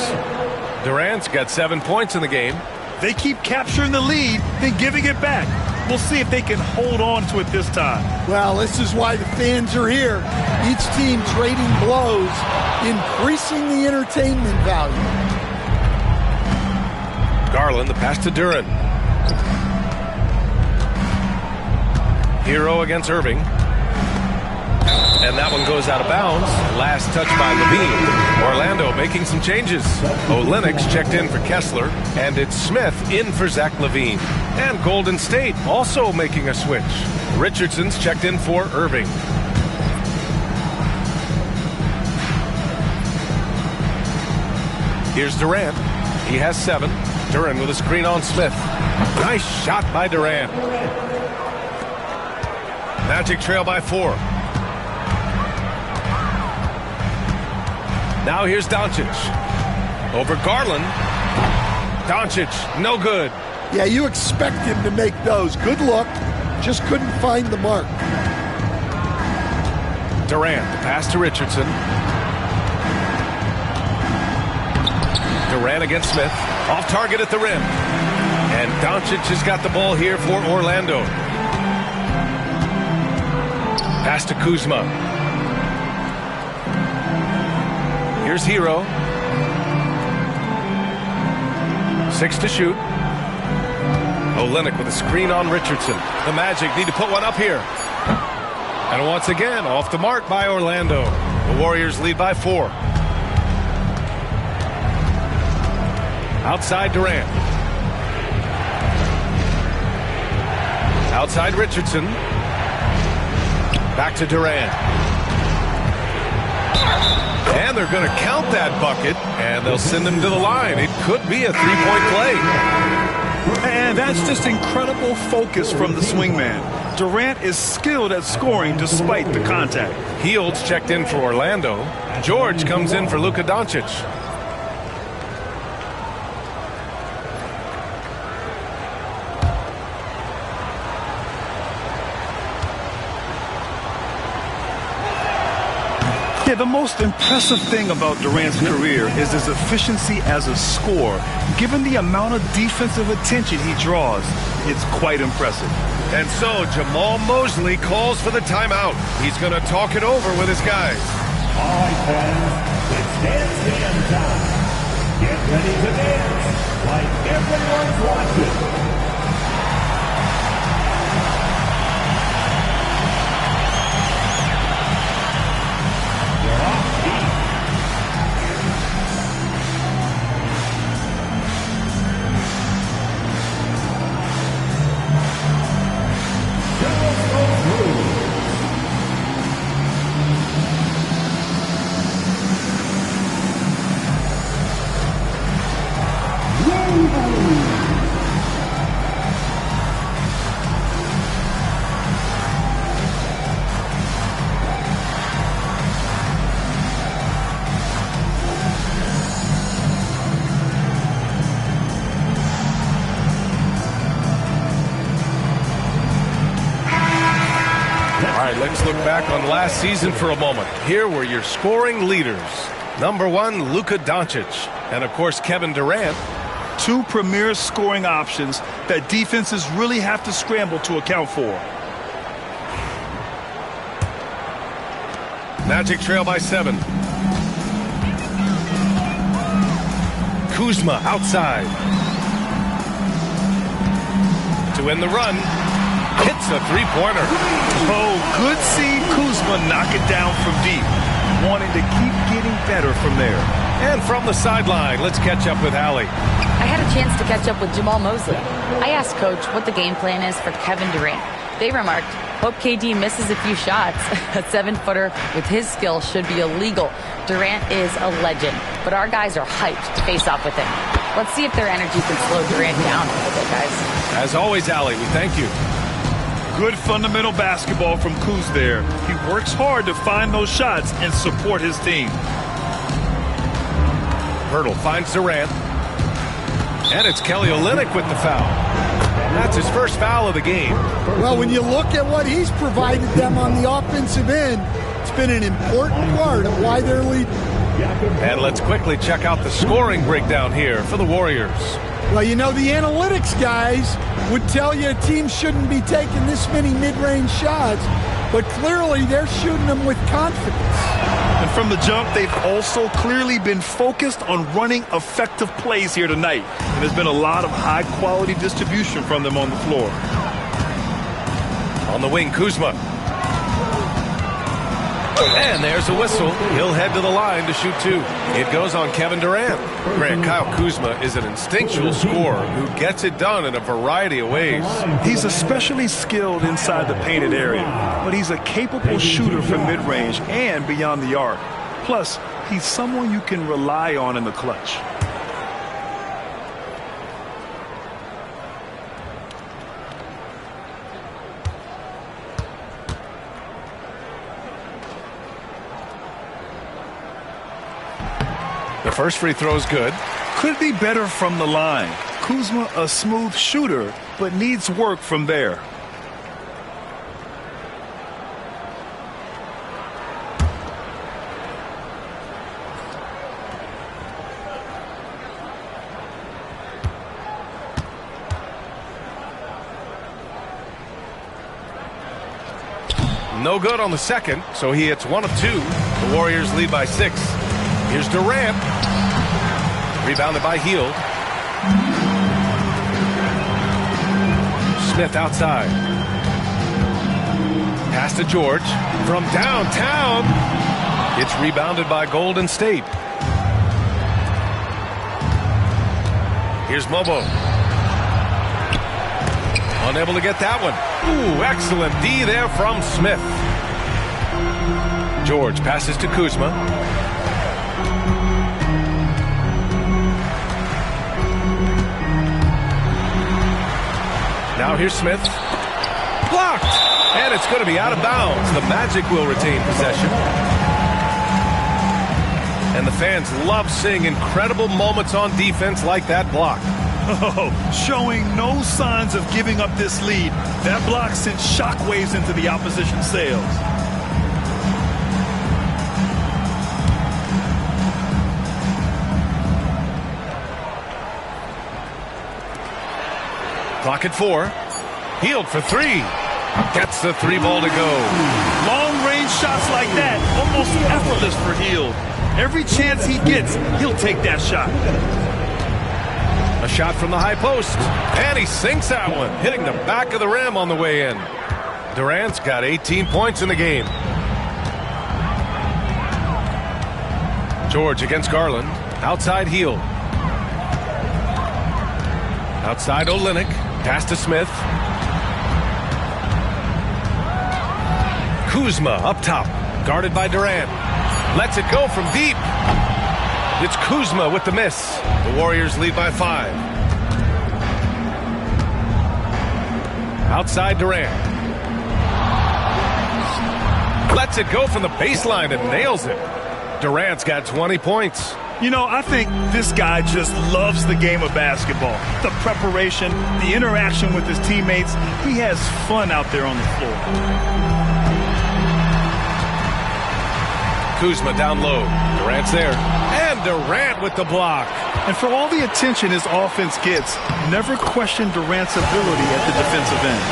Durant's got 7 points in the game. They keep capturing the lead, then giving it back. We'll see if they can hold on to it this time. Well, this is why the fans are here. Each team trading blows, increasing the entertainment value. Garland, the pass to Duran. Hero against Irving. And that one goes out of bounds. Last touch by Levine. Orlando making some changes. Olynyk checked in for Kessler, and it's Smith in for Zach LaVine. And Golden State also making a switch. Richardson's checked in for Irving. Here's Durant. He has 7. Duran with a screen on Smith. Nice shot by Durant. Magic trail by 4. Now here's Doncic. Over Garland. Doncic, no good. Yeah, you expect him to make those. Good look. Just couldn't find the mark. Durant, the pass to Richardson. Durant against Smith. Off target at the rim. And Doncic has got the ball here for Orlando. Pass to Kuzma. Here's Hero. 6 to shoot. Olynyk with a screen on Richardson. The Magic need to put one up here. And once again, off the mark by Orlando. The Warriors lead by 4. Outside Durant. Outside Richardson. Back to Durant. And they're going to count that bucket, and they'll send him to the line. It could be a three-point play. And that's just incredible focus from the swingman. Durant is skilled at scoring despite the contact. Hields checked in for Orlando. George comes in for Luka Doncic. Yeah, the most impressive thing about Durant's career is his efficiency as a scorer. Given the amount of defensive attention he draws, it's quite impressive. And so Jamal Mosley calls for the timeout. He's going to talk it over with his guys. All right, fans, it's dance time. Get ready to dance like everyone's watching. Let's look back on last season for a moment. Here were your scoring leaders. Number 1, Luka Doncic. And, of course, Kevin Durant. 2 premier scoring options that defenses really have to scramble to account for. Magic trail by 7. Kuzma outside. To end the run. Hits a three-pointer. Oh, good seeing Kuzma knock it down from deep. Wanting to keep getting better from there. And from the sideline, let's catch up with Allie. I had a chance to catch up with Jamal Mosley. I asked Coach what the game plan is for Kevin Durant. They remarked, hope KD misses a few shots. A 7-footer with his skill should be illegal. Durant is a legend, but our guys are hyped to face off with him. Let's see if their energy can slow Durant down a little bit, guys. As always, Allie, we thank you. Good fundamental basketball from Kuz there. He works hard to find those shots and support his team. Hurdle finds Durant. And it's Kelly Olynyk with the foul. That's his first foul of the game. Well, when you look at what he's provided them on the offensive end, it's been an important part of why they're leading. And let's quickly check out the scoring breakdown here for the Warriors. Well, you know, the analytics guys would tell you a team shouldn't be taking this many mid-range shots, but clearly they're shooting them with confidence. And from the jump, they've also clearly been focused on running effective plays here tonight. And there's been a lot of high-quality distribution from them on the floor. On the wing, Kuzma. And there's a whistle. He'll head to the line to shoot 2. It goes on Kevin Durant. Grant, Kyle Kuzma is an instinctual scorer who gets it done in a variety of ways. He's especially skilled inside the painted area, but he's a capable shooter from mid-range and beyond the arc. Plus, he's someone you can rely on in the clutch. The first free throw is good. Could be better from the line. Kuzma, a smooth shooter, but needs work from there. No good on the second, so he hits 1 of 2. The Warriors lead by 6. Here's Durant. Rebounded by Hield. Smith outside. Pass to George. From downtown. It's rebounded by Golden State. Here's Mobo. Unable to get that one. Ooh, excellent D there from Smith. George passes to Kuzma. Now here's Smith. Blocked! And it's going to be out of bounds. The Magic will retain possession. And the fans love seeing incredible moments on defense like that block. Oh, showing no signs of giving up this lead. That block sent shockwaves into the opposition sails. Clock at 4. Hield for 3. Gets the 3 ball to go. Long-range shots like that, almost effortless for Hield. Every chance he gets, he'll take that shot. A shot from the high post. And he sinks that one, hitting the back of the rim on the way in. Durant's got 18 points in the game. George against Garland. Outside Hield. Outside Olynyk. Pass to Smith. Kuzma up top. Guarded by Durant. Lets it go from deep. It's Kuzma with the miss. The Warriors lead by 5. Outside Durant. Lets it go from the baseline and nails it. Durant's got 20 points. You know, I think this guy just loves the game of basketball. The preparation, the interaction with his teammates. He has fun out there on the floor. Kuzma down low. Durant's there. And Durant with the block. And for all the attention his offense gets, never question Durant's ability at the defensive end.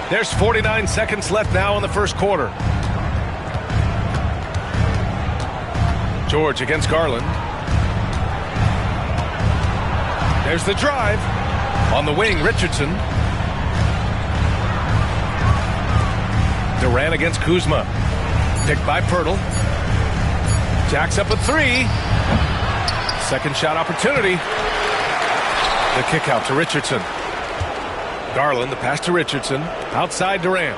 There's 49 seconds left now in the first quarter. George against Garland. There's the drive. On the wing, Richardson. Durant against Kuzma. Picked by Pirtle. Jacks up a 3. Second shot opportunity. The kick out to Richardson. Garland, the pass to Richardson. Outside Durant.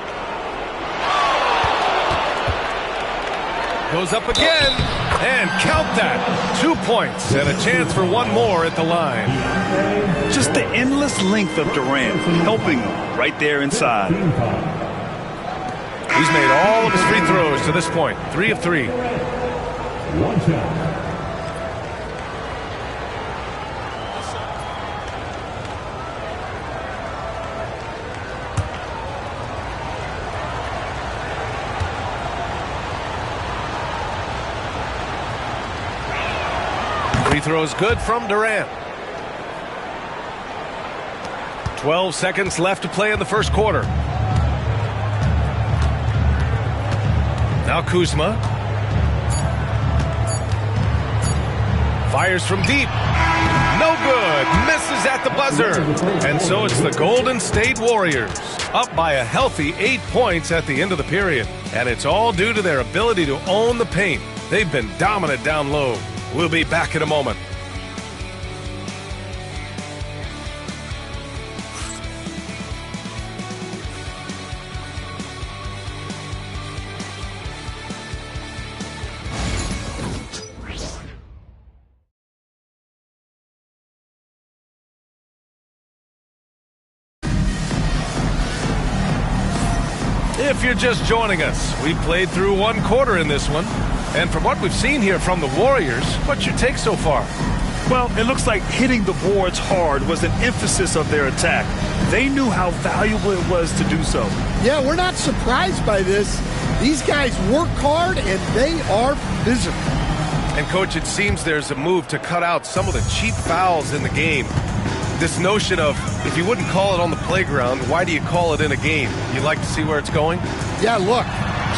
Goes up again. And count that. 2 points and a chance for one more at the line. Just the endless length of Durant helping him right there inside. He's made all of his free throws to this point. 3 of 3. One shot. Free throw is good from Durant. 12 seconds left to play in the first quarter. Now Kuzma. Fires from deep. No no good. Misses at the buzzer. And so it's the Golden State Warriors, up by a healthy 8 points at the end of the period. And it's all due to their ability to own the paint. They've been dominant down low. We'll be back in a moment. If you're just joining us, we played through one quarter in this one. And from what we've seen here from the Warriors, what's your take so far? Well, it looks like hitting the boards hard was an emphasis of their attack. They knew how valuable it was to do so. Yeah, we're not surprised by this. These guys work hard, and they are physical. And, Coach, it seems there's a move to cut out some of the cheap fouls in the game. This notion of, if you wouldn't call it on the playground, why do you call it in a game? You like to see where it's going? Yeah, look,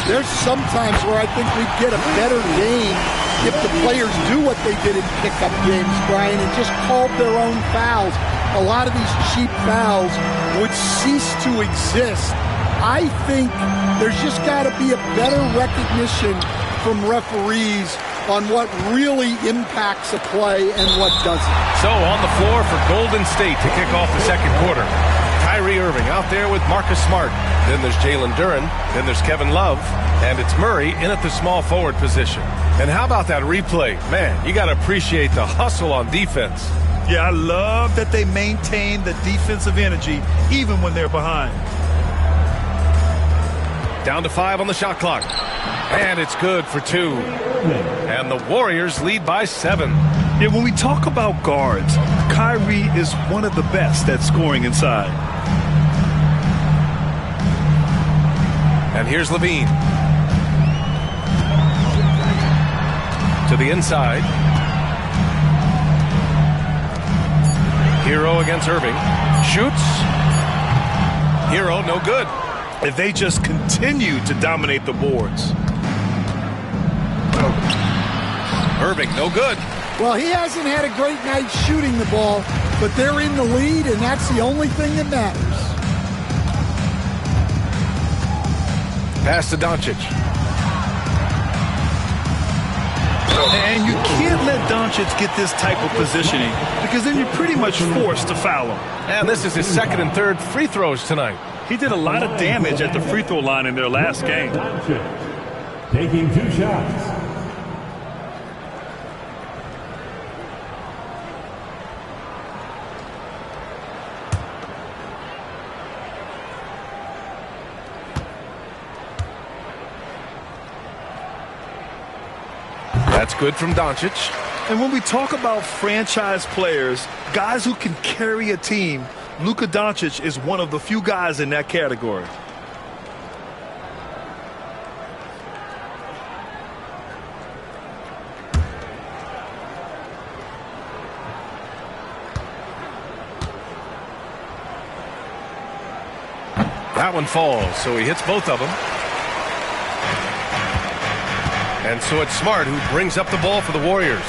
there's some times where I think we'd get a better game if the players do what they did in pickup games, Brian, and just called their own fouls. A lot of these cheap fouls would cease to exist. I think there's just got to be a better recognition from referees on what really impacts a play and what doesn't. So on the floor for Golden State to kick off the second quarter. Kyrie Irving out there with Marcus Smart. Then there's Jalen Duren. Then there's Kevin Love. And it's Murray in at the small forward position. And how about that replay? Man, you got to appreciate the hustle on defense. Yeah, I love that they maintain the defensive energy even when they're behind. Down to 5 on the shot clock. And it's good for 2. And the Warriors lead by 7. Yeah, when we talk about guards, Kyrie is one of the best at scoring inside. And here's Levine. To the inside. Hero against Irving. Shoots. Hero, no good. If they just continue to dominate the boards. Irving, no good. Well, he hasn't had a great night shooting the ball, but they're in the lead, and that's the only thing that matters. Pass to Doncic. And you can't let Doncic get this type of positioning because then you're pretty much forced to foul him. And this is his second and third free throws tonight. He did a lot of damage at the free throw line in their last game. Taking 2 shots. That's good from Doncic. And when we talk about franchise players, guys who can carry a team, Luka Doncic is one of the few guys in that category. That one falls, so he hits both of them. And so it's Smart who brings up the ball for the Warriors.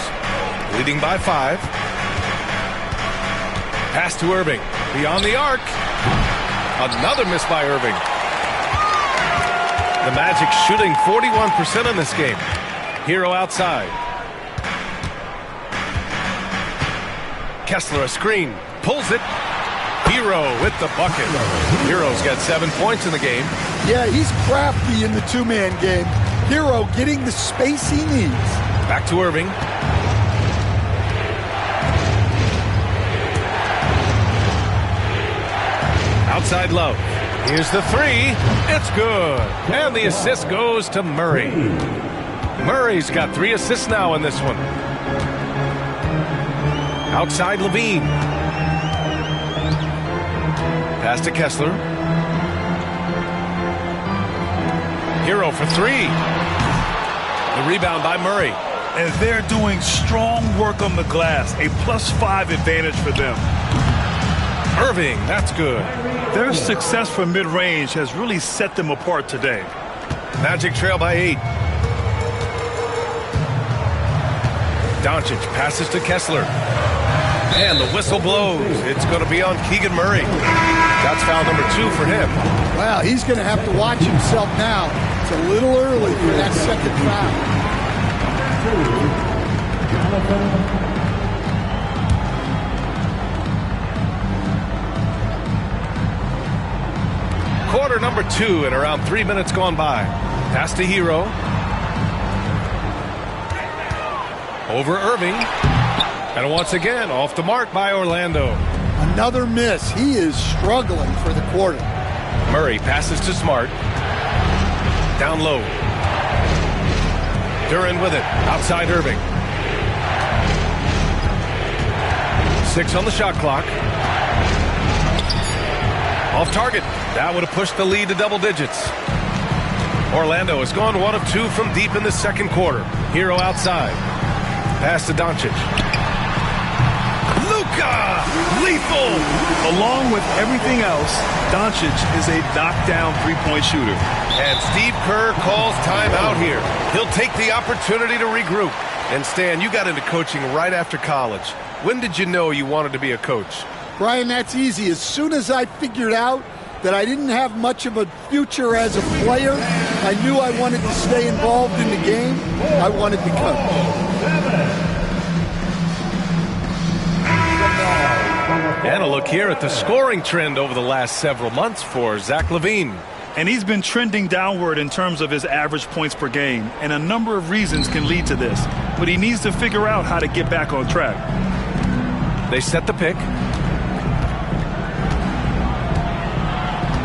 Leading by 5. Pass to Irving. Beyond the arc. Another miss by Irving. The Magic shooting 41% in this game. Hero outside. Kessler a screen. Pulls it. Hero with the bucket. Hero's got 7 points in the game. Yeah, he's crafty in the two-man game. Hero getting the space he needs. Back to Irving. Outside Love. Here's the 3. It's good. And the assist goes to Murray. Murray's got 3 assists now in this one. Outside Levine. Pass to Kessler. Hero for 3. The rebound by Murray. And they're doing strong work on the glass. A +5 advantage for them. Irving, that's good. Their success from mid-range has really set them apart today. Magic trail by 8. Doncic passes to Kessler. And the whistle blows. It's going to be on Keegan Murray. That's foul number 2 for him. Well, he's going to have to watch himself now. It's a little early for that second foul. Quarter number 2 and around 3 minutes gone by. Pass to Hero. Over Irving. And once again, off the mark by Orlando. Another miss. He is struggling for the quarter. Murray passes to Smart. Down low. Duren with it. Outside Irving. 6 on the shot clock. Off target. That would have pushed the lead to double digits. Orlando has gone 1 of 2 from deep in the second quarter. Hero outside. Pass to Doncic. Luka! Lethal! Along with everything else, Doncic is a knockdown three-point shooter. And Steve Kerr calls timeout here. He'll take the opportunity to regroup. And Stan, you got into coaching right after college. When did you know you wanted to be a coach? Brian, that's easy. As soon as I figured out that I didn't have much of a future as a player, I knew I wanted to stay involved in the game. I wanted to coach. And a look here at the scoring trend over the last several months for Zach LaVine. And he's been trending downward in terms of his average points per game. And a number of reasons can lead to this. But he needs to figure out how to get back on track. They set the pick.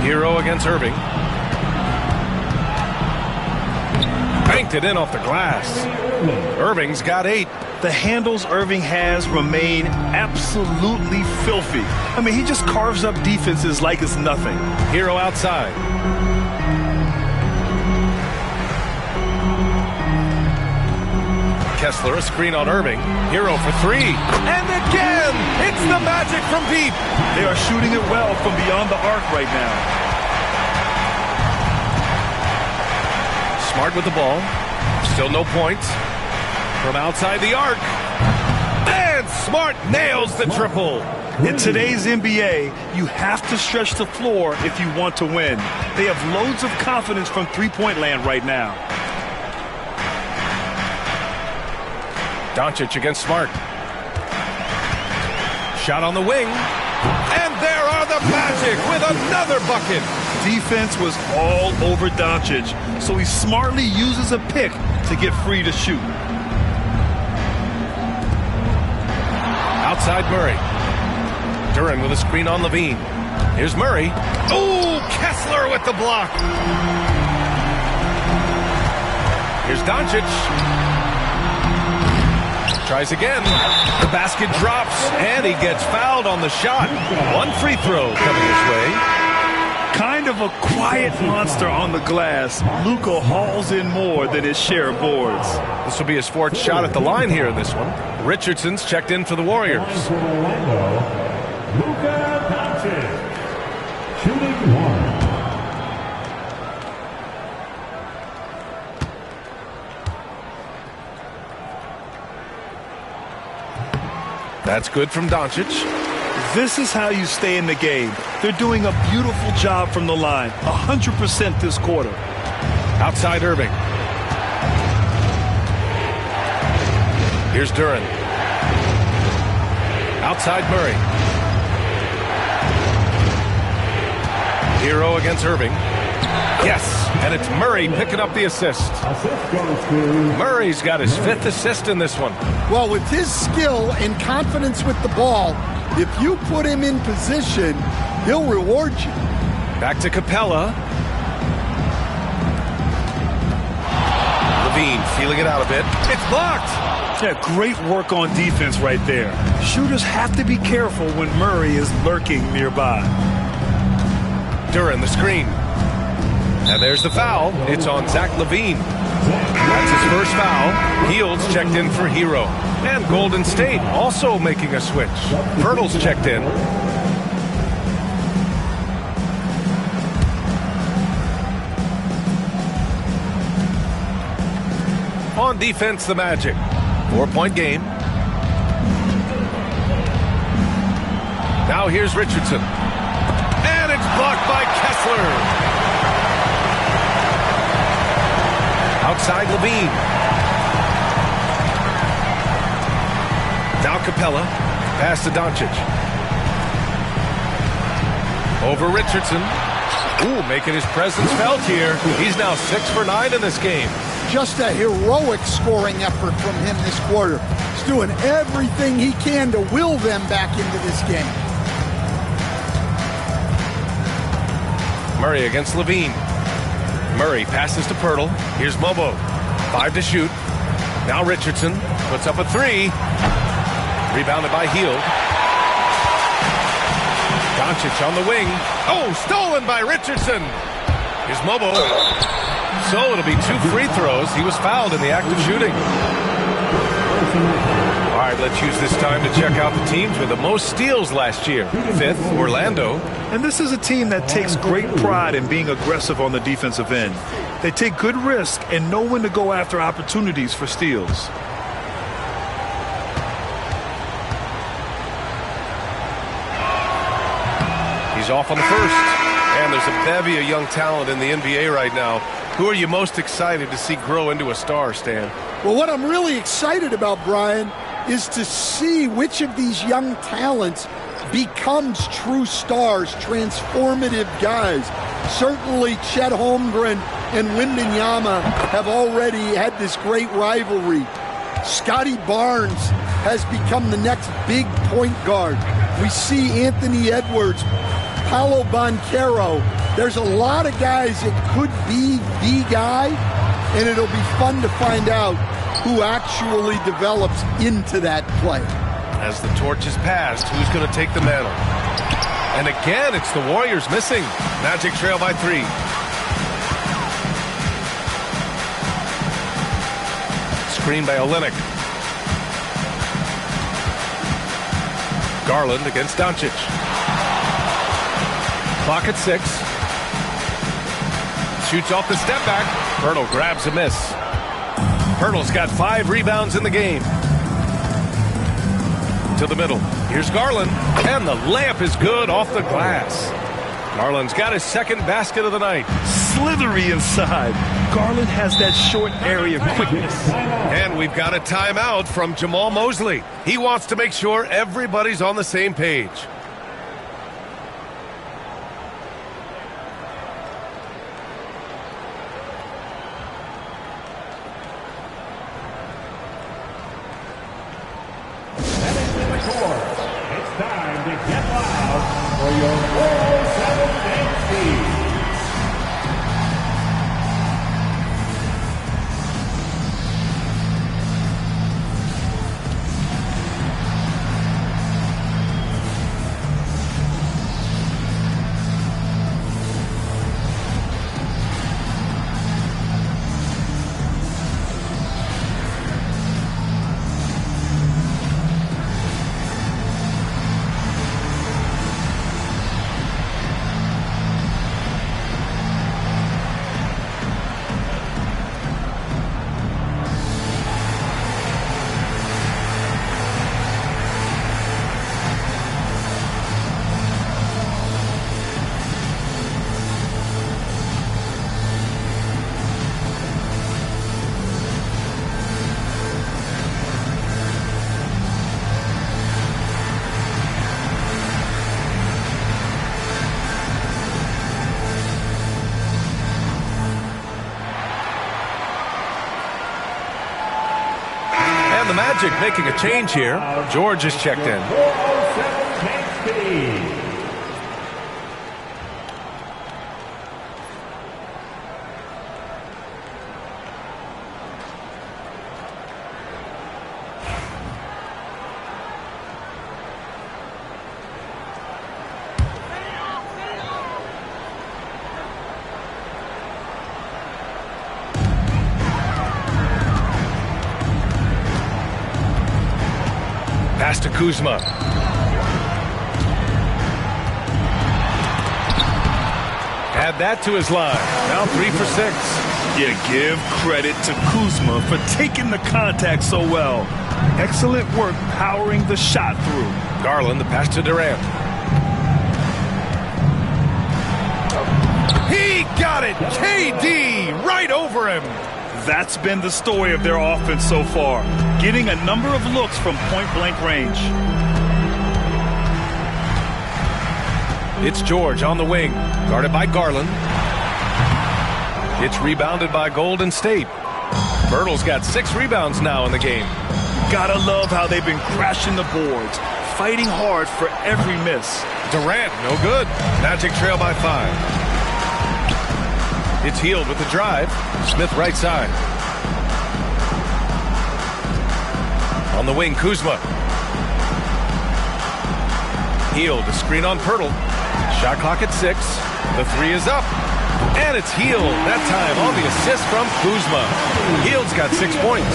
Hero against Irving. Banked it in off the glass. Irving's got 8. The handles Irving has remain absolutely filthy. I mean, he just carves up defenses like it's nothing. Hero outside. Kessler, a screen on Irving. Hero for 3. And again, it's the Magic from deep. They are shooting it well from beyond the arc right now. Smart with the ball. Still no points. From outside the arc. And Smart nails the triple. In today's NBA, you have to stretch the floor if you want to win. They have loads of confidence from three-point land right now. Doncic against Smart. Shot on the wing. And there are the Magic with another bucket. Defense was all over Doncic, so he smartly uses a pick to get free to shoot. Outside Murray. Duren with a screen on LaVine. Here's Murray. Oh, Kessler with the block. Here's Doncic. Tries again. The basket drops, and he gets fouled on the shot. 1 free throw coming his way. Kind of a quiet monster on the glass. Luka hauls in more than his share of boards. This will be his 4th shot at the line here in this one. Richardson's checked in for the Warriors. Luka Doncic, shooting 1. That's good from Doncic. This is how you stay in the game. They're doing a beautiful job from the line. 100% this quarter. Outside Irving. Here's Duren. Outside Murray. Hero against Irving. Yes, and it's Murray picking up the assist. Murray's got his 5th assist in this one. Well, with his skill and confidence with the ball, if you put him in position, he'll reward you. Back to Capella. LaVine feeling it out a bit. It's blocked. Yeah, great work on defense right there. Shooters have to be careful when Murray is lurking nearby. Duren the screen. And there's the foul. It's on Zach LaVine. That's his first foul. Fields checked in for Hero. And Golden State also making a switch. Pirtle's checked in. On defense, the Magic. 4-point game. Now here's Richardson. And it's blocked by Kessler. Outside Levine. Now Capella. Pass to Doncic. Over Richardson. Ooh, making his presence felt here. He's now 6 for 9 in this game. Just a heroic scoring effort from him this quarter. He's doing everything he can to will them back into this game. Murray against Levine. Murray passes to Pirtle. Here's Mobo. 5 to shoot. Now Richardson puts up a 3. Rebounded by Hield. Doncic on the wing. Oh, stolen by Richardson. Here's Mobo. So it'll be 2 free throws. He was fouled in the act of shooting. All right, let's use this time to check out the teams with the most steals last year. 5th, Orlando. And this is a team that takes great pride in being aggressive on the defensive end. They take good risk and know when to go after opportunities for steals. He's off on the first. And there's a bevy of young talent in the NBA right now. Who are you most excited to see grow into a star, Stan? Well, what I'm really excited about, Brian, is to see which of these young talents becomes true stars, transformative guys. Certainly Chet Holmgren and Wembanyama have already had this great rivalry. Scotty Barnes has become the next big point guard. We see Anthony Edwards, Paolo Banchero. There's a lot of guys that could be the guy, and it'll be fun to find out who actually develops into that play. As the torch is passed, who's going to take the mantle? And again, it's the Warriors missing. Magic trail by 3. Screen by Olynyk. Garland against Doncic. Clock at 6. Shoots off the step back. Pirtle grabs a miss. Pirtle's got 5 rebounds in the game. To the middle. Here's Garland. And the layup is good off the glass. Garland's got his second basket of the night. Slithery inside. Garland has that short area quickness. And we've got a timeout from Jamal Mosley. He wants to make sure everybody's on the same page. The Magic making a change here. George is checked in. Pass to Kuzma. Add that to his line. Now 3 for 6. Yeah, give credit to Kuzma for taking the contact so well. Excellent work powering the shot through. Garland, the pass to Durant. He got it. KD right over him. That's been the story of their offense so far, getting a number of looks from point-blank range. It's George on the wing, guarded by Garland. It's rebounded by Golden State. Birtle's got 6 rebounds now in the game. Gotta love how they've been crashing the boards, fighting hard for every miss. Durant, no good. Magic trail by 5. It's Hield with the drive. Smith right side. On the wing, Kuzma. Hield, a screen on Pirtle. Shot clock at 6. The 3 is up. And it's Hield, that time on the assist from Kuzma. Hield's got 6 points.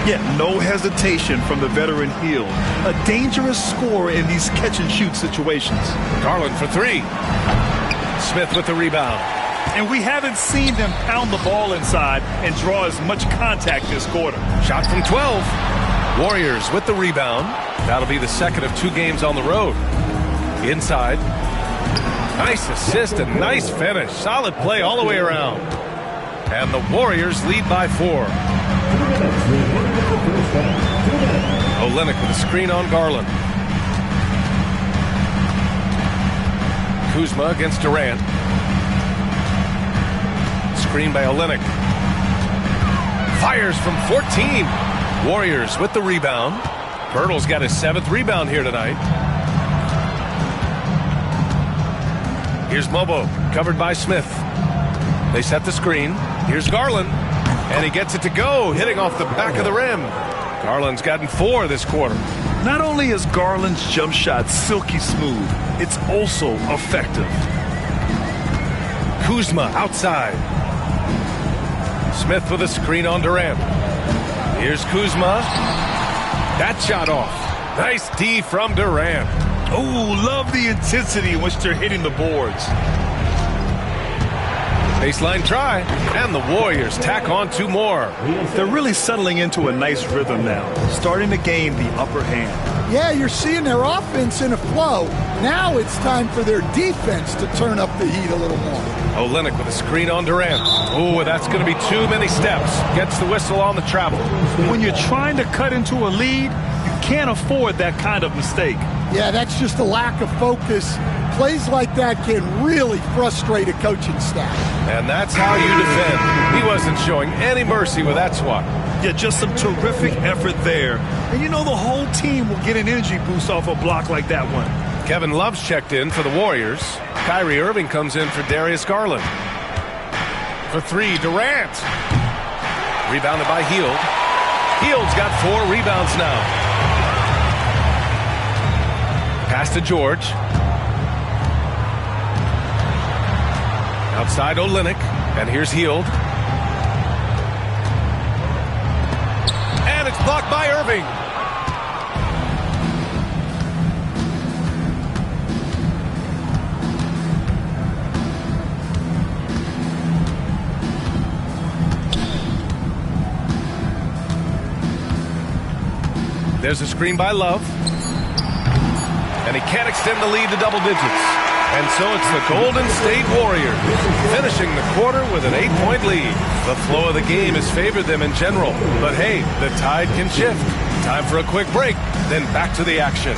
Yet no hesitation from the veteran Hield. A dangerous scorer in these catch-and-shoot situations. Garland for 3. Smith with the rebound. And we haven't seen them pound the ball inside and draw as much contact this quarter. Shot from 12. Warriors with the rebound. That'll be the second of 2 games on the road. Inside. Nice assist and nice finish. Solid play all the way around. And the Warriors lead by 4. Olynyk with a screen on Garland. Kuzma against Durant. Screen by Olynyk. Fires from 14. Warriors with the rebound. Pirtle's got his 7th rebound here tonight. Here's Mobo, covered by Smith. They set the screen. Here's Garland, and he gets it to go, hitting off the back of the rim. Garland's gotten 4 this quarter. Not only is Garland's jump shot silky smooth, it's also effective. Kuzma outside. Smith with a screen on Durant. Here's Kuzma. That shot off. Nice D from Durant. Oh, love the intensity in which they're hitting the boards. Baseline try, and the Warriors tack on 2 more. They're really settling into a nice rhythm now, starting to gain the upper hand. Yeah, you're seeing their offense in a flow. Now it's time for their defense to turn up the heat a little more. Olynyk with a screen on Durant. Oh, that's going to be too many steps. Gets the whistle on the travel. When you're trying to cut into a lead, you can't afford that kind of mistake. Yeah, that's just a lack of focus. Plays like that can really frustrate a coaching staff. And that's how you defend. He wasn't showing any mercy with that swat. Yeah, just some terrific effort there. And you know the whole team will get an energy boost off a block like that one. Kevin Love's checked in for the Warriors. Kyrie Irving comes in for Darius Garland. For 3, Durant. Rebounded by Hield. Hield's got 4 rebounds now. Pass to George. Outside Olynyk. And here's Hield. And it's blocked by Irving. There's a screen by Love. And he can't extend the lead to double digits. And so it's the Golden State Warriors finishing the quarter with an 8-point lead. The flow of the game has favored them in general. But hey, the tide can shift. Time for a quick break, then back to the action.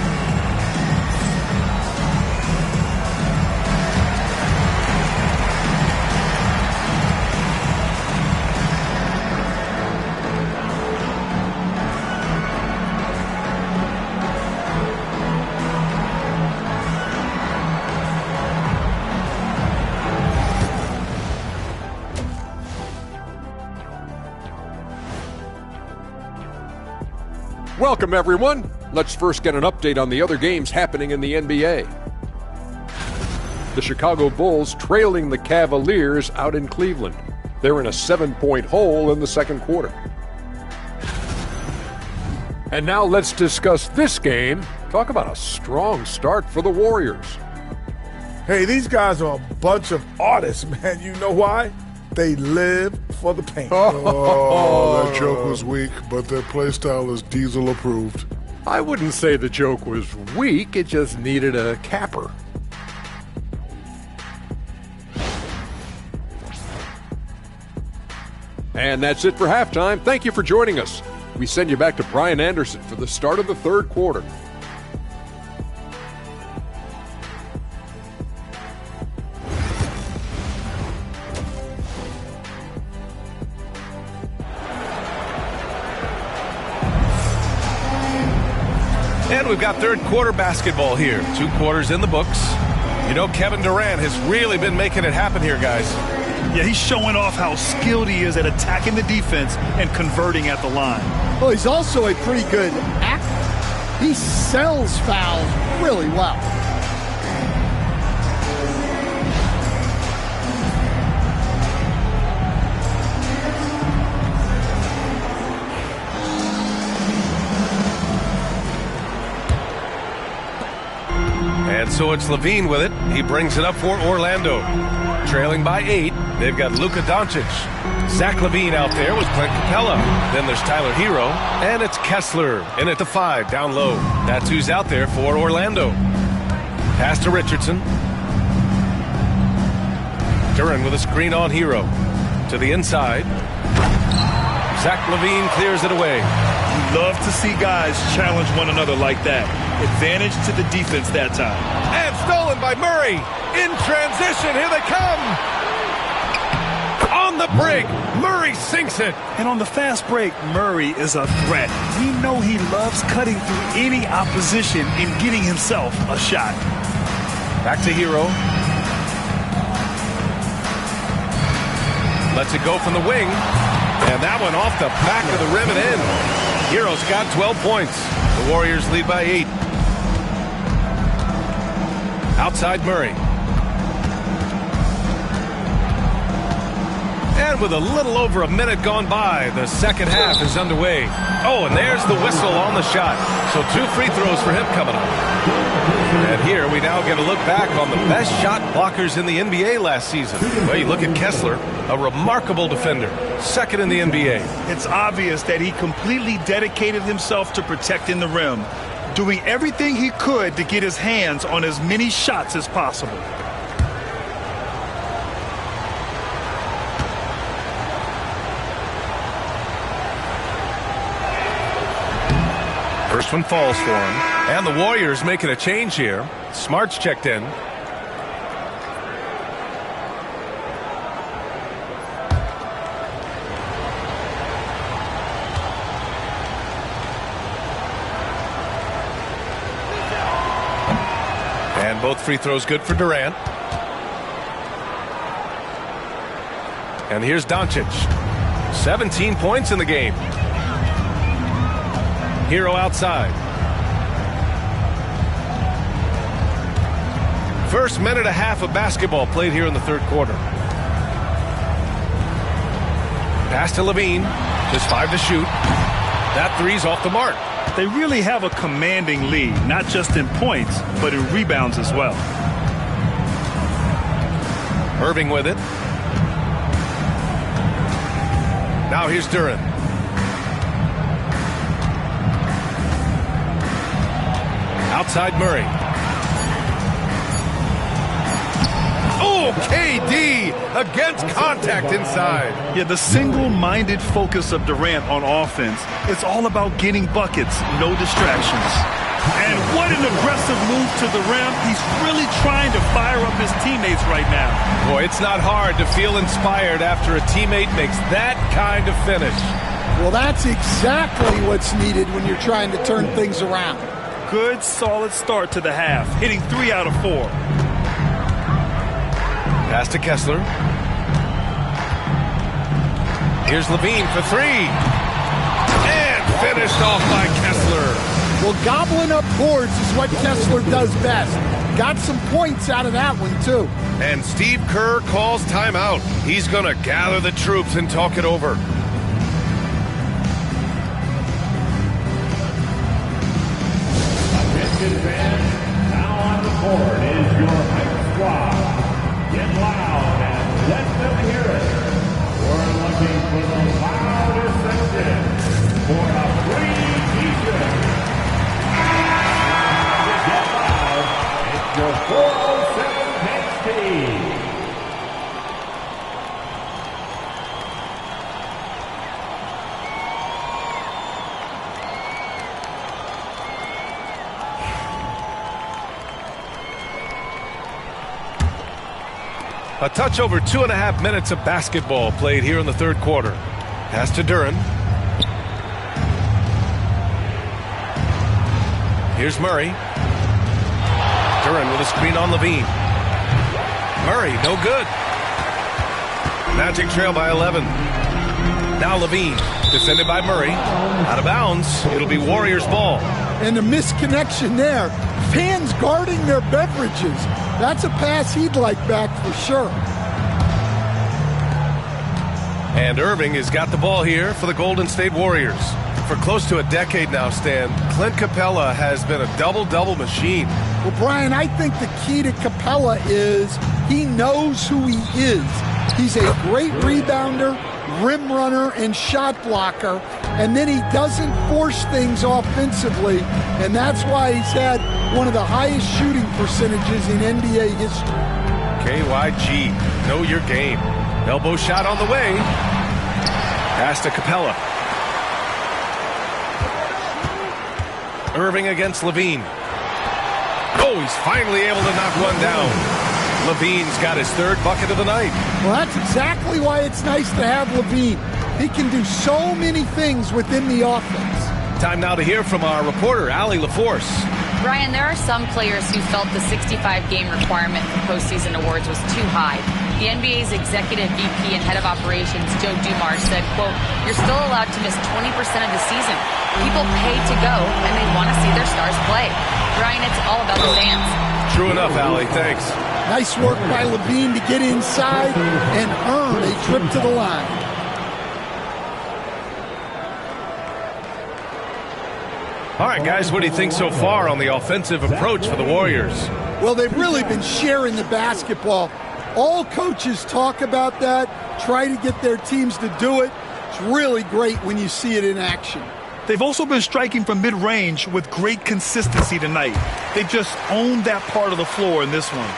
Welcome, everyone. Let's first get an update on the other games happening in the NBA. The Chicago Bulls trailing the Cavaliers out in Cleveland. They're in a 7-point hole in the second quarter. And now let's discuss this game. Talk about a strong start for the Warriors. Hey, these guys are a bunch of artists, man. You know why? They live for the paint. Oh, that joke was weak, but their play style is Diesel approved. I wouldn't say the joke was weak. It just needed a capper. And that's it for halftime. Thank you for joining us. We send you back to Brian Anderson for the start of the third quarter. And we've got third quarter basketball here. 2 quarters in the books. You know, Kevin Durant has really been making it happen here, guys. Yeah, he's showing off how skilled he is at attacking the defense and converting at the line. Well, he's also a pretty good actor. He sells fouls really well. And so it's Levine with it. He brings it up for Orlando. Trailing by 8, they've got Luka Doncic. Zach LaVine out there with Clint Capella. Then there's Tyler Hero. And it's Kessler in at the 5, down low. That's who's out there for Orlando. Pass to Richardson. Duren with a screen on Hero. To the inside. Zach LaVine clears it away. You love to see guys challenge one another like that. Advantage to the defense that time. And stolen by Murray. In transition, here they come. On the break, Murray sinks it. And on the fast break, Murray is a threat. We know he loves cutting through any opposition and getting himself a shot. Back to Hero. Lets it go from the wing. And that one off the back of the rim and in. Hero's got 12 points. The Warriors lead by 8. Outside Murray. And with a little over a minute gone by, the second half is underway. Oh, and there's the whistle on the shot. So 2 free throws for him coming up. And here we now get a look back on the best shot blockers in the NBA last season. Well, you look at Kessler, a remarkable defender, second in the NBA. It's obvious that he completely dedicated himself to protecting the rim, doing everything he could to get his hands on as many shots as possible. First one falls for him. And the Warriors making a change here. Smart's checked in. And both free throws good for Durant. And here's Doncic. 17 points in the game. Hero outside. First minute and a half of basketball played here in the third quarter. Pass to Levine. Just 5 to shoot. That three's off the mark. They really have a commanding lead, not just in points, but in rebounds as well. Irving with it. Now here's Duren. Outside Murray. Oh, KD against contact inside. Yeah, the single-minded focus of Durant on offense, it's all about getting buckets, no distractions. And what an aggressive move to the rim. He's really trying to fire up his teammates right now. Boy, it's not hard to feel inspired after a teammate makes that kind of finish. Well, that's exactly what's needed when you're trying to turn things around. Good, solid start to the half, hitting 3 out of 4. Pass to Kessler. Here's Levine for 3. And finished off by Kessler. Well, gobbling up boards is what Kessler does best. Got some points out of that one, too. And Steve Kerr calls timeout. He's going to gather the troops and talk it over. Attention fans, now on the court is your hype squad. Get loud and let them hear it. We're looking for the loudest section for a free t-shirt. Get loud. It's your 407 Pants team. A touch over 2.5 minutes of basketball played here in the third quarter. Pass to Duren. Here's Murray. Duren with a screen on Levine. Murray, no good. Magic trail by 11. Now Levine, defended by Murray. Out of bounds. It'll be Warriors ball. And the misconnection there. Fans guarding their beverages. That's a pass he'd like back for sure. And Irving has got the ball here for the Golden State Warriors. For close to a decade now, Stan, Clint Capella has been a double-double machine. Well, Brian, I think the key to Capella is he knows who he is. He's a great rebounder, rim runner, and shot blocker, and then he doesn't force things offensively, and that's why he's had one of the highest shooting percentages in NBA history. KYG, know your game. Elbow shot on the way. Pass to Capella. Irving against Levine. Oh, he's finally able to knock one down. Levine's got his third bucket of the night. Well, that's exactly why it's nice to have Levine. He can do so many things within the offense. Time now to hear from our reporter, Allie LaForce. Brian, there are some players who felt the 65-game requirement for postseason awards was too high. The NBA's executive VP and head of operations, Joe Dumars, said, quote, "You're still allowed to miss 20% of the season. People pay to go, and they want to see their stars play." Brian, it's all about the fans. True enough, Allie. Thanks. Nice work by Levine to get inside and earn a trip to the line. All right, guys, what do you think so far on the offensive approach for the Warriors? Well, they've really been sharing the basketball. All coaches talk about that, try to get their teams to do it. It's really great when you see it in action. They've also been striking from mid-range with great consistency tonight. They just owned that part of the floor in this one.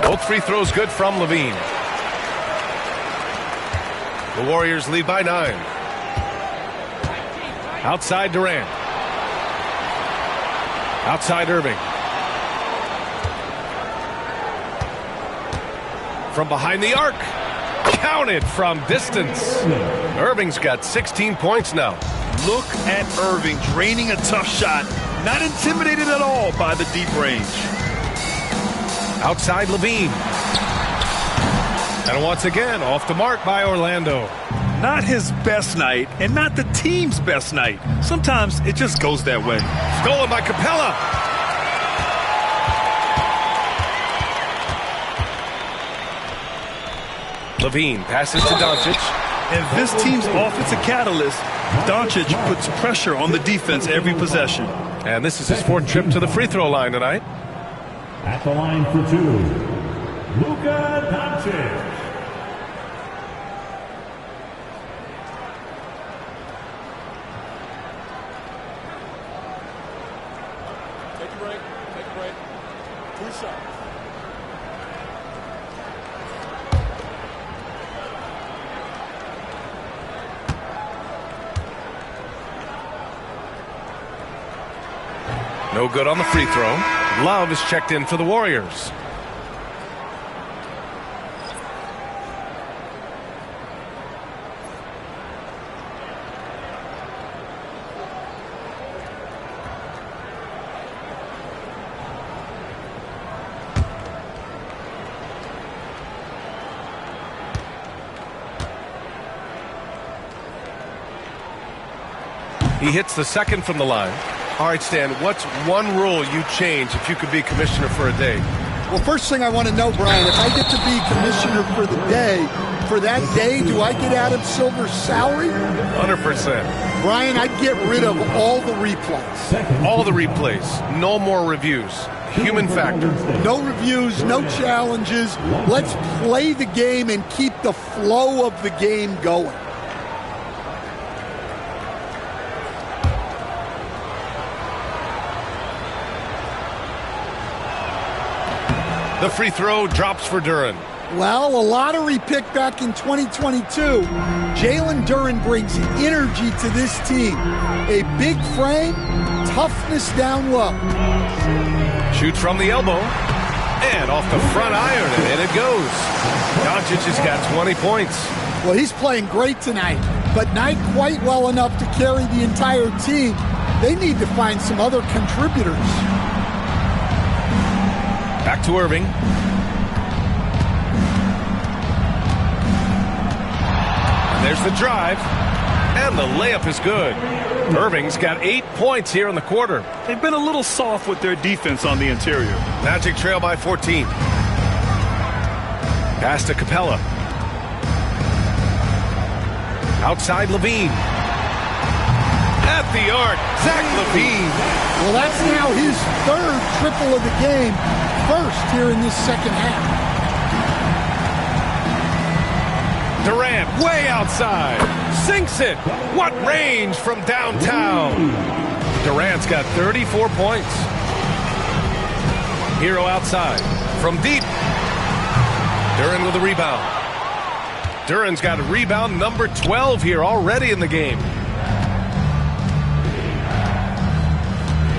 Both free throws good from Levine. The Warriors lead by 9. Outside Durant. Outside Irving. From behind the arc. Counted from distance. Irving's got 16 points now. Look at Irving draining a tough shot. Not intimidated at all by the deep range. Outside Levine. And once again, off the mark by Orlando. Not his best night, and not the team's best night. Sometimes it just goes that way. Stolen by Capella. Levine passes to Doncic. And this team's offensive catalyst, Doncic puts pressure on the defense every possession. And this is his 4th trip to the free throw line tonight. At the line for 2, Luka Doncic. Take a break. 2 shots. No good on the free throw. Love is checked in for the Warriors. He hits the second from the line. All right, Stan, what's one rule you change if you could be commissioner for a day? Well, first thing I want to know, Brian, if I get to be commissioner for the day, for that day, do I get Adam Silver's salary? 100%. Brian, I'd get rid of all the replays. All the replays. No more reviews. Human factor. No reviews, no challenges. Let's play the game and keep the flow of the game going. The free throw drops for Duren. Well, a lottery pick back in 2022. Jalen Duren brings energy to this team. A big frame, toughness down low. Shoots from the elbow. And off the front iron, and in it goes. Doncic has got 20 points. Well, he's playing great tonight, but not quite well enough to carry the entire team. They need to find some other contributors. Back to Irving. And there's the drive. And the layup is good. Irving's got 8 points here in the quarter. They've been a little soft with their defense on the interior. Magic trail by 14. Pass to Capella. Outside Levine. At the arc, Zach Levine. Well, that's now his third triple of the game. First here in this second half. Durant way outside. Sinks it. What range from downtown. Durant's got 34 points. Hero outside. From deep. Duren with a rebound. Duren's got a rebound number 12 here already in the game.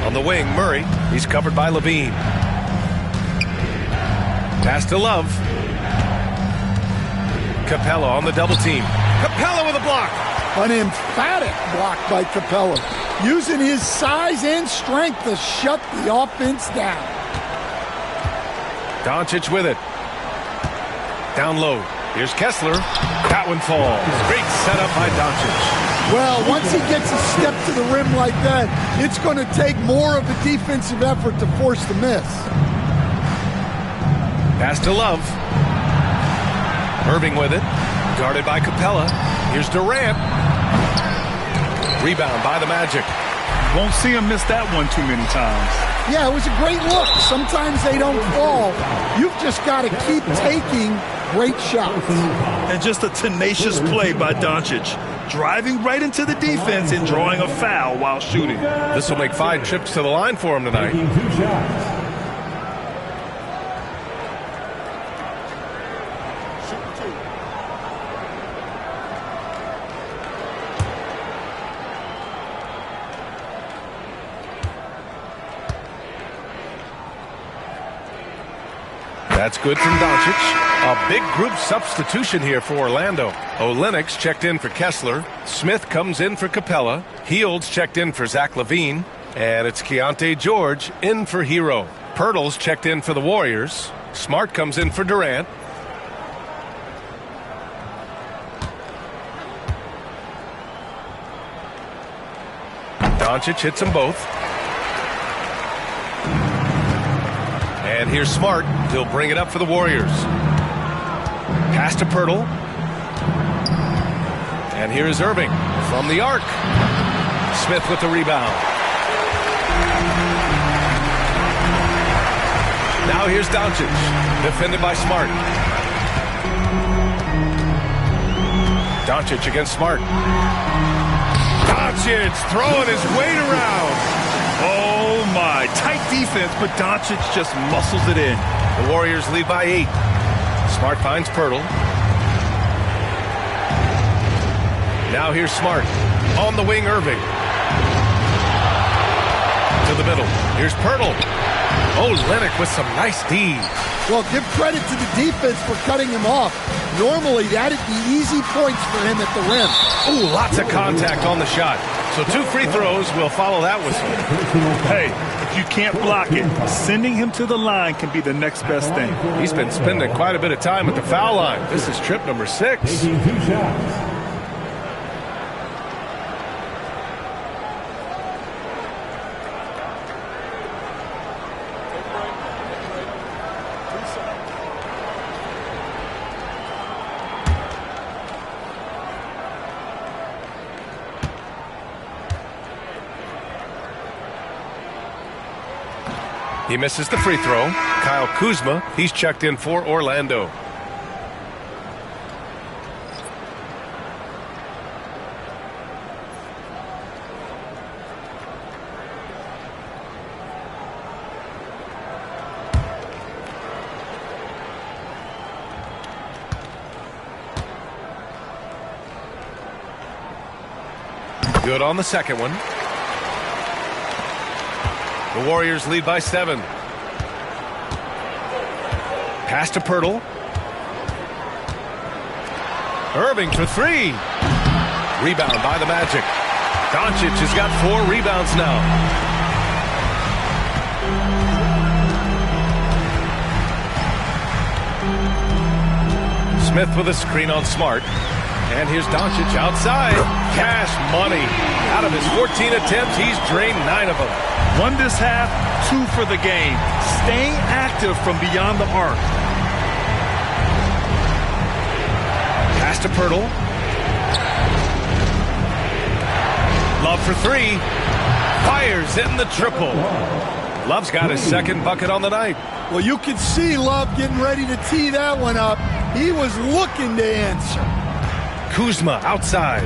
On the wing, Murray. He's covered by Levine. Pass to Love. Capella on the double team. Capella with a block. An emphatic block by Capella. Using his size and strength to shut the offense down. Doncic with it. Down low. Here's Kessler. That one falls. Great setup by Doncic. Well, once he gets a step to the rim like that, it's going to take more of a defensive effort to force the miss. Pass to Love. Irving with it. Guarded by Capella. Here's Durant. Rebound by the Magic. Won't see him miss that one too many times. Yeah, it was a great look. Sometimes they don't fall. You've just got to keep taking great shots. And just a tenacious play by Doncic. Driving right into the defense and drawing a foul while shooting. This will make 5 trips to the line for him tonight. That's good from Doncic. A big group substitution here for Orlando. Olynyk checked in for Kessler. Smith comes in for Capella. Hields checked in for Zach Levine. And it's Keontae George in for Hero. Pirtle's checked in for the Warriors. Smart comes in for Durant. Doncic hits them both. And here's Smart. He'll bring it up for the Warriors. Pass to Pirtle. And here's Irving from the arc. Smith with the rebound. Now here's Doncic. Defended by Smart. Doncic against Smart. Doncic throwing his weight around. Oh my, tight defense, but Doncic just muscles it in. The Warriors lead by 8. Smart finds Pirtle. Now here's Smart. On the wing, Irving. To the middle. Here's Pirtle. Olynyk with some nice D. Well, give credit to the defense for cutting him off. Normally, that'd be easy points for him at the rim. Ooh, lots of contact on the shot. So 2 free throws will follow that whistle. Hey, if you can't block it, sending him to the line can be the next best thing. He's been spending quite a bit of time at the foul line. This is trip number 6. He misses the free throw. Kyle Kuzma, he's checked in for Orlando. Good on the second one. The Warriors lead by 7. Pass to Poeltl. Irving for 3. Rebound by the Magic. Doncic has got 4 rebounds now. Smith with a screen on Smart. And here's Doncic outside. Cash money. Out of his 14 attempts, he's drained 9 of them. 1 this half, 2 for the game. Staying active from beyond the arc. Pass to Poeltl. Love for 3. Fires in the triple. Love's got his second bucket on the night. Well, you can see Love getting ready to tee that one up. He was looking to answer. Kuzma outside.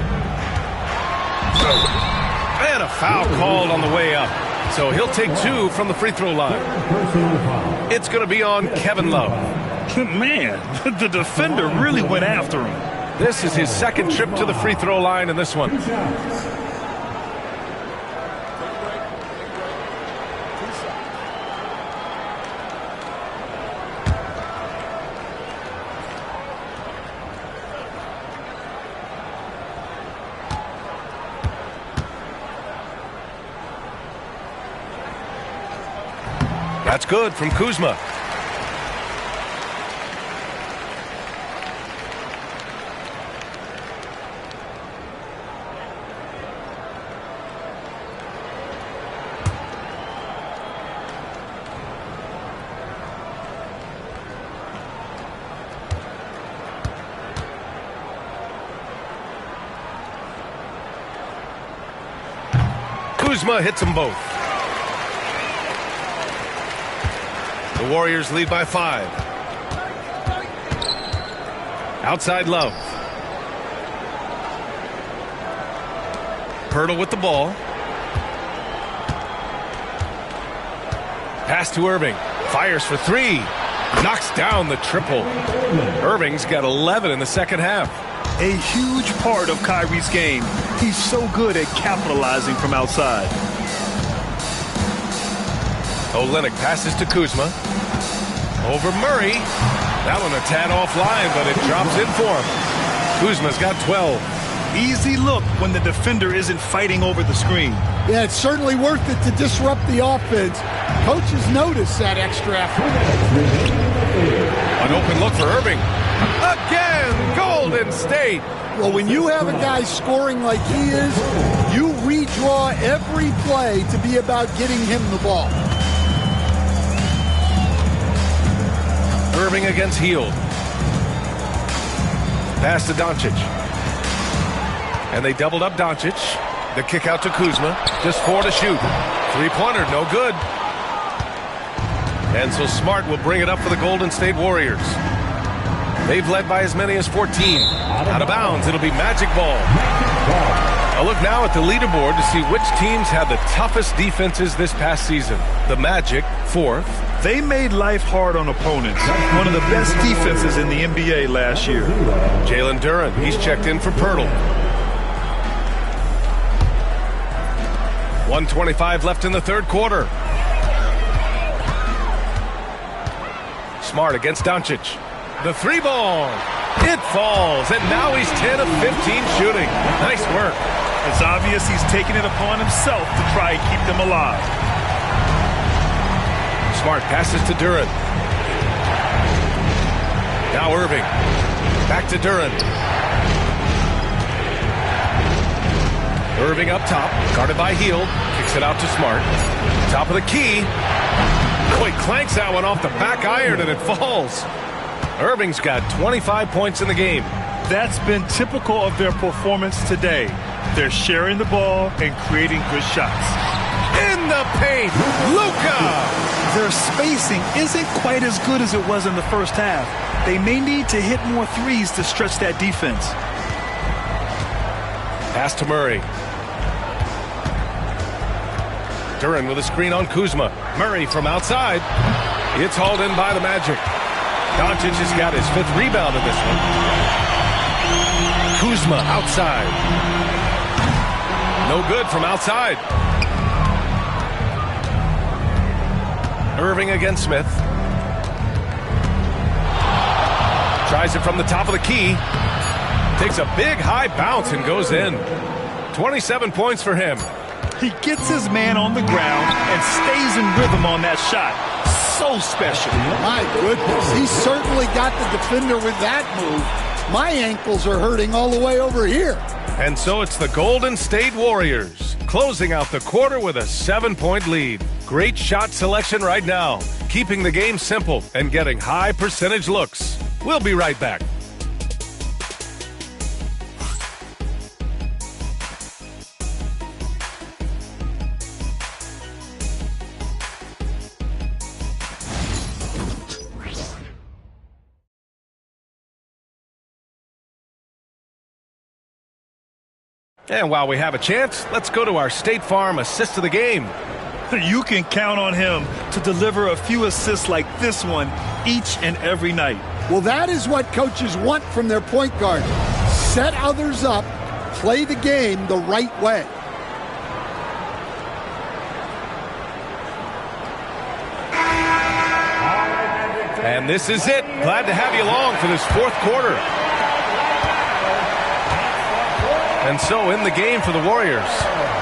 And a foul called on the way up. So he'll take 2 from the free throw line. It's going to be on Kevin Love. Man, the defender really went after him. This is his second trip to the free throw line in this one. That's good from Kuzma. Kuzma hits them both. The Warriors lead by 5. Outside Love. Poeltl with the ball. Pass to Irving. Fires for 3. Knocks down the triple. Irving's got 11 in the second half. A huge part of Kyrie's game. He's so good at capitalizing from outside. Olynyk passes to Kuzma. Over Murray. That one a tad offline, but it drops in for him. Kuzma's got 12. Easy look when the defender isn't fighting over the screen. Yeah, it's certainly worth it to disrupt the offense. Coaches notice that extra effort. An open look for Irving. Again, Golden State. Well, when you have a guy scoring like he is, you redraw every play to be about getting him the ball. Irving against Hield. Pass to Doncic. And they doubled up Doncic. The kick out to Kuzma. Just 4 to shoot. 3-pointer, no good. And so Smart will bring it up for the Golden State Warriors. They've led by as many as 14. Out of bounds, it'll be Magic Ball. A look now at the leaderboard to see which teams had the toughest defenses this past season. The Magic, 4th. They made life hard on opponents. One of the best defenses in the NBA last year. Jalen Duren, he's checked in for Poeltl. 1:25 left in the third quarter. Smart against Doncic. The 3-ball. It falls, and now he's 10 of 15 shooting. Nice work. It's obvious he's taking it upon himself to try and keep them alive. Smart passes to Duren. Now Irving. Back to Duren. Irving up top, guarded by Hield. Kicks it out to Smart. Top of the key. Oh, he clanks that one off the back iron, and it falls. Irving's got 25 points in the game. That's been typical of their performance today. They're sharing the ball and creating good shots. In the paint, Luka! Their spacing isn't quite as good as it was in the first half. They may need to hit more threes to stretch that defense. Pass to Murray. Duren with a screen on Kuzma. Murray from outside. It's hauled in by the Magic. Doncic has got his 5th rebound in this one. Kuzma outside. No good from outside. Irving against Smith. Tries it from the top of the key. Takes a big high bounce and goes in. 27 points for him. He gets his man on the ground and stays in rhythm on that shot. So special. My goodness, he certainly got the defender with that move. My ankles are hurting all the way over here. And so it's the Golden State Warriors closing out the quarter with a 7-point lead. Great shot selection right now, keeping the game simple and getting high percentage looks. We'll be right back. And while we have a chance, let's go to our State Farm assist of the game. You can count on him to deliver a few assists like this one each and every night. Well, that is what coaches want from their point guard. Set others up, play the game the right way. And this is it. Glad to have you along for this fourth quarter. And so in the game for the Warriors,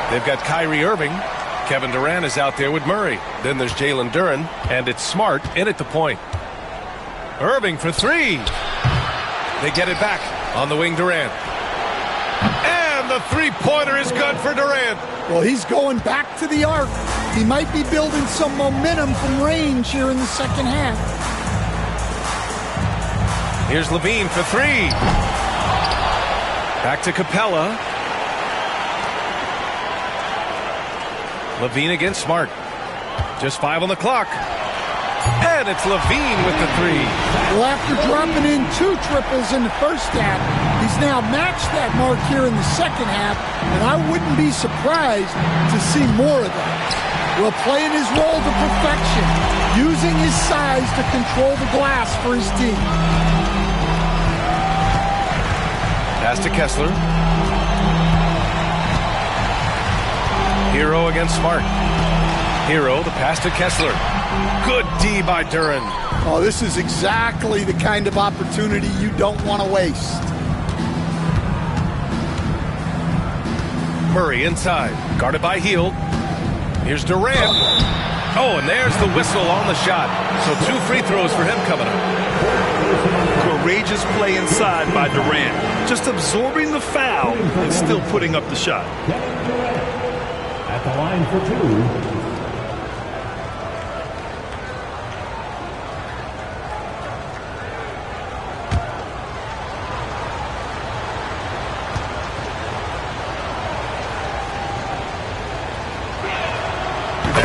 they've got Kyrie Irving. Kevin Durant is out there with Murray. Then there's Jalen Duren, and it's Smart in at the point. Irving for three. They get it back on the wing, Durant. And the three-pointer is good for Durant. Well, he's going back to the arc. He might be building some momentum from range here in the second half. Here's Levine for three. Back to Capella. Levine against Smart. Just 5 on the clock. And it's Levine with the three. Well, after dropping in 2 triples in the first half, he's now matched that mark here in the second half, and I wouldn't be surprised to see more of that. Well, playing his role to perfection, using his size to control the glass for his team. Pass to Kessler. Hero against Smart. Hero, the pass to Kessler. Good D by Duren. Oh, this is exactly the kind of opportunity you don't want to waste. Murray inside, guarded by Hield. Here's Durant. Oh, and there's the whistle on the shot. So 2 free throws for him coming up. Courageous play inside by Durant. Just absorbing the foul and still putting up the shot. At the line for 2.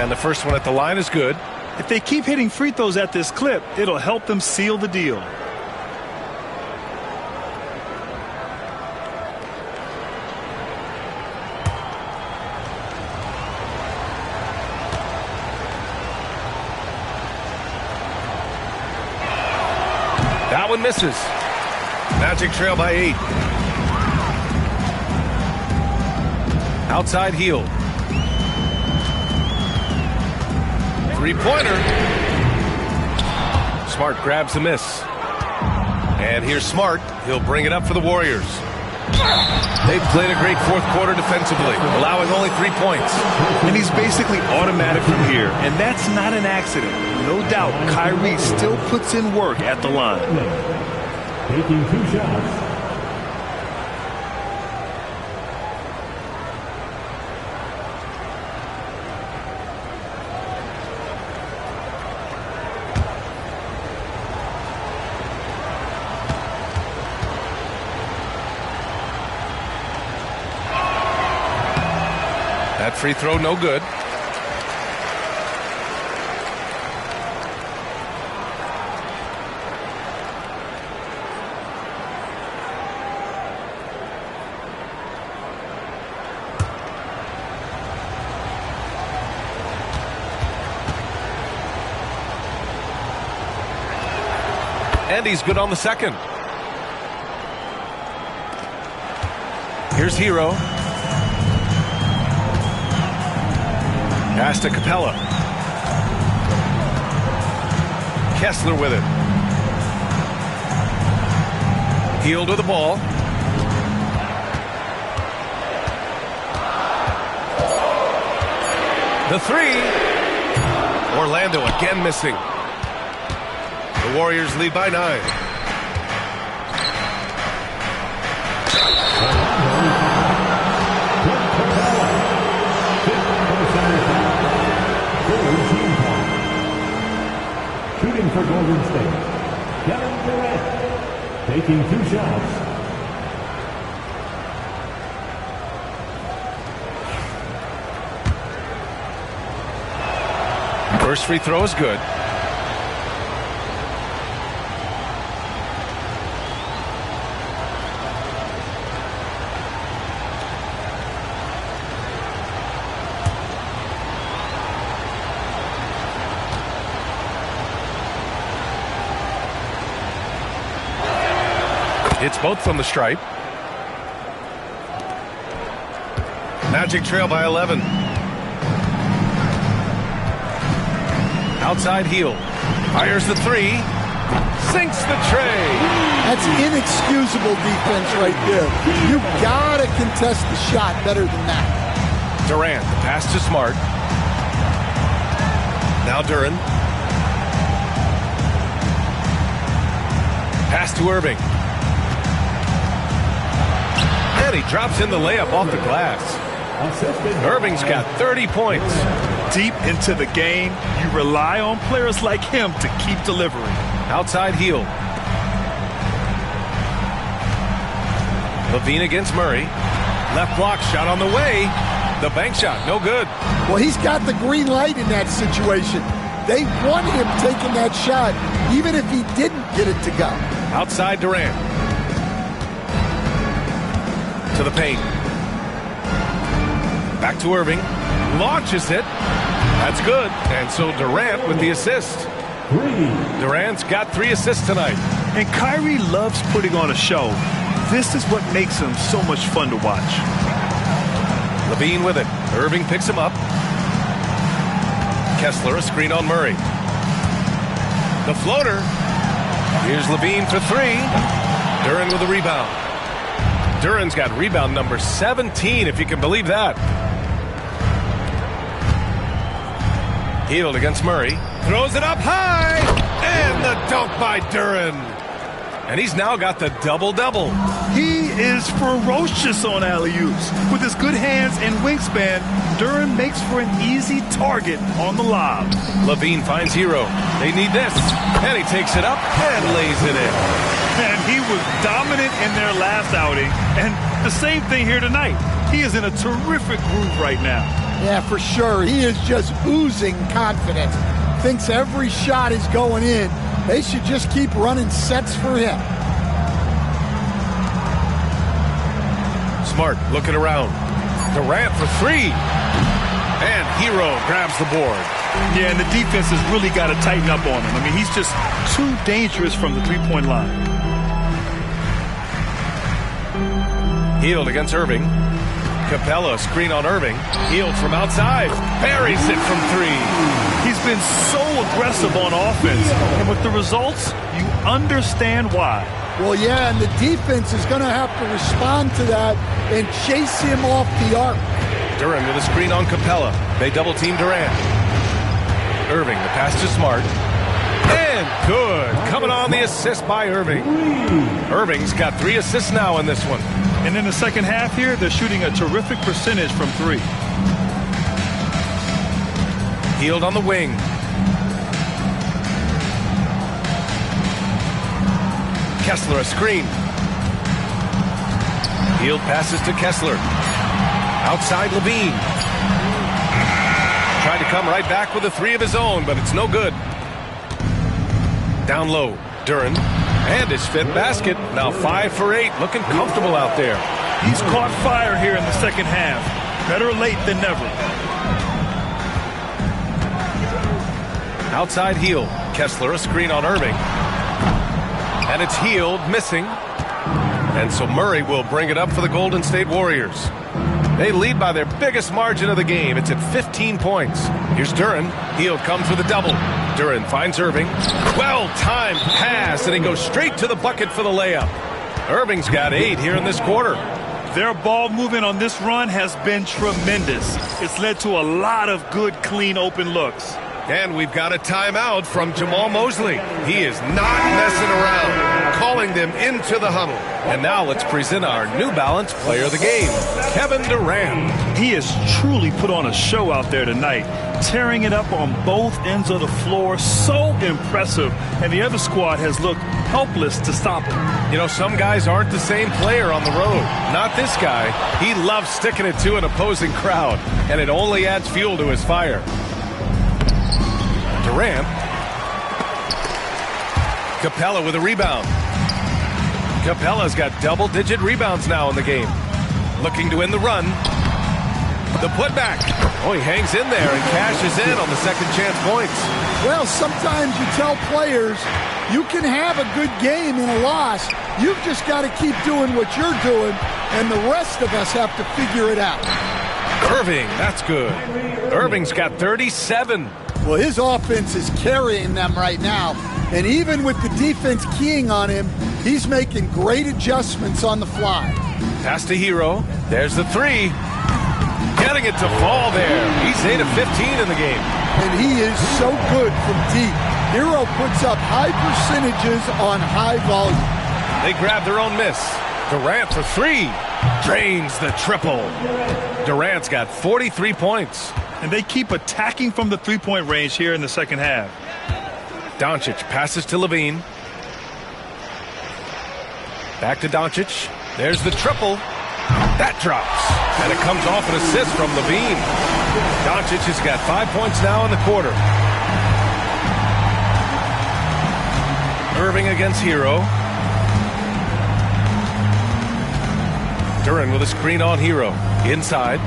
And the first one at the line is good. If they keep hitting free throws at this clip, it'll help them seal the deal. That one misses. Magic trail by 8. Outside Hield. Three-pointer. Smart grabs the miss. And here's Smart. He'll bring it up for the Warriors. They've played a great fourth quarter defensively, allowing only 3 points. And he's basically automatic from here, and that's not an accident. No doubt, Kyrie still puts in work at the line. Taking 2 shots. That free throw, no good. And he's good on the second. Here's Hero. Pass to Capella. Kessler with it. Hield with the ball. The three. Orlando again missing. The Warriors lead by 9. Shooting for Golden State, Kevin Durant, taking 2 shots. First free throw is good. It's both from the stripe. Magic trail by 11. Outside heel. Fires the three. Sinks the tray. That's inexcusable defense right there. You gotta contest the shot better than that. Durant, the pass to Smart. Now Duren. Pass to Irving. And he drops in the layup off the glass. Irving's got 30 points. Deep into the game, you rely on players like him to keep delivering. Outside heel. Levine against Murray. Left block shot on the way. The bank shot, no good. Well, he's got the green light in that situation. They want him taking that shot, even if he didn't get it to go. Outside Durant. To the paint. Back to Irving. Launches it. That's good. And so Durant with the assist. Durant's got 3 assists tonight. And Kyrie loves putting on a show. This is what makes him so much fun to watch. Levine with it. Irving picks him up. Kessler, a screen on Murray. The floater. Here's Levine for 3. Duren with a rebound. Duren's got rebound number 17, if you can believe that. Hield against Murray. Throws it up high. And the dunk by Duren. And he's now got the double-double. He is ferocious on alley-oops. With his good hands and wingspan, Duren makes for an easy target on the lob. Levine finds Hero. They need this. And he takes it up and lays it in. And he was dominant in their last outing. And the same thing here tonight. He is in a terrific groove right now. Yeah, for sure. He is just oozing confidence. Thinks every shot is going in. They should just keep running sets for him. Smart looking around. Durant for 3. And Hero grabs the board. Yeah, and the defense has really got to tighten up on him. I mean, he's just too dangerous from the three-point line. Hield against Irving. Capella, screen on Irving. Hield from outside. Buries it from 3. He's been so aggressive on offense. And with the results, you understand why. Well, yeah, and the defense is going to have to respond to that and chase him off the arc. Duren with a screen on Capella. They double-team Durant. Irving, the pass to Smart. And good. Coming on the assist by Irving. Irving's got 3 assists now in this one. And in the second half here, they're shooting a terrific percentage from 3. Hield on the wing. Kessler a screen. Hield passes to Kessler. Outside Levine. Tried to come right back with a 3 of his own, but it's no good. Down low, Duren. And his 5th basket. Now 5 for 8. Looking comfortable out there. He's caught fire here in the second half. Better late than never. Outside Hield. Kessler a screen on Irving. And it's Hield missing. And so Murray will bring it up for the Golden State Warriors. They lead by their biggest margin of the game. It's at 15 points. Here's Duren. Hield comes with a double. Duren finds Irving. Well-timed pass, and he goes straight to the bucket for the layup. Irving's got 8 here in this quarter. Their ball movement on this run has been tremendous. It's led to a lot of good, clean, open looks. And we've got a timeout from Jamal Mosley. He is not messing around, calling them into the huddle. And now let's present our New Balance player of the game, Kevin Durant. He has truly put on a show out there tonight, tearing it up on both ends of the floor. So impressive. And the other squad has looked helpless to stop him. You know, some guys aren't the same player on the road. Not this guy. He loves sticking it to an opposing crowd, and it only adds fuel to his fire. Durant. Capella with a rebound. Capella's got double-digit rebounds now in the game. Looking to win the run. The putback. Oh, he hangs in there and cashes in on the second chance points. Well, sometimes you tell players you can have a good game in a loss. You've just got to keep doing what you're doing, and the rest of us have to figure it out. Irving, that's good. Irving's got 37. Well, his offense is carrying them right now. And even with the defense keying on him, he's making great adjustments on the fly. Pass to Hero. There's the 3. Getting it to fall there. He's 8 of 15 in the game. And he is so good from deep. Hero puts up high percentages on high volume. They grab their own miss. Durant for 3. Drains the triple. Durant's got 43 points. And they keep attacking from the three-point range here in the second half. Doncic passes to Levine. Back to Doncic. There's the triple. That drops. And it comes off an assist from Levine. Doncic has got 5 points now in the quarter. Irving against Hero. Duren with a screen on Hero. Inside.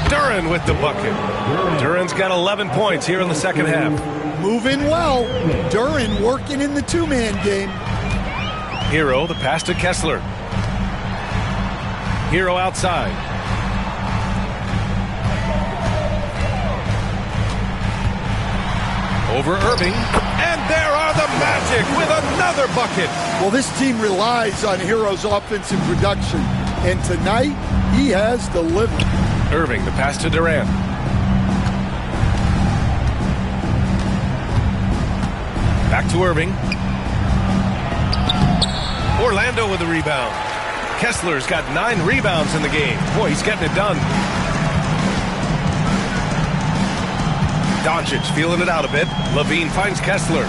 Duren with the bucket. Duren's got 11 points here in the second half. Moving well. Duren working in the two-man game. Hero, the pass to Kessler. Hero outside. Over Irving. And there are the Magic with another bucket. Well, this team relies on Hero's offensive production. And tonight, he has delivered. Irving, the pass to Durant. Back to Irving. Orlando with the rebound. Kessler's got 9 rebounds in the game. Boy, he's getting it done. Doncic feeling it out a bit. Levine finds Kessler.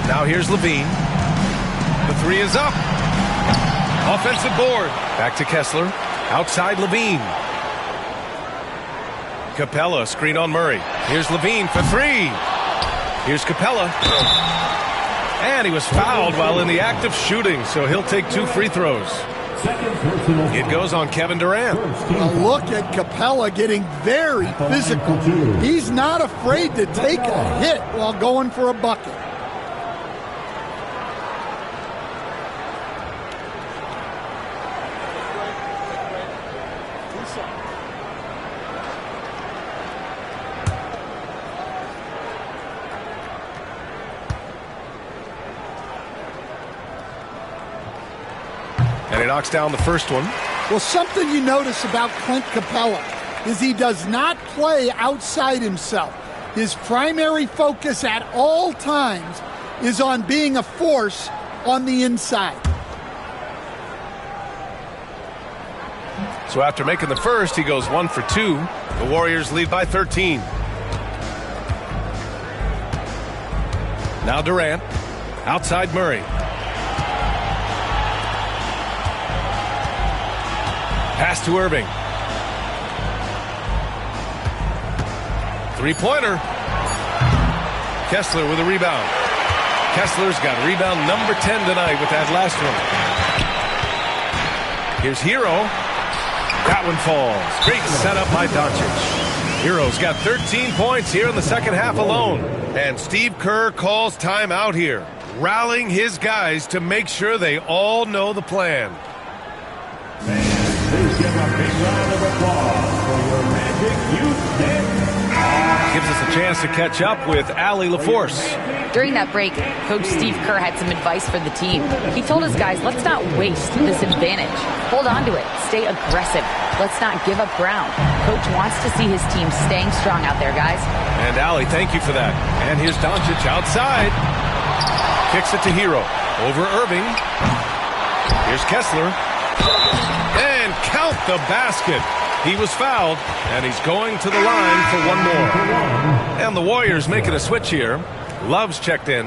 Now here's Levine. The 3 is up. Offensive board. Back to Kessler. Outside Levine. Capella, screen on Murray. Here's Levine for 3. Here's Capella. And he was fouled while in the act of shooting, so he'll take 2 free throws. It goes on Kevin Durant. A look at Capella getting very physical. He's not afraid to take a hit while going for a bucket. And he knocks down the first one. Well, something you notice about Clint Capella is he does not play outside himself. His primary focus at all times is on being a force on the inside. So after making the first, he goes 1 for 2. The Warriors lead by 13. Now Durant. Outside Murray. Pass to Irving. 3-pointer. Kessler with a rebound. Kessler's got rebound number 10 tonight with that last one. Here's Hero. That one falls. Great setup by Doncic. Hero's got 13 points here in the second half alone. And Steve Kerr calls timeout here, rallying his guys to make sure they all know the plan. Gives us a chance to catch up with Allie LaForce. During that break, Coach Steve Kerr had some advice for the team. He told his guys, let's not waste this advantage. Hold on to it. Stay aggressive. Let's not give up ground. Coach wants to see his team staying strong out there, guys. And Allie, thank you for that. And here's Doncic outside. Kicks it to Hero. Over Irving. Here's Kessler. And count the basket. He was fouled, and he's going to the line for one more. And the Warriors making a switch here. Love's checked in.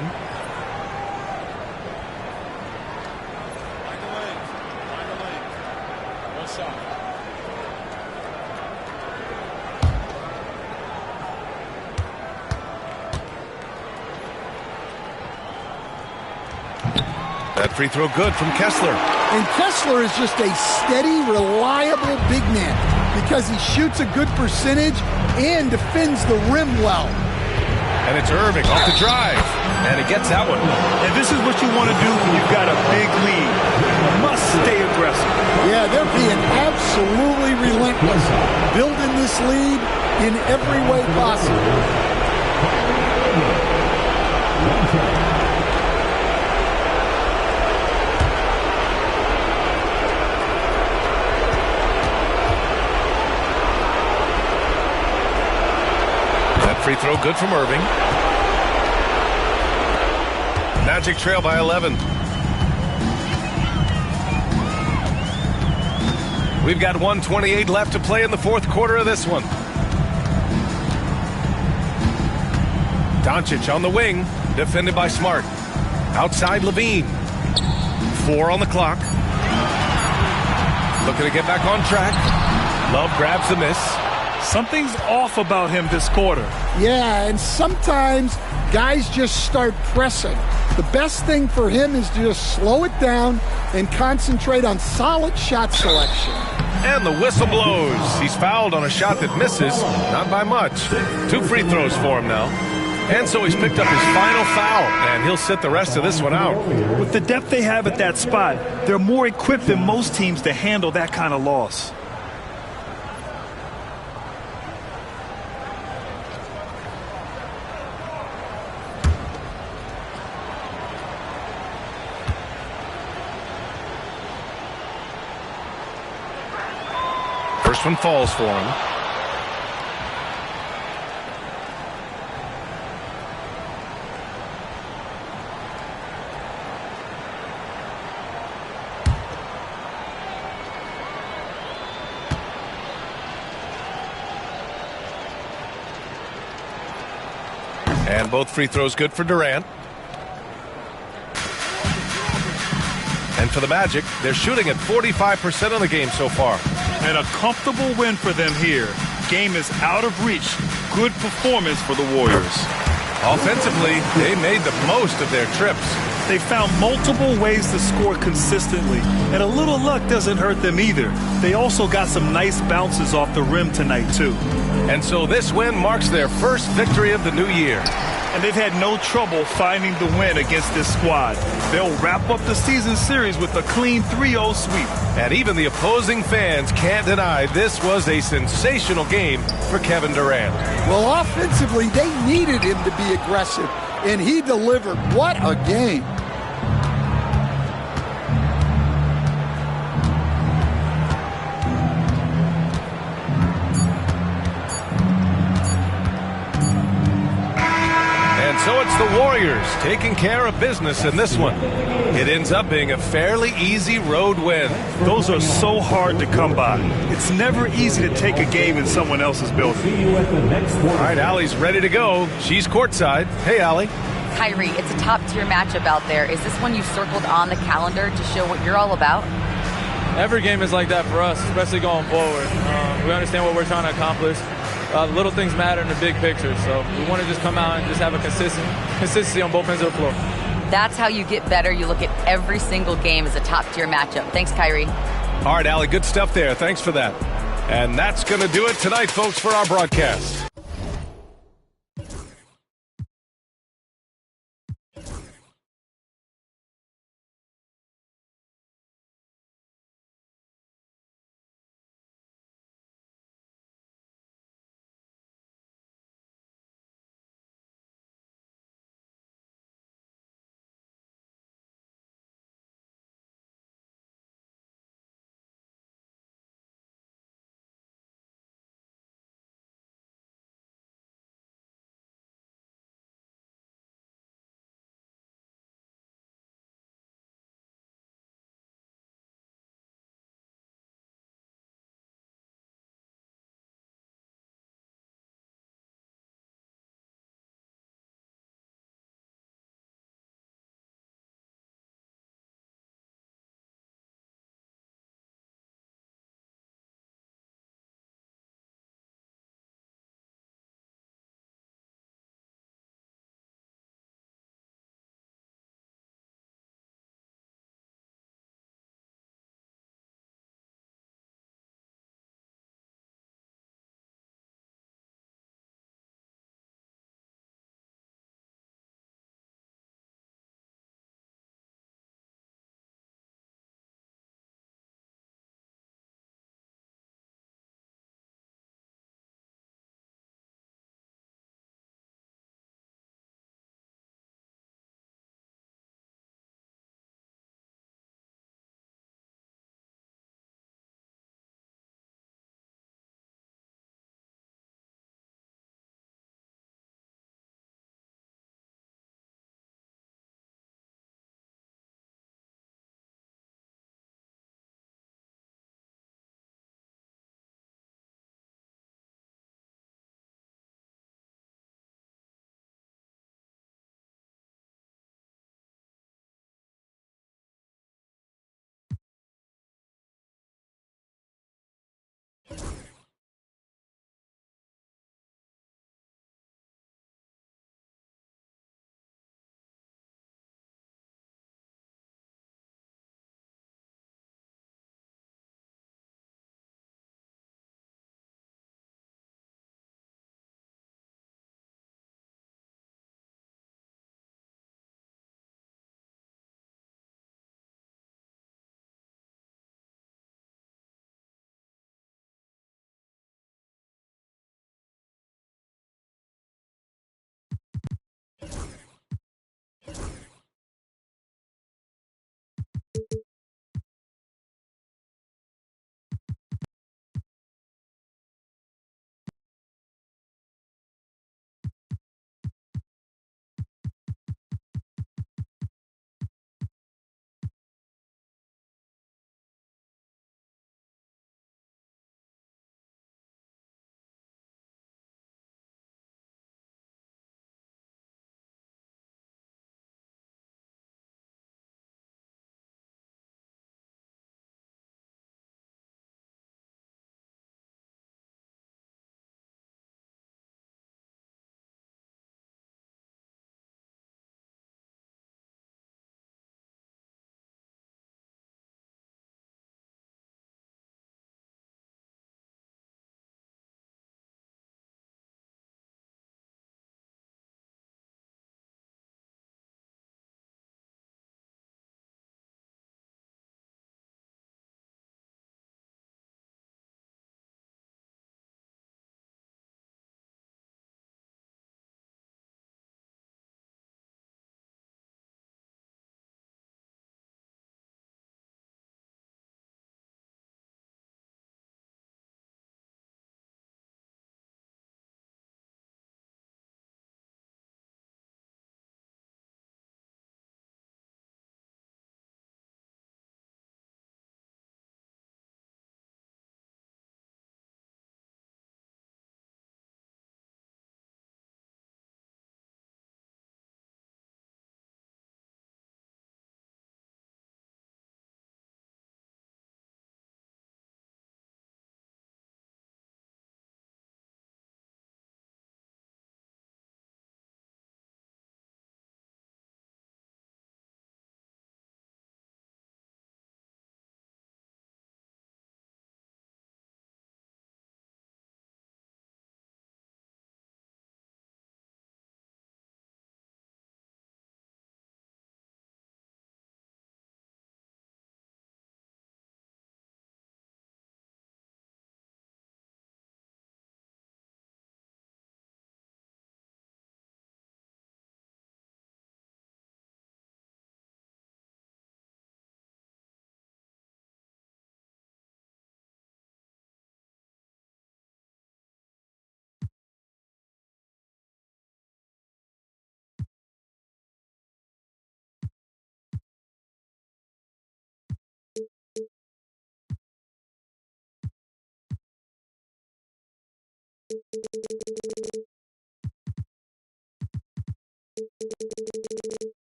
That free throw good from Kessler. And Kessler is just a steady, reliable big man because he shoots a good percentage and defends the rim well. And it's Irving off the drive. And he gets that one. And this is what you want to do when you've got a big lead. You must stay aggressive. Yeah, they're being absolutely relentless, building this lead in every way possible. Free throw good from Irving. Magic trail by 11. We've got 1:28 left to play in the fourth quarter of this one. Doncic on the wing, defended by Smart. Outside Levine. 4 on the clock. Looking to get back on track. Love grabs the miss. Something's off about him this quarter. Yeah, and sometimes guys just start pressing. The best thing for him is to just slow it down and concentrate on solid shot selection. And the whistle blows. He's fouled on a shot that misses, not by much. 2 free throws for him now. And so he's picked up his final foul, and he'll sit the rest of this one out. With the depth they have at that spot, they're more equipped than most teams to handle that kind of loss. First one falls for him. And both free throws good for Durant. And for the Magic, they're shooting at 45% of the game so far. And a comfortable win for them here. Game is out of reach. Good performance for the Warriors. Offensively, they made the most of their trips. They found multiple ways to score consistently, and a little luck doesn't hurt them either. They also got some nice bounces off the rim tonight, too. And so this win marks their first victory of the new year. And they've had no trouble finding the win against this squad. They'll wrap up the season series with a clean 3-0 sweep. And even the opposing fans can't deny this was a sensational game for Kevin Durant. Well, offensively, they needed him to be aggressive, and he delivered. What a game. So it's the Warriors taking care of business in this one. It ends up being a fairly easy road win. Those are so hard to come by. It's never easy to take a game in someone else's building. All right, Allie's ready to go. She's courtside. Hey, Allie. Kyrie, it's a top-tier matchup out there. Is this one you circled on the calendar to show what you're all about? Every game is like that for us, especially going forward. We understand what we're trying to accomplish. Little things matter in the big picture, so we want to just come out and just have a consistency on both ends of the floor. That's how you get better. You look at every single game as a top-tier matchup. Thanks, Kyrie. All right, Allie, good stuff there. Thanks for that. And that's going to do it tonight, folks, for our broadcast.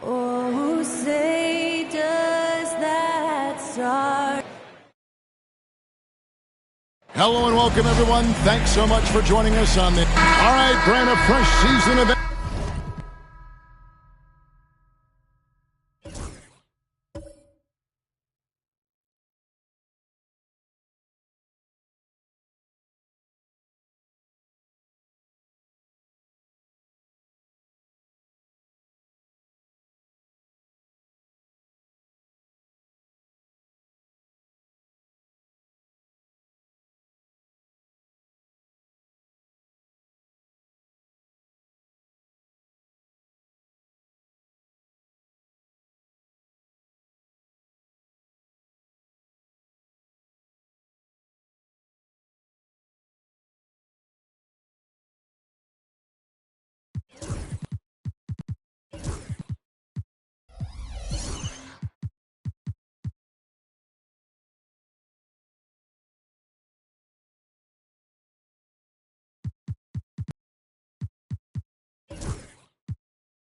Oh, say does that start? Hello and welcome, everyone. Thanks so much for joining us on the... All right, brand a fresh season of...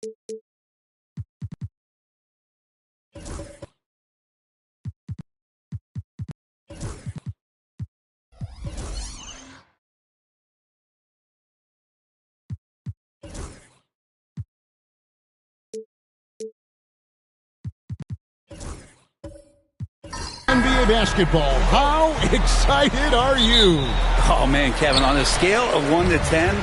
NBA basketball, how excited are you? Oh, man, Kevin, on a scale of 1 to 10,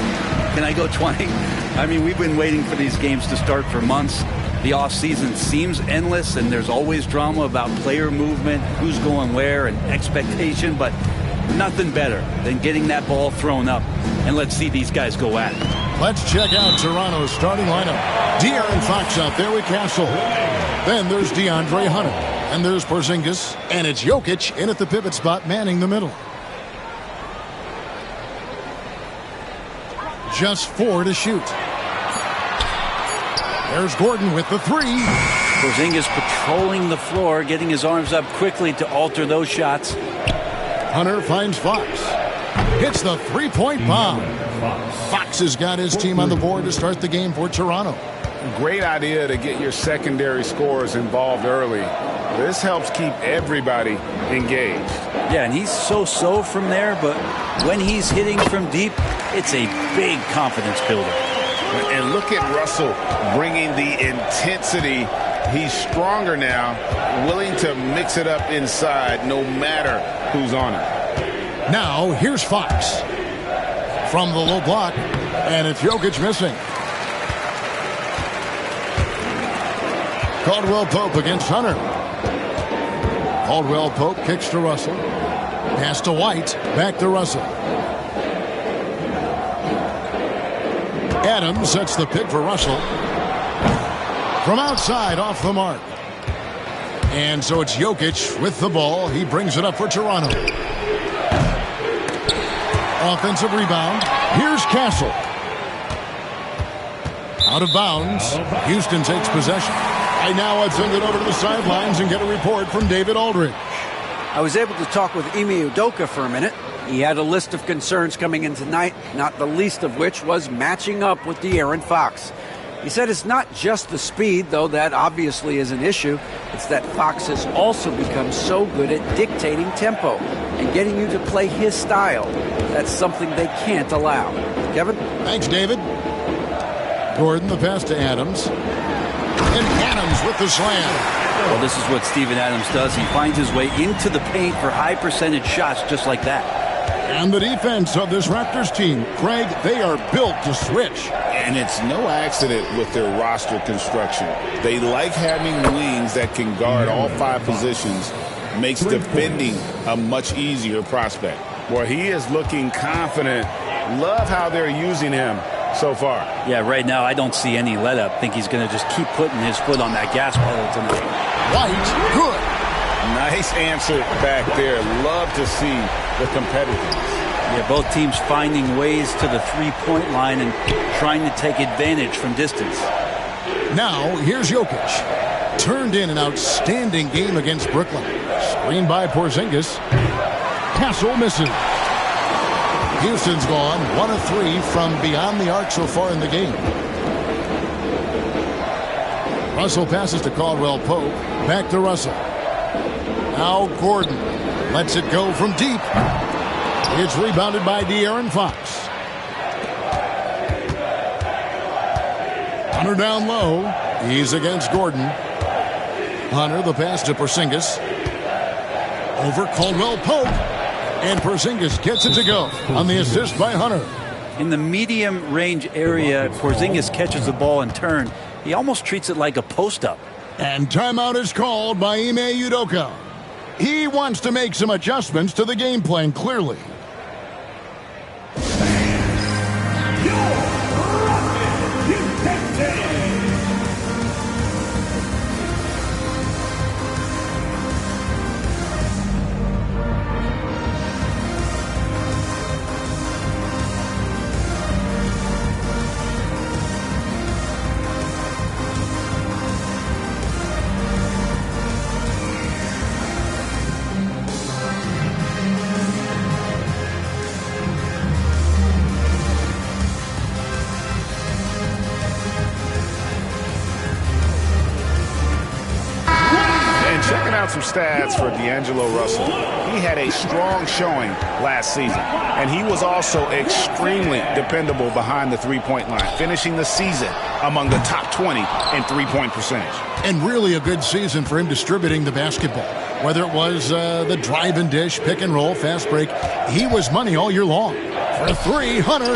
can I go 20? I mean, we've been waiting for these games to start for months. The offseason seems endless, and there's always drama about player movement, who's going where, and expectation, but nothing better than getting that ball thrown up. And let's see these guys go at it. Let's check out Toronto's starting lineup. De'Aaron Fox out there with Castle. Then there's DeAndre Hunter. And there's Porzingis. And it's Jokic in at the pivot spot, manning the middle. Just 4 to shoot. There's Gordon with the 3. Porzingis patrolling the floor, getting his arms up quickly to alter those shots. Hunter finds Fox. Hits the three-point bomb. Fox has got his team on the board to start the game for Toronto. Great idea to get your secondary scorers involved early. This helps keep everybody engaged. Yeah, and he's so-so from there, but when he's hitting from deep, it's a big confidence builder. And look at Russell bringing the intensity. He's stronger now, willing to mix it up inside no matter who's on it. Now, here's Fox. From the low block, and it's Jokic missing. Caldwell Pope against Hunter. Caldwell Pope kicks to Russell. Pass to White. Back to Russell. Adams sets the pick for Russell. From outside, off the mark. And so it's Jokic with the ball. He brings it up for Toronto. Offensive rebound. Here's Castle. Out of bounds. Houston takes possession. Right now, I'd send it over to the sidelines and get a report from David Aldridge. I was able to talk with Ime Udoka for a minute. He had a list of concerns coming in tonight, not the least of which was matching up with De'Aaron Fox. He said it's not just the speed, though that obviously is an issue. It's that Fox has also become so good at dictating tempo and getting you to play his style. That's something they can't allow. Kevin? Thanks, David. Gordon, the pass to Adams. And Adams with the slam. Well, this is what Steven Adams does. He finds his way into the paint for high percentage shots just like that. And the defense of this Raptors team, Craig, they are built to switch. And it's no accident with their roster construction. They like having wings that can guard all 5 positions. Makes defending a much easier prospect. Well, he is looking confident. Love how they're using him so far. Yeah, right now I don't see any let up. Think he's going to just keep putting his foot on that gas pedal tonight. White, good. Nice answer back there. Love to see the competitiveness. Yeah, both teams finding ways to the three-point line and trying to take advantage from distance. Now, here's Jokic. Turned in an outstanding game against Brooklyn. Screened by Porzingis. Castle misses. Houston's gone 1 of 3 from beyond the arc so far in the game. Russell passes to Caldwell Pope. Back to Russell. Now Gordon lets it go from deep. It's rebounded by De'Aaron Fox. Hunter down low. He's against Gordon. Hunter, the pass to Porzingis. Over Caldwell Pope. And Porzingis gets it to go on the assist by Hunter. In the medium range area, Porzingis catches the ball and turn. He almost treats it like a post-up. And timeout is called by Ime Udoka. He wants to make some adjustments to the game plan, clearly. down some stats for D'Angelo Russell. He had a strong showing last season, and he was also extremely dependable behind the three-point line, finishing the season among the top 20 in three-point percentage. And really a good season for him distributing the basketball. Whether it was the drive and dish, pick and roll, fast break, he was money all year long. For three, Hunter.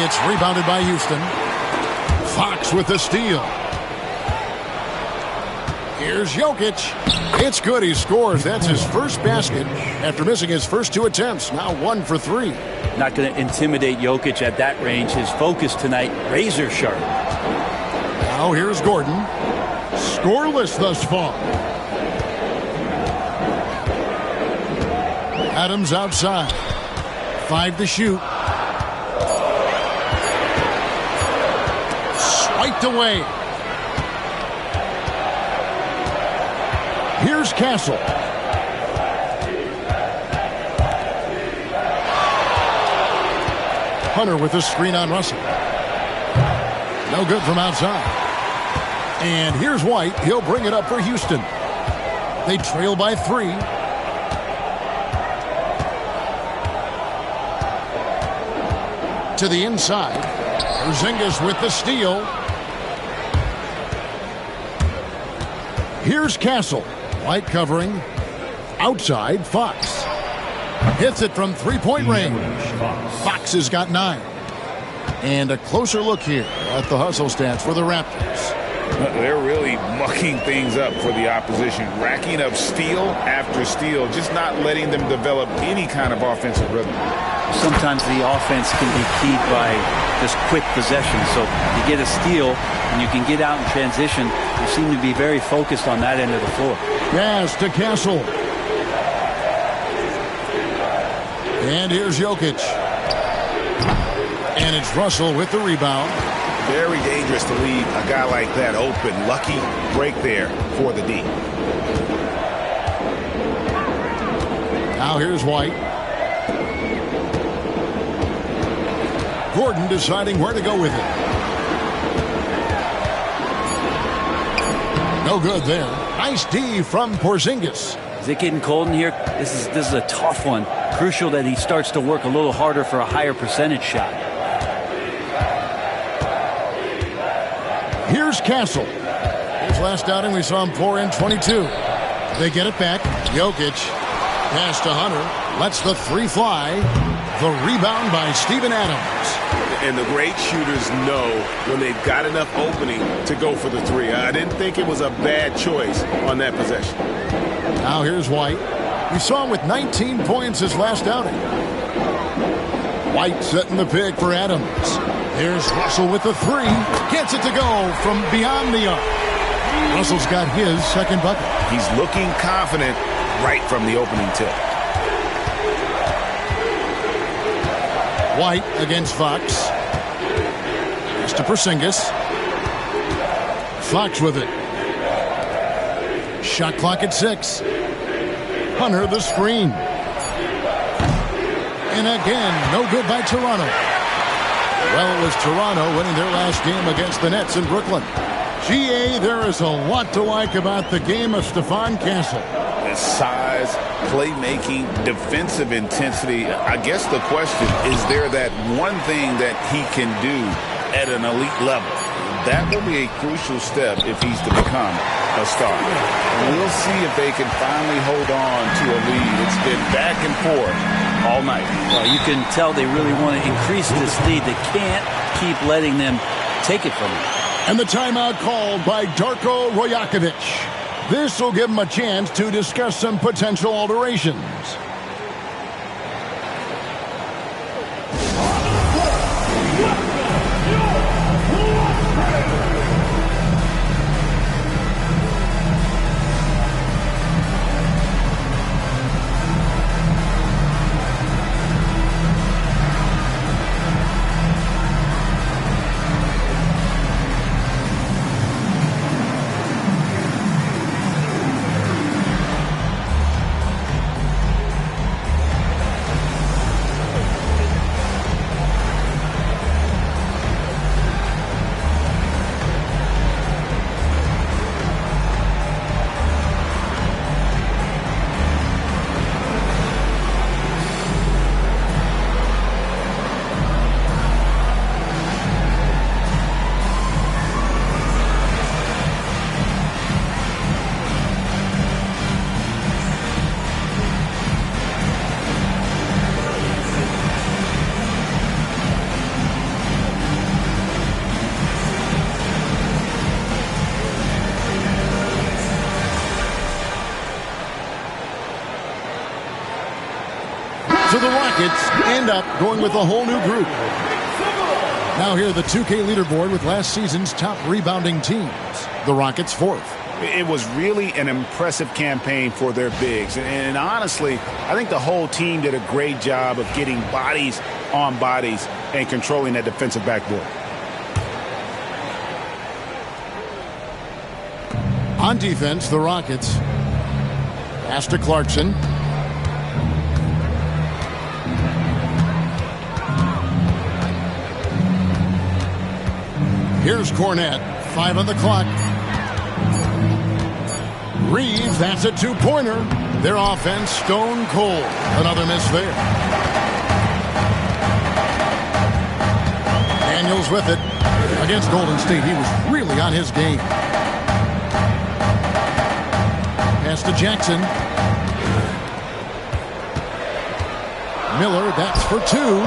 It's rebounded by Houston. Fox with the steal. Here's Jokic. It's good. He scores. That's his first basket after missing his first 2 attempts. Now 1 for 3. Not going to intimidate Jokic at that range. His focus tonight, razor sharp. Now here's Gordon. Scoreless thus far. Adams outside. 5 to shoot. Swiped away. Here's Castle. Hunter with a screen on Russell. No good from outside. And here's White. He'll bring it up for Houston. They trail by 3. To the inside. Porzingis with the steal. Here's Castle. White covering. Outside, Fox. Hits it from three-point range. Fox has got 9. And a closer look here at the hustle stats for the Raptors. They're really mucking things up for the opposition, racking up steal after steal, just not letting them develop any kind of offensive rhythm. Sometimes the offense can be keyed by just quick possession. So you get a steal and you can get out in transition. You seem to be very focused on that end of the floor. Pass to Castle. And here's Jokic. And it's Russell with the rebound. Very dangerous to leave a guy like that open. Lucky break there for the D. Now here's White. Gordon deciding where to go with it. No good there. Nice D from Porzingis. Is it getting cold in here? This is a tough one. Crucial that he starts to work a little harder for a higher percentage shot. Here's Castle. His last outing, we saw him pour in 22. They get it back. Jokic. Pass to Hunter. Lets the 3 fly. The rebound by Steven Adams. And the great shooters know when they've got enough opening to go for the 3. I didn't think it was a bad choice on that possession. Now here's White. We saw him with 19 points his last outing. White setting the pick for Adams. Here's Russell with the 3. Gets it to go from beyond the arc. Russell's got his second bucket. He's looking confident right from the opening tip. White against Fox. Pass to Porzingis. Fox with it. Shot clock at 6. Hunter the screen. And again, no good by Toronto. Well, it was Toronto winning their last game against the Nets in Brooklyn. GA, there is a lot to like about the game of Stephon Castle. His size, playmaking, defensive intensity. I guess the question, is there that one thing that he can do at an elite level? That will be a crucial step if he's to become a star. And we'll see if they can finally hold on to a lead. It's been back and forth all night. Well, you can tell they really want to increase this lead. They can't keep letting them take it from them. And the timeout called by Darko Rajakovic. This will give him a chance to discuss some potential alterations. So the Rockets end up going with a whole new group. Now here, the 2K leaderboard with last season's top rebounding teams. The Rockets 4th. It was really an impressive campaign for their bigs. And honestly, I think the whole team did a great job of getting bodies on bodies and controlling that defensive backboard. On defense, the Rockets. Pass to Clarkson. Here's Cornette. 5 on the clock. Reeves, that's a two-pointer. Their offense, stone cold. Another miss there. Daniels with it. Against Golden State, he was really on his game. Pass to Jackson. Miller, that's for 2.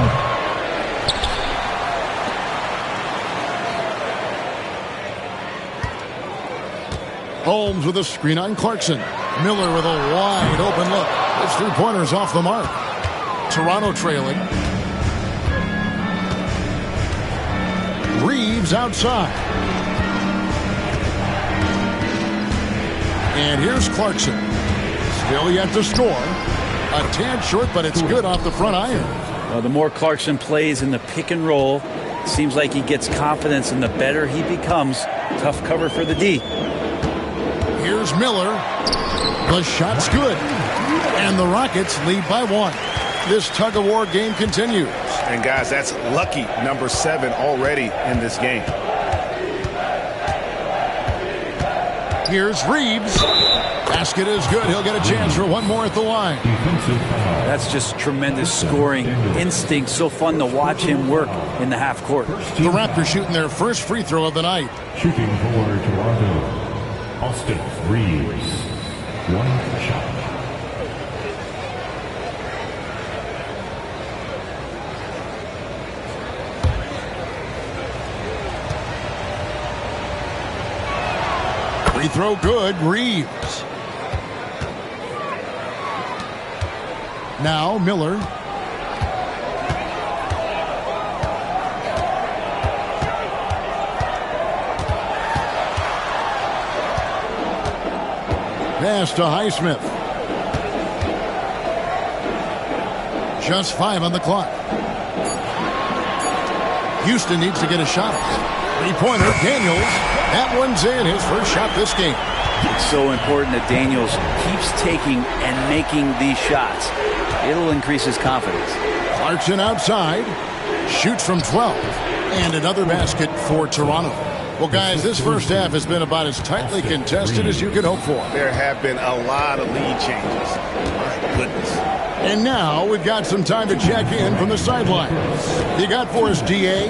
Holmes with a screen on Clarkson. Miller with a wide open look. His 3-pointer's off the mark. Toronto trailing. Reeves outside. And here's Clarkson. Still yet to score. A tad short, but it's good off the front iron. Well, the more Clarkson plays in the pick and roll, it seems like he gets confidence, and the better he becomes. Tough cover for the D. Here's Miller. The shot's good. And the Rockets lead by 1. This tug-of-war game continues. And, guys, that's lucky number 7 already in this game. Here's Reeves. Basket is good. He'll get a chance for one more at the line. That's just tremendous scoring instinct. So fun to watch him work in the half court. The Raptors shooting their first free throw of the night. Shooting for Toronto, Austin Reeves. 1 shot. Free throw good. Reeves. Now Miller. Pass to Highsmith. Just 5 on the clock. Houston needs to get a shot. 3-pointer. Daniels. That one's in. His first shot this game. It's so important that Daniels keeps taking and making these shots. It'll increase his confidence. Clarkson outside. Shoots from 12. And another basket for Toronto. Well, guys, this first half has been about as tightly contested as you could hope for. There have been a lot of lead changes. My goodness. And now we've got some time to check in from the sidelines. You got for us, DA?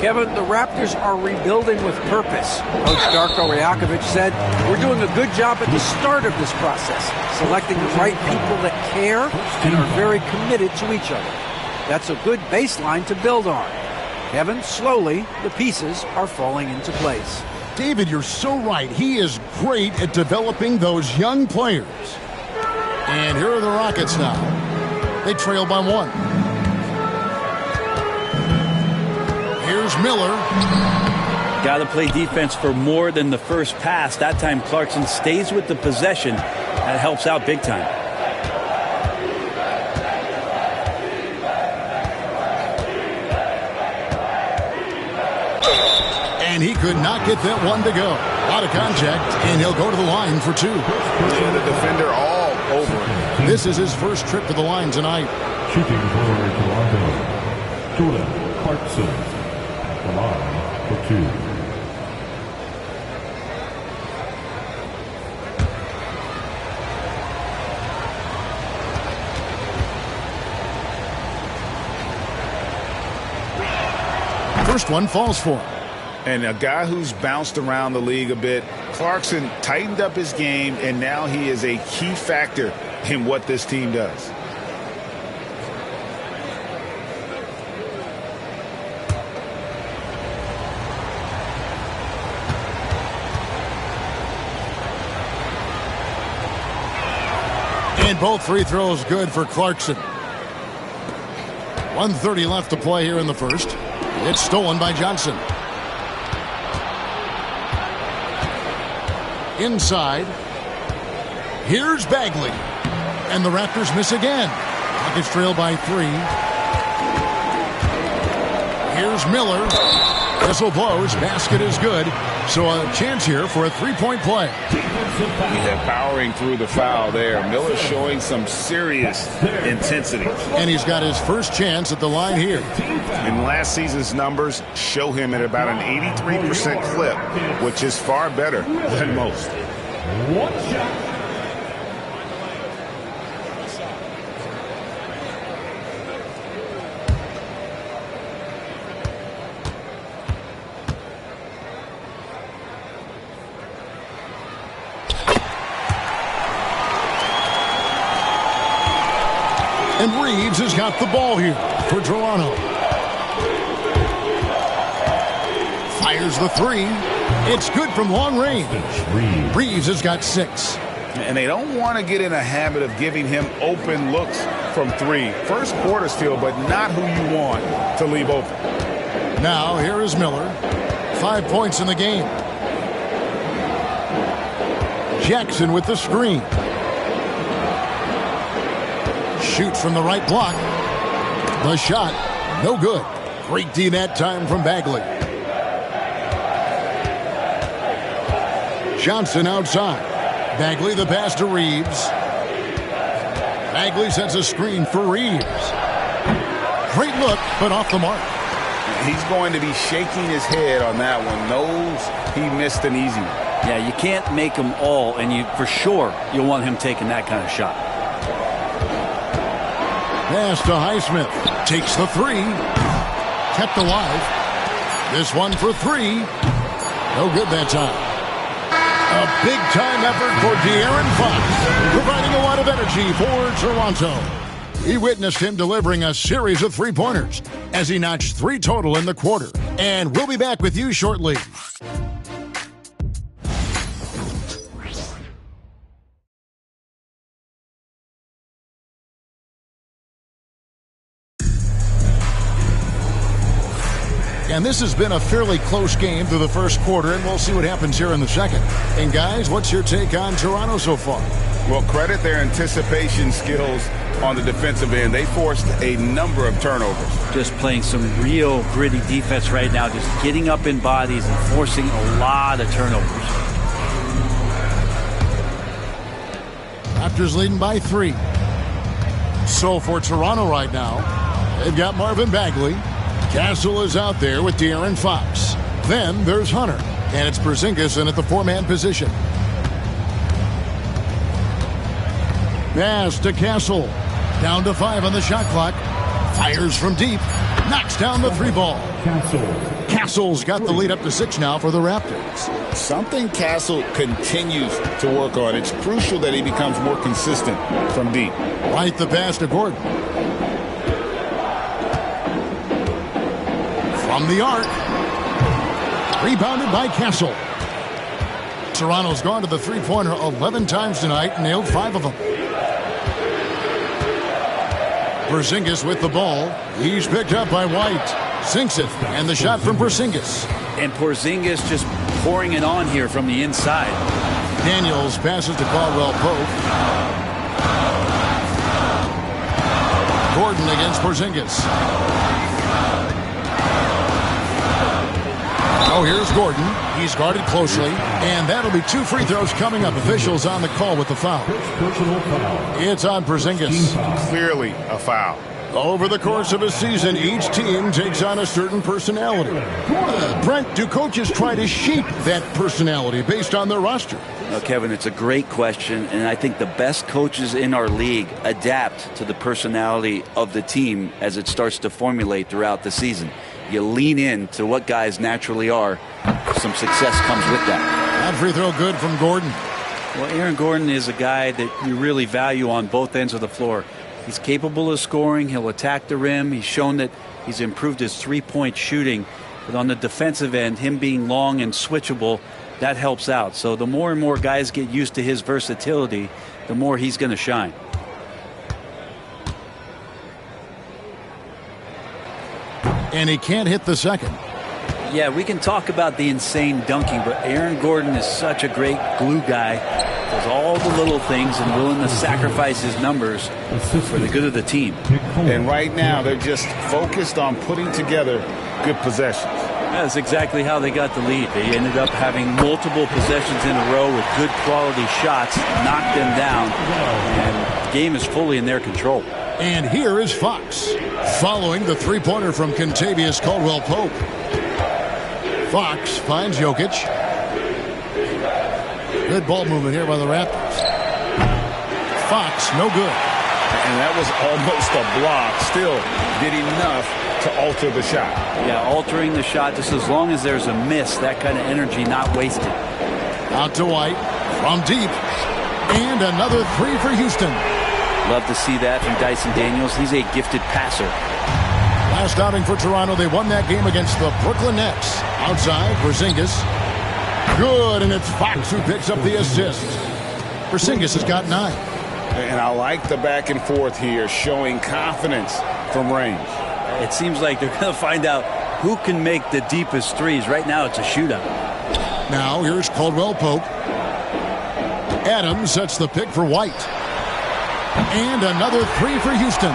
Kevin, the Raptors are rebuilding with purpose. Coach Darko Rajakovic said, we're doing a good job at the start of this process, selecting the right people that care and are very committed to each other. That's a good baseline to build on. Kevin, slowly, the pieces are falling into place. David, you're so right. He is great at developing those young players. And here are the Rockets now. They trail by 1. Here's Miller. Got to play defense for more than the first pass. That time Clarkson stays with the possession. That helps out big time. And he could not get that one to go. A lot of contact, and he'll go to the line for 2. Yeah, the defender all over him. This is his first trip to the line tonight. Shooting for Toronto, Jordan Clarkson. At the line for 2. First one falls for him. And a guy who's bounced around the league a bit, Clarkson tightened up his game, and now he is a key factor in what this team does. And both free throws good for Clarkson. 1:30 left to play here in the first. It's stolen by Johnson. Inside. Here's Bagley. And the Raptors miss again. Rockets trail by 3. Here's Miller. Whistle blows. Basket is good. So a chance here for a three-point play. Yeah, powering through the foul there. Miller showing some serious intensity. And he's got his first chance at the line here. And last season's numbers show him at about an 83% clip, which is far better than most. One shot. And Reeves has got the ball here for Toronto. Fires the 3. It's good from long range. Reeves has got 6. And they don't want to get in a habit of giving him open looks from 3. First quarter still, but not who you want to leave open. Now here is Miller. 5 points in the game. Jackson with the screen. Shoots from the right block. The shot, no good. Great D that time from Bagley. Johnson outside. Bagley the pass to Reeves. Bagley sets a screen for Reeves. Great look, but off the mark. He's going to be shaking his head on that one. Knows he missed an easy one. Yeah, you can't make them all, and for sure you'll want him taking that kind of shot. Pass to Highsmith. Takes the 3. Kept alive. This one for 3. No good that time. A big-time effort for De'Aaron Fox, providing a lot of energy for Toronto. We witnessed him delivering a series of three-pointers as he notched 3 total in the quarter. And we'll be back with you shortly. And this has been a fairly close game through the first quarter, and we'll see what happens here in the second. And guys, what's your take on Toronto so far? Well, credit their anticipation skills on the defensive end. They forced a number of turnovers. Just playing some real gritty defense right now, just getting up in bodies and forcing a lot of turnovers. Raptors leading by 3. So for Toronto right now, they've got Marvin Bagley. Castle is out there with De'Aaron Fox. Then there's Hunter, and it's Porzingis in at the 4-man position. Pass to Castle. Down to 5 on the shot clock. Fires from deep. Knocks down the 3 ball. Castle's got the lead up to 6 now for the Raptors. Something Castle continues to work on. It's crucial that he becomes more consistent from deep. Right the pass to Gordon. From the arc. Rebounded by Castle. Toronto's gone to the three-pointer 11 times tonight and nailed 5 of them. Porzingis with the ball. He's picked up by White. Sinks it. And the shot from Porzingis. And Porzingis just pouring it on here from the inside. Daniels passes to Caldwell Pope. Gordon against Porzingis. Oh, here's Gordon. He's guarded closely. And that'll be 2 free throws coming up. Officials on the call with the foul. It's on Porzingis. Clearly a foul. Over the course of a season, each team takes on a certain personality. Brent, do coaches try to shape that personality based on their roster? Kevin, it's a great question, and I think the best coaches in our league adapt to the personality of the team as it starts to formulate throughout the season. You lean in to what guys naturally are. Some success comes with that. That free throw good from Gordon. Well, Aaron Gordon is a guy that you really value on both ends of the floor. He's capable of scoring. He'll attack the rim. He's shown that he's improved his three-point shooting. But on the defensive end, him being long and switchable, that helps out. So the more and more guys get used to his versatility, the more he's going to shine. and he can't hit the second. Yeah, we can talk about the insane dunking, but Aaron Gordon is such a great glue guy. Does all the little things and willing to sacrifice his numbers for the good of the team. And right now, they're just focused on putting together good possessions. That's exactly how they got the lead. They ended up having multiple possessions in a row with good quality shots, knocked them down, and the game is fully in their control. And here is Fox, following the three-pointer from Kentavious Caldwell-Pope. Fox finds Jokic. Good ball movement here by the Raptors. Fox, no good. And that was almost a block. Still did enough to alter the shot. Yeah, altering the shot just as long as there's a miss, that kind of energy not wasted. Out to White from deep. And another three for Houston. Love to see that from Dyson Daniels. He's a gifted passer. Last outing for Toronto, they won that game against the Brooklyn Nets. Outside, Porzingis. Good, and it's Fox who picks up the assist. Porzingis has got 9. And I like the back and forth here, showing confidence from range. It seems like they're going to find out who can make the deepest threes. Right now, it's a shootout. Now, here's Caldwell-Pope. Adams sets the pick for White. And another three for Houston.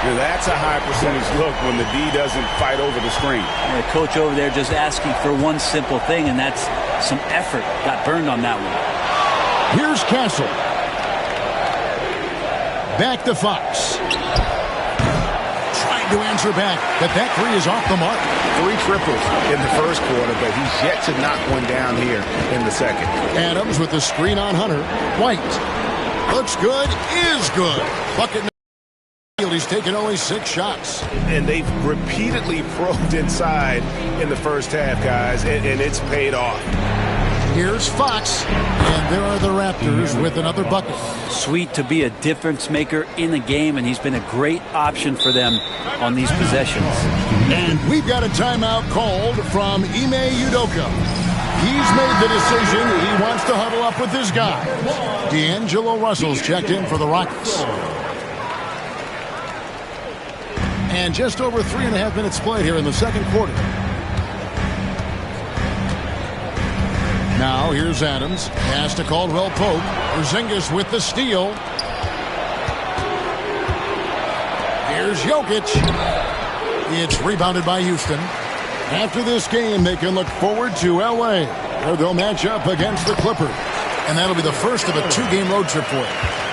Yeah, that's a high percentage look when the D doesn't fight over the screen. And the coach over there just asking for one simple thing, and that's some effort. Got burned on that one. Here's Castle. Back to Fox. Trying to answer back, but that three is off the mark. 3 triples in the first quarter, but he's yet to knock one down here in the second. Adams with the screen on Hunter. White. Looks good, is good. Bucket. He's taken only 6 shots. And they've repeatedly probed inside in the first half, guys, and it's paid off. Here's Fox, and there are the Raptors with another bucket. Sweet to be a difference maker in the game, and he's been a great option for them on these possessions. And we've got a timeout called from Ime Udoka. He's made the decision he wants to huddle up with his guys. D'Angelo Russell's checked in for the Rockets. And just over 3.5 minutes played here in the second quarter. Now here's Adams. Pass to Caldwell-Pope. Porzingis with the steal. Here's Jokic. It's rebounded by Houston. After this game, they can look forward to L.A., where they'll match up against the Clippers. And that'll be the first of a 2-game road trip for him.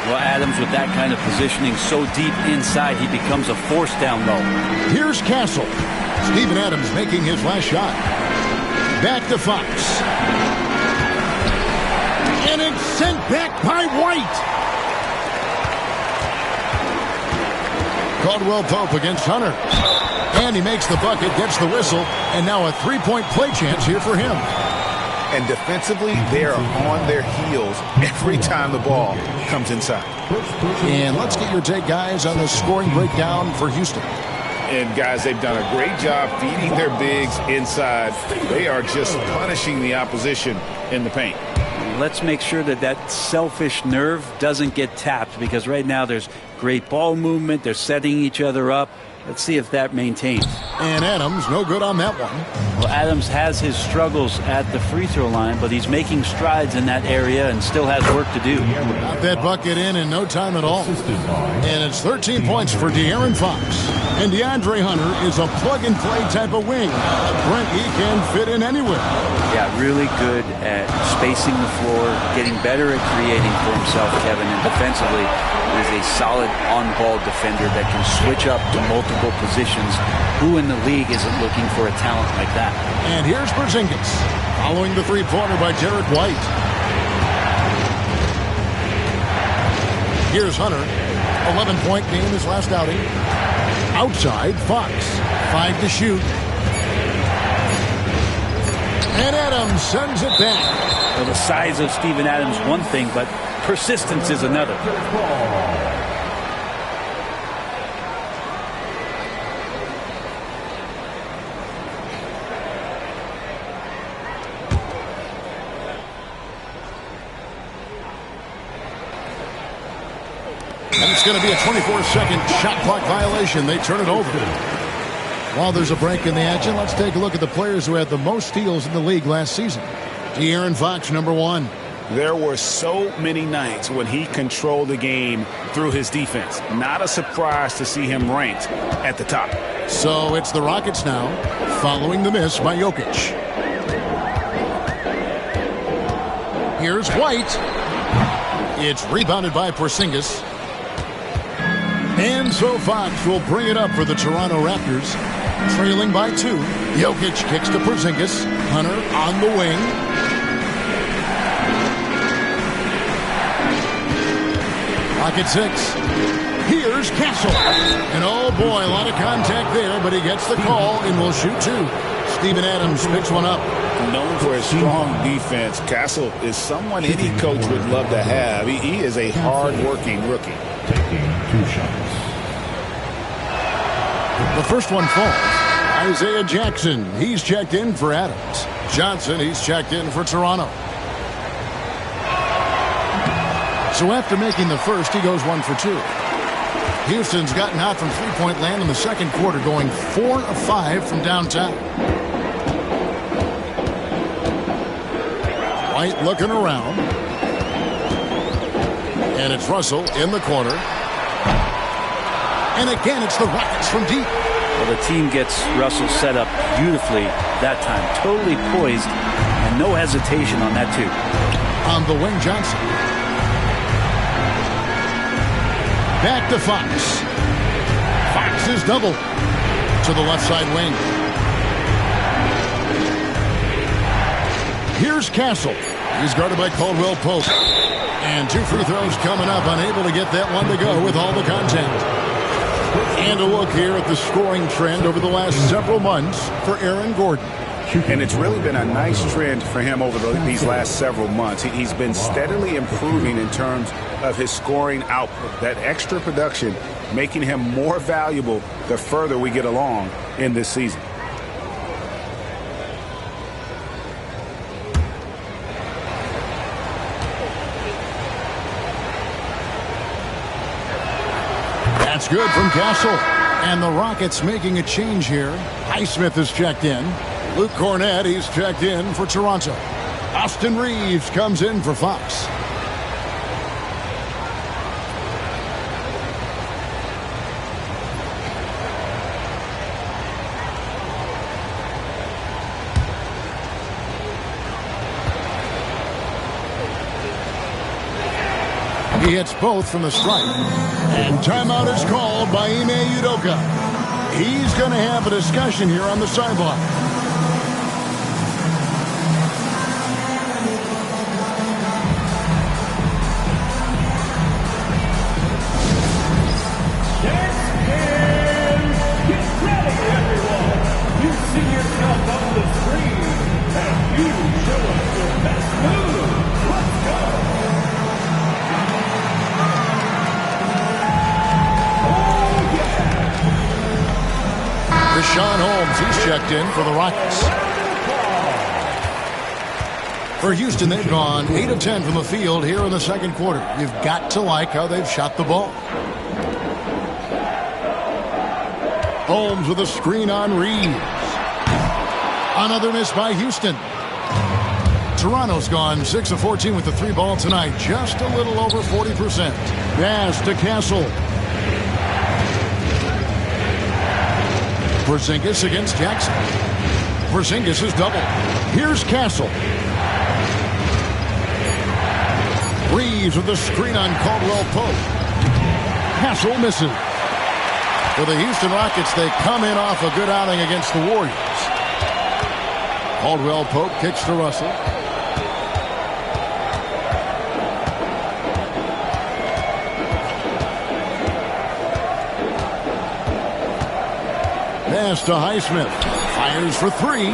Well, Adams, with that kind of positioning so deep inside, he becomes a force down low. Here's Castle. Steven Adams making his last shot. Back to Fox. And it's sent back by White. Caldwell-Pope against Hunter. And he makes the bucket, gets the whistle, and now a 3-point play chance here for him. And defensively, they're on their heels every time the ball comes inside. And let's get your take, guys, on the scoring breakdown for Houston. And, guys, they've done a great job feeding their bigs inside. They are just punishing the opposition in the paint. Let's make sure that that selfish nerve doesn't get tapped, because right now there's great ball movement. They're setting each other up. Let's see if that maintains. And Adams, no good on that one. Well, Adams has his struggles at the free throw line, but he's making strides in that area and still has work to do. Got that bucket in no time at all. And it's 13 points for De'Aaron Fox. And DeAndre Hunter is a plug-and-play type of wing. Brent, he can fit in anywhere. Yeah, really good at spacing the floor, getting better at creating for himself, Kevin. And defensively, is a solid on-ball defender that can switch up to multiple positions. Who in the league isn't looking for a talent like that? And here's Porzingis, following the three-pointer by Derek White. Here's Hunter, 11-point game his last outing. Outside, Fox, 5 to shoot. And Adams sends it back. Well, the size of Steven Adams, one thing, but persistence is another. And it's going to be a 24-second shot clock violation. They turn it over. While there's a break in the action, let's take a look at the players who had the most steals in the league last season. De'Aaron Fox, number 1. There were so many nights when he controlled the game through his defense. Not a surprise to see him ranked at the top. So it's the Rockets now, following the miss by Jokic. Here's White. It's rebounded by Porzingis. And so Fox will bring it up for the Toronto Raptors, trailing by 2. Jokic kicks to Porzingis. Hunter on the wing. Rocket 6. Here's Castle. And oh boy, a lot of contact there, but he gets the call and will shoot 2. Steven Adams picks one up. Known for his strong defense, Castle is someone any coach would love to have. He is a hard-working rookie. Taking 2 shots. The first one falls. Isaiah Jackson, he's checked in for Adams. Johnson, he's checked in for Toronto. So after making the first, he goes 1 for 2. Houston's gotten hot from three-point land in the second quarter, going 4 of 5 from downtown. White looking around. And it's Russell in the corner. And again, it's the Rockets from deep. Well, the team gets Russell set up beautifully that time. Totally poised and no hesitation on that, too. On the wing, Johnson. Back to Fox. Fox is double to the left side wing. Here's Castle. He's guarded by Caldwell Pope. And 2 free throws coming up. Unable to get that one to go with all the contact. And a look here at the scoring trend over the last several months for Aaron Gordon. And it's really been a nice trend for him over these last several months. He's been steadily improving in terms of his scoring output. That extra production making him more valuable the further we get along in this season. That's good from Castle. And the Rockets making a change here. Highsmith is checked in. Luke Cornett, he's checked in for Toronto. Austin Reeves comes in for Fox. He hits both from the stripe. And timeout is called by Ime Udoka. He's going to have a discussion here on the sideline. Get ready, everyone. You see yourself on the screen, and you show us your best move. Let's go. Richaun Holmes, he's checked in for the Rockets. For Houston, they've gone 8 of 10 from the field here in the second quarter. You've got to like how they've shot the ball. Holmes with a screen on Reeves. Another miss by Houston. Toronto's gone 6 of 14 with the 3-ball tonight. Just a little over 40%. Pass to Castle. Porzingis against Jackson. Porzingis is double. Here's Castle. Reeves with the screen on Caldwell Pope. Castle misses. For the Houston Rockets, they come in off a good outing against the Warriors. Caldwell Pope kicks to Russell. Pass to Highsmith. Fires for 3.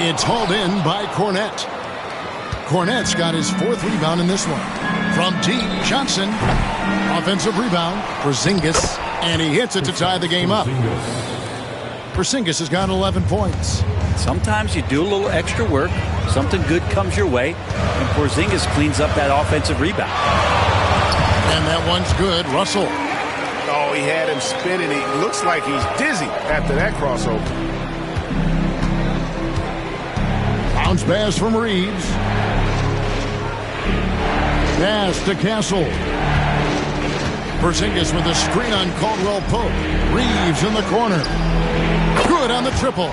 It's hauled in by Cornett. Cornett's got his 4th rebound in this one. From deep, Johnson. Offensive rebound. Porzingis. And he hits it to tie the game up. Porzingis has got 11 points. Sometimes you do a little extra work. Something good comes your way. And Porzingis cleans up that offensive rebound. And that one's good. Russell. Oh, he had him spinning. It looks like he's dizzy after that crossover. Bounce pass from Reeves. Pass to Castle. Porzingis with a screen on Caldwell Pope. Reeves in the corner. Good on the triple.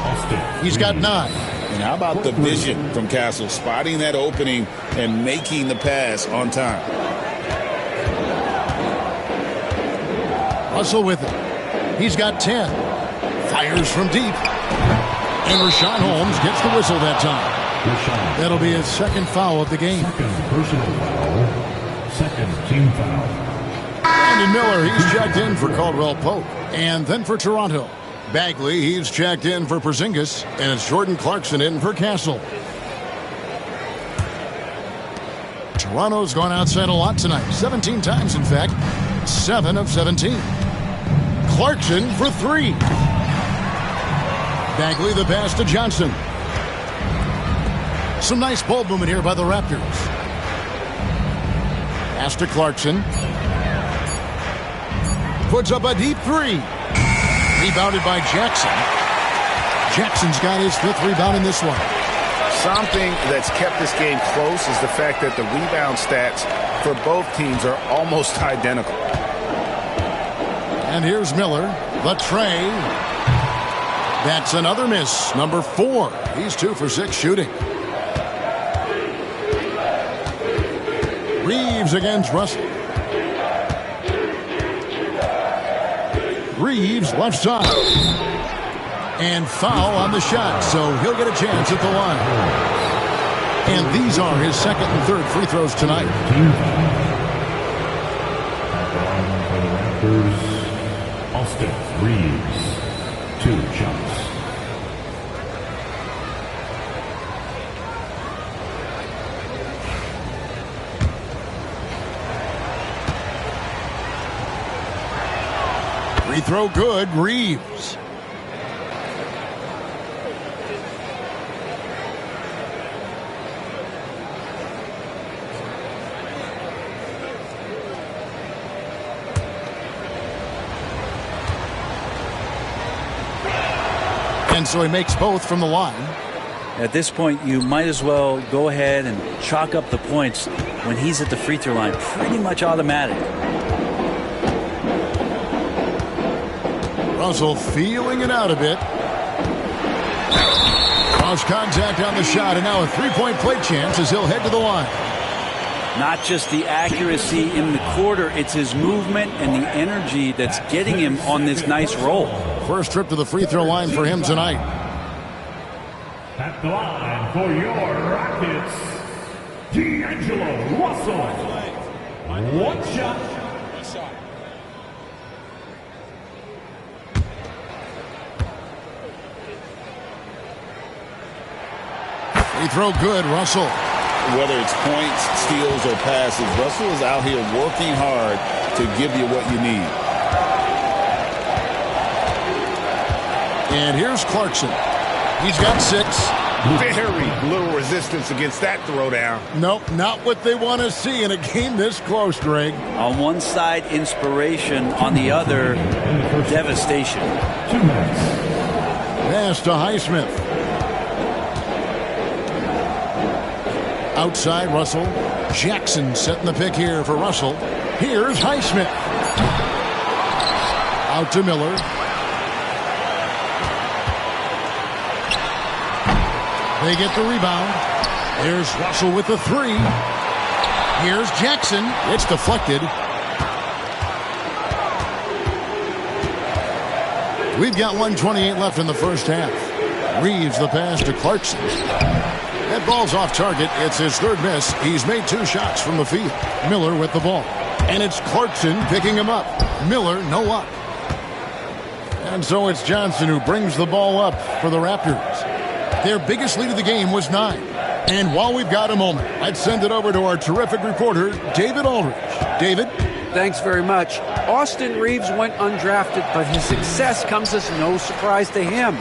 He's got 9. And how about the vision from Castle, spotting that opening and making the pass on time. Russell with it. He's got 10. Fires from deep. And Rashawn Holmes gets the whistle that time. That'll be his second foul of the game. Second personal foul. Second team foul. Brandon Miller, he's checked in for Caldwell Pope. And then for Toronto, Bagley, he's checked in for Porzingis. And it's Jordan Clarkson in for Castle. Toronto's gone outside a lot tonight. 17 times, in fact. 7 of 17. Clarkson for 3. Bagley the pass to Johnson. Some nice ball movement here by the Raptors. Pass to Clarkson. Puts up a deep 3. Rebounded by Jackson. Jackson's got his 5th rebound in this one. Something that's kept this game close is the fact that the rebound stats for both teams are almost identical. And here's Miller. The tray. That's another miss. Number 4. He's 2 for 6 shooting. Reeves against Russell. Reeves left side. And foul on the shot, so he'll get a chance at the line. And these are his 2nd and 3rd free throws tonight. Austin Reeves, 2 shots. Free throw good, Reeves. And so he makes both from the line. At this point, you might as well go ahead and chalk up the points when he's at the free throw line. Pretty much automatic. Russell feeling it out a bit. Cross contact on the shot, and now a 3-point play chance as he'll head to the line. Not just the accuracy in the quarter, it's his movement and the energy that's getting him on this nice roll. First trip to the free throw line for him tonight. At the line for your Rockets, D'Angelo Russell. 1 shot. Free throw good, Russell. Whether it's points, steals, or passes, Russell is out here working hard to give you what you need. And here's Clarkson. He's got 6. Very little resistance against that throwdown. Nope, not what they want to see in a game this close, Greg. On one side, inspiration. On the other, devastation. 2 minutes. Pass to Highsmith. Outside, Russell. Jackson setting the pick here for Russell. Here's Highsmith. Out to Miller. They get the rebound. Here's Russell with the 3. Here's Jackson. It's deflected. We've got 1:28 left in the first half. Reeves the pass to Clarkson. That ball's off target. It's his 3rd miss. He's made 2 shots from the field. Miller with the ball. And it's Clarkson picking him up. Miller, no up. And so it's Johnson who brings the ball up for the Raptors. Their biggest lead of the game was 9. And while we've got a moment, let's send it over to our terrific reporter, David Aldridge. David? Thanks very much. Austin Reeves went undrafted, but his success comes as no surprise to him.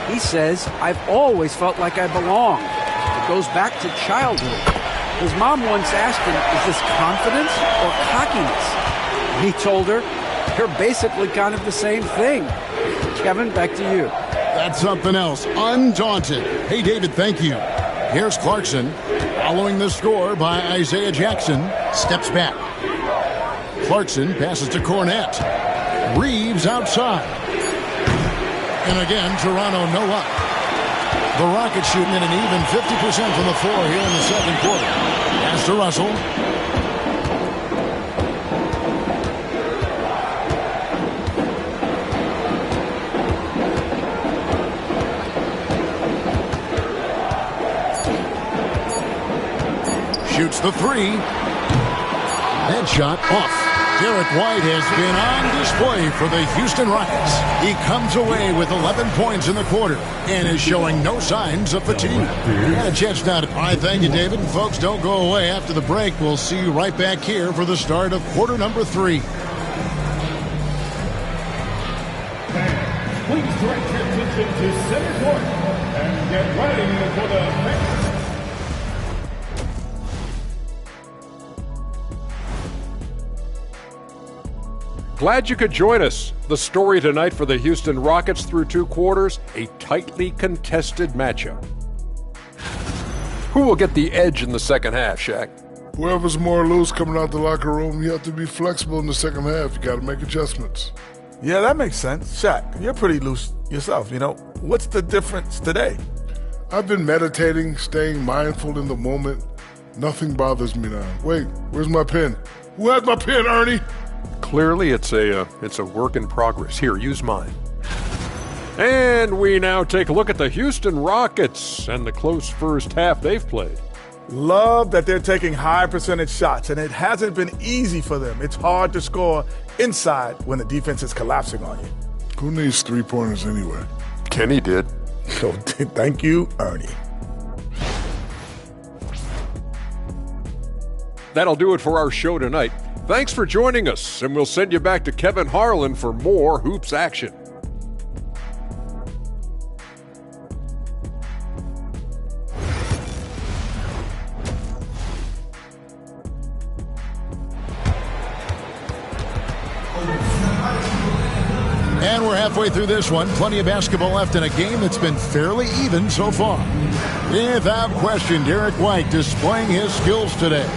He says, "I've always felt like I belong." It goes back to childhood. His mom once asked him, "Is this confidence or cockiness?" He told her, they're basically kind of the same thing. Kevin, back to you. That's something else. Undaunted. Hey, David, thank you. Here's Clarkson. Following the score by Isaiah Jackson. Steps back. Clarkson passes to Cornette. Reeves outside. And again, Toronto no up. The Rockets shooting at an even 50% from the floor here in the second quarter. Pass to Russell. Shoots the three. Headshot off. Derek White has been on display for the Houston Rockets. He comes away with 11 points in the quarter and is showing no signs of fatigue. Got a chance now to... All right, thank you, David. And folks, don't go away. After the break, we'll see you right back here for the start of quarter number 3. Please direct your attention to center court and get ready for the next. Glad you could join us. The story tonight for the Houston Rockets through 2 quarters, a tightly contested matchup. Who will get the edge in the second half, Shaq? Whoever's more loose coming out the locker room, you have to be flexible in the second half. You got to make adjustments. Yeah, that makes sense. Shaq, you're pretty loose yourself, you know. What's the difference today? I've been meditating, staying mindful in the moment. Nothing bothers me now. Wait, where's my pen? Who has my pen, Ernie? Clearly, it's a work in progress. Here, use mine. And we now take a look at the Houston Rockets and the close first half they've played. Love that they're taking high percentage shots, and it hasn't been easy for them. It's hard to score inside when the defense is collapsing on you. Who needs 3-pointers anyway? Kenny did. So thank you, Ernie. That'll do it for our show tonight. Thanks for joining us, and we'll send you back to Kevin Harlan for more Hoops action. And we're halfway through this one. Plenty of basketball left in a game that's been fairly even so far. Without question, Derek White displaying his skills today.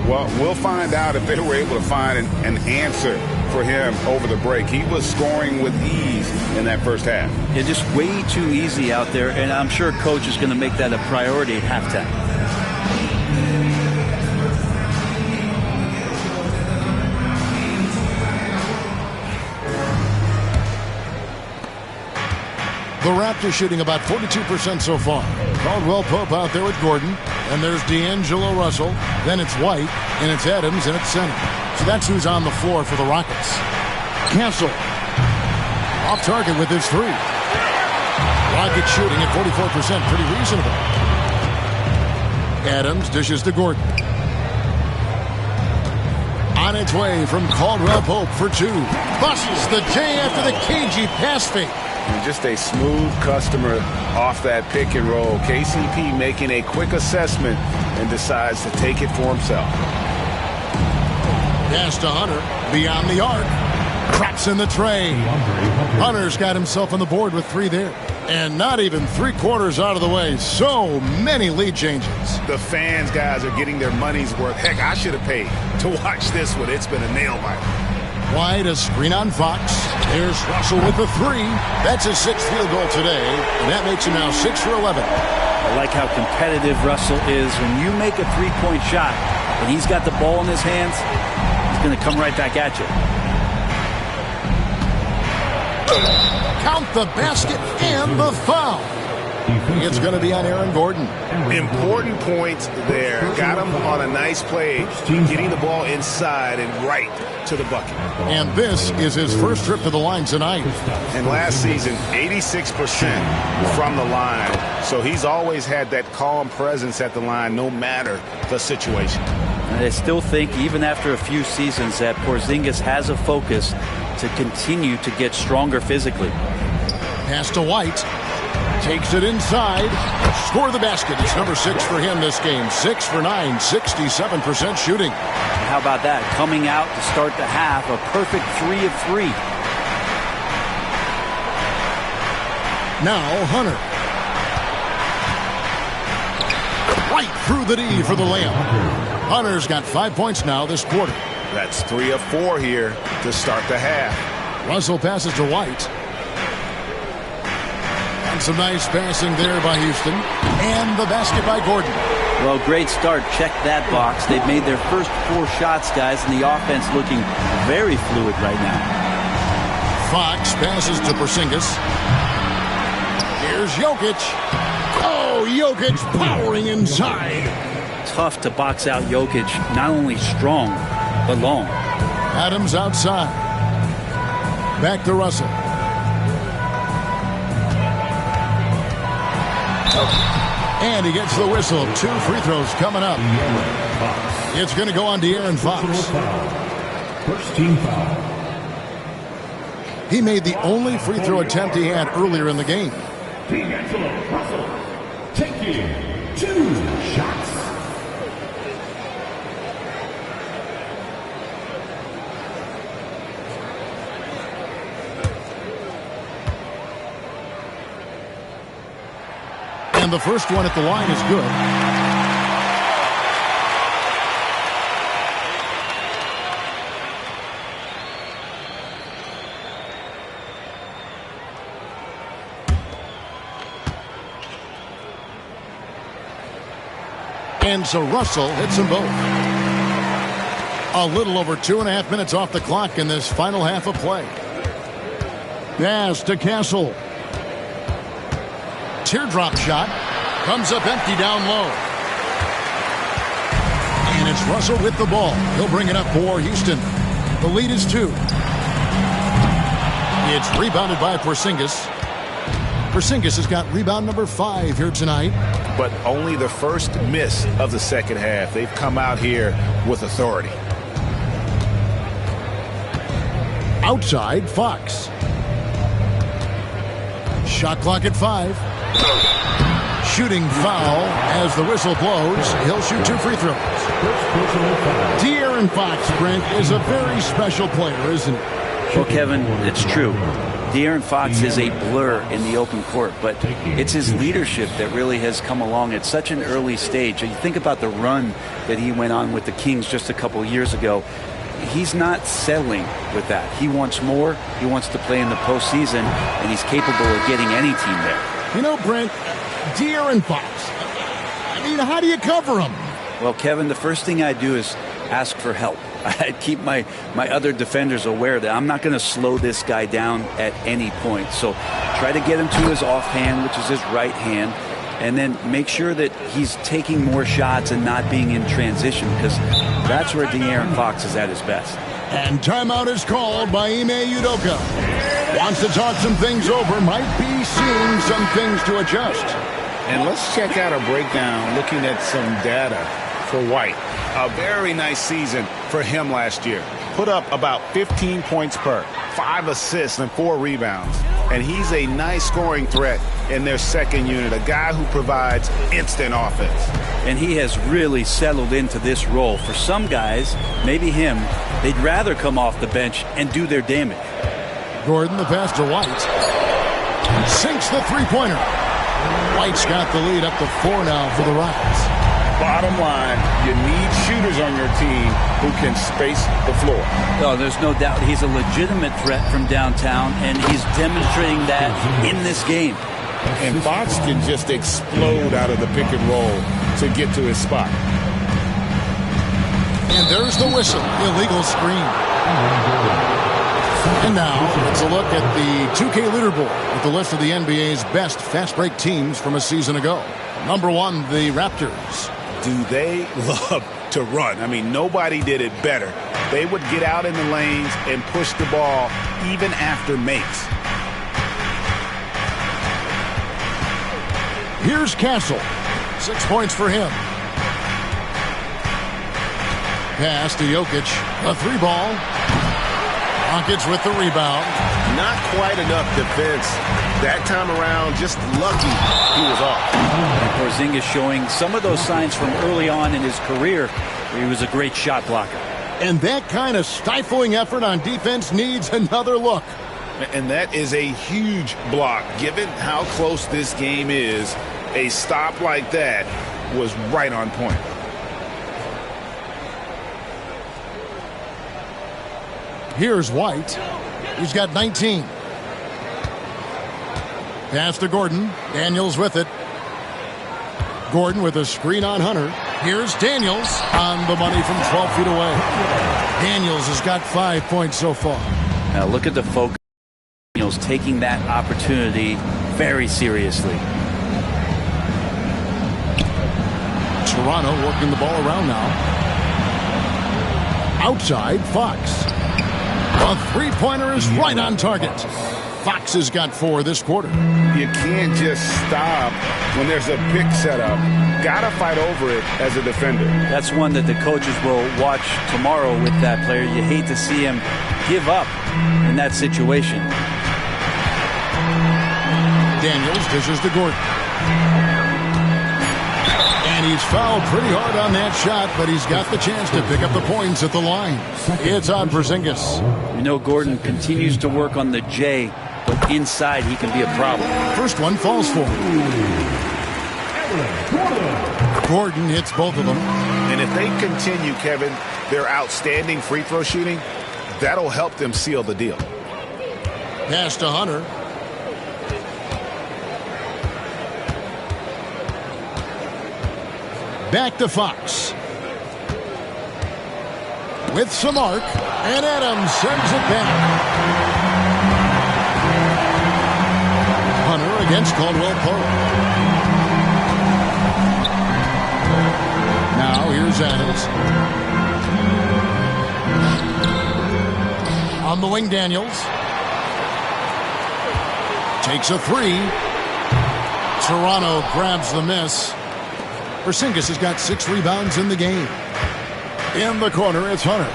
Well, we'll find out if they were able to find an answer for him over the break. He was scoring with ease in that first half. Yeah, just way too easy out there, and I'm sure Coach is going to make that a priority at halftime. The Raptors shooting about 42% so far. Caldwell Pope out there with Gordon. And there's D'Angelo Russell. Then it's White. And it's Adams. And it's center. So that's who's on the floor for the Rockets. Cancel. Off target with his three. Rockets shooting at 44%. Pretty reasonable. Adams dishes to Gordon. On its way from Caldwell Pope for 2. Busts the J after the cagey pass fake. And just a smooth customer off that pick and roll. KCP making a quick assessment and decides to take it for himself. Pass to Hunter. Beyond the arc. Craps in the tray. Hunter's got himself on the board with 3 there. And not even 3/4 out of the way. So many lead changes. The fans, guys, are getting their money's worth. Heck, I should have paid to watch this one. It's been a nail biter. White, a screen on Fox. There's Russell with the 3. That's his 6th field goal today, and that makes him now 6 for 11. I like how competitive Russell is. When you make a 3-point shot and he's got the ball in his hands, he's going to come right back at you. Count the basket and the foul. It's going to be on Aaron Gordon. Important points there. Got him on a nice play, getting the ball inside and right to the bucket. And this is his first trip to the line tonight. And last season, 86% from the line. So he's always had that calm presence at the line no matter the situation. And I still think, even after a few seasons, that Porzingis has a focus to continue to get stronger physically. Pass to White. Takes it inside. Score the basket. It's number 6 for him this game. 6 for 9, 67% shooting. How about that? Coming out to start the half, a perfect 3 of 3. Now Hunter. Right through the D for the layup. Hunter's got 5 points now this quarter. That's 3 of 4 here to start the half. Russell passes to White. And some nice passing there by Houston. And the basket by Gordon. Well, great start. Check that box. They've made their first 4 shots, guys, and the offense looking very fluid right now. Fox passes to Porzingis. Here's Jokic. Oh, Jokic powering inside. Tough to box out Jokic. Not only strong, but long. Adams outside. Back to Russell. And he gets the whistle. 2 free throws coming up. It's going to go on De'Aaron Fox. First team foul. He made the only free throw attempt he had earlier in the game. D'Angelo Russell taking 2 shots. And the first one at the line is good. And so Russell hits them both. A little over 2.5 minutes off the clock in this final half of play. Pass to Castle. Teardrop shot. Comes up empty down low. And it's Russell with the ball. He'll bring it up for Houston. The lead is 2. It's rebounded by Porzingis. Porzingis has got rebound number 5 here tonight. But only the first miss of the second half. They've come out here with authority. Outside, Fox. Shot clock at 5. Shooting foul as the whistle blows. He'll shoot 2 free throws. De'Aaron Fox, Brent, is a very special player, isn't he? Well, Kevin, it's true. De'Aaron Fox is a blur in the open court, but it's his leadership that really has come along at such an early stage. You think about the run that he went on with the Kings just a couple of years ago. He's not settling with that. He wants more. He wants to play in the postseason, and he's capable of getting any team there. You know, Brent, De'Aaron Fox, I mean, how do you cover him? Well, Kevin, the first thing I do is ask for help. I keep my other defenders aware that I'm not going to slow this guy down at any point. So try to get him to his offhand, which is his right hand, and then make sure that he's taking more shots and not being in transition, because that's where De'Aaron Fox is at his best. And timeout is called by Ime Udoka. Wants to talk some things over, might be seeing some things to adjust. And let's check out a breakdown looking at some data for White. A very nice season for him last year. Put up about 15 points per, 5 assists and 4 rebounds. And he's a nice scoring threat in their second unit, a guy who provides instant offense. And he has really settled into this role. For some guys, maybe him, they'd rather come off the bench and do their damage. Gordon, the pass to White. Sinks the three-pointer. White's got the lead up to 4 now for the Rockets. Bottom line, you need shooters on your team who can space the floor. Oh, there's no doubt he's a legitimate threat from downtown, and he's demonstrating that in this game. And Fox can just explode out of the pick and roll to get to his spot. And there's the whistle. Illegal screen. And now, let's a look at the 2K leaderboard with the list of the NBA's best fast break teams from a season ago. Number 1, the Raptors. Do they love to run? I mean, nobody did it better. They would get out in the lanes and push the ball even after makes. Here's Castle. 6 points for him. Pass to Jokic. A 3-ball. Rockets with the rebound. Not quite enough defense That time around, just lucky he was off. And Porzingis showing some of those signs from early on in his career where he was a great shot blocker. And that kind of stifling effort on defense needs another look. And that is a huge block. Given how close this game is, a stop like that was right on point. Here's White. He's got 19. Pass to Gordon. Daniels with it. Gordon with a screen on Hunter. Here's Daniels on the money from 12 feet away. Daniels has got 5 points so far. Now look at the focus. Daniels taking that opportunity very seriously. Toronto working the ball around now. Outside, Fox. A three-pointer is right on target. Fox has got 4 this quarter. You can't just stop when there's a pick set up. Gotta fight over it as a defender. That's one that the coaches will watch tomorrow with that player. You hate to see him give up in that situation. Daniels dishes to Gordon. And he's fouled pretty hard on that shot, but he's got the chance to pick up the points at the line. It's on Porzingis. You know, Gordon continues to work on the J, but inside he can be a problem. First one falls for him. Gordon hits both of them. And if they continue, Kevin, their outstanding free throw shooting, that'll help them seal the deal. Pass to Hunter. Back to Fox. With some arc, and Adams sends it back. Hunter against Caldwell Pope. Now here's Adams. On the wing, Daniels. Takes a 3. Toronto grabs the miss. Porzingis has got 6 rebounds in the game. In the corner, it's Hunter.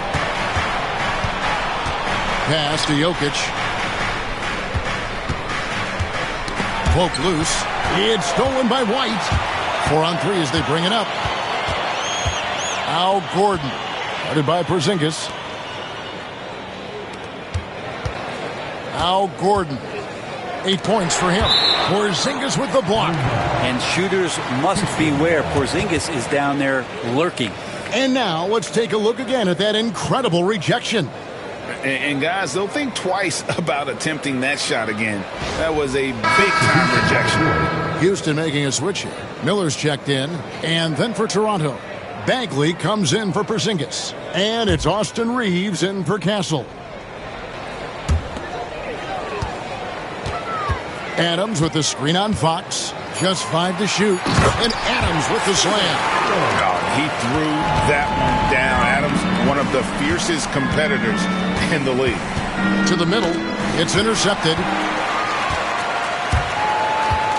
Pass to Jokic. Poke loose. It's stolen by White. 4 on 3 as they bring it up. Al Gordon. Guarded by Porzingis. Al Gordon. 8 points for him. Porzingis with the block. And shooters must beware. Porzingis is down there lurking. And now let's take a look again at that incredible rejection. And guys, they'll think twice about attempting that shot again. That was a big-time rejection. Houston making a switch here. Miller's checked in. And then for Toronto, Bagley comes in for Porzingis. And it's Austin Reeves in for Castle. Adams with the screen on Fox. Just 5 to shoot. And Adams with the slam. Oh, he threw that one down. Adams, one of the fiercest competitors in the league. To the middle. It's intercepted.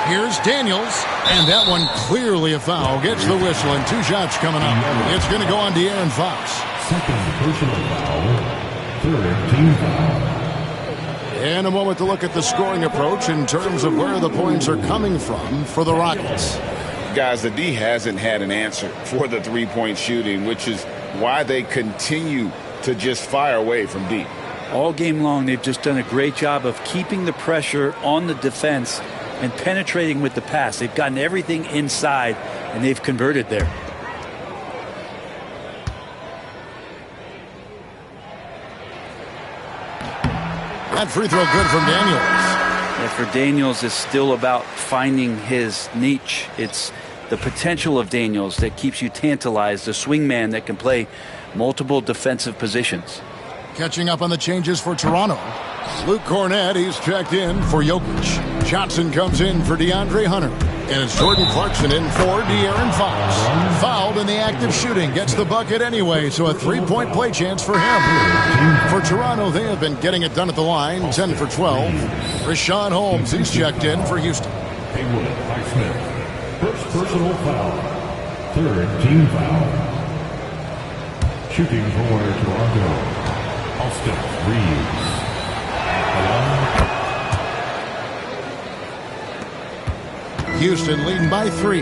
Here's Daniels. And that one clearly a foul. Gets the whistle and 2 shots coming up. It's going to go on De'Aaron Fox. Second personal foul. Third team foul. And a moment to look at the scoring approach in terms of where the points are coming from for the Rockets. Guys, the D hasn't had an answer for the three-point shooting, which is why they continue to just fire away from deep. All game long, they've just done a great job of keeping the pressure on the defense and penetrating with the pass. They've gotten everything inside, and they've converted there. That free throw good from Daniels. Yeah, for Daniels, it's still about finding his niche. It's the potential of Daniels that keeps you tantalized, a swingman that can play multiple defensive positions. Catching up on the changes for Toronto. Luke Cornett, he's checked in for Jokic. Johnson comes in for DeAndre Hunter. And it's Jordan Clarkson in for De'Aaron Fox. Fouled in the act of shooting. Gets the bucket anyway, so a 3-point play chance for him. For Toronto, they have been getting it done at the line. 10 for 12. Rashawn Holmes, he's checked in for Houston. Haywood Highsmith. First personal foul. Third team foul. Shooting for Toronto. Austin Reeves. Houston leading by 3.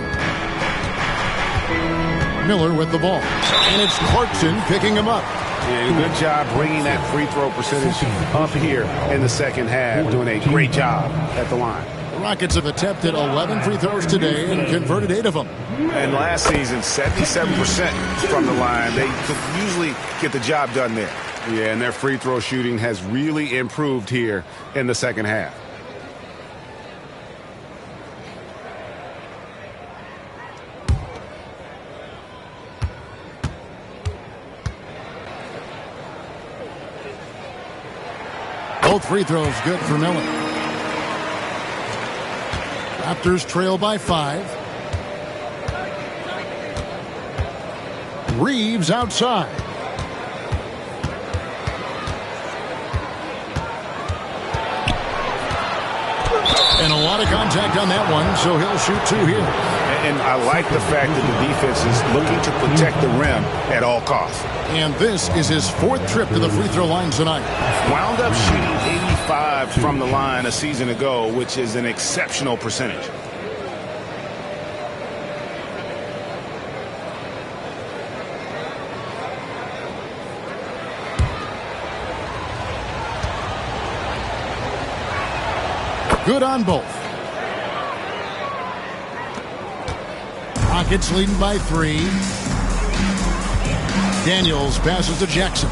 Miller with the ball. And it's Clarkson picking him up. Yeah, good job bringing that free throw percentage up here in the second half. Doing a great job at the line. The Rockets have attempted 11 free throws today and converted 8 of them. And last season, 77% from the line. They could usually get the job done there. Yeah, and their free throw shooting has really improved here in the second half. Both free throws good for Miller. Raptors trail by 5. Reeves outside. And a lot of contact on that one, so he'll shoot 2 here. And I like the fact that the defense is looking to protect the rim at all costs. And this is his 4th trip to the free throw line tonight. Wound up shooting 85 from the line a season ago, which is an exceptional percentage. Good on both. Rockets leading by 3. Daniels passes to Jackson.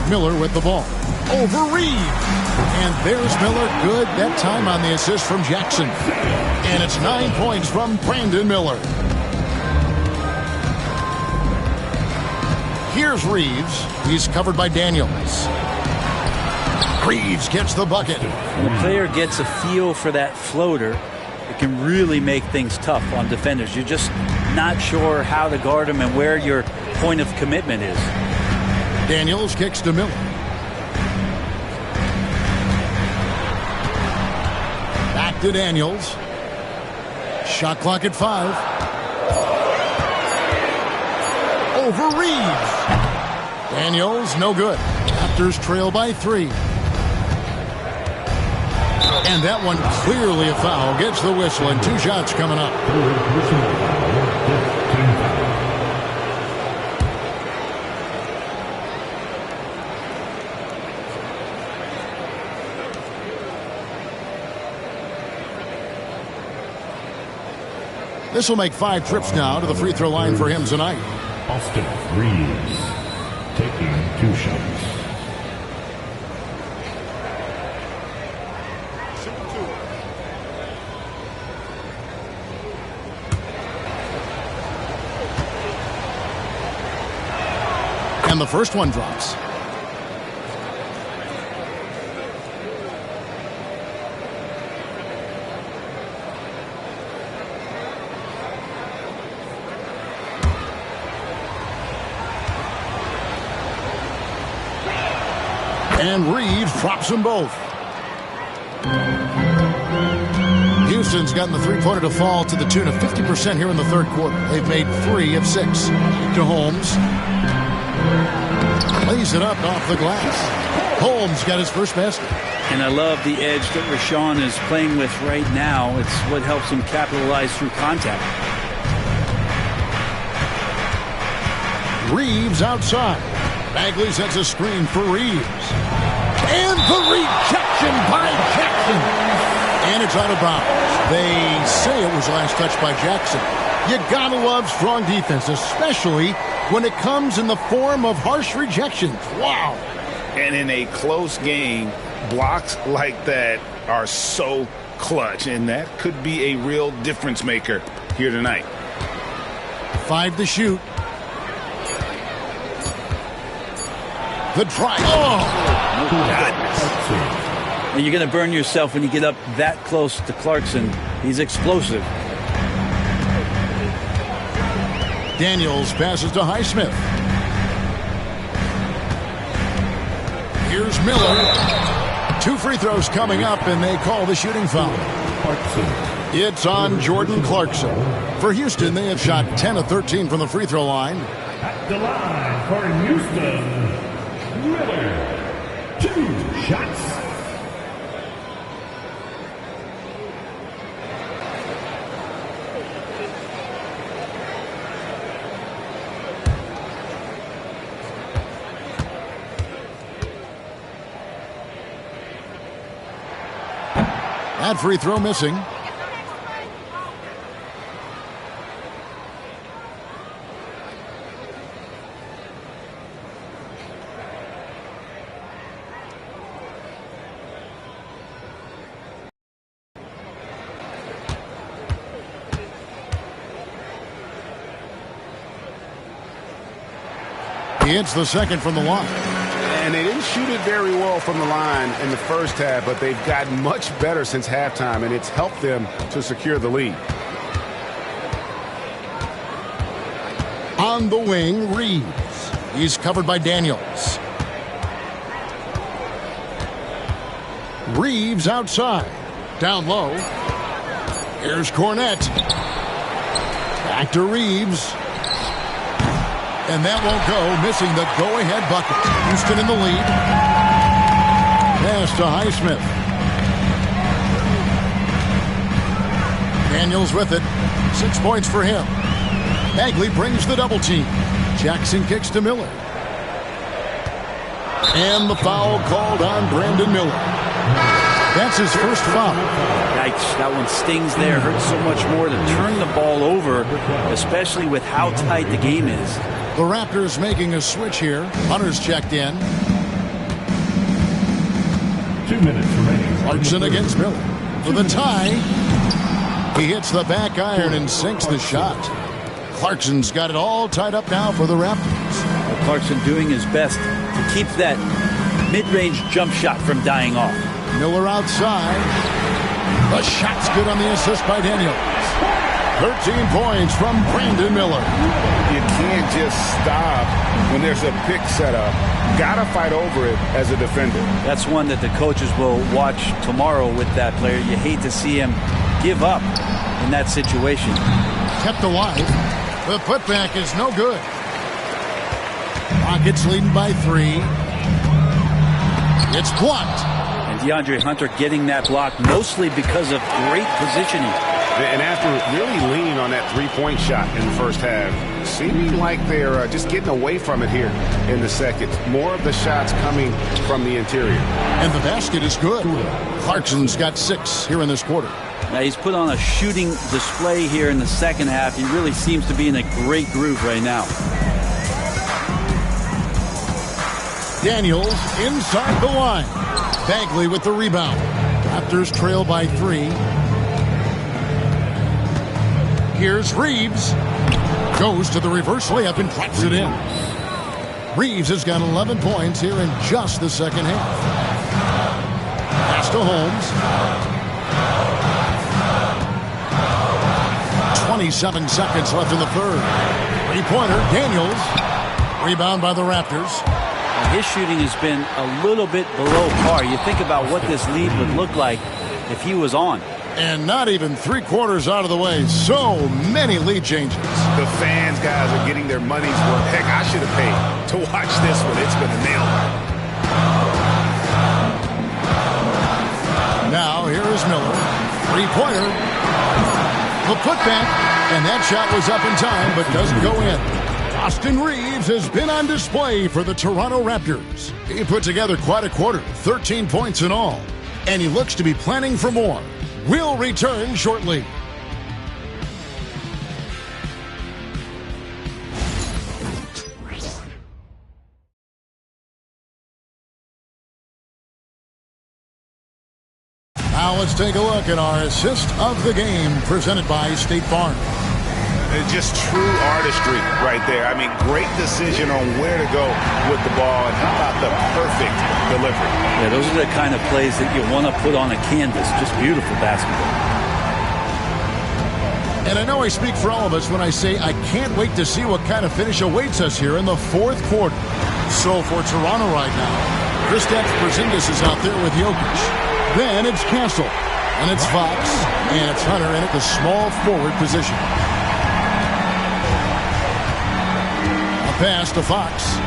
Miller with the ball. Over Reeves. And there's Miller. Good that time on the assist from Jackson. And it's 9 points from Brandon Miller. Here's Reeves. He's covered by Daniels. Reeves gets the bucket. When a player gets a feel for that floater, it can really make things tough on defenders. You're just not sure how to guard him and where your point of commitment is. Daniels kicks to Miller. Back to Daniels. Shot clock at 5. Over Reeves. Daniels, no good. Raptors trail by 3. And that one clearly a foul. Gets the whistle and 2 shots coming up. This will make 5 trips now to the free throw line for him tonight. Austin Reeves taking 2 shots. And the first one drops. And Reeves drops them both. Houston's gotten the three-pointer to fall to the tune of 50% here in the third quarter. They've made 3 of 6. To Holmes. Lays it up off the glass. Holmes got his first basket. And I love the edge that Rashawn is playing with right now. It's what helps him capitalize through contact. Reeves outside. Bagley sets a screen for Reeves. And the rejection by Jackson. And it's out of bounds. They say it was last touched by Jackson. You gotta love strong defense, especially when it comes in the form of harsh rejections. Wow. And in a close game, blocks like that are so clutch, and that could be a real difference maker here tonight. 5 to shoot. The try. Oh, goodness. And you're going to burn yourself when you get up that close to Clarkson. He's explosive. Daniels passes to Highsmith. Here's Miller. 2 free throws coming up, and they call the shooting foul. It's on Jordan Clarkson. For Houston, they have shot 10 of 13 from the free throw line. At the line for Houston, Miller. 2 shots. That free throw missing. He hits the second from the line. And they didn't shoot it very well from the line in the first half, but they've gotten much better since halftime, and it's helped them to secure the lead. On the wing, Reeves. He's covered by Daniels. Reeves outside. Down low. Here's Cornette. Back to Reeves. And that won't go, missing the go-ahead bucket. Houston in the lead. Pass to Highsmith. Daniels with it. 6 points for him. Bagley brings the double team. Jackson kicks to Miller. And the foul called on Brandon Miller. That's his first foul. Yikes, that one stings there. Hurts so much more to turn the ball over, especially with how tight the game is. The Raptors making a switch here. Hunter's checked in. 2 minutes remaining. Clarkson against Miller. For the tie. He hits the back iron and sinks the shot. Clarkson's got it all tied up now for the Raptors. Well, Clarkson doing his best to keep that mid-range jump shot from dying off. Miller outside. The shot's good on the assist by Daniels. 13 points from Brandon Miller. You can't just stop when there's a pick set up. Gotta fight over it as a defender. That's one that the coaches will watch tomorrow with that player. You hate to see him give up in that situation. Kept alive. The putback is no good. Rockets leading by 3. It's blocked. And DeAndre Hunter getting that block mostly because of great positioning. And after really leaning on that three-point shot in the first half, seeming like they're just getting away from it here in the second. More of the shots coming from the interior. And the basket is good. Clarkson's got 6 here in this quarter. Now he's put on a shooting display here in the second half. He really seems to be in a great groove right now. Daniels inside the line. Bagley with the rebound. Raptors trail by 3. Here's Reeves. Goes to the reverse layup and drops it in. Reeves has got 11 points here in just the second half. Pass to Holmes. 27 seconds left in the third. Three-pointer, Daniels. Rebound by the Raptors. His shooting has been a little bit below par. You think about what this lead would look like if he was on. And not even 3/4 out of the way. So many lead changes. The fans, guys, are getting their money's worth. Heck, I should have paid to watch this one. It's been a nail. Now, here is Miller. Three-pointer. The putback. And that shot was up in time, but doesn't go in. Austin Reeves has been on display for the Toronto Raptors. He put together quite a quarter, 13 points in all. And he looks to be planning for more. We'll return shortly. Now let's take a look at our assist of the game presented by State Farm. It's just true artistry right there. I mean, great decision on where to go with the ball, and how about the perfect delivery? Yeah, those are the kind of plays that you want to put on a canvas. Just beautiful basketball. And I know I speak for all of us when I say I can't wait to see what kind of finish awaits us here in the fourth quarter. So for Toronto right now, Kristaps Porzingis is out there with Jokic. Then it's Castle, and it's Fox, and it's Hunter in at the small forward position. Pass to Fox.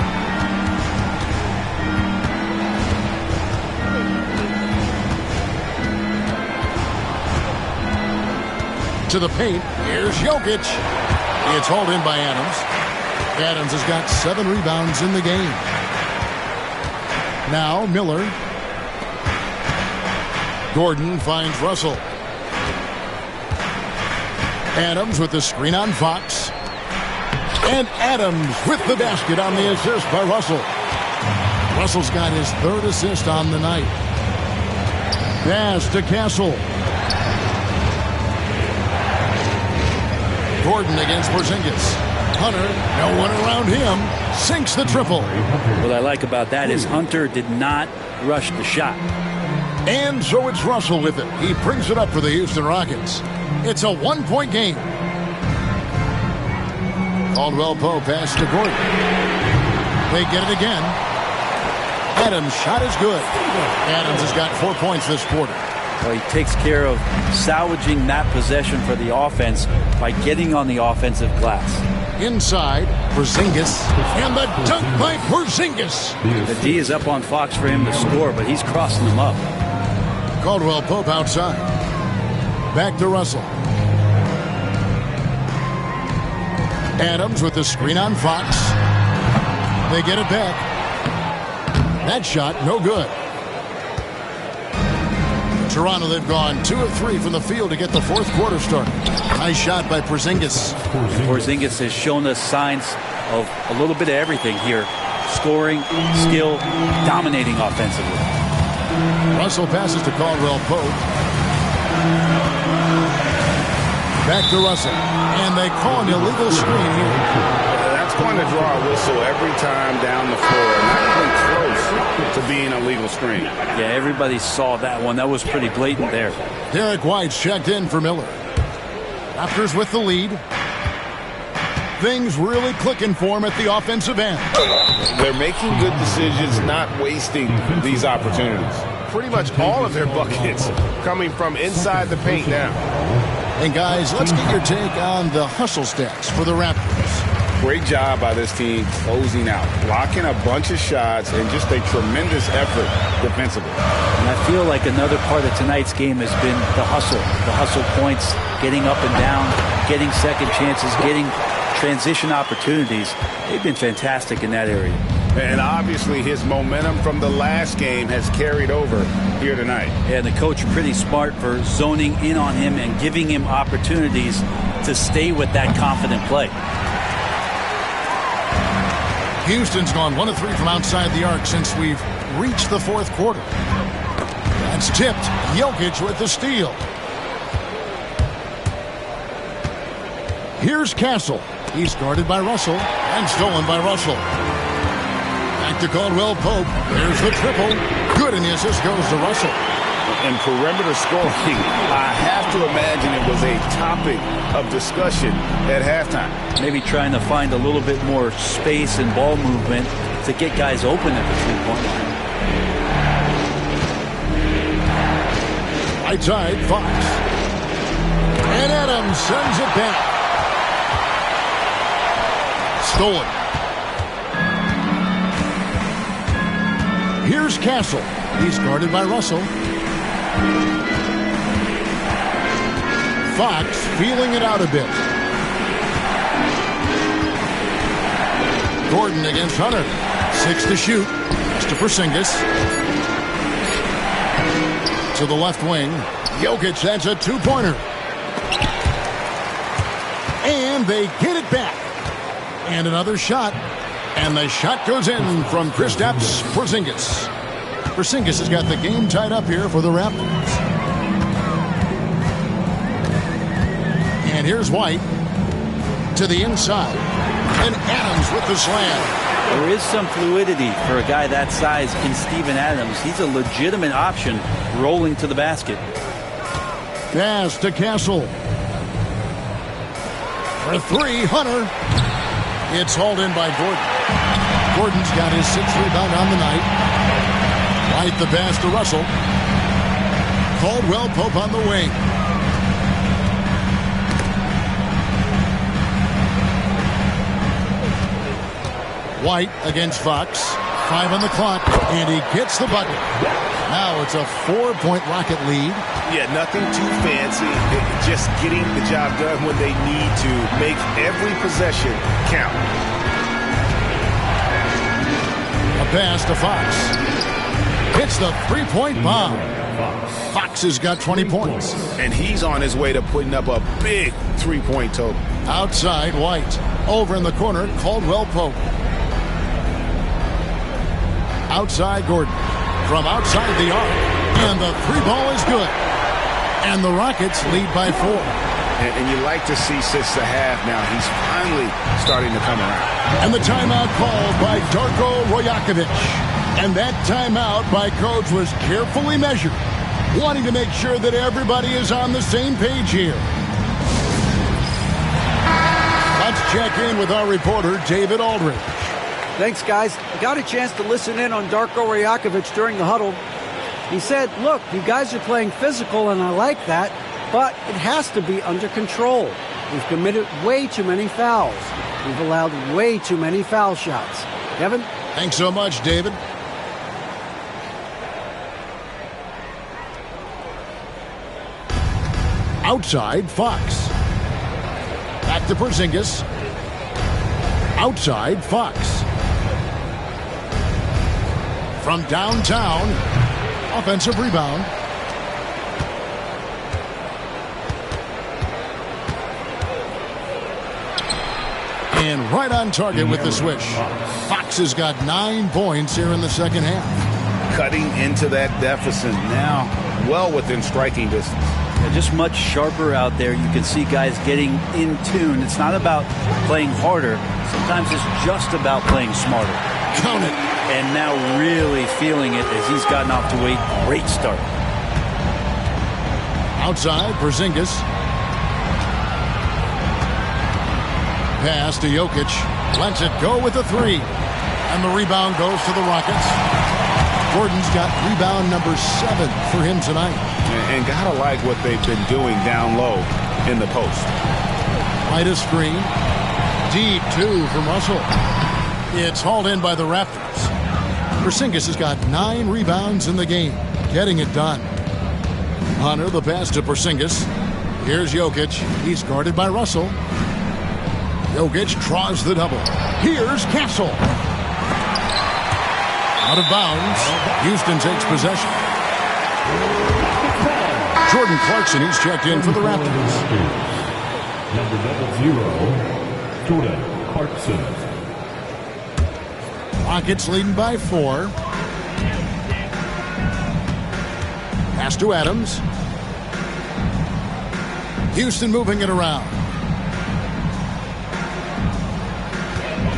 To the paint. Here's Jokic. It's hauled in by Adams. Adams has got 7 rebounds in the game. Now Miller. Gordon finds Russell. Adams with the screen on Fox. And Adams with the basket on the assist by Russell. Russell's got his 3rd assist on the night. Pass to Castle. Gordon against Porzingis. Hunter, no one around him, sinks the triple. What I like about that is Hunter did not rush the shot. And so it's Russell with it. He brings it up for the Houston Rockets. It's a 1-point game. Caldwell Pope pass to Gordon. They get it again. Adams' shot is good. Adams has got 4 points this quarter. Well, he takes care of salvaging that possession for the offense by getting on the offensive glass. Inside, Porzingis, and the dunk by Porzingis. The D is up on Fox for him to score, but he's crossing them up. Caldwell Pope outside. Back to Russell. Adams with the screen on Fox. They get it back. That shot, no good. Toronto, they've gone 2 of 3 from the field to get the 4th quarter started. Nice shot by Porzingis. Porzingis has shown us signs of a little bit of everything here. Scoring, skill, dominating offensively. Russell passes to Caldwell Pope. Back to Russell. And they call an illegal screen here. That's going to draw a whistle every time down the floor. Not even close to being a legal screen. Yeah, everybody saw that one. That was pretty blatant there. Derek White's checked in for Miller. Raptors with the lead. Things really clicking for him at the offensive end. They're making good decisions, not wasting these opportunities. Pretty much all of their buckets coming from inside the paint now. And guys, let's get your take on the hustle stats for the Raptors. Great job by this team closing out, blocking a bunch of shots, and just a tremendous effort defensively. And I feel like another part of tonight's game has been the hustle points, getting up and down, getting second chances, getting transition opportunities. They've been fantastic in that area. And obviously his momentum from the last game has carried over here tonight. Yeah, the coach pretty smart for zoning in on him and giving him opportunities to stay with that confident play. Houston's gone 1 of 3 from outside the arc since we've reached the 4th quarter. That's tipped. Jokic with the steal. Here's Castle. He's guarded by Russell and stolen by Russell. Back to Caldwell Pope. There's the triple. Good, and the assist goes to Russell. And perimeter scoring, I have to imagine it was a topic of discussion at halftime. Maybe trying to find a little bit more space and ball movement to get guys open at the 3-point line. Right side, Fox. And Adams sends it back. Stolen. Here's Castle. He's guarded by Russell. Fox feeling it out a bit. Gordon against Hunter. 6 to shoot. It's to Porzingis. To the left wing. Jokic, that's a 2-pointer. And they get it back. And another shot. And the shot goes in from Kristaps Porzingis. Porzingis has got the game tied up here for the Raptors. And here's White to the inside. And Adams with the slam. There is some fluidity for a guy that size in Steven Adams. He's a legitimate option rolling to the basket. Pass to Castle. For 3, Hunter. It's hauled in by Gordon. Gordon's got his 6th rebound on the night. White the pass to Russell. Caldwell Pope on the wing. White against Fox. 5 on the clock, and he gets the bucket. Now it's a 4-point Rocket lead. Yeah, nothing too fancy. Just getting the job done when they need to. Make every possession count. A pass to Fox. Hits the 3-point bomb. Fox has got 20 points. And he's on his way to putting up a big three-point total. Outside, White. Over in the corner, Caldwell Pope. Outside, Gordon. From outside the arc. And the three ball is good. And the Rockets lead by 4. And you like to see since the half now, he's finally starting to come around. And the timeout called by Darko Rajakovic. And that timeout by Coach was carefully measured, wanting to make sure that everybody is on the same page here. Let's check in with our reporter, David Aldridge. Thanks, guys. I got a chance to listen in on Darko Rajakovic during the huddle. He said, look, you guys are playing physical, and I like that, but it has to be under control. We've committed way too many fouls. We've allowed way too many foul shots. Kevin? Thanks so much, David. Outside, Fox. Back to Porzingis. Outside, Fox. From downtown, offensive rebound. And right on target with the swish. Fox has got 9 points here in the second half. Cutting into that deficit now, well within striking distance. Just much sharper out there. You can see guys getting in tune. It's not about playing harder. Sometimes it's just about playing smarter. Count it. And now really feeling it as he's gotten off to a great start. Outside, Porzingis. Pass to Jokic. Lets it go with the 3. And the rebound goes to the Rockets. Gordon's got rebound number 7 for him tonight. And gotta like what they've been doing down low in the post. Right a screen. Deep 2 from Russell. It's hauled in by the Raptors. Porzingis has got 9 rebounds in the game. Getting it done. Hunter the pass to Porzingis. Here's Jokic. He's guarded by Russell. Jokic draws the double. Here's Castle. Out of bounds. Houston takes possession. Jordan Clarkson, he's checked in for the Raptors. Number 0, Jordan Clarkson. Rockets leading by 4. Pass to Adams. Houston moving it around.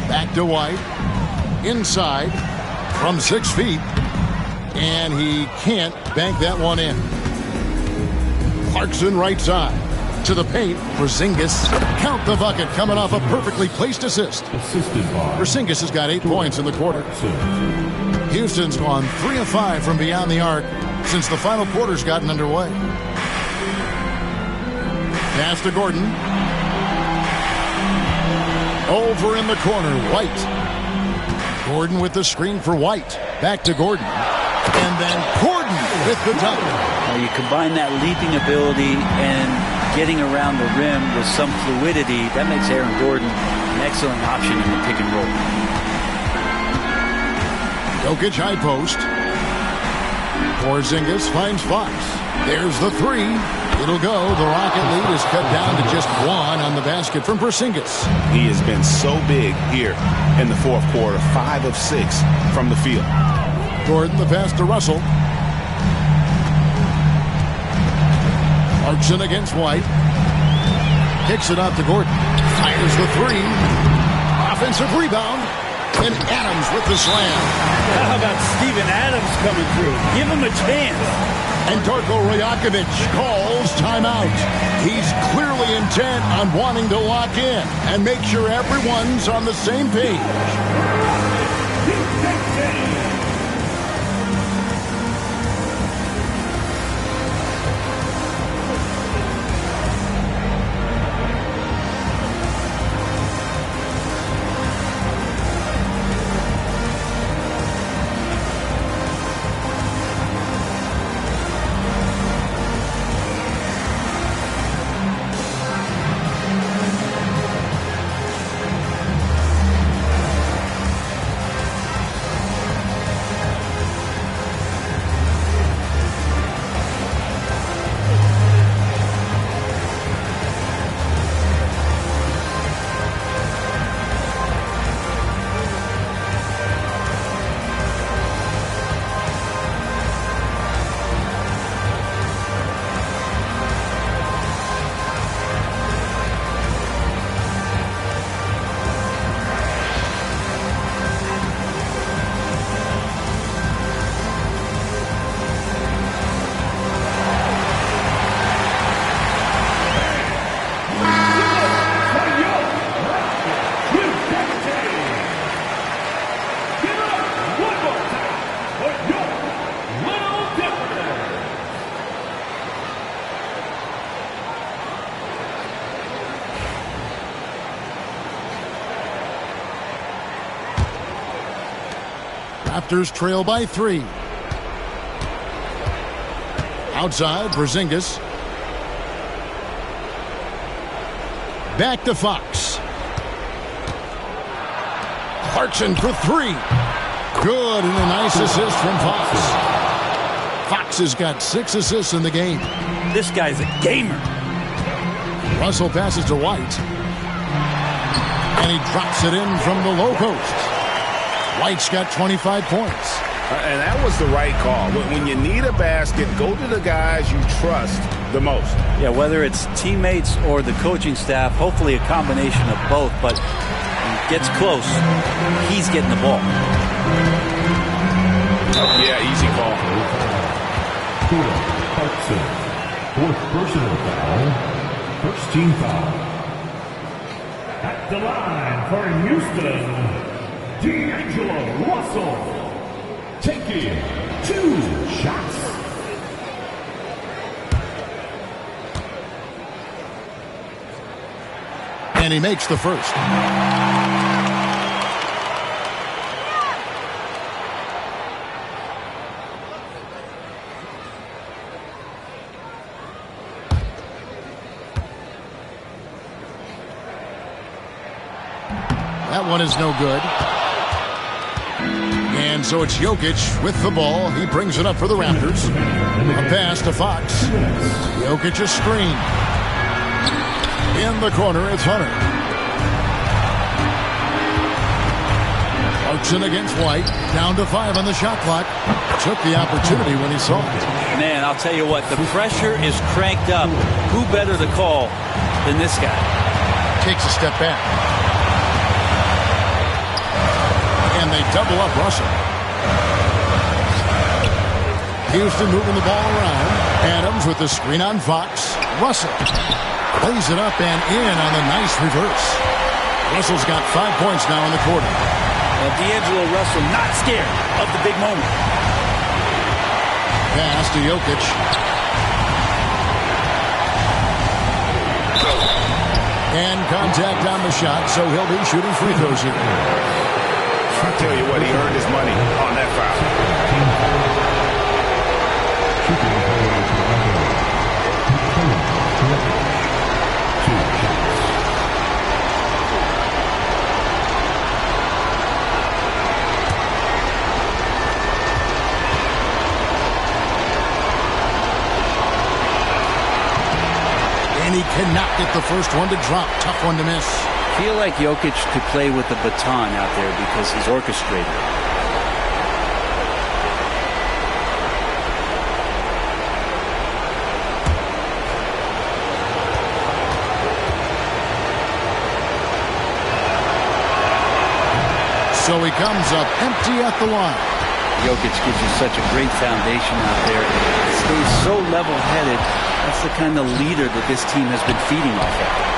Back to White. Inside from 6 feet. And he can't bank that one in. Clarkson right side. To the paint. Porzingis. Count the bucket coming off a perfectly placed assist. Porzingis has got 8 points in the quarter. Houston's gone 3 of 5 from beyond the arc since the final quarter's gotten underway. Pass to Gordon. Over in the corner, White. Gordon with the screen for White. Back to Gordon. And then Gordon with the double. You combine that leaping ability and getting around the rim with some fluidity. That makes Aaron Gordon an excellent option in the pick and roll. Jokic high post. Porzingis finds Fox. There's the 3. It'll go. The Rocket lead is cut down to just 1 on the basket from Porzingis. He has been so big here in the fourth quarter. 5 of 6 from the field. Gordon the pass to Russell. Clarkson against White. Kicks it out to Gordon. Fires the 3. Offensive rebound. And Adams with the slam. How about Steven Adams coming through? Give him a chance. And Darko Rajakovic calls timeout. He's clearly intent on wanting to lock in and make sure everyone's on the same page. Raptors trail by 3. Outside, Porzingis. Back to Fox. Clarkson for 3. Good, and a nice assist from Fox. Fox has got 6 assists in the game. This guy's a gamer. Russell passes to White. And he drops it in from the low post. White's got 25 points. And that was the right call. When you need a basket, go to the guys you trust the most. Yeah, whether it's teammates or the coaching staff, hopefully a combination of both. But when it gets close, he's getting the ball. Yeah, easy call. Clarkson, 4th personal foul, 1st team foul. At the line for Houston, D'Angelo Russell. Taking 2 shots. And he makes the first. That one is no good. And so it's Jokic with the ball. He brings it up for the Raptors. A pass to Fox. Jokic a screen. In the corner, it's Hunter. Clarkson against White. Down to 5 on the shot clock. Took the opportunity when he saw it. Man, I'll tell you what, the pressure is cranked up. Who better to call than this guy? Takes a step back. And they double up Russell. Houston moving the ball around. Adams with the screen on Fox. Russell plays it up and in on the nice reverse. Russell's got 5 points now in the quarter. D'Angelo Russell not scared of the big moment. Pass to Jokic. And contact on the shot, so he'll be shooting free throws here. I tell you what, he earned his money on that foul. And he cannot get the first one to drop. Tough one to miss. I feel like Jokic could play with the baton out there because he's orchestrated. So he comes up empty at the line. Jokic gives you such a great foundation out there. He stays so level-headed. That's the kind of leader that this team has been feeding off of.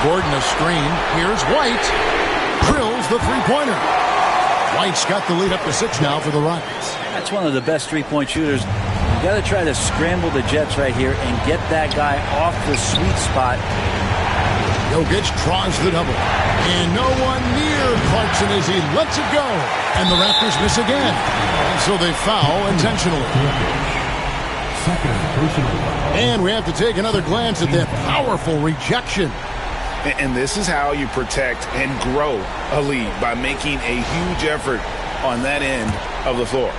Gordon a screen. Here's White. Drills the three-pointer. White's got the lead up to 6 now for the Rockets. That's one of the best three-point shooters. You got to try to scramble the Jets right here and get that guy off the sweet spot. Jokic draws the double. And no one near Clarkson as he lets it go. And the Raptors miss again. And so they foul intentionally. And we have to take another glance at that powerful rejection. And this is how you protect and grow a lead, by making a huge effort on that end of the floor.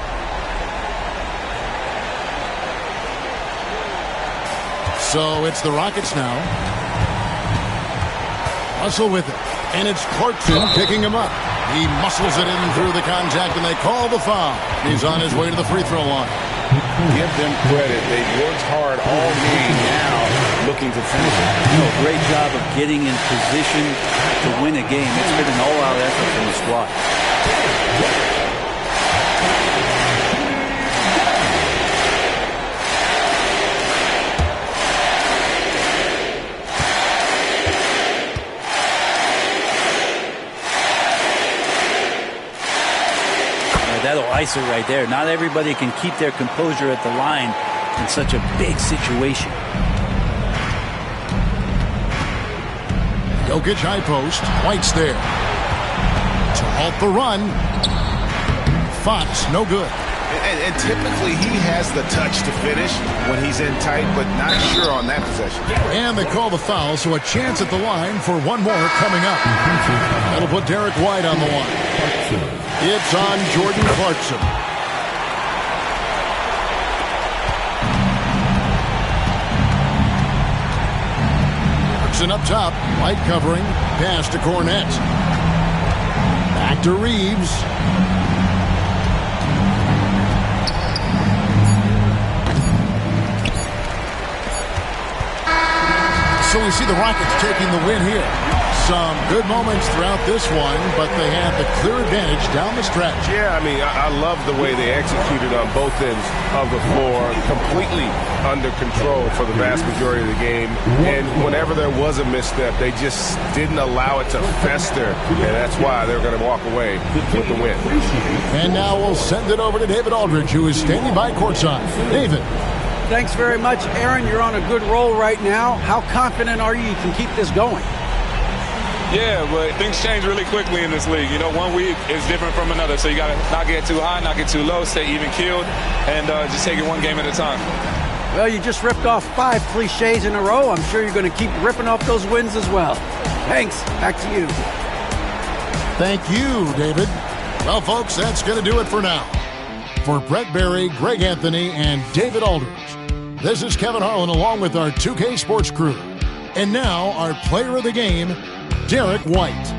So it's the Rockets now. Russell with it. And it's Clarkson picking him up. He muscles it in through the contact, and they call the foul. He's on his way to the free throw line. Give them credit. They've worked hard all game, now looking to finish it. Great job of getting in position to win a game. It's been an all-out effort from the squad. That'll ice it right there. Not everybody can keep their composure at the line in such a big situation. Jokic high post. White's there. to halt the run. Fox, no good. And typically he has the touch to finish when he's in tight, but not sure on that possession. And they call the foul, so a chance at the line for one more coming up. That'll put Derek White on the line. It's on Jordan Clarkson. Clarkson up top, White covering, pass to Cornette. Back to Reeves. So we see the Rockets taking the win here. Some good moments throughout this one, but they had the clear advantage down the stretch. Yeah, I mean, I love the way they executed on both ends of the floor, completely under control for the vast majority of the game. And whenever there was a misstep, they just didn't allow it to fester, and that's why they're going to walk away with the win. And now we'll send it over to David Aldridge, who is standing by courtside. David. Thanks very much, Aaron. You're on a good roll right now. How confident are you can keep this going? Yeah, but things change really quickly in this league. You know, one week is different from another, so you got to not get too high, not get too low, stay even-keeled, and just take it one game at a time. Well, you just ripped off 5 cliches in a row. I'm sure you're going to keep ripping off those wins as well. Thanks. Back to you. Thank you, David. Well, folks, that's going to do it for now. For Brett Berry, Greg Anthony, and David Aldridge, this is Kevin Harlan along with our 2K Sports crew. And now, our player of the game, Derek White.